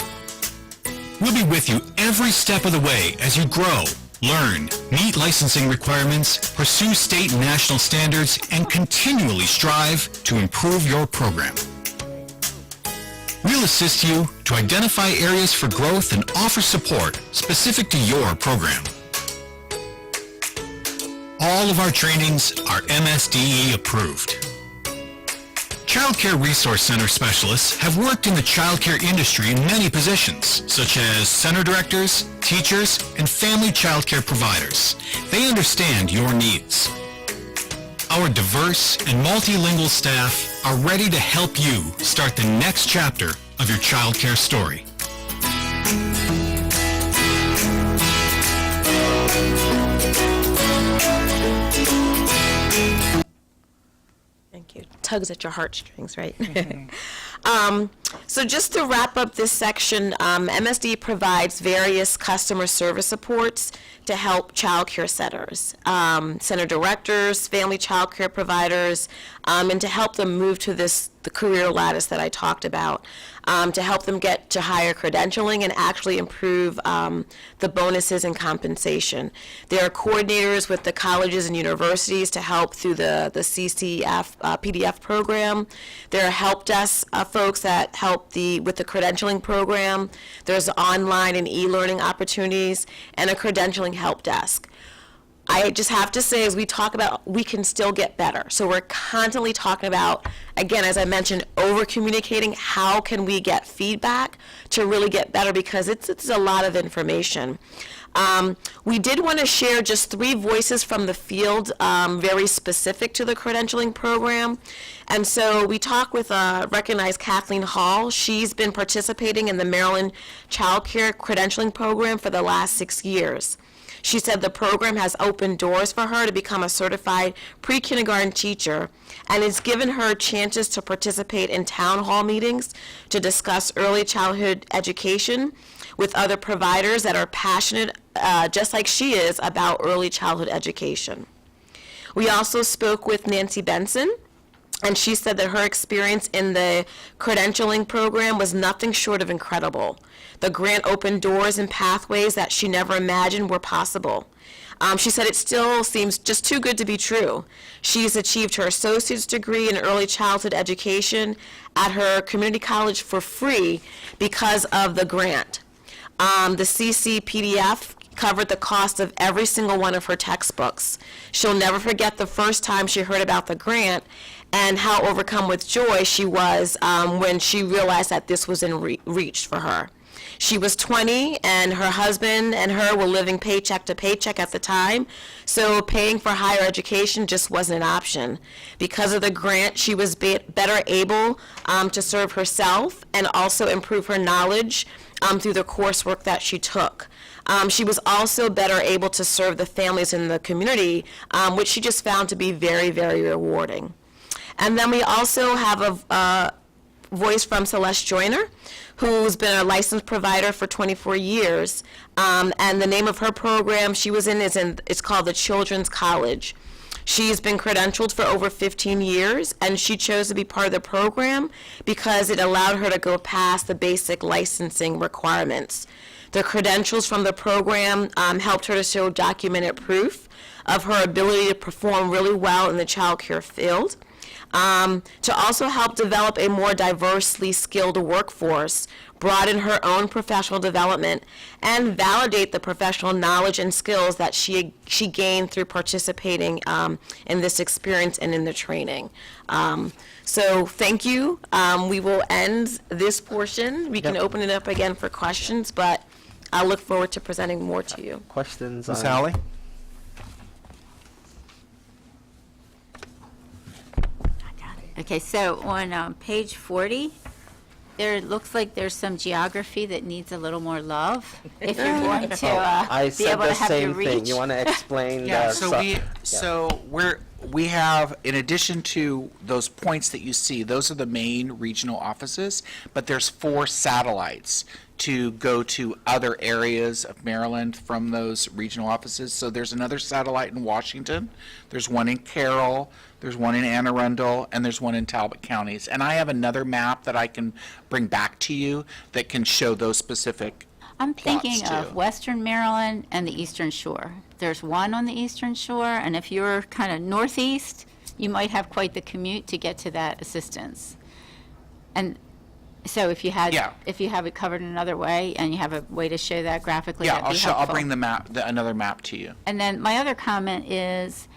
We'll be with you every step of the way as you grow, learn, meet licensing requirements, pursue state and national standards, and continually strive to improve your program. We'll assist you to identify areas for growth and offer support specific to your program. All of our trainings are MSDE approved. Child Care Resource Center specialists have worked in the child care industry in many positions, such as center directors, teachers, and family child care providers. They understand your needs. Our diverse and multilingual staff are ready to help you start the next chapter of your child care story. Thank you. Tugs at your heartstrings, right? So just to wrap up this section, MSD provides various customer service supports to help child care centers, center directors, family child care providers, and to help them move to the career lattice that I talked about, to help them get to higher credentialing and actually improve the bonuses and compensation. There are coordinators with the colleges and universities to help through the CCF PDF program. There are help desk folks that help with the credentialing program. There's online and e-learning opportunities and a credentialing help desk. I just have to say, as we talk about, we can still get better. So we're constantly talking about, again, as I mentioned, over-communicating. How can we get feedback to really get better? Because it's a lot of information. We did want to share just 3 voices from the field, very specific to the credentialing program. And so we talked with recognized Kathleen Hall. She's been participating in the Maryland Child Care Credentialing Program for the last 6 years. She said the program has opened doors for her to become a certified pre-kindergarten teacher, and it's given her chances to participate in town hall meetings to discuss early childhood education with other providers that are passionate, just like she is, about early childhood education. We also spoke with Nancy Benson, and she said that her experience in the credentialing program was nothing short of incredible. The grant opened doors and pathways that she never imagined were possible. She said it still seems just too good to be true. She's achieved her associate's degree in early childhood education at her community college for free because of the grant. The CC PDF covered the cost of every single one of her textbooks. She'll never forget the first time she heard about the grant and how overcome with joy she was when she realized that this was in reach for her. She was 20, and her husband and her were living paycheck to paycheck at the time, so paying for higher education just wasn't an option. Because of the grant, she was better able to serve herself and also improve her knowledge through the coursework that she took. She was also better able to serve the families in the community, which she just found to be very, very rewarding. And then we also have a voice from Celeste Joyner, who's been a licensed provider for 24 years. And the name of her program she was in it's called the Children's College. She's been credentialed for over 15 years, and she chose to be part of the program because it allowed her to go past the basic licensing requirements. The credentials from the program helped her to show documented proof of her ability to perform really well in the child care field. to also help develop a more diversely skilled workforce, broaden her own professional development, and validate the professional knowledge and skills that she gained through participating in this experience and in the training. So thank you. We will end this portion. We can open it up again for questions, but I look forward to presenting more to you. Questions? Ms. on- Howley? Okay, so on page 40, there looks like there's some geography that needs a little more love. If you're going to I be said able the to have your same thing. reach. You want to explain? Yeah, the so su- we, yeah. so we have, in addition to those points that you see, those are the main regional offices, but there's 4 satellites to go to other areas of Maryland from those regional offices. So there's another satellite in Washington, there's one in Carroll, there's one in Anne Arundel, and there's one in Talbot counties. And I have another map that I can bring back to you that can show those specific I'm thinking plots, of too. Western Maryland and the Eastern Shore. There's one on the Eastern Shore, and if you're kind of northeast, you might have quite the commute to get to that assistance. And so if you had, Yeah. if you have it covered another way and you have a way to show that graphically, Yeah, that'd I'll be show, I'll helpful. bring the map, another map to you. And then my other comment is,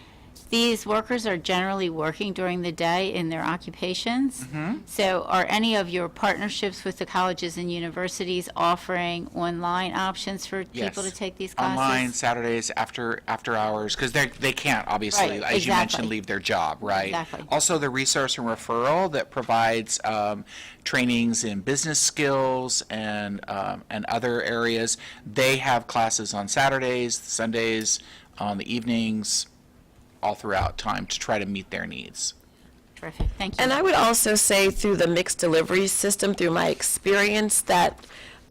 these workers are generally working during the day in their occupations. So are any of your partnerships with the colleges and universities offering online options for people to Yes. take these classes? Online, Saturdays, after hours, because they can't, obviously, Right, as you mentioned, exactly. leave their job, right? Exactly. Also, the resource and referral that provides trainings in business skills and other areas. They have classes on Saturdays, Sundays, on the evenings, all throughout time to try to meet their needs. Terrific, thank you. And I would also say through the mixed delivery system, through my experience, that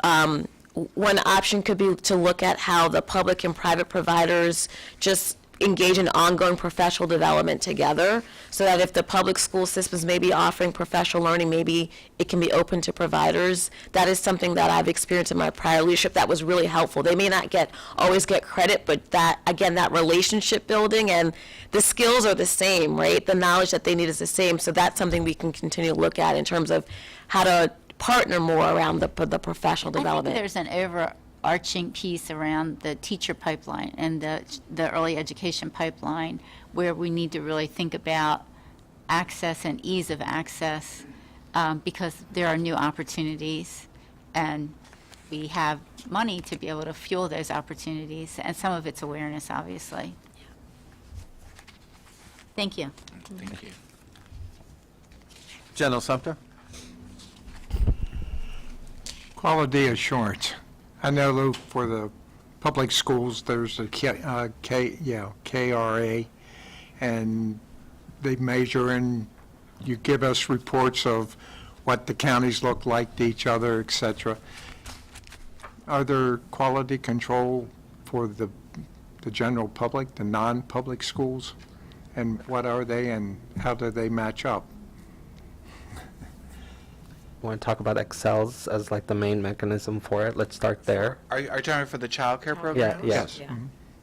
one option could be to look at how the public and private providers just engage in ongoing professional development together, so that if the public school systems may be offering professional learning, maybe it can be open to providers. That is something that I've experienced in my prior leadership that was really helpful. They may not always get credit, but that, again, that relationship building and the skills are the same, right? The knowledge that they need is the same, so that's something we can continue to look at in terms of how to partner more around the professional I think development. there's an overarching piece around the teacher pipeline and the early education pipeline where we need to really think about access and ease of access because there are new opportunities and we have money to be able to fuel those opportunities, and some of it's awareness, obviously. Thank you. Thank you. General Sumter? Quality assurance. I know for the public schools, there's a KRA, and they measure and you give us reports of what the counties look like to each other, et cetera. Are there quality control for the general public, the non-public schools? And what are they and how do they match up? Want to talk about Excels as like the main mechanism for it? Let's start there. Are you talking for the child care Yeah, program? yes.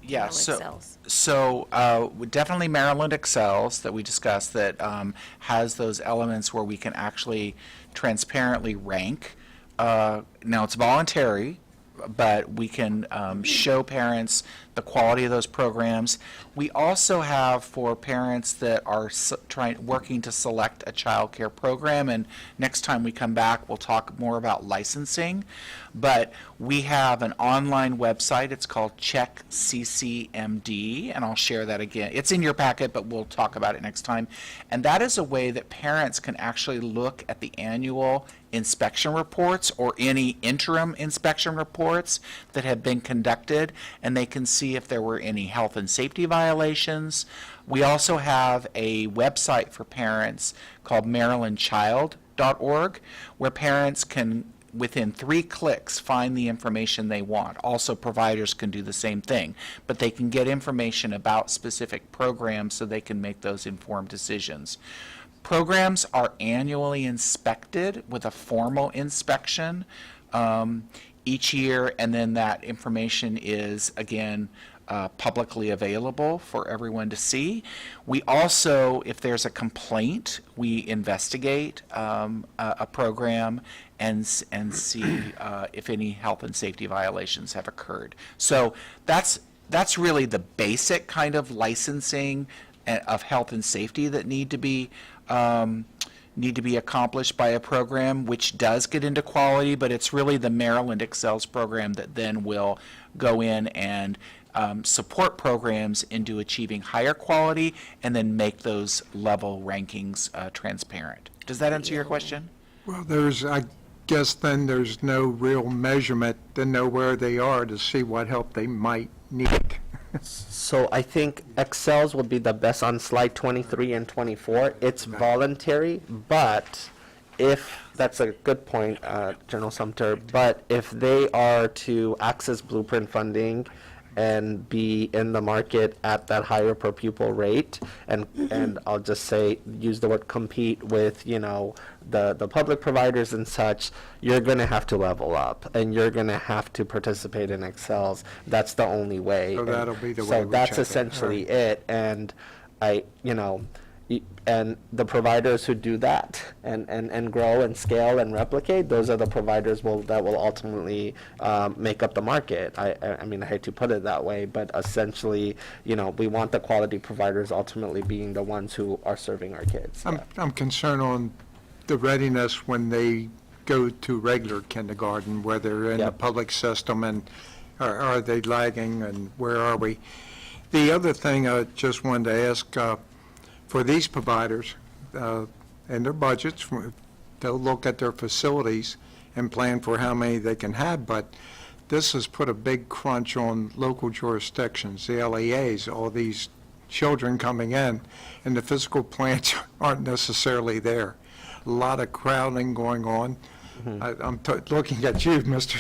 Yeah, Maryland so definitely Maryland Excels that we discussed that has those elements where we can actually transparently rank. Now, it's voluntary, but we can show parents the quality of those programs. We also have for parents that are working to select a child care program, and next time we come back, we'll talk more about licensing. But we have an online website. It's called Check CCMD, and I'll share that again. It's in your packet, but we'll talk about it next time. And that is a way that parents can actually look at the annual inspection reports or any interim inspection reports that have been conducted, and they can see if there were any health and safety violations. We also have a website for parents called marylandchild.org, where parents can, within 3 clicks, find the information they want. Also, providers can do the same thing, but they can get information about specific programs so they can make those informed decisions. Programs are annually inspected with a formal inspection each year, and then that information is, again, publicly available for everyone to see. We also, if there's a complaint, we investigate a program and see if any health and safety violations have occurred. So that's really the basic kind of licensing of health and safety that need to be accomplished by a program, which does get into quality, but it's really the Maryland Excels program that then will go in and support programs into achieving higher quality and then make those level rankings transparent. Does that answer your question? Well, I guess then there's no real measurement to know where they are to see what help they might need. So I think Excels would be the best on slide 23 and 24. It's voluntary, but that's a good point, General Sumter, but if they are to access Blueprint funding and be in the market at that higher per pupil rate, and I'll just say, use the word compete with, the public providers and such, you're going to have to level up, and you're going to have to participate in Excels. That's the only way. So that'll be the way So we that's check it. essentially it, and and the providers who do that and grow and scale and replicate, those are the providers that will ultimately make up the market. I mean, I hate to put it that way, but essentially, we want the quality providers ultimately being the ones who are serving our kids. I'm concerned on the readiness when they go to regular kindergarten, where they're in the public system, and are they lagging, and where are we? The other thing I just wanted to ask, for these providers and their budgets, they'll look at their facilities and plan for how many they can have, but this has put a big crunch on local jurisdictions, the LEAs, all these children coming in, and the physical plants aren't necessarily there. A lot of crowding going on. I'm looking at you, Mr.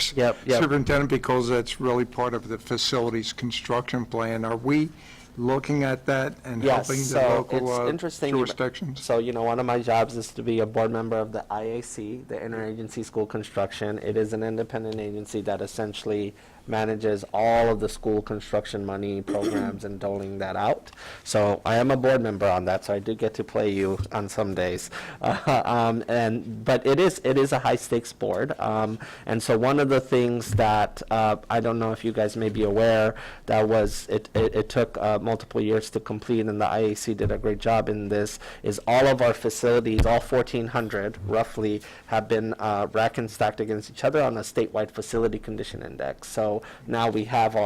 Superintendent, because that's really part of the facilities construction plan. Are we looking at that and helping the local jurisdictions? So, one of my jobs is to be a board member of the IAC, the Interagency School Construction. It is an independent agency that essentially manages all of the school construction money programs and doling that out. So I am a board member on that, so I do get to play you on some days. But it is a high stakes board. And so one of the things that I don't know if you guys may be aware, it took multiple years to complete, and the IAC did a great job in this, is all of our facilities, all 1,400 roughly, have been rack and stacked against each other on a statewide facility condition index. So now we have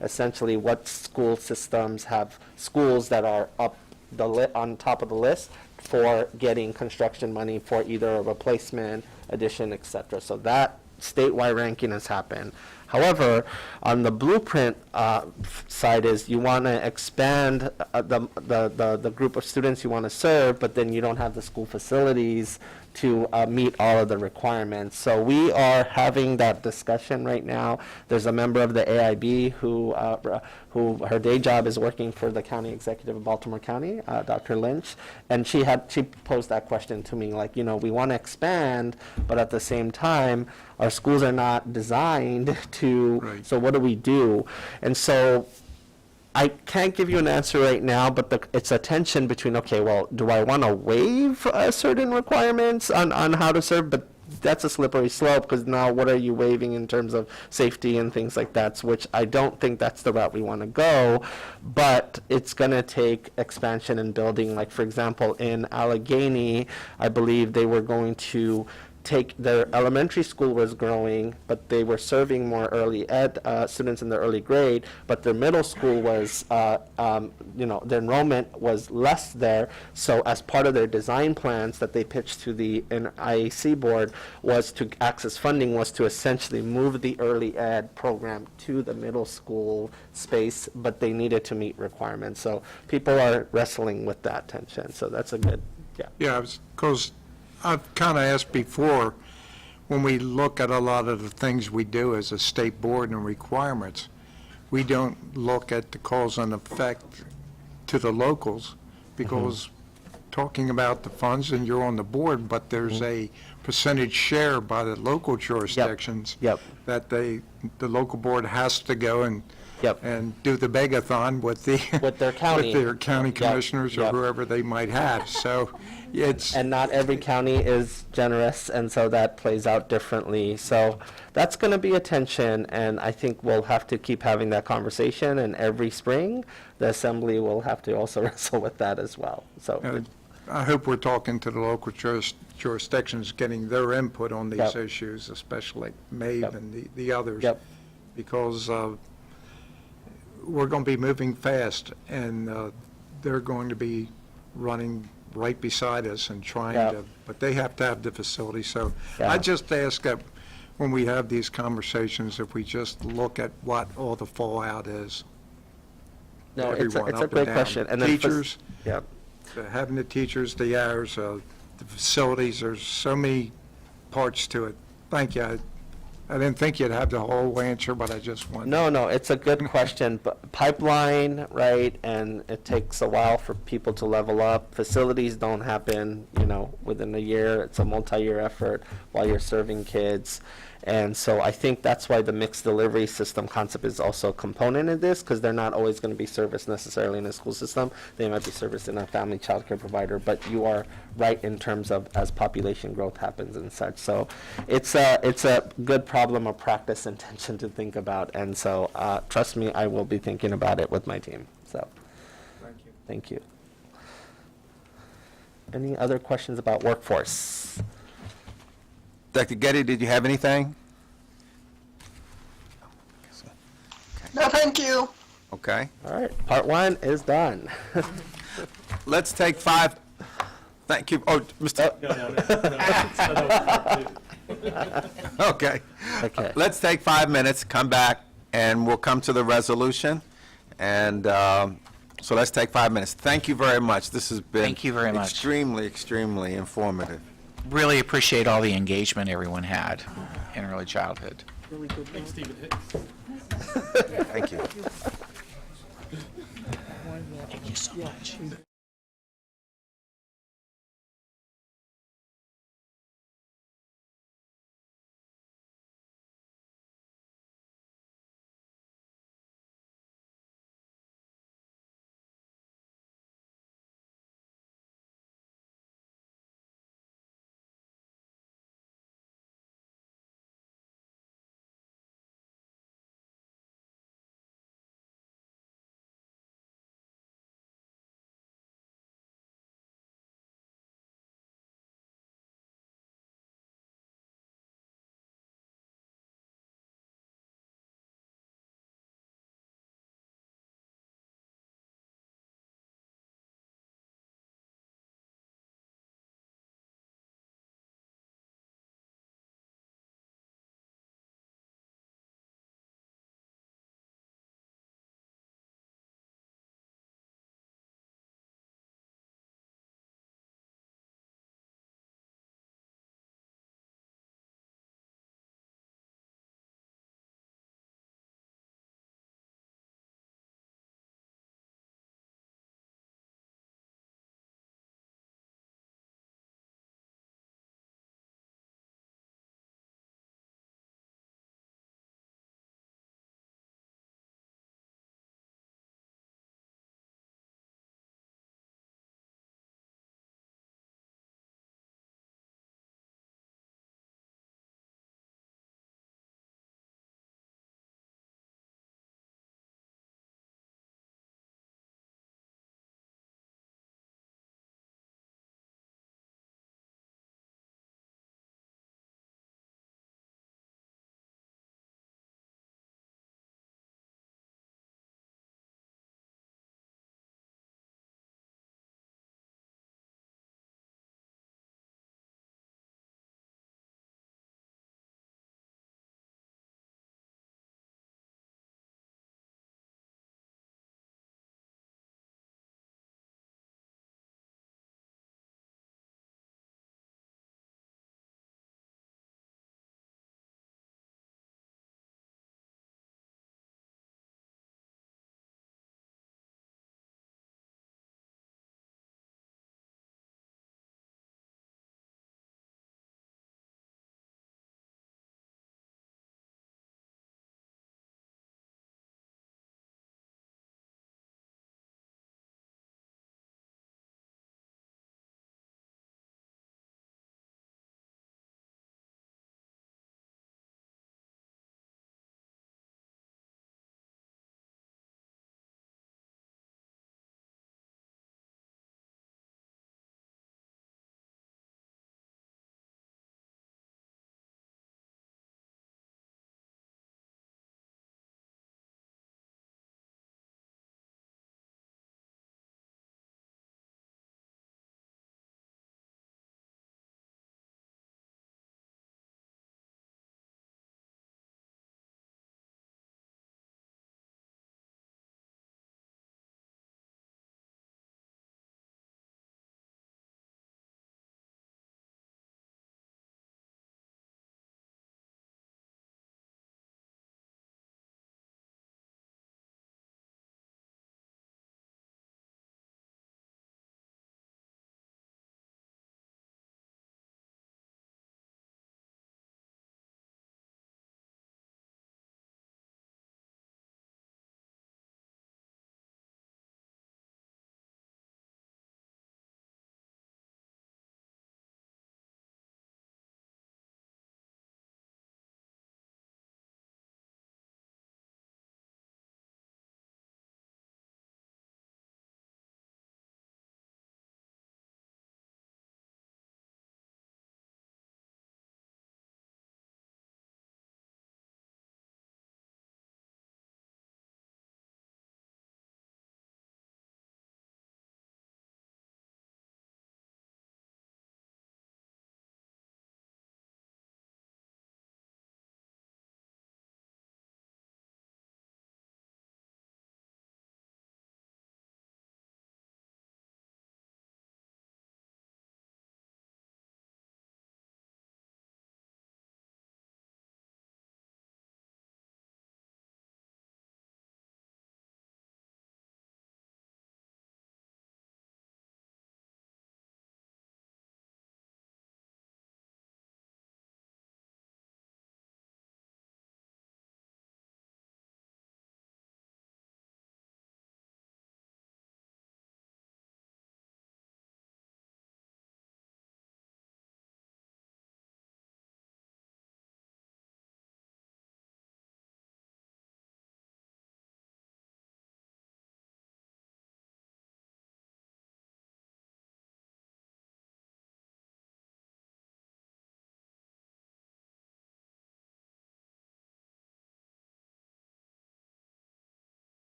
essentially what school systems have schools that are on top of the list for getting construction money for either a replacement, addition, etc. So that statewide ranking has happened. However, on the Blueprint side is you want to expand the group of students you want to serve, but then you don't have the school facilities to meet all of the requirements. So we are having that discussion right now. There's a member of the AIB who her day job is working for the county executive of Baltimore County, Dr. Lynch, and she posed that question to me, like, we want to expand, but at the same time, our schools are not designed to, so what do we do? And so I can't give you an answer right now, but it's a tension between, okay, well, do I want to waive certain requirements on how to serve? But that's a slippery slope, because now what are you waiving in terms of safety and things like that, which I don't think that's the route we want to go. But it's going to take expansion and building. Like, for example, in Allegheny, I believe they were going to their elementary school was growing, but they were serving more early ed students in the early grade, but their middle school was, the enrollment was less there. So as part of their design plans that they pitched to the IAC board was to access funding, was to essentially move the early ed program to the middle school space, but they needed to meet requirements. So people are wrestling with that tension. So that's a good, Yeah, because I've kind of asked before, when we look at a lot of the things we do as a state board and requirements, we don't look at the cause and effect to the locals, because talking about the funds, and you're on the board, but there's a percentage share by the local jurisdictions that the local board has to go and Yep. and do the begathon with the With their county. with their county commissioners or Yep. whoever they might have. So it's And not every county is generous, and so that plays out differently. So that's going to be a tension, and I think we'll have to keep having that conversation, and every spring, the assembly will have to also wrestle with that as well. So I hope we're talking to the local jurisdictions, getting their input on these Yep. issues, especially MAVE Yep. and the others. Yep. Because we're going to be moving fast, and they're going to be running right beside us and trying Yep. to, but they have to have the facility. So Yeah. I just ask that when we have these conversations, if we just look at what all the fallout is. No, it's Everyone, a up and great down. question. And then Teachers, Yep. having the teachers, the hours, the facilities, there's so many parts to it. Thank you. I didn't think you'd have the whole answer, but I just wanted. No, it's a good question. But pipeline, right, and it takes a while for people to level up. Facilities don't happen, within a year. It's a multi-year effort while you're serving kids. And so I think that's why the mixed delivery system concept is also a component in this, because they're not always going to be serviced necessarily in a school system. They might be serviced in a family child care provider, but you are right in terms of as population growth happens and such. So it's a good problem of practice and tension to think about. And so trust me, I will be thinking about it with my team. So Thank you. thank you. Any other questions about workforce? Dr. Getty, did you have anything? No, thank you. Okay. All right, part one is done. Let's take 5. Thank you. Oh, Mr. Okay. Okay. Let's take 5 minutes, come back, and we'll come to the resolution. And so let's take 5 minutes. Thank you very much. This has been Thank you very much. extremely, extremely informative. Really appreciate all the engagement everyone had in early childhood. Thanks, Stephen. Thank you. Thank you so much.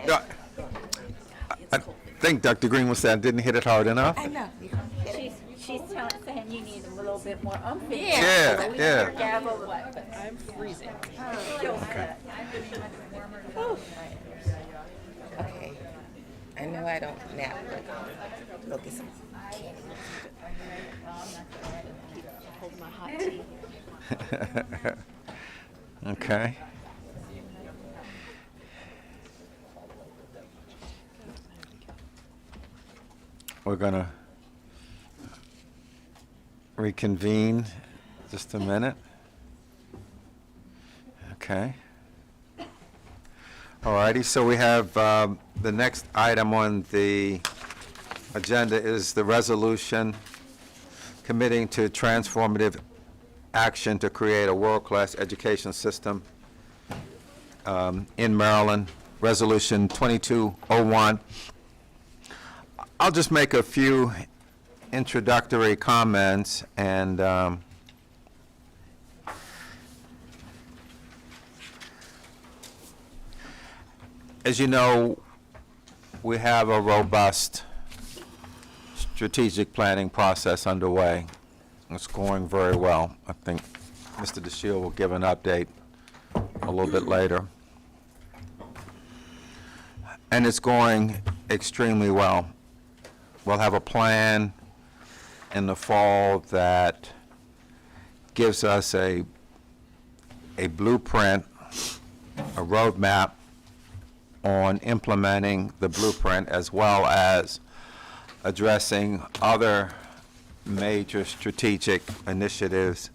No, I think Dr. Green was saying I didn't hit it hard enough. I know. She's saying you need a little bit more oomph. Yeah, yeah. I'm freezing. Okay. I know I don't nap, but go get some candy. Hold my hot tea. Okay. We're going to reconvene just a minute. Okay. All righty, so we have the next item on the agenda is the resolution committing to transformative action to create a world-class education system in Maryland, Resolution 2201. I'll just make a few introductory comments and as you know, we have a robust strategic planning process underway. It's going very well. I think Mr. DeShiel will give an update a little bit later. And it's going extremely well. We'll have a plan in the fall that gives us a blueprint, a roadmap on implementing the blueprint as well as addressing other major strategic initiatives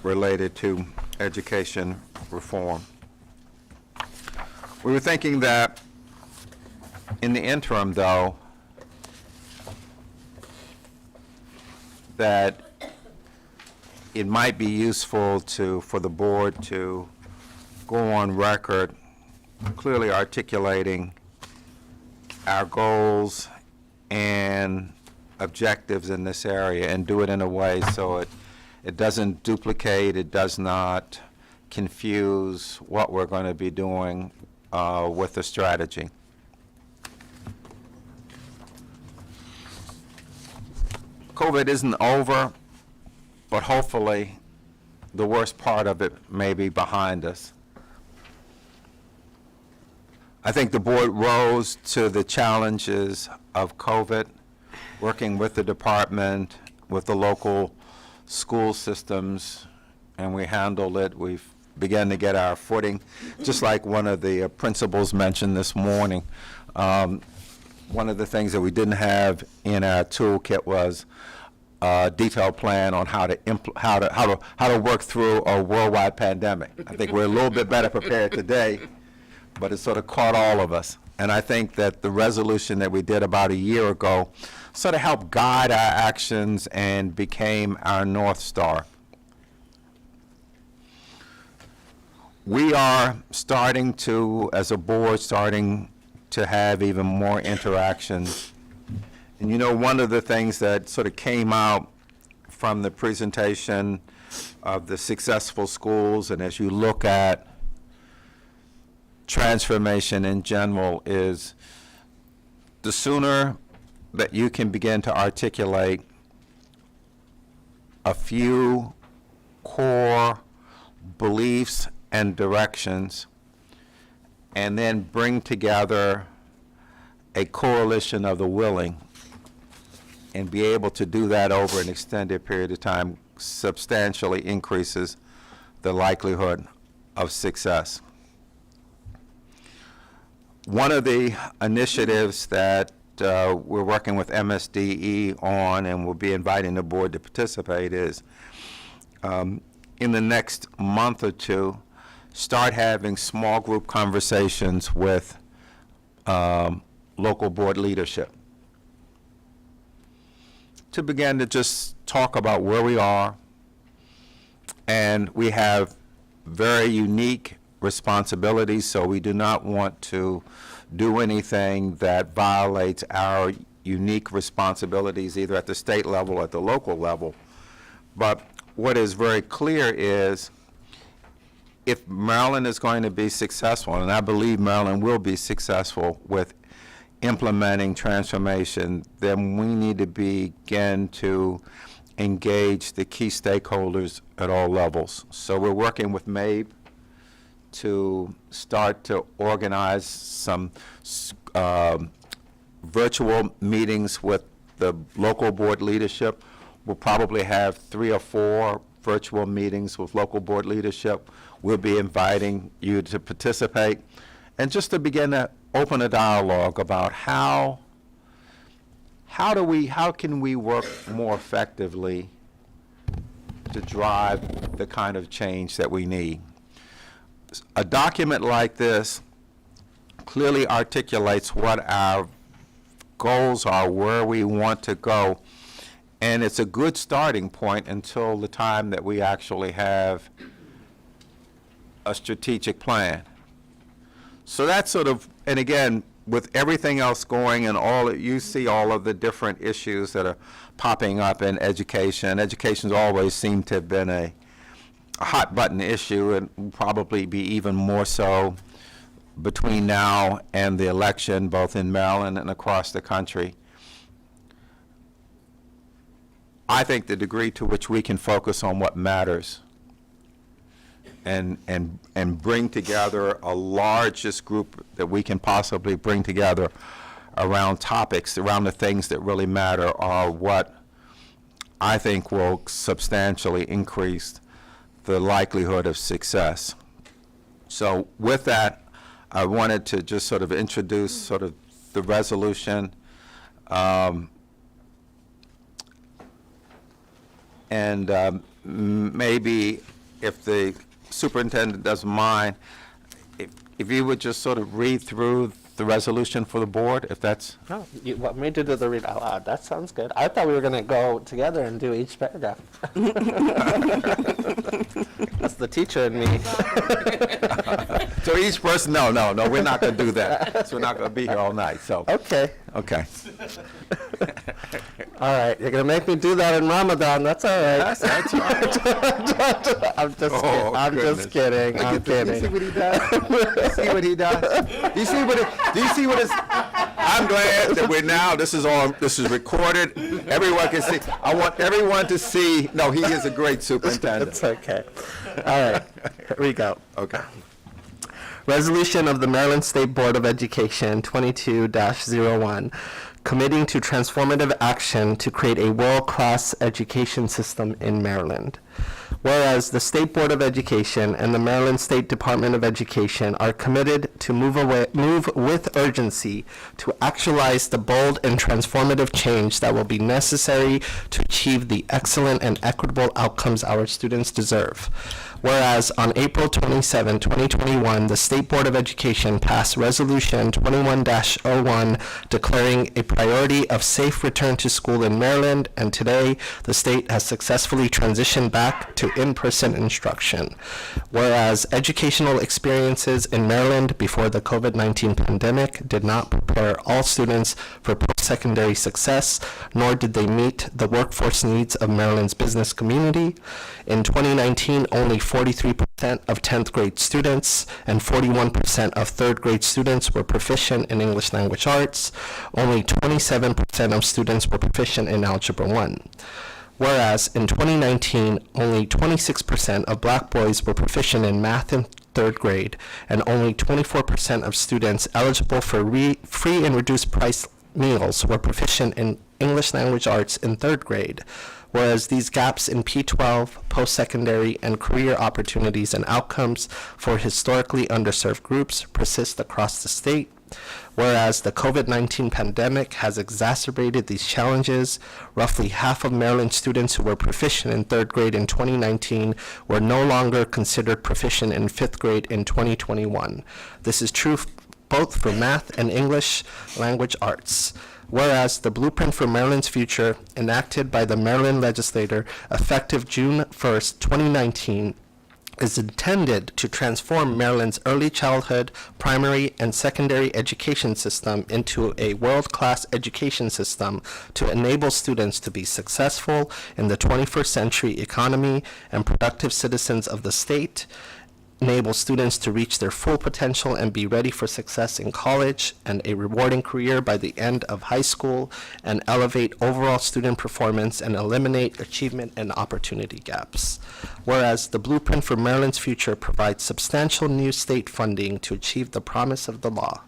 related to education reform. We were thinking that in the interim, though, that it might be useful for the board to go on record clearly articulating our goals and objectives in this area and do it in a way so it doesn't duplicate, it does not confuse what we're going to be doing with the strategy. COVID isn't over, but hopefully the worst part of it may be behind us. I think the board rose to the challenges of COVID, working with the department, with the local school systems, and we handled it. We've begun to get our footing, just like one of the principals mentioned this morning. One of the things that we didn't have in our toolkit was a detailed plan on how to work through a worldwide pandemic. I think we're a little bit better prepared today, but it sort of caught all of us. And I think that the resolution that we did about a year ago sort of helped guide our actions and became our North Star. We are starting to, as a board, starting to have even more interactions. And you know, one of the things that sort of came out from the presentation of the successful schools, and as you look at transformation in general, is the sooner that you can begin to articulate a few core beliefs and directions, and then bring together a coalition of the willing, and be able to do that over an extended period of time, substantially increases the likelihood of success. One of the initiatives that we're working with MSDE on, and we'll be inviting the board to participate, is in the next month or two, start having small group conversations with local board leadership to begin to just talk about where we are. And we have very unique responsibilities, so we do not want to do anything that violates our unique responsibilities either at the state level or at the local level. But what is very clear is if Maryland is going to be successful, and I believe Maryland will be successful with implementing transformation, then we need to begin to engage the key stakeholders at all levels. So we're working with MABE to start to organize some virtual meetings with the local board leadership. We'll probably have 3 or 4 virtual meetings with local board leadership. We'll be inviting you to participate and just to begin to open a dialogue about how can we work more effectively to drive the kind of change that we need. A document like this clearly articulates what our goals are, where we want to go, and it's a good starting point until the time that we actually have a strategic plan. So that's sort of, and again, with everything else going and you see all of the different issues that are popping up in education. Education's always seemed to have been a hot button issue, and will probably be even more so between now and the election, both in Maryland and across the country. I think the degree to which we can focus on what matters and bring together a largest group that we can possibly bring together around topics, around the things that really matter, are what I think will substantially increase the likelihood of success. So with that, I wanted to just sort of introduce sort of the resolution, and maybe if the superintendent doesn't mind, if you would just sort of read through the resolution for the board, if that's... No, you want me to do the read out loud? That sounds good. I thought we were going to go together and do each paragraph. That's the teacher in me. So each person, no, we're not going to do that. So we're not going to be here all night, so... Okay. Okay. All right, you're going to make me do that in Ramadan. That's all right. That's all right. I'm just kidding. Oh, I'm goodness. just kidding. I'm kidding. You see what he does? You see what he does? Do you see what it's... I'm glad that we're now, this is recorded. Everyone can see. I want everyone to see. No, he is a great superintendent. It's okay. All right, here we go. Okay. Resolution of the Maryland State Board of Education 22-01, committing to transformative action to create a world-class education system in Maryland. Whereas the State Board of Education and the Maryland State Department of Education are committed to move with urgency to actualize the bold and transformative change that will be necessary to achieve the excellent and equitable outcomes our students deserve. Whereas on April 27, 2021, the State Board of Education passed Resolution 21-01 declaring a priority of safe return to school in Maryland, and today the state has successfully transitioned back to in-person instruction. Whereas educational experiences in Maryland before the COVID-19 pandemic did not prepare all students for post-secondary success, nor did they meet the workforce needs of Maryland's business community. In 2019, only 43% of 10th grade students and 41% of 3rd grade students were proficient in English language arts. Only 27% of students were proficient in Algebra 1. Whereas in 2019, only 26% of black boys were proficient in math in 3rd grade, and only 24% of students eligible for free and reduced price meals were proficient in English language arts in 3rd grade. Whereas these gaps in P-12, post-secondary, and career opportunities and outcomes for historically underserved groups persist across the state. Whereas the COVID-19 pandemic has exacerbated these challenges, roughly half of Maryland students who were proficient in 3rd grade in 2019 were no longer considered proficient in 5th grade in 2021. This is true both for math and English language arts. Whereas the Blueprint for Maryland's Future, enacted by the Maryland legislature effective June 1st, 2019, is intended to transform Maryland's early childhood, primary, and secondary education system into a world-class education system to enable students to be successful in the 21st century economy and productive citizens of the state. enable students to reach their full potential and be ready for success in college and a rewarding career by the end of high school, and elevate overall student performance and eliminate achievement and opportunity gaps. Whereas the Blueprint for Maryland's Future provides substantial new state funding to achieve the promise of the law.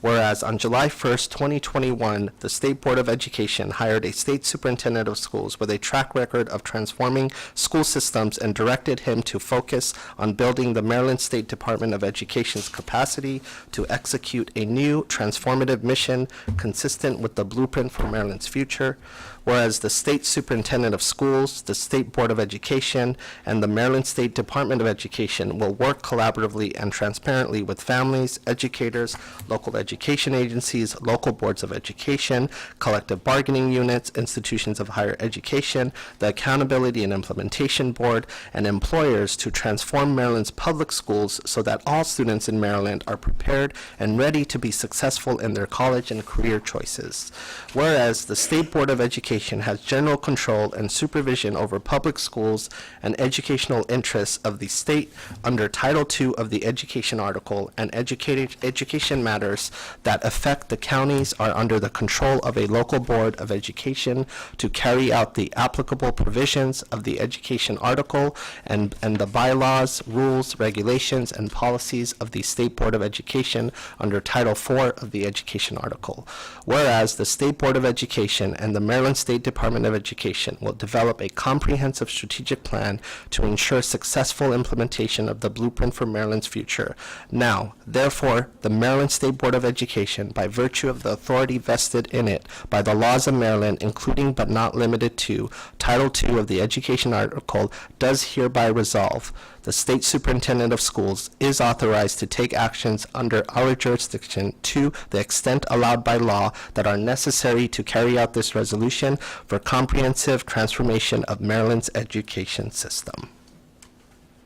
Whereas on July 1st, 2021, the State Board of Education hired a state superintendent of schools with a track record of transforming school systems and directed him to focus on building the Maryland State Department of Education's capacity to execute a new transformative mission consistent with the Blueprint for Maryland's Future. Whereas the State Superintendent of Schools, the State Board of Education, and the Maryland State Department of Education will work collaboratively and transparently with families, educators, local education agencies, local boards of education, collective bargaining units, institutions of higher education, the Accountability and Implementation Board, and employers to transform Maryland's public schools so that all students in Maryland are prepared and ready to be successful in their college and career choices. Whereas the State Board of Education has general control and supervision over public schools and educational interests of the state under Title II of the Education Article, and education matters that affect the counties are under the control of a local board of education to carry out the applicable provisions of the Education Article and the bylaws, rules, regulations, and policies of the State Board of Education under Title IV of the Education Article. Whereas the State Board of Education and the Maryland State Department of Education will develop a comprehensive strategic plan to ensure successful implementation of the Blueprint for Maryland's Future. Now, therefore, the Maryland State Board of Education, by virtue of the authority vested in it by the laws of Maryland, including but not limited to Title II of the Education Article, does hereby resolve: the State Superintendent of Schools is authorized to take actions under our jurisdiction to the extent allowed by law that are necessary to carry out this resolution for comprehensive transformation of Maryland's education system.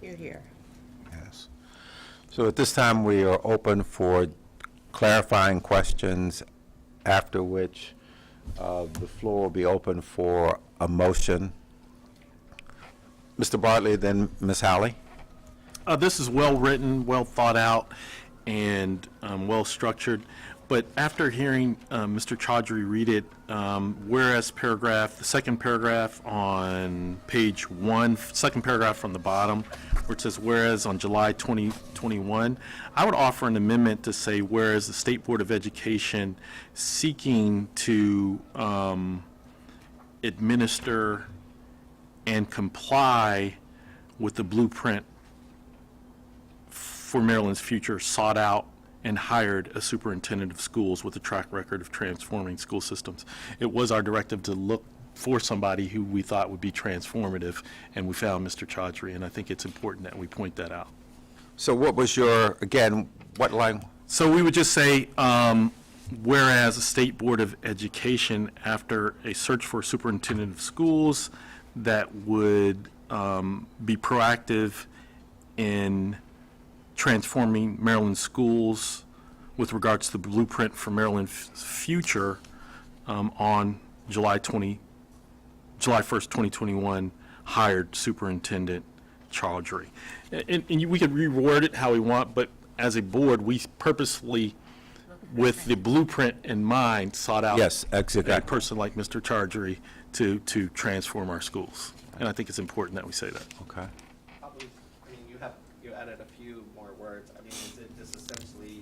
Here, here. Yes. So at this time, we are open for clarifying questions, after which the floor will be open for a motion. Mr. Bartley, then Ms. Howley. This is well-written, well thought out, and well-structured. But after hearing Mr. Chaudhry read it, whereas paragraph, the second paragraph on page 1, second paragraph from the bottom, where it says, whereas on July 2021, I would offer an amendment to say, whereas the State Board of Education seeking to administer and comply with the Blueprint for Maryland's Future sought out and hired a superintendent of schools with a track record of transforming school systems. It was our directive to look for somebody who we thought would be transformative, and we found Mr. Chaudhry, and I think it's important that we point that out. So what was your, again, what line? So we would just say, whereas the State Board of Education, after a search for a superintendent of schools that would be proactive in transforming Maryland schools with regards to the Blueprint for Maryland's Future, on July 1st, 2021, hired Superintendent Chaudhry. And we could reword it how we want, but as a board, we purposely, with the Blueprint in mind, sought out a person like Mr. Chaudhry to transform our schools. And I think it's important that we say that. Okay. Probably, I mean, you added a few more words. I mean, is it just essentially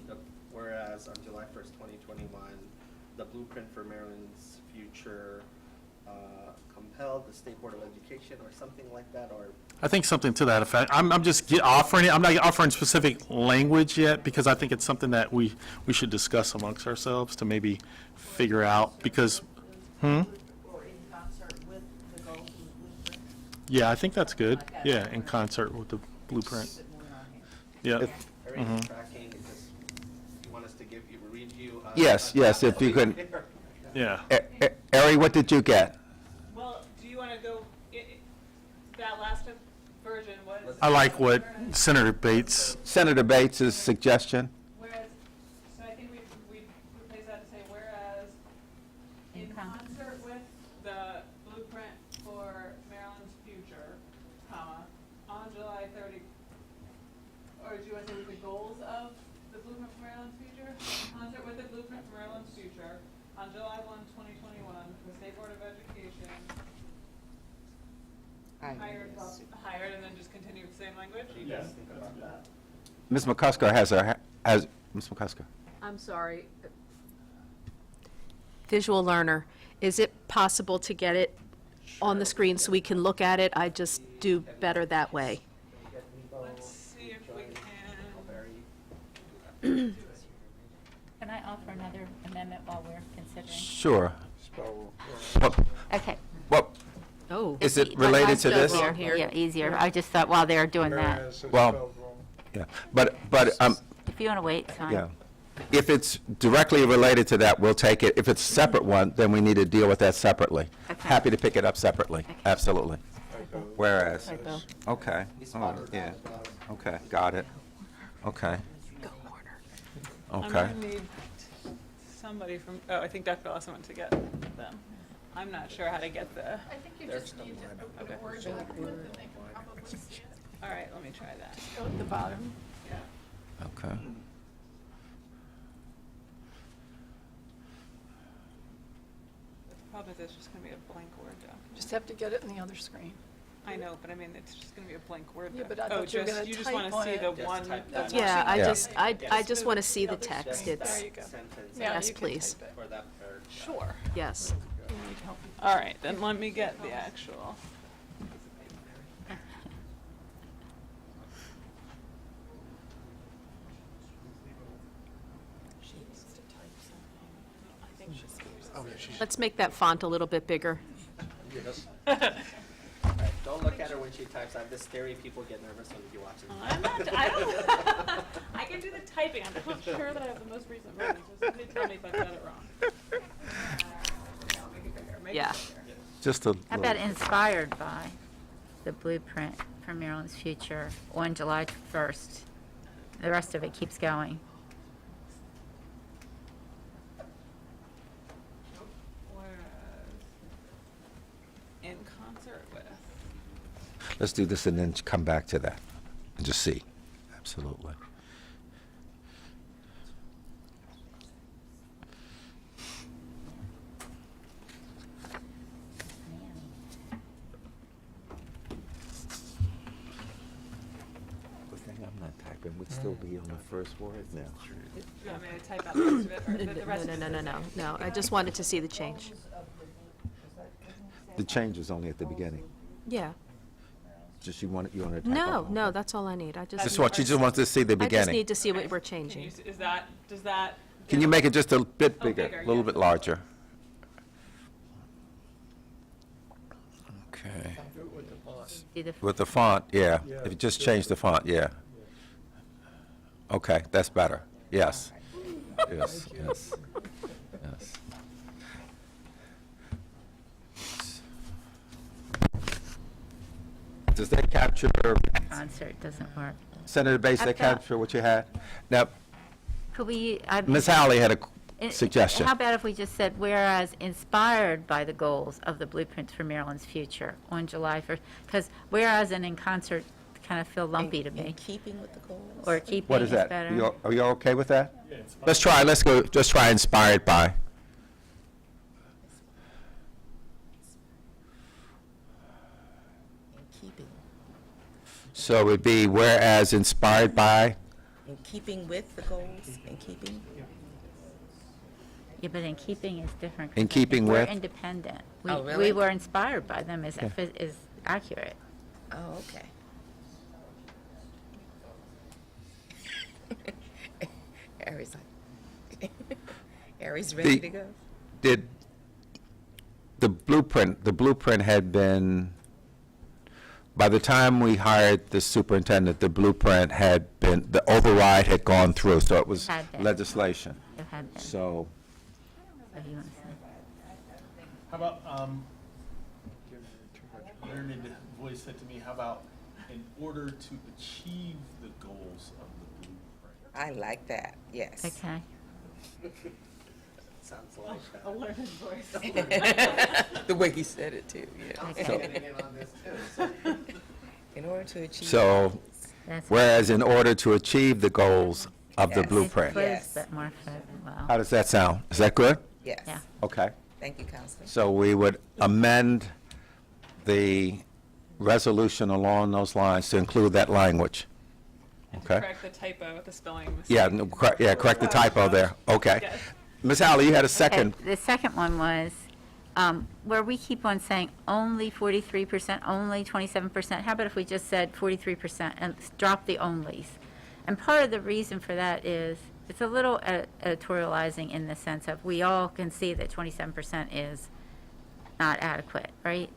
whereas on July 1st, 2021, the Blueprint for Maryland's Future compelled the State Board of Education or something like that, or? I think something to that effect. I'm just offering it. I'm not offering specific language yet, because I think it's something that we should discuss amongst ourselves to maybe figure out, because, Yeah, I think that's good. Yeah, in concert with the Blueprint. Yeah. Tracking, you want us to read you? Yes, if you could. Yeah. Ari, what did you get? Well, do you want to go, that last version was? I like what Senator Bates' suggestion. Whereas, so I think we replace that to say, whereas in concert with the Blueprint for Maryland's Future, comma, on July 30, or do you want to say with the goals of the Blueprint for Maryland's Future? In concert with the Blueprint for Maryland's Future, on July 1, 2021, the State Board of Education hired and then just continue with the same language? Yes. Ms. McCusker Ms. McCusker. I'm sorry. Visual learner, is it possible to get it on the screen so we can look at it? I just do better that way. Let's see if we can. Can I offer another amendment while we're considering? Sure. Okay. Well, Oh. is it related to this? Yeah, easier. I just thought while they're doing that. Well, yeah, but, If you want to wait, it's fine. yeah. If it's directly related to that, we'll take it. If it's a separate one, then we need to deal with that separately. Okay. Happy to pick it up separately, absolutely. Whereas, Typo. okay, oh, yeah, okay, got it, okay. I'm Okay, gonna need somebody from, oh, I think Dr. Lawson went to get them. I'm not sure how to get the. I think you just need to okay. All right, let me try that. Go at the bottom. Yeah. okay. The problem is it's just gonna be a blank Word document. Just have to get it in the other screen. I know, but I mean, it's just gonna be a blank Word Yeah, document. but I thought you were gonna You just type wanna on see it. the Just one. type that. Yeah, I Yeah. just, I just want to see the text. There It's, you go. Yeah, yes, you can please. type it. For that paragraph. Sure. Yes. You need help. All right, then let me get the actual. Let's make that font a little bit bigger. Yes. Alright, don't look at her when she types. I have this theory people get nervous when you watch it. I'm not, I don't, I can do the typing. I'm not sure that I have the most recent version, so somebody tell me if I've done it wrong. Make it bigger, make it Yeah. bigger. Just a How about inspired by the Blueprint for Maryland's Future on July 1st? The rest of it keeps going. In concert with. Let's do this and then come back to that, and just see, absolutely. The thing I'm not typing would still be on the first word now. You want me to type out the rest of it, or the rest No, of no, it? no, no, no. I just wanted to see the change. The change is only at the beginning. Yeah. Just you want to type out No, the whole no, thing. that's all I need. I Just just, what, you just want to see the I just beginning. need to see what we're Can you, changing. is that, does that? Can you make it just a bit Oh, bigger, bigger, a little yeah. bit larger? Okay. See the With the font, yeah. If you just change the font, yeah. Okay, that's better. Yes. Yes, yes, yes. Does that capture, concert doesn't work. Senator Bates, How that about- capture what you had? Now, Could we? Ms. Howley had a Eh, suggestion. How about if we just said, whereas inspired by the goals of the Blueprints for Maryland's Future on July 1st? Because whereas and in concert kind of feel lumpy to me. Keeping with the goals. Or keeping What is is that? better. Are you okay with that? Let's try, let's go, just try inspired by. Keeping. So it would be whereas inspired by, In keeping with the goals, in keeping. Yeah, but in keeping is different. 'cause In keeping we're with? independent. Oh, We really? were inspired by them is, Yeah. is accurate. Oh, okay. Aries, Aries ready to go? did the blueprint had been, by the time we hired the superintendent, the blueprint had been, the override had gone through, so it was Had been. legislation. It had been. So, So you want to say? How about, learned voice said to me, how about in order to achieve the goals of the blueprint? I like that, yes. Okay. Sounds like A learned voice. The way he said it too, yeah. Okay. In order to achieve. so That's Whereas in order to achieve the goals of the Yes. blueprint. Yes. But more wow. How does that sound? Is that good? Yes. Yeah. Okay. Thank you, Counselor. So we would amend the resolution along those lines to include that language. Okay? Correct the typo with the spelling mistake. Yeah, correct the typo there. Okay. Yes. Ms. Howley, you had a second. Okay, the second one was, where we keep on saying only 43%, only 27%. How about if we just said 43% and drop the onlys? And part of the reason for that is, it's a little editorializing in the sense of, we all can see that 27% is not adequate, right?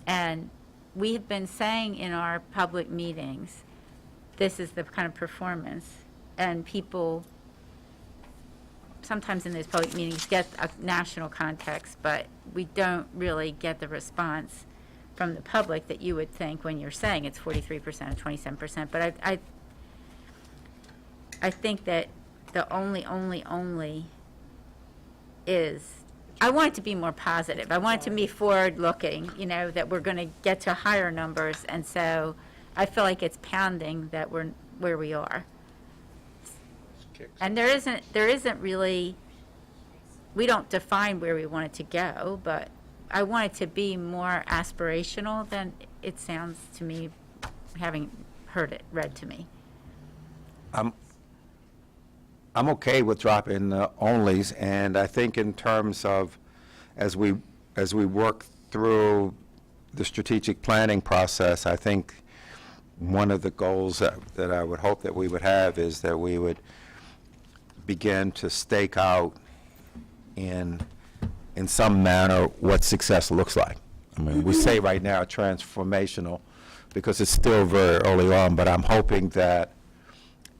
And we have been saying in our public meetings, this is the kind of performance, and people sometimes in those public meetings get a national context, but we don't really get the response from the public that you would think when you're saying it's 43% or 27%. But I think that the only is, I want it to be more positive. I want it to be forward-looking, you know, that we're going to get to higher numbers, and so I feel like it's pounding that we're where we are. And there isn't really, we don't define where we want it to go, but I want it to be more aspirational than it sounds to me, having heard it read to me. I'm okay with dropping the onlys, and I think in terms of, as we work through the strategic planning process, I think one of the goals that I would hope that we would have is that we would begin to stake out in some manner what success looks like. I mean, we say right now transformational because it's still very early on, but I'm hoping that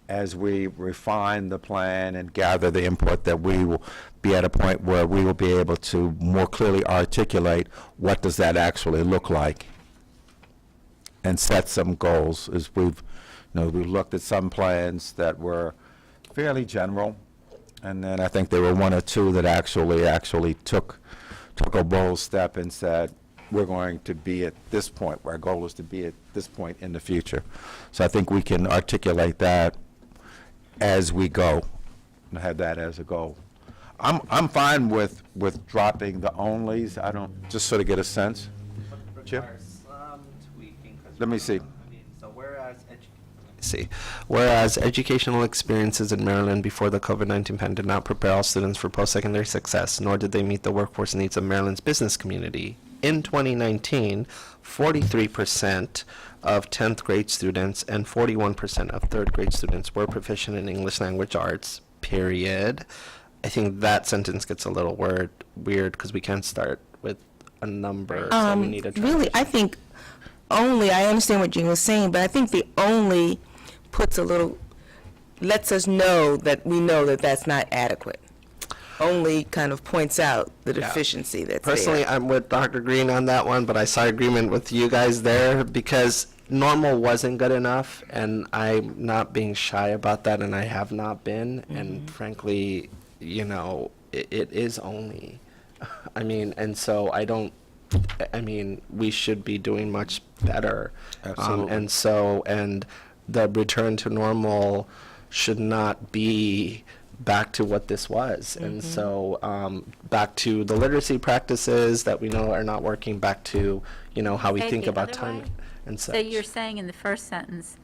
as we refine the plan and gather the input, that we will be at a point where we will be able to more clearly articulate what does that actually look like and set some goals. As we've looked at some plans that were fairly general, and then I think there were one or two that actually took a bold step and said, we're going to be at this point, where our goal is to be at this point in the future. So I think we can articulate that as we go, and have that as a goal. I'm fine with dropping the onlys. I don't, just sort of get a sense. Chip? Let me see. Whereas educational experiences in Maryland before the COVID-19 pandemic did not prepare all students for post-secondary success, nor did they meet the workforce needs of Maryland's business community. In 2019, 43% of 10th grade students and 41% of 3rd grade students were proficient in English language arts, period. I think that sentence gets a little weird because we can't start with a number, so we need a Really, I think only, I understand what Jean was saying, but I think the only lets us know that we know that that's not adequate. Only kind of points out the deficiency that's Personally, there. I'm with Dr. Green on that one, but I saw agreement with you guys there because normal wasn't good enough, and I'm not being shy about that, and I have not been, and frankly, it is only. I mean, and so we should be doing much better. Absolutely. And the return to normal should not be back to what this was. And so back to the literacy practices that we know are not working, back to, how we Say it think the about other time way. and such. So you're saying in the first sentence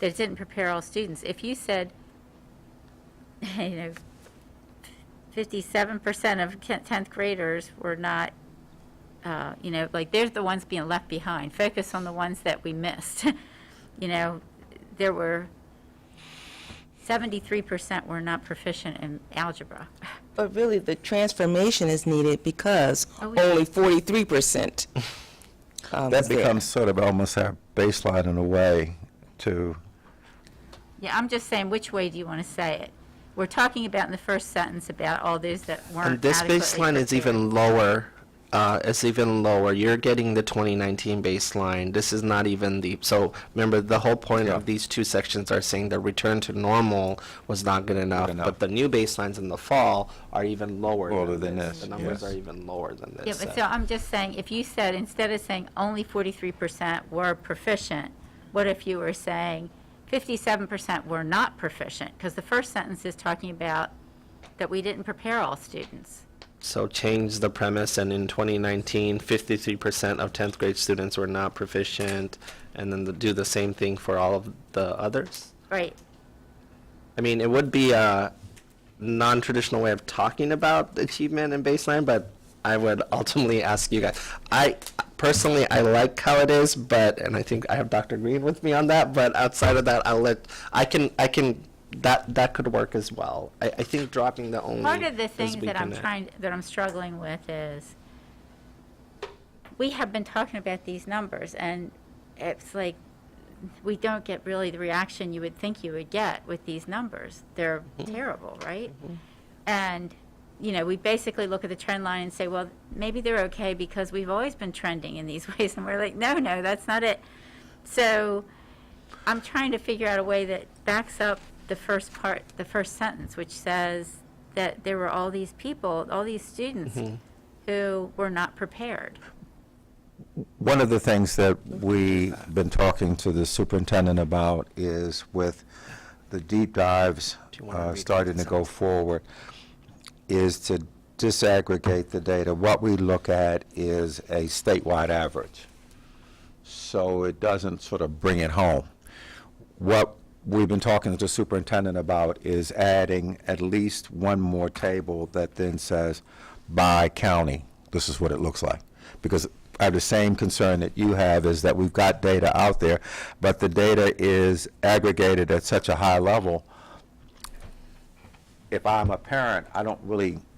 that it didn't prepare all students. If you said, 57% of 10th graders were not, they're the ones being left behind. Focus on the ones that we missed. There were 73% were not proficient in algebra. But really, the transformation is needed because yeah. only 43% That becomes sort of almost our baseline in a way to. Yeah, I'm just saying, which way do you want to say it? We're talking about in the first sentence about all those that weren't And this adequately baseline is even lower. It's even lower. You're getting the 2019 baseline. This is not even so remember, the whole point of these two sections are saying the return to normal was not good enough, but the new baselines in the fall are even lower than this. The numbers are even lower than this. Yeah, but so I'm just saying, if you said, instead of saying only 43% were proficient, what if you were saying 57% were not proficient, because the first sentence is talking about that we didn't prepare all students. So change the premise, and in 2019, 53% of 10th grade students were not proficient, and then do the same thing for all of the others? Right. I mean, it would be a non-traditional way of talking about achievement and baseline, but I would ultimately ask you guys. Personally, I like how it is, and I think I have Dr. Green with me on that, but outside of that, that could work as well. I think dropping the only. Part of the is things we that can- I'm struggling with is, we have been talking about these numbers, and it's like, we don't get really the reaction you would think you would get with these numbers. They're terrible, right? And, we basically look at the trend line and say, well, maybe they're okay because we've always been trending in these ways. And we're like, no, that's not it. So I'm trying to figure out a way that backs up the first sentence, which says that there were all these people, all these students who were not prepared. One of the things that we've been talking to the superintendent about is with the deep dives starting to go forward, is to disaggregate the data. What we look at is a statewide average, so it doesn't sort of bring it home. What we've been talking to the superintendent about is adding at least one more table that then says, by county, this is what it looks like. Because I have the same concern that you have, is that we've got data out there, but the data is aggregated at such a high level. If I'm a parent,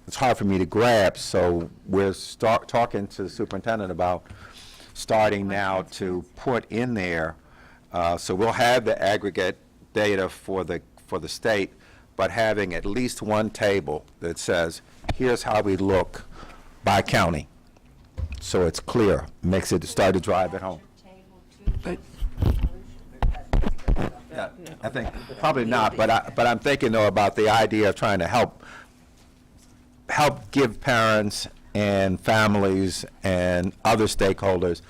it's hard for me to grab, so we're talking to the superintendent about starting now to put in there, so we'll have the aggregate data for the state, but having at least one table that says, here's how we look by county. So it's clear, makes it start to drive it home. But Yeah, I think probably not, but I'm thinking though about the idea of trying to help give parents and families and other stakeholders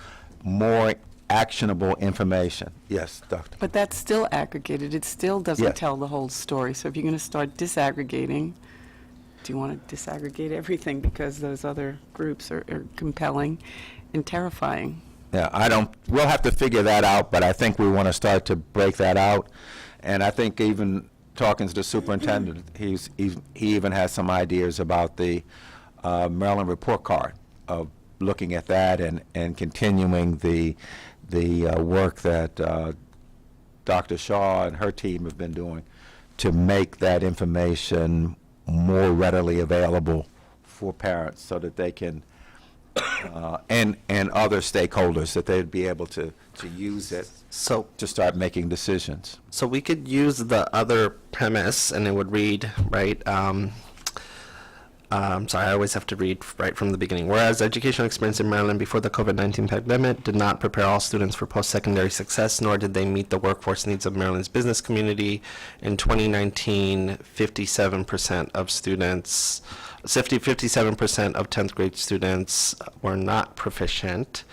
more actionable information. Yes, Doctor. But that's still aggregated. It still doesn't Yes. tell the whole story. So if you're going to start disaggregating, do you want to disaggregate everything because those other groups are compelling and terrifying? Yeah, we'll have to figure that out, but I think we want to start to break that out. And I think even talking to the superintendent, he even has some ideas about the Maryland report card, of looking at that and continuing the work that Dr. Shaw and her team have been doing to make that information more readily available for parents, so that they can and other stakeholders, that they'd be able to use it to start making decisions. So we could use the other premise, and it would read, right, sorry, I always have to read right from the beginning. Whereas educational experience in Maryland before the COVID-19 pandemic did not prepare all students for post-secondary success, nor did they meet the workforce needs of Maryland's business community. In 2019, 57% of 10th grade students were not proficient.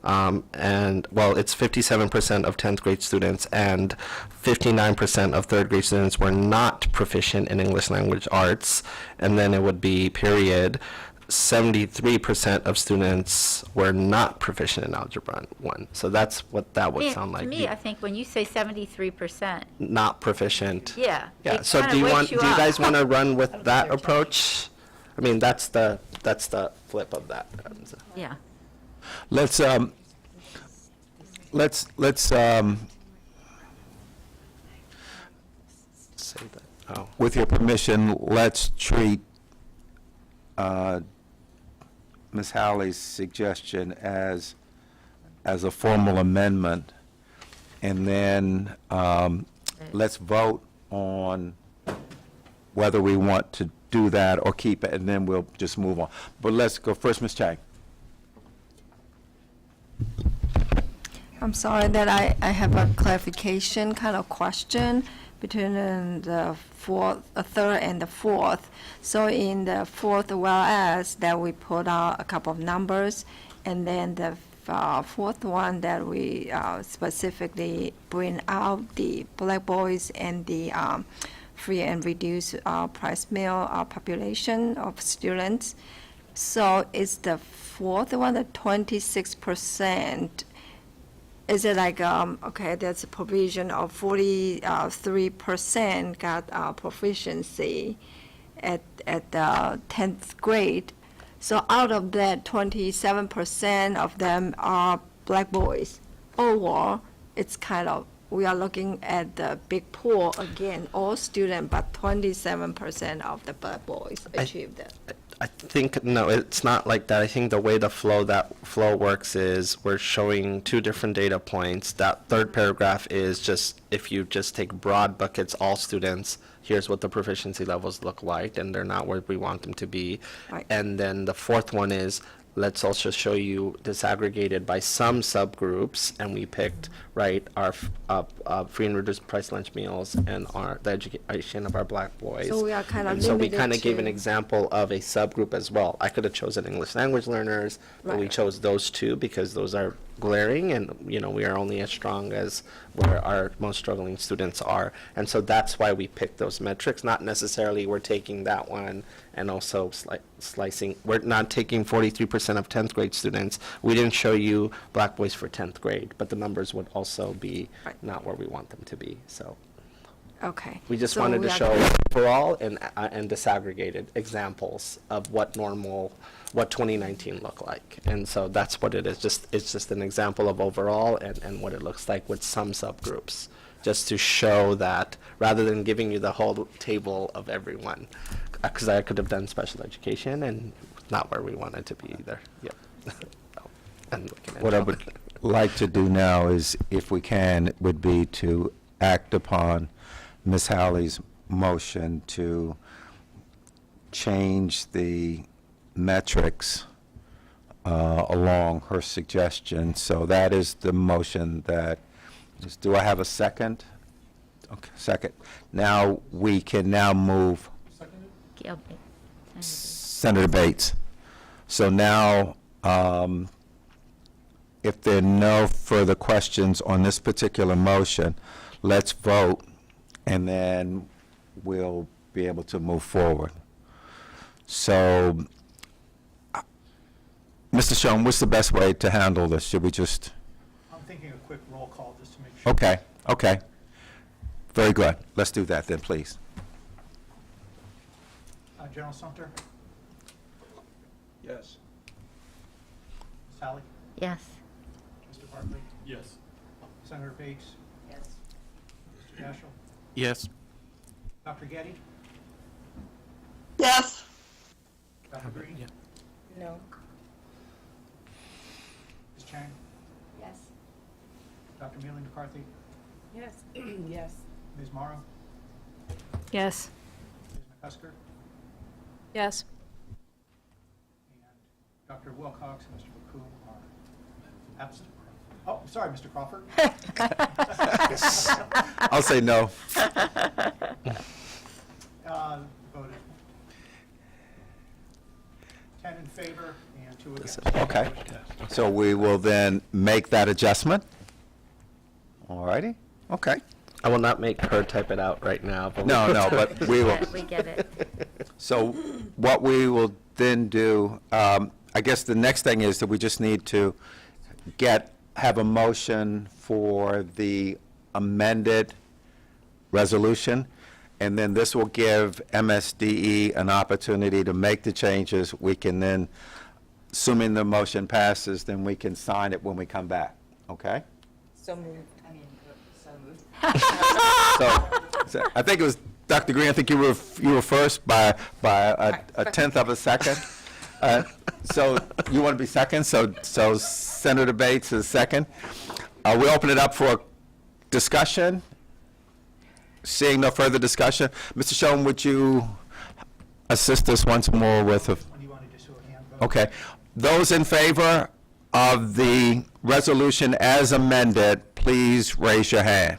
It's 57% of 10th grade students, and 59% of 3rd grade students were not proficient in English language arts. And then it would be period, 73% of students were not proficient in Algebra 1. So that's what that would sound like. To me, I think when you say 73%, Not proficient. yeah. Yeah, it so kinda do you wakes you up. guys want to run with that approach? I mean, that's the flip of that. Yeah. Let's say that. Oh. With your permission, let's treat Ms. Howley's suggestion as a formal amendment, and then let's vote on whether we want to do that or keep it, and then we'll just move on. But let's go first, Ms. Chang. I'm sorry that I have a clarification kind of question between the third and the fourth. So in the fourth, whereas that we put out a couple of numbers, and then the fourth one that we specifically bring out the black boys and the free and reduced price meal population of students. So is the fourth one, the 26%, is it like, okay, there's a provision of 43% got proficiency at the 10th grade. So out of that, 27% of them are black boys. Or it's kind of, we are looking at the big pool again, all students, but 27% of the black boys achieved that. I think, no, it's not like that. I think the way the flow works is we're showing two different data points. That third paragraph is just, if you just take broad buckets, all students, here's what the proficiency levels look like, and they're not where we want them to be. Right. And then the fourth one is, let's also show you disaggregated by some subgroups, and we picked, right, our free and reduced price lunch meals and the education of our black boys. So we are kind of And so we limited kind of gave an to- example of a subgroup as well. I could have chosen English language learners, but we Right. chose those two because those are glaring, and we are only as strong as where our most struggling students are. And so that's why we picked those metrics, not necessarily we're taking that one and also slicing. We're not taking 43% of 10th grade students. We didn't show you black boys for 10th grade, but the numbers would also be not where we want them to be. So Okay. we just So wanted we to are show overall and disaggregated examples of what 2019 looked like. And so that's what it is. It's just an example of overall and what it looks like with some subgroups, just to show that rather than giving you the whole table of everyone, because I could have done special education and not where we wanted to be either. Yep. I'm looking at What I Joe. would like to do now is, if we can, would be to act upon Ms. Howley's motion to change the metrics along her suggestion. So that is the motion that is. Do I have a second? Okay, second. Now, we can now move Senator Bates. So now, if there are no further questions on this particular motion, let's vote, and then we'll be able to move forward. So, Mr. Schoen, what's the best way to handle this? Should we just? I'm thinking a quick roll call just to make sure. Okay, okay. Very good. Let's do that then, please. General Sumter? Yes. Ms. Halley? Yes. Mr. Barkley? Yes. Senator Bates? Yes. Mr. Cashel? Yes. Dr. Getty? Yes. Dr. Green? No. Ms. Chang? Yes. Dr. Mealy McCarthy? Yes. Yes. Ms. Morrow? Yes. Ms. McCusker? Yes. And Dr. Wilcox and Mr. McCoon are absent. Oh, sorry, Mr. Crawford. I'll say no. Voted 10 in favor and 2 against. Okay. So we will then make that adjustment. All righty? Okay. I will not make her type it out right now. But No, no, but we will. We get it. So what we will then do, I guess the next thing is that we just need to have a motion for the amended resolution, and then this will give MSDE an opportunity to make the changes. We can then, assuming the motion passes, then we can sign it when we come back, okay? So moved. So I think it was, Dr. Green, I think you were first by a tenth of a second. So you want to be second, so Senator Bates is second. We'll open it up for discussion. Seeing no further discussion, Mr. Schoen, would you assist us once more with a? When you want to do a hand vote. Okay. Those in favor of the resolution as amended, please raise your hand.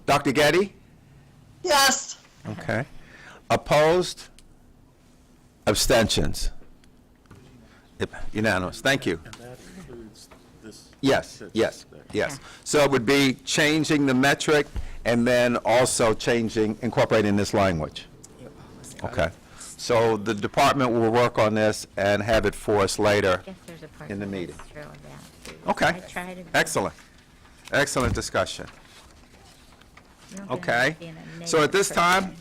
Dr. Getty? Yes. Okay. Opposed? Abstentions? Unanimous, thank you. And that includes this. Yes, yes, yes. So it would be changing the metric and then also incorporating this language. Okay. So the department will work on this and have it for us later in the meeting. Okay. Excellent. Excellent discussion. Okay. So at this time,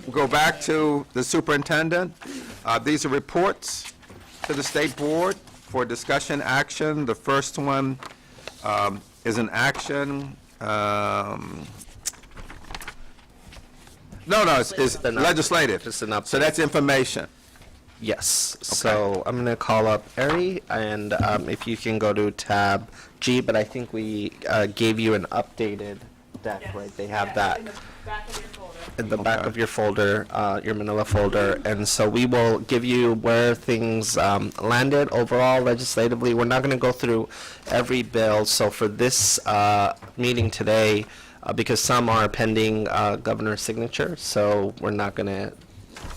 we'll go back to the superintendent. These are reports to the state board for discussion action. The first one is an action. No, it's legislative. Just an update. So that's information. Yes, so I'm gonna call up Ari, and if you can go to tab G, but I think we gave you an updated deck, right? They have that in the back of your folder, your manila folder, and so we will give you where things landed overall legislatively. We're not gonna go through every bill, so for this meeting today, because some are pending governor's signature, so we're not gonna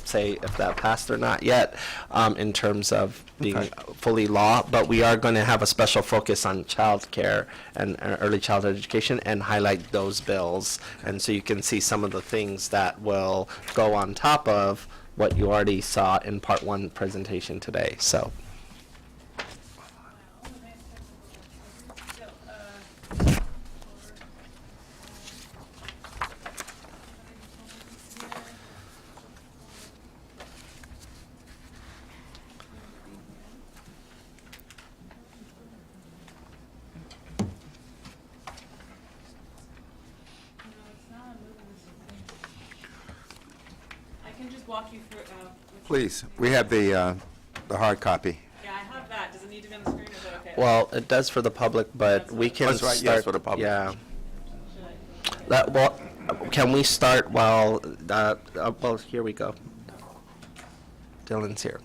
say if that passed or not yet in terms of being fully law, but we are going to have a special focus on child care and early childhood education and highlight those bills. And so you can see some of the things that will go on top of what you already saw in part one presentation today. So. Walk you through. Please, we have the hard copy. Yeah, I have that. Does it need to be on the screen, or is that okay? Well, it does for the public, but we can That's right, start. yes, for the public. Yeah. Well, can we start while, well, here we go. Dylan's here.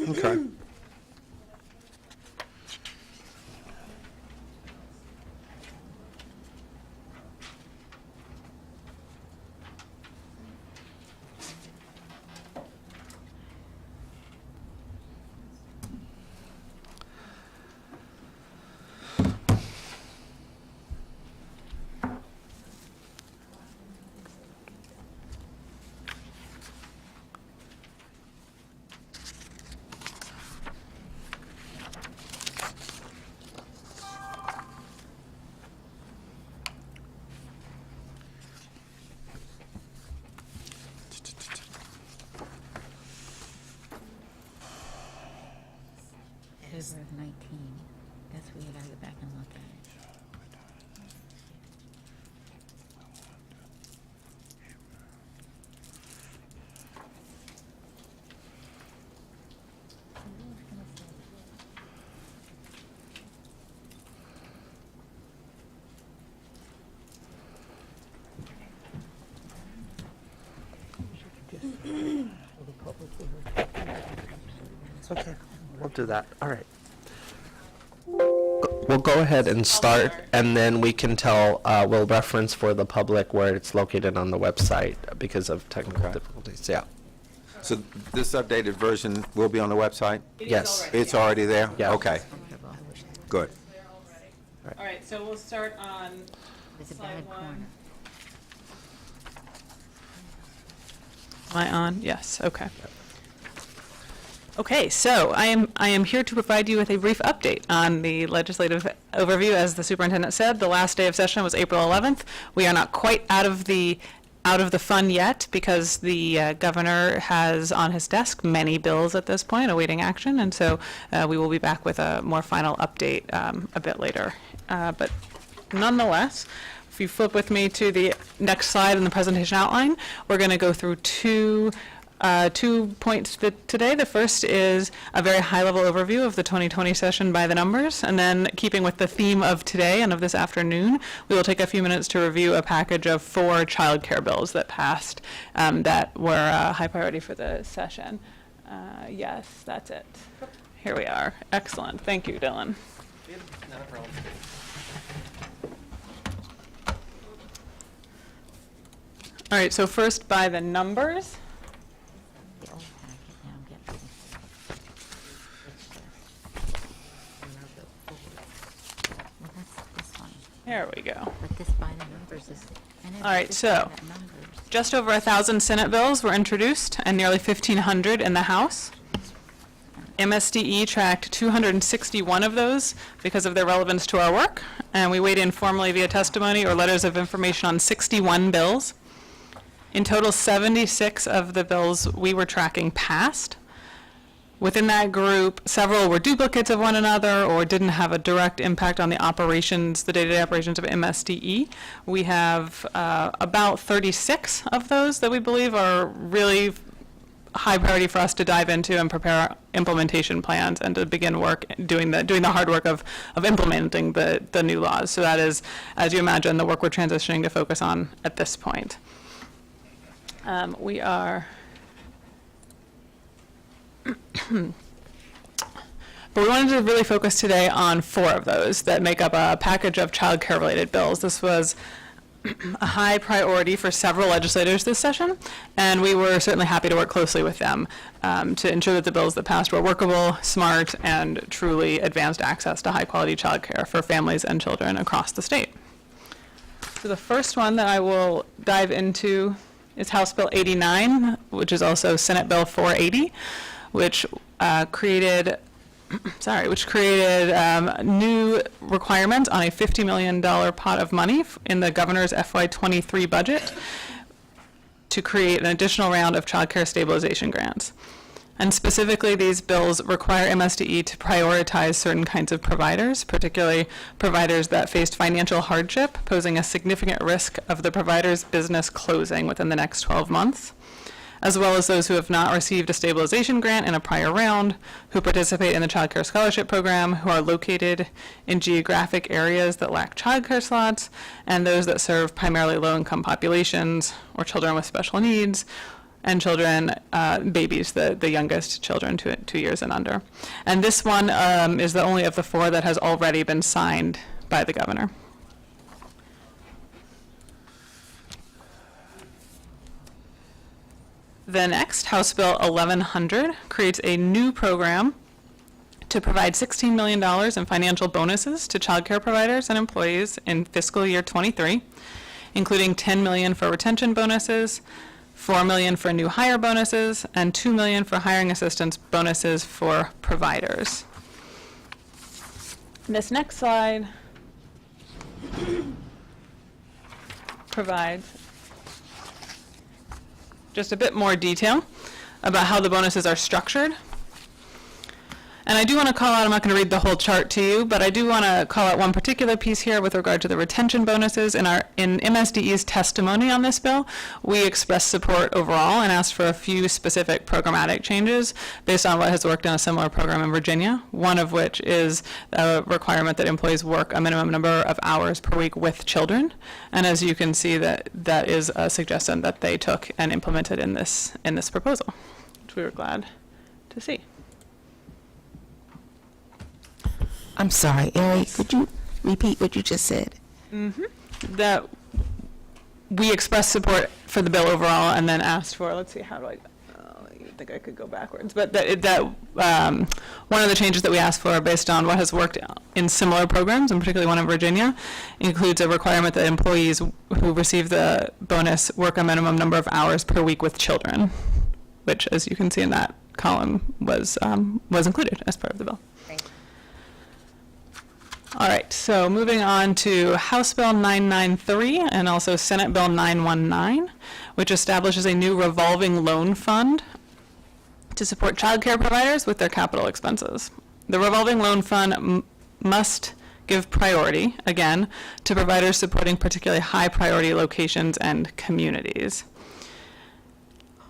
Okay. February of 19. That's weird. I go back and look at it. It's okay. We'll do that. All right. We'll go ahead and start, and then we can tell, we'll reference for the public where it's located on the website because of technical difficulties. Yeah. So this updated version will be on the website? Yes. It's already there? Yeah. Okay. Good. All right, so we'll start on slide 1. Am I on? Yes, okay. Okay, so I am here to provide you with a brief update on the legislative overview. As the superintendent said, the last day of session was April 11th. We are not quite out of the fun yet because the governor has on his desk many bills at this point awaiting action, and so we will be back with a more final update a bit later. But nonetheless, if you flip with me to the next slide in the presentation outline, we're going to go through two points today. The first is a very high-level overview of the 2020 session by the numbers, and then keeping with the theme of today and of this afternoon, we will take a few minutes to review a package of 4 child care bills that passed that were a high priority for the session. Yes, that's it. Here we are. Excellent. Thank you, Dylan. Not a problem. All right, so first by the numbers. There we go. But this by the numbers is. All right, so just over 1,000 Senate bills were introduced and nearly 1,500 in the House. MSDE tracked 261 of those because of their relevance to our work, and we weighed in formally via testimony or letters of information on 61 bills. In total, 76 of the bills we were tracking passed. Within that group, several were duplicates of one another or didn't have a direct impact on the operations, the day-to-day operations of MSDE. We have about 36 of those that we believe are really high priority for us to dive into and prepare implementation plans and to begin work doing the hard work of implementing the new laws. So that is, as you imagine, the work we're transitioning to focus on at this point. We are but we wanted to really focus today on 4 of those that make up a package of child care related bills. This was a high priority for several legislators this session, and we were certainly happy to work closely with them to ensure that the bills that passed were workable, smart, and truly advanced access to high quality child care for families and children across the state. So the first one that I will dive into is House Bill 89, which is also Senate Bill 480, which created new requirements on a $50 million pot of money in the governor's FY23 budget to create an additional round of child care stabilization grants. And specifically, these bills require MSDE to prioritize certain kinds of providers, particularly providers that faced financial hardship, posing a significant risk of the provider's business closing within the next 12 months. As well as those who have not received a stabilization grant in a prior round, who participate in the Child Care Scholarship Program, who are located in geographic areas that lack child care slots, and those that serve primarily low-income populations or children with special needs, and children, babies, the youngest children, 2 years and under. And this one is the only of the 4 that has already been signed by the governor. The next, House Bill 1100, creates a new program to provide $16 million in financial bonuses to child care providers and employees in fiscal year 23, including $10 million for retention bonuses, $4 million for new hire bonuses, and $2 million for hiring assistance bonuses for providers. This next slide provides just a bit more detail about how the bonuses are structured. And I do want to call out, I'm not going to read the whole chart to you, but I do want to call out one particular piece here with regard to the retention bonuses. In MSDE's testimony on this bill, we expressed support overall and asked for a few specific programmatic changes based on what has worked in a similar program in Virginia, one of which is a requirement that employees work a minimum number of hours per week with children. And as you can see, that is a suggestion that they took and implemented in this proposal, which we were glad to see. I'm sorry, Eric, could you repeat what you just said? That we expressed support for the bill overall and then asked for, let's see, how do I think I could go backwards, but one of the changes that we asked for based on what has worked in similar programs, and particularly one in Virginia, includes a requirement that employees who receive the bonus work a minimum number of hours per week with children, which, as you can see in that column, was included as part of the bill. All right, so moving on to House Bill 993 and also Senate Bill 919, which establishes a new revolving loan fund to support child care providers with their capital expenses. The revolving loan fund must give priority, again, to providers supporting particularly high priority locations and communities.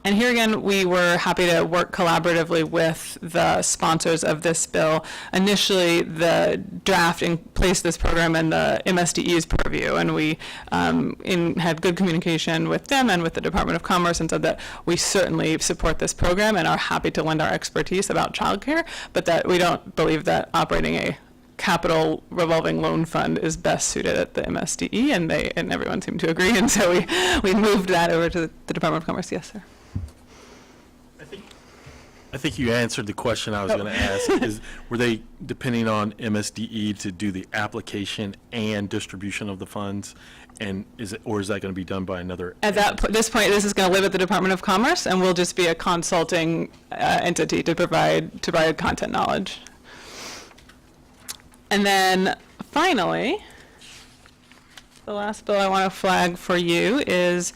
And here again, we were happy to work collaboratively with the sponsors of this bill. Initially, the draft placed this program in the MSDE's purview, and we had good communication with them and with the Department of Commerce and said that we certainly support this program and are happy to lend our expertise about childcare, but that we don't believe that operating a capital revolving loan fund is best suited at the MSDE, and everyone seemed to agree, and so we moved that over to the Department of Commerce. Yes, sir. I think you answered the question I was going to ask. Were they depending on MSDE to do the application and distribution of the funds? And is that going to be done by another? At this point, this is going to live at the Department of Commerce, and we'll just be a consulting entity to provide content knowledge. And then finally, the last bill I want to flag for you is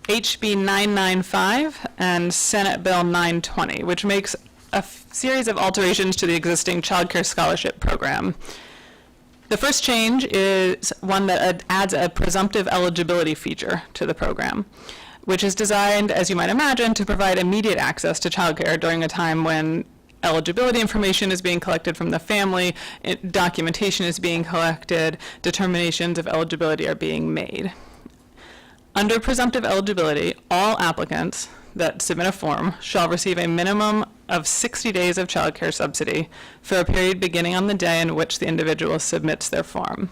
HB 995 and Senate Bill 920, which makes a series of alterations to the existing Child Care Scholarship Program. The first change is one that adds a presumptive eligibility feature to the program, which is designed, as you might imagine, to provide immediate access to childcare during a time when eligibility information is being collected from the family, documentation is being collected, determinations of eligibility are being made. Under presumptive eligibility, all applicants that submit a form shall receive a minimum of 60 days of child care subsidy for a period beginning on the day in which the individual submits their form.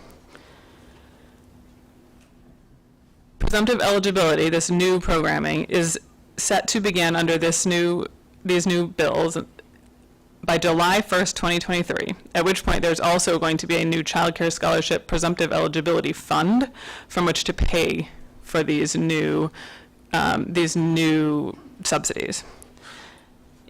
Presumptive eligibility, this new programming, is set to begin under these new bills by July 1st, 2023, at which point there's also going to be a new Child Care Scholarship Presumptive Eligibility Fund from which to pay for these new subsidies.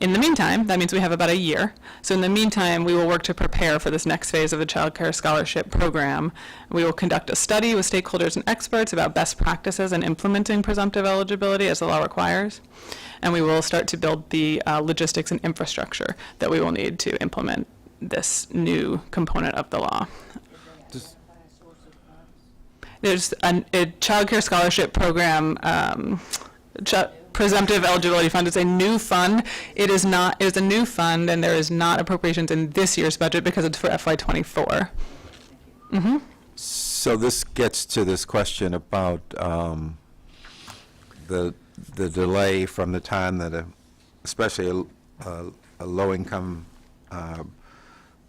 In the meantime, that means we have about a year. So in the meantime, we will work to prepare for this next phase of the Child Care Scholarship Program. We will conduct a study with stakeholders and experts about best practices in implementing presumptive eligibility as the law requires. And we will start to build the logistics and infrastructure that we will need to implement this new component of the law. There's a Child Care Scholarship Program Presumptive Eligibility Fund is a new fund. It is a new fund, and there is not appropriations in this year's budget because it's for FY24. Mm-hmm. So this gets to this question about the delay from the time that especially a low-income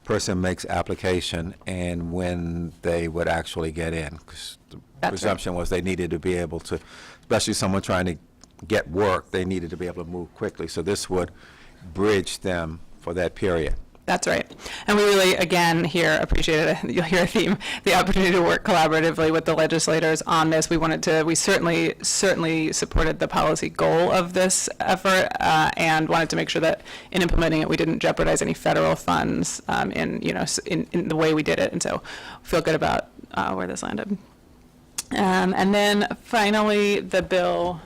person makes application and when they would actually get in. 'Cause the presumption was they needed to be able to, especially someone trying to get work, they needed to be able to move quickly. So this would bridge them for that period. That's right. And we really, again, here appreciate it. You'll hear a theme, the opportunity to work collaboratively with the legislators on this. We certainly supported the policy goal of this effort and wanted to make sure that in implementing it, we didn't jeopardize any federal funds in the way we did it. And so feel good about where this landed. And then finally, the bill,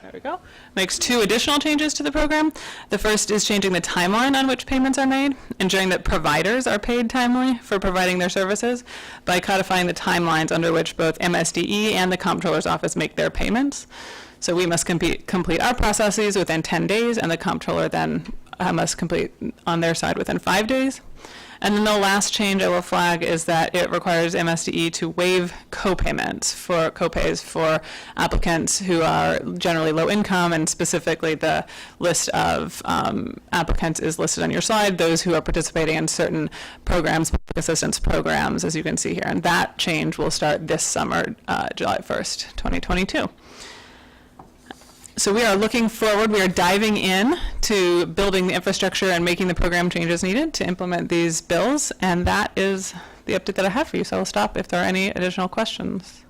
there we go, makes two additional changes to the program. The first is changing the timeline on which payments are made, ensuring that providers are paid timely for providing their services by codifying the timelines under which both MSDE and the Comptroller's Office make their payments. So we must complete our processes within 10 days, and the Comptroller then must complete on their side within 5 days. And then the last change I will flag is that it requires MSDE to waive copays for applicants who are generally low income, and specifically the list of applicants is listed on your slide, those who are participating in certain programs, public assistance programs, as you can see here. And that change will start this summer, July 1st, 2022. So we are looking forward, we are diving in to building the infrastructure and making the program changes needed to implement these bills, and that is the update that I have for you. So I'll stop if there are any additional questions.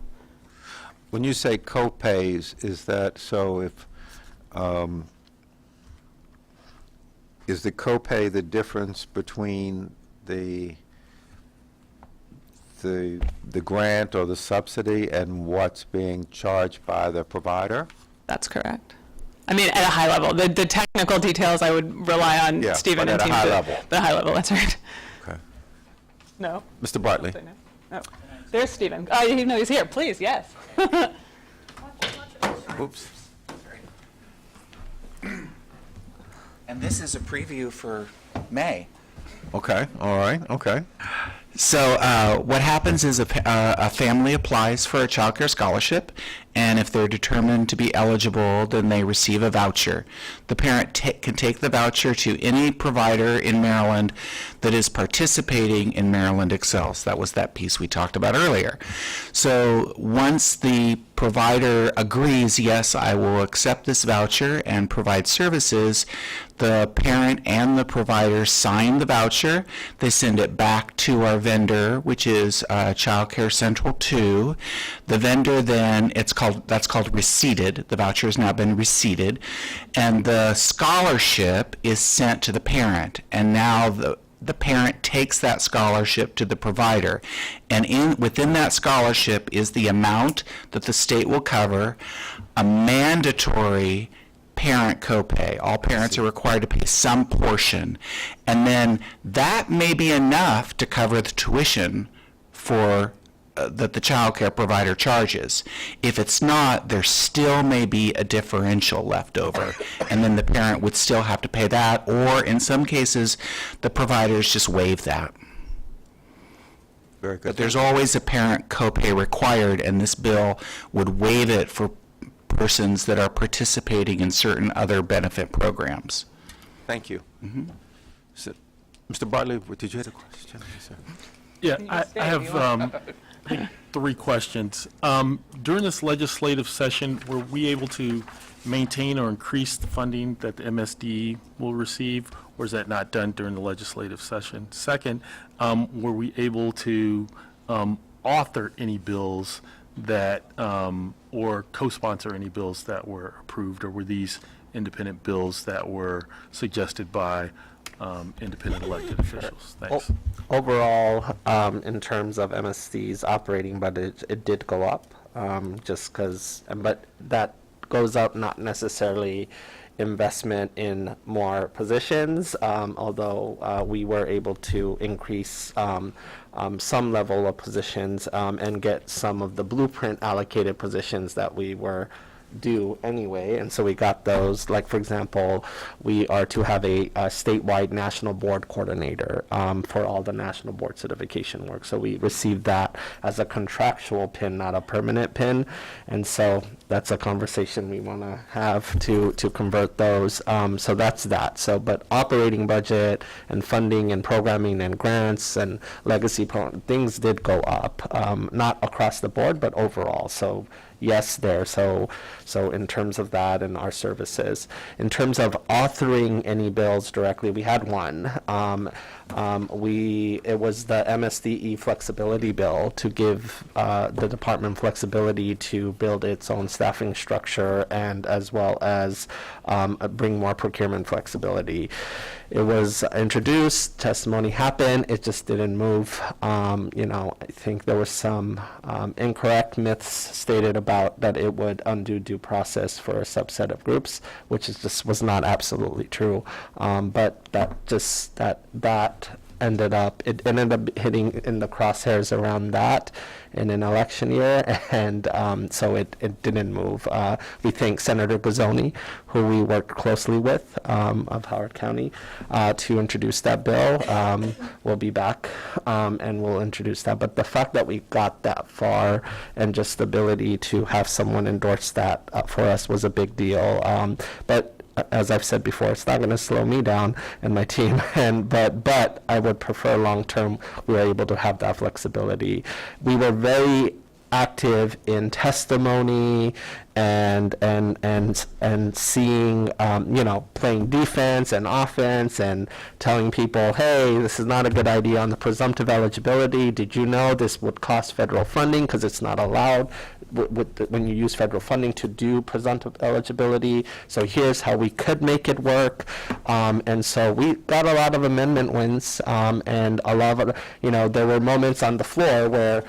When you say co-pays, is that so if, is the co-pay the difference between the grant or the subsidy and what's being charged by the provider? That's correct. I mean, at a high level. The technical details, I would rely on Stephen and but team. at a high level. But a high level, that's right. Okay. No. Mr. Bartley. No. There's Stephen. Oh, you know he's here. Please, yes. Oops. And this is a preview for May. Okay, all right, okay. So what happens is a family applies for a child care scholarship, and if they're determined to be eligible, then they receive a voucher. The parent can take the voucher to any provider in Maryland that is participating in Maryland Excels. That was that piece we talked about earlier. So once the provider agrees, yes, I will accept this voucher and provide services, the parent and the provider sign the voucher. They send it back to our vendor, which is Child Care Central 2. The vendor then, that's called receipted. The voucher has now been receipted. And the scholarship is sent to the parent. And now the parent takes that scholarship to the provider. And within that scholarship is the amount that the state will cover, a mandatory parent copay. All parents are required to pay some portion. And then that may be enough to cover the tuition for that the child care provider charges. If it's not, there still may be a differential left over, and then the parent would still have to pay that, or in some cases, the providers just waive that. Very good. But there's always a parent copay required, and this bill would waive it for persons that are participating in certain other benefit programs. Thank you. So, Mr. Bartley, did you have a question? Sir? Yeah, I have I think 3 questions. During this legislative session, were we able to maintain or increase the funding that the MSD will receive, or is that not done during the legislative session? Second, were we able to author any bills that, or co-sponsor any bills that were approved, or were these independent bills that were suggested by independent elected officials? Thanks. Overall, in terms of MSD's operating budget, it did go up, just because, but that goes up not necessarily investment in more positions, although we were able to increase some level of positions and get some of the blueprint allocated positions that we were due anyway, and so we got those. Like, for example, we are to have a statewide national board coordinator for all the national board certification work, so we received that as a contractual pin, not a permanent pin, and so that's a conversation we want to have to convert those. So that's that. So, but operating budget and funding and programming and grants and legacy things did go up, not across the board, but overall. So yes, there. So in terms of that and our services, in terms of authoring any bills directly, we had one. It was the MSDE flexibility bill to give the department flexibility to build its own staffing structure and as well as bring more procurement flexibility. It was introduced, testimony happened, it just didn't move. I think there was some incorrect myths stated about that it would undo due process for a subset of groups, which is just was not absolutely true. But that ended up hitting in the crosshairs around that in an election year, and so it didn't move. We thank Senator Gazzoni, who we worked closely with of Howard County, to introduce that bill. We'll be back and we'll introduce that. But the fact that we got that far and just the ability to have someone endorse that for us was a big deal. But as I've said before, it's not going to slow me down and my team. But I would prefer long term we were able to have that flexibility. We were very active in testimony and seeing, playing defense and offense and telling people, hey, this is not a good idea on the presumptive eligibility. Did you know this would cost federal funding because it's not allowed when you use federal funding to do presumptive eligibility? So here's how we could make it work. And so we got a lot of amendment wins, and a lot of, there were moments on the floor where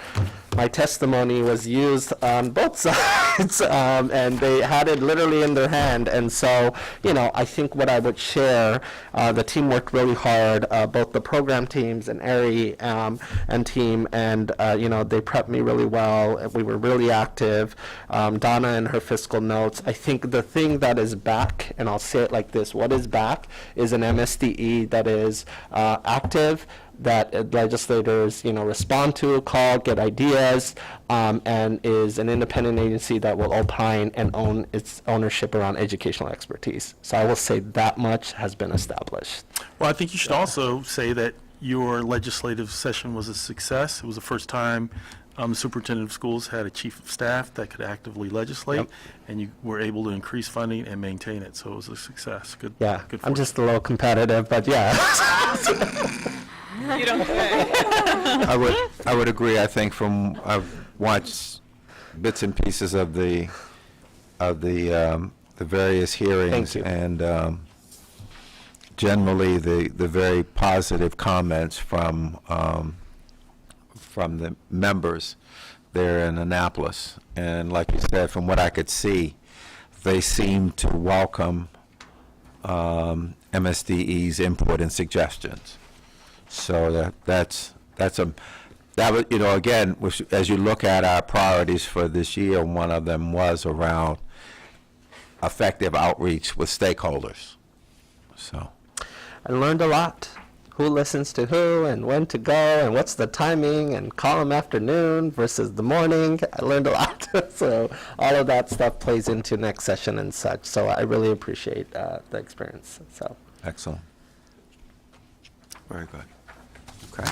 my testimony was used on both sides, and they had it literally in their hand. And so, I think what I would share, the team worked really hard, both the program teams and ARI and team, and, they prepped me really well. We were really active. Donna and her fiscal notes. I think the thing that is back, and I'll say it like this, what is back is an MSDE that is active, that legislators, respond to, call, get ideas, and is an independent agency that will opine and own its ownership around educational expertise. So I will say that much has been established. Well, I think you should also say that your legislative session was a success. It was the first time the superintendent of schools had a chief of staff that could actively legislate, and you were able to increase funding and maintain it. So it was a success. Good. Yeah, Good. I'm just a little competitive, but yeah. You don't say. I would agree. I think I've watched bits and pieces of the various hearings, Thank you. and generally the very positive comments from the members there in Annapolis. And like you said, from what I could see, they seem to welcome MSDE's input and suggestions. So that was, again, as you look at our priorities for this year, one of them was around effective outreach with stakeholders. So I learned a lot. Who listens to who and when to go and what's the timing and call them afternoon versus the morning. I learned a lot. So all of that stuff plays into next session and such. So I really appreciate the experience. So excellent. Very good. Okay.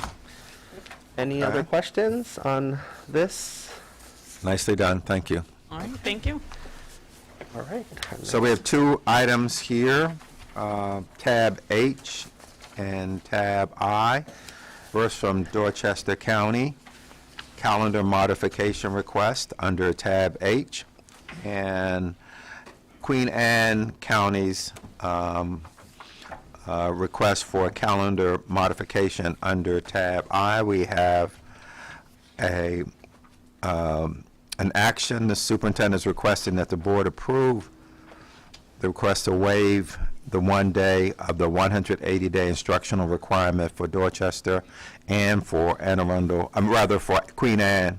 Any other questions on this? Nicely done. Thank you. All right, thank you. All right. So we have two items here, tab H and tab I. First from Dorchester County, calendar modification request under tab H, and Queen Anne County's request for a calendar modification under tab I. We have an action. The superintendent is requesting that the board approve the request to waive the 1 day of the 180-day instructional requirement for Dorchester and for Anne Arundel, for Queen Anne,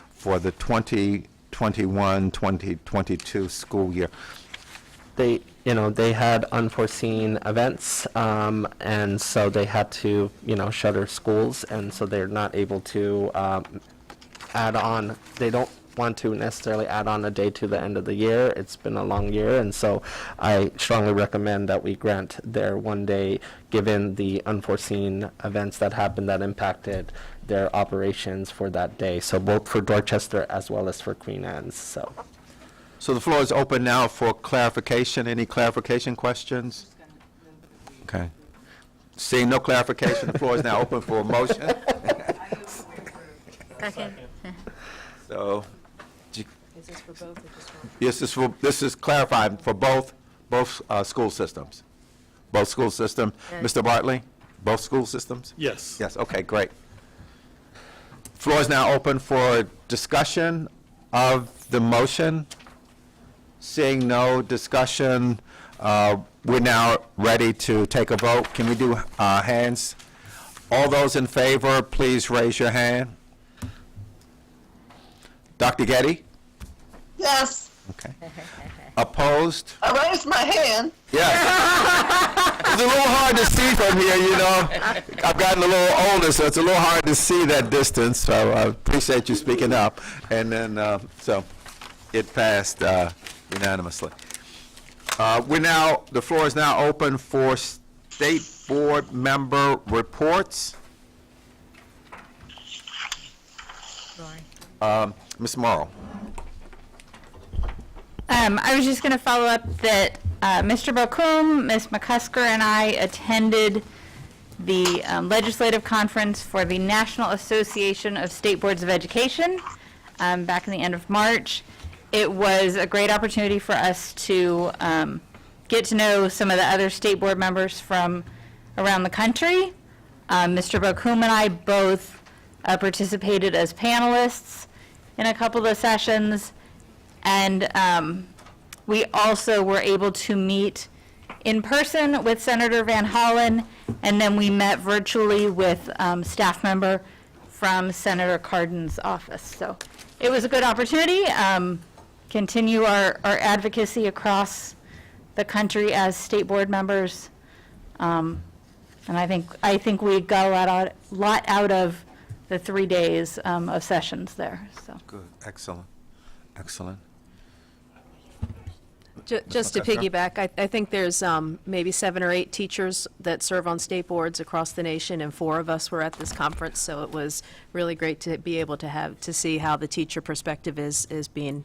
for the 2021-2022 school year. They had unforeseen events, and so they had to, shutter schools, and so they're not able to add on. They don't want to necessarily add on a day to the end of the year. It's been a long year, and so I strongly recommend that we grant their 1 day, given the unforeseen events that happened that impacted their operations for that day. So both for Dorchester as well as for Queen Anne's. So the floor is open now for clarification. Any clarification questions? Okay. Seeing no clarification, the floor is now open for a motion. Second. So, Is this for both or just one? yes, this is clarifying for both school systems. Both school systems. Mr. Bartley, both school systems? Yes. Yes, okay, great. Floor is now open for discussion of the motion. Seeing no discussion, we're now ready to take a vote. Can we do hands? All those in favor, please raise your hand. Dr. Getty? Yes, Okay. Opposed? I raised my hand. Yes. It's a little hard to see from here, I've gotten a little older, so it's a little hard to see that distance, so I appreciate you speaking up. And then, so it passed unanimously. The floor is now open for state board member reports. Ms. Morrow. I was just going to follow up that Mr. Bokum, Ms. McCusker, and I attended the legislative conference for the National Association of State Boards of Education back in the end of March. It was a great opportunity for us to get to know some of the other state board members from around the country. Mr. Bokum and I both participated as panelists in a couple of the sessions, and we also were able to meet in person with Senator Van Hollen, and then we met virtually with staff member from Senator Cardin's office. So it was a good opportunity. Continue our advocacy across the country as state board members. And I think we got a lot out of the 3 days of sessions there, so. Good, excellent, excellent. Just to McCusker? piggyback, I think there's maybe 7 or 8 teachers that serve on state boards across the nation, and 4 of us were at this conference, so it was really great to be able to see how the teacher perspective is being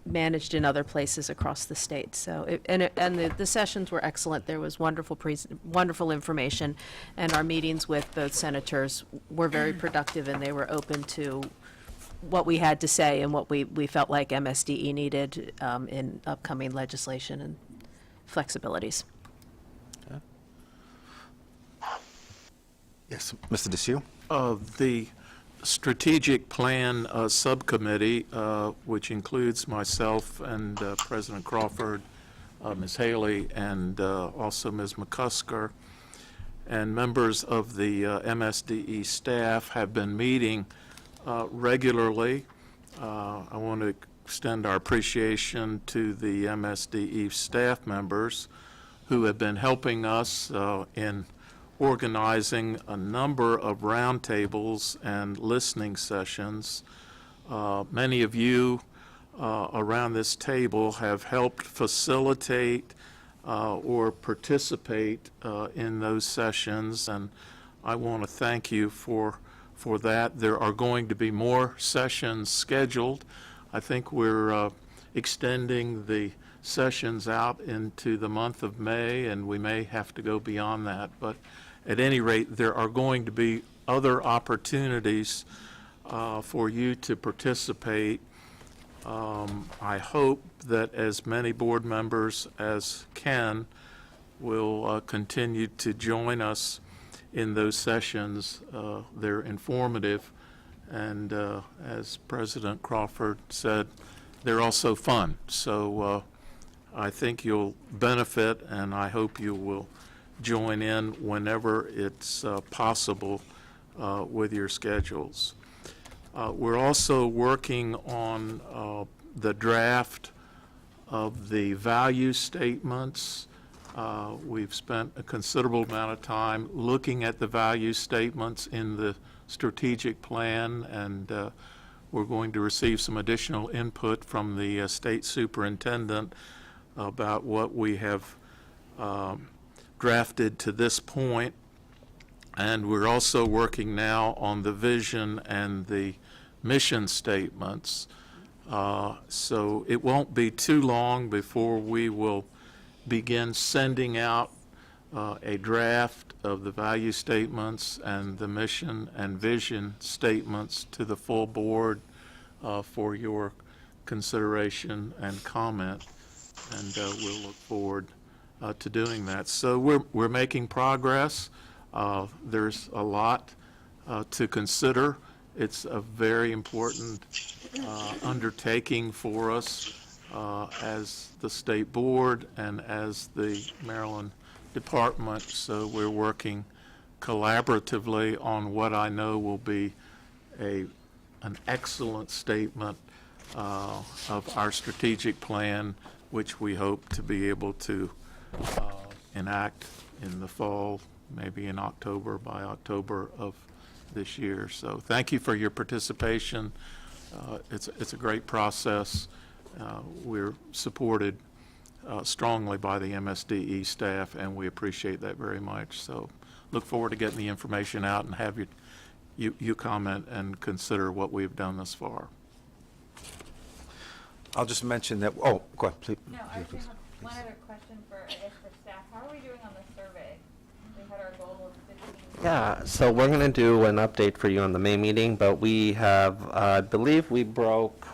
managed in other places across the state. So, the sessions were excellent. There was wonderful information, and our meetings with both senators were very productive, and they were open to what we had to say and what we felt like MSDE needed in upcoming legislation and flexibilities. Yes, Mr. DeShiel? The Strategic Plan Subcommittee, which includes myself and President Crawford, Ms. Haley, and also Ms. McCusker, and members of the MSDE staff have been meeting regularly. I want to extend our appreciation to the MSDE staff members who have been helping us in organizing a number of roundtables and listening sessions. Many of you around this table have helped facilitate or participate in those sessions, and I want to thank you for that. There are going to be more sessions scheduled. I think we're extending the sessions out into the month of May, and we may have to go beyond that. But at any rate, there are going to be other opportunities for you to participate. I hope that as many board members as can will continue to join us in those sessions. They're informative, and as President Crawford said, they're also fun. So I think you'll benefit, and I hope you will join in whenever it's possible with your schedules. We're also working on the draft of the value statements. We've spent a considerable amount of time looking at the value statements in the strategic plan, and we're going to receive some additional input from the state superintendent about what we have drafted to this point. And we're also working now on the vision and the mission statements. So it won't be too long before we will begin sending out a draft of the value statements and the mission and vision statements to the full board for your consideration and comment, and we'll look forward to doing that. So we're making progress. There's a lot to consider. It's a very important undertaking for us as the state board and as the Maryland Department. So we're working collaboratively on what I know will be an excellent statement of our strategic plan, which we hope to be able to enact in the fall, maybe in October, by October of this year. So thank you for your participation. It's a great process. We're supported strongly by the MSDE staff, and we appreciate that very much. So look forward to getting the information out and have you comment and consider what we've done thus far. I'll just mention that, oh, go ahead, please. No, I actually have one other question for staff. How are we doing on the survey? We had our goal of 15. Yeah, so we're going to do an update for you on the May meeting, but we have, I believe we broke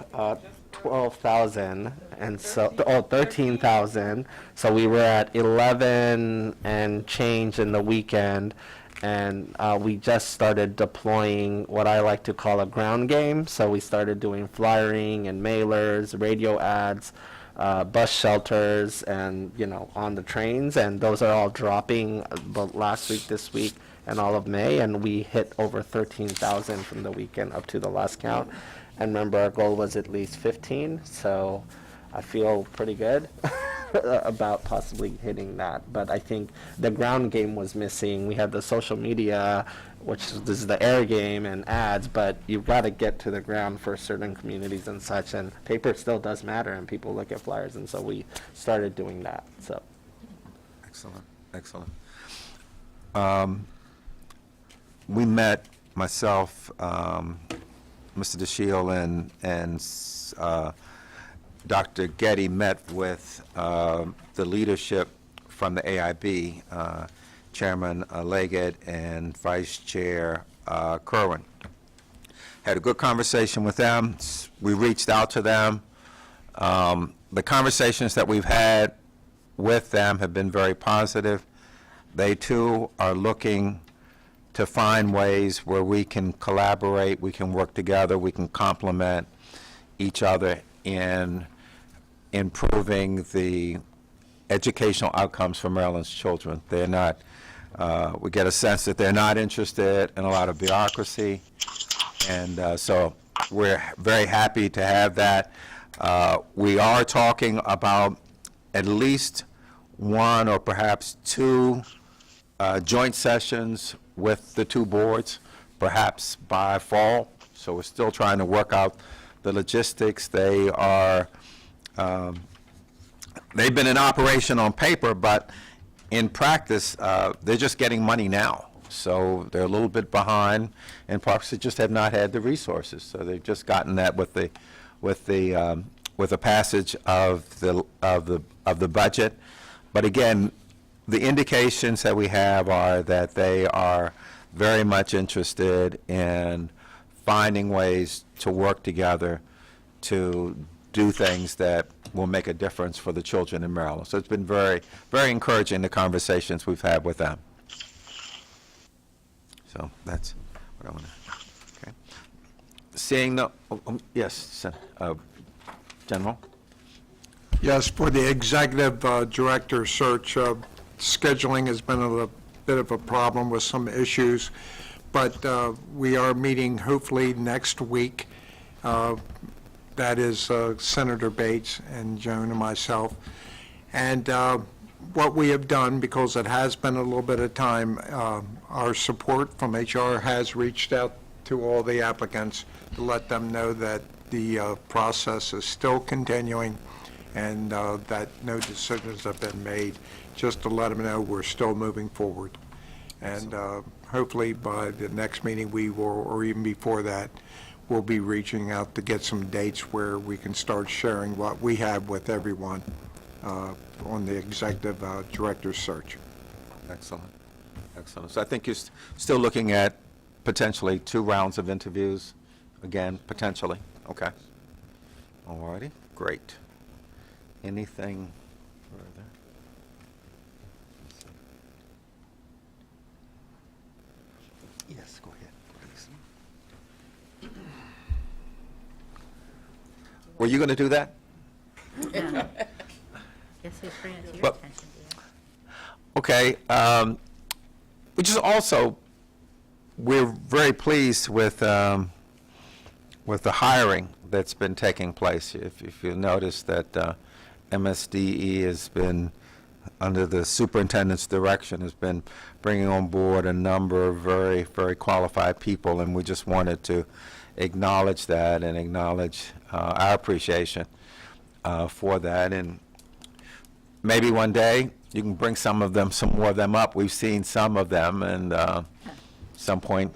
12,000, and so, 13,000. So we were at 11 and change in the weekend, and we just started deploying what I like to call a ground game. So we started doing flyering and mailers, radio ads, bus shelters, and on the trains, and those are all dropping last week, this week, and all of May, and we hit over 13,000 from the weekend up to the last count. And remember, our goal was at least 15, so I feel pretty good. about possibly hitting that. But I think the ground game was missing. We had the social media, which is the air game and ads, but you've got to get to the ground for certain communities and such. And paper still does matter, and people look at flyers, and so we started doing that. So. Excellent, excellent. We met, myself, Mr. DeShiel and Dr. Getty met with the leadership from the AIB, Chairman Leggett and Vice Chair Kerwin. Had a good conversation with them. We reached out to them. The conversations that we've had with them have been very positive. They too are looking to find ways where we can collaborate, we can work together, we can complement each other in improving the educational outcomes for Maryland's children. They're not, we get a sense that they're not interested in a lot of bureaucracy, and so we're very happy to have that. We are talking about at least one or perhaps two joint sessions with the two boards, perhaps by fall. So we're still trying to work out the logistics. They are, they've been in operation on paper, but in practice, they're just getting money now. So they're a little bit behind, and perhaps they just have not had the resources. So they've just gotten that with the passage of the budget. But again, the indications that we have are that they are very much interested in finding ways to work together to do things that will make a difference for the children in Maryland. So it's been very, very encouraging, the conversations we've had with them. So that's what I want to, okay. Seeing the, yes, General? Yes, for the executive director search, scheduling has been a bit of a problem with some issues, but we are meeting hopefully next week. That is Senator Bates and Joan and myself. And what we have done, because it has been a little bit of time, our support from HR has reached out to all the applicants to let them know that the process is still continuing and that no decisions have been made, just to let them know we're still moving forward. And hopefully by the next meeting we will, or even before that, we'll be reaching out to get some dates where we can start sharing what we have with everyone on the executive director search. Excellent, excellent. So I think you're still looking at potentially 2 rounds of interviews, again, potentially. Okay. All righty, great. Anything further? Yes, go ahead, please. Were you going to do that? No. Guess who's bringing it to your Well, attention, dear? Okay, which is also, we're very pleased with the hiring that's been taking place. If you notice that MSDE has been, under the superintendent's direction, has been bringing on board a number of very, very qualified people, and we just wanted to acknowledge that and acknowledge our appreciation for that. And maybe one day you can bring some more of them up. We've seen some of them, and some point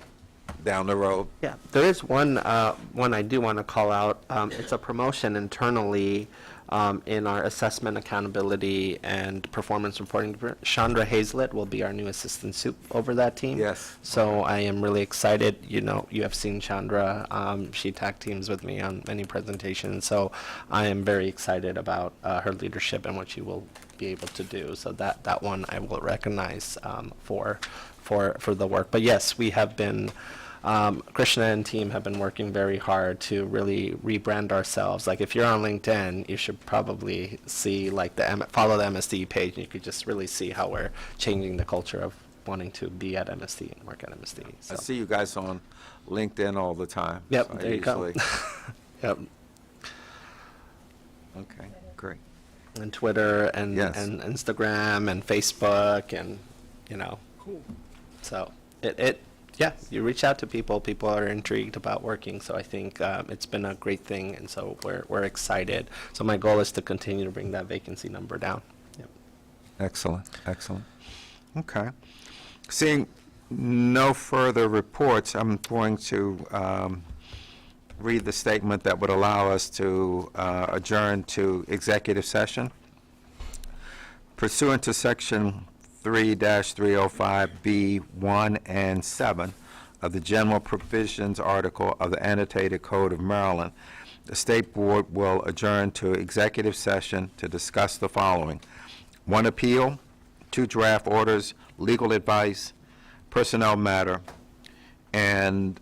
down the road. Yeah, there is one I do want to call out. It's a promotion internally in our assessment, accountability, and performance reporting. Chandra Hazlett will be our new assistant soup over that team. Yes. So I am really excited. You know, you have seen Chandra. She tag teams with me on many presentations. So I am very excited about her leadership and what she will be able to do. So that one I will recognize for the work. But yes, we have been. Krishna and team have been working very hard to really rebrand ourselves. Like if you're on LinkedIn, you should probably see like follow the MSD page, and you could just really see how we're changing the culture of wanting to be at MSD and work at MSD. So. I see you guys on LinkedIn all the time. Yep, so I there you go. usually- Yep. Okay, great. and Twitter and, Yes. and Instagram and Facebook and, you know. Cool. So yeah, you reach out to people. People are intrigued about working. So I think it's been a great thing. And so we're excited. So my goal is to continue to bring that vacancy number down. Yep. Excellent, excellent. Okay. Seeing no further reports, I'm going to read the statement that would allow us to adjourn to executive session. Pursuant to Section 3-305B1 and 7 of the General Provisions Article of the Annotated Code of Maryland, the State Board will adjourn to executive session to discuss the following: 1 appeal, 2 draft orders, legal advice, personnel matter, and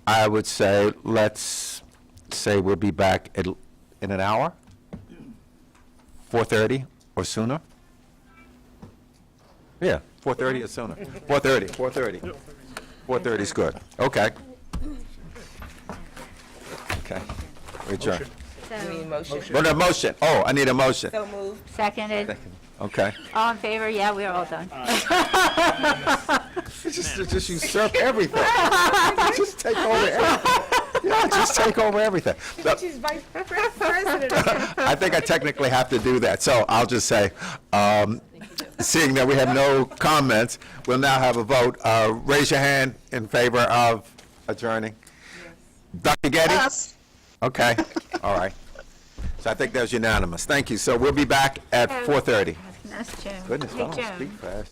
I would say, let's say we'll be back in an hour, 4:30 or sooner? Yeah, 4:30 or sooner. 4:30. 4:30 is good. Okay. Okay. We adjourn. Motion. Well, no, motion. Oh, I need a motion. So moved. Seconded. Okay. All in favor? Yeah, we're all done. Just usurp everything. Just take over everything. Yeah, just take over everything. She's vice president. I think I technically have to do that, so I'll just say, seeing that we have no comments, we'll now have a vote. Raise your hand in favor of adjourning. Dr. Getty? Yes. Okay, all right. So I think that was unanimous. Thank you. So we'll be back at 4:30. Nice, Jim. Goodness, Hey, I don't Jim. speak fast.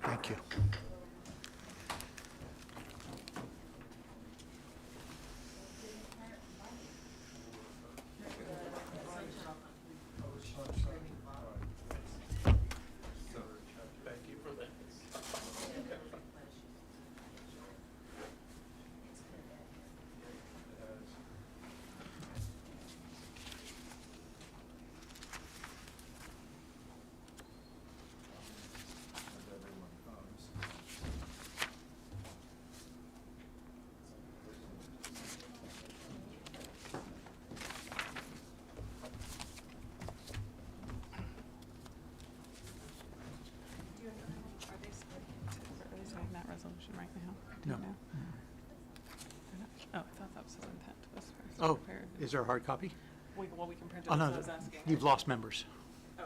Thank you. That resolution right now? No. Oh, I thought that was his intent, was first Oh, prepared. is there a hard copy? Well, we can print it, Oh, that's no, what I was asking. you've lost members. Oh,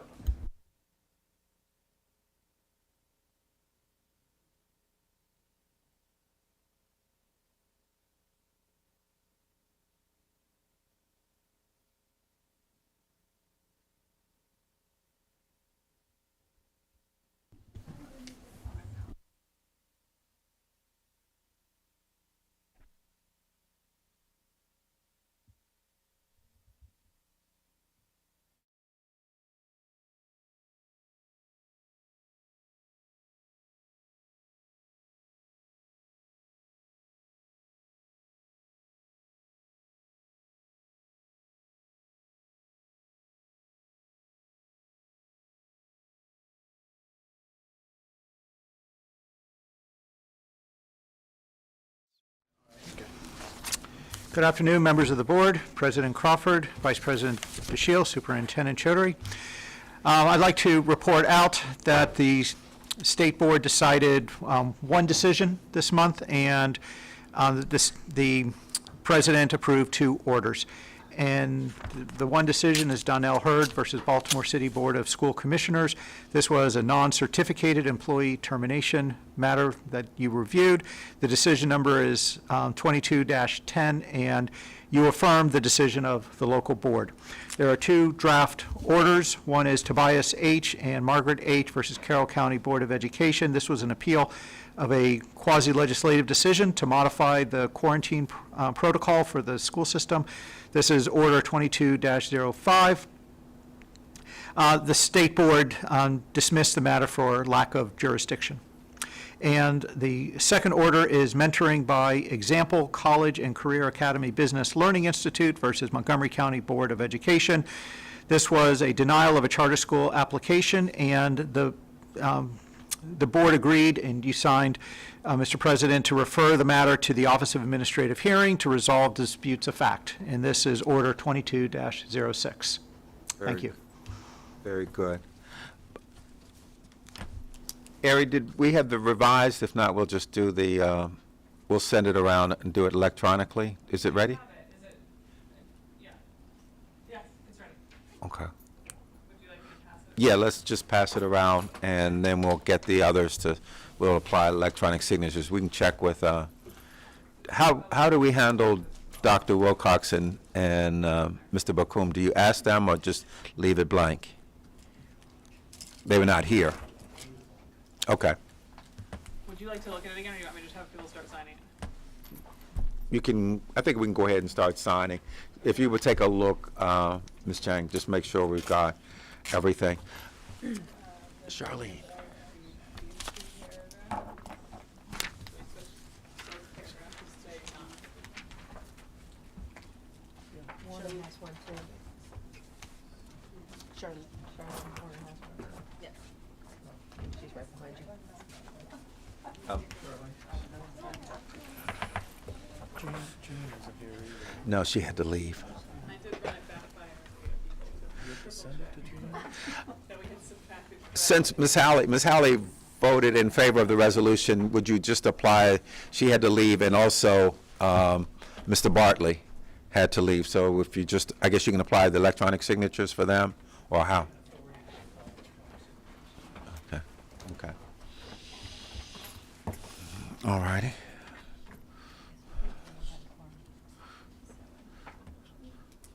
Good afternoon, members of the board, President Crawford, Vice President DeShiel, Superintendent Chaudhary. I'd like to report out that the State Board decided one decision this month, and the President approved 2 orders. And the one decision is Donnell Hurd versus Baltimore City Board of School Commissioners. This was a non-certificated employee termination matter that you reviewed. The decision number is 22-10, and you affirmed the decision of the local board. There are 2 draft orders. One is Tobias H. and Margaret H. versus Carroll County Board of Education. This was an appeal of a quasi-legislative decision to modify the quarantine protocol for the school system. This is Order 22-05. The State Board dismissed the matter for lack of jurisdiction. And the second order is Mentoring by Example College and Career Academy Business Learning Institute versus Montgomery County Board of Education. This was a denial of a charter school application, and the board agreed, and you signed, Mr. President, to refer the matter to the Office of Administrative Hearing to resolve disputes of fact. And this is Order 22-06. Thank you. Very good. Ari, did we have the revised? If not, we'll just do the, we'll send it around and do it electronically. Is it ready? yes, it's ready. Okay. Would you like me to pass it? Yeah, let's just pass it around, and then we'll get the others to, we'll apply electronic signatures. We can check with, how do we handle Dr. Wilcox and Mr. Bakum? Do you ask them or just leave it blank? They were not here. Okay. Would you like to look at it again, or you want me to just have people start signing it? You can, I think we can go ahead and start signing. If you would take a look, Ms. Chang, just make sure we've got everything. Charlene. Charlene has one too. Charlene has one. Yes. She's right behind you. No, she had to leave. I did run it back by her. Since Ms. Halley voted in favor of the resolution, would you just apply, she had to leave, and also Mr. Bartley had to leave, so if you just, I guess you can apply the electronic signatures for them, or how? Okay, okay. All righty.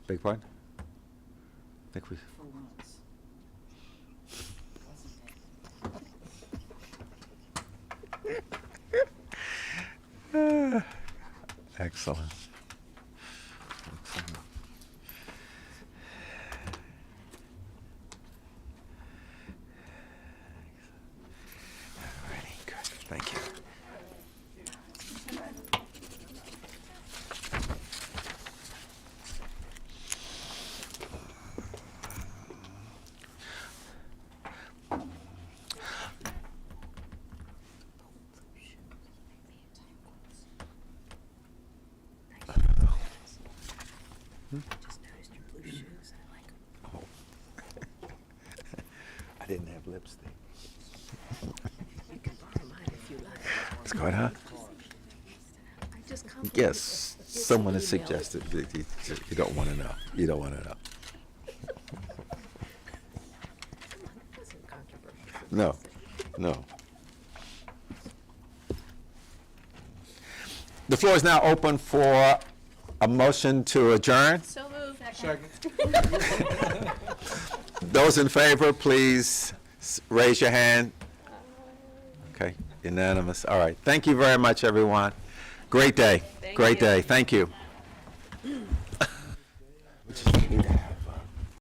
Big pardon? I think we. Excellent. Excellent. Alrighty, good. Thank you. I didn't have lipstick. What's going on? Yes, someone has suggested that you don't want to know. You don't want to know. No, no. The floor is now open for a motion to adjourn. So moved. Those in favor, please raise your hand. Okay, unanimous. All right. Thank you very much, everyone. Great day. Great day. Thank you.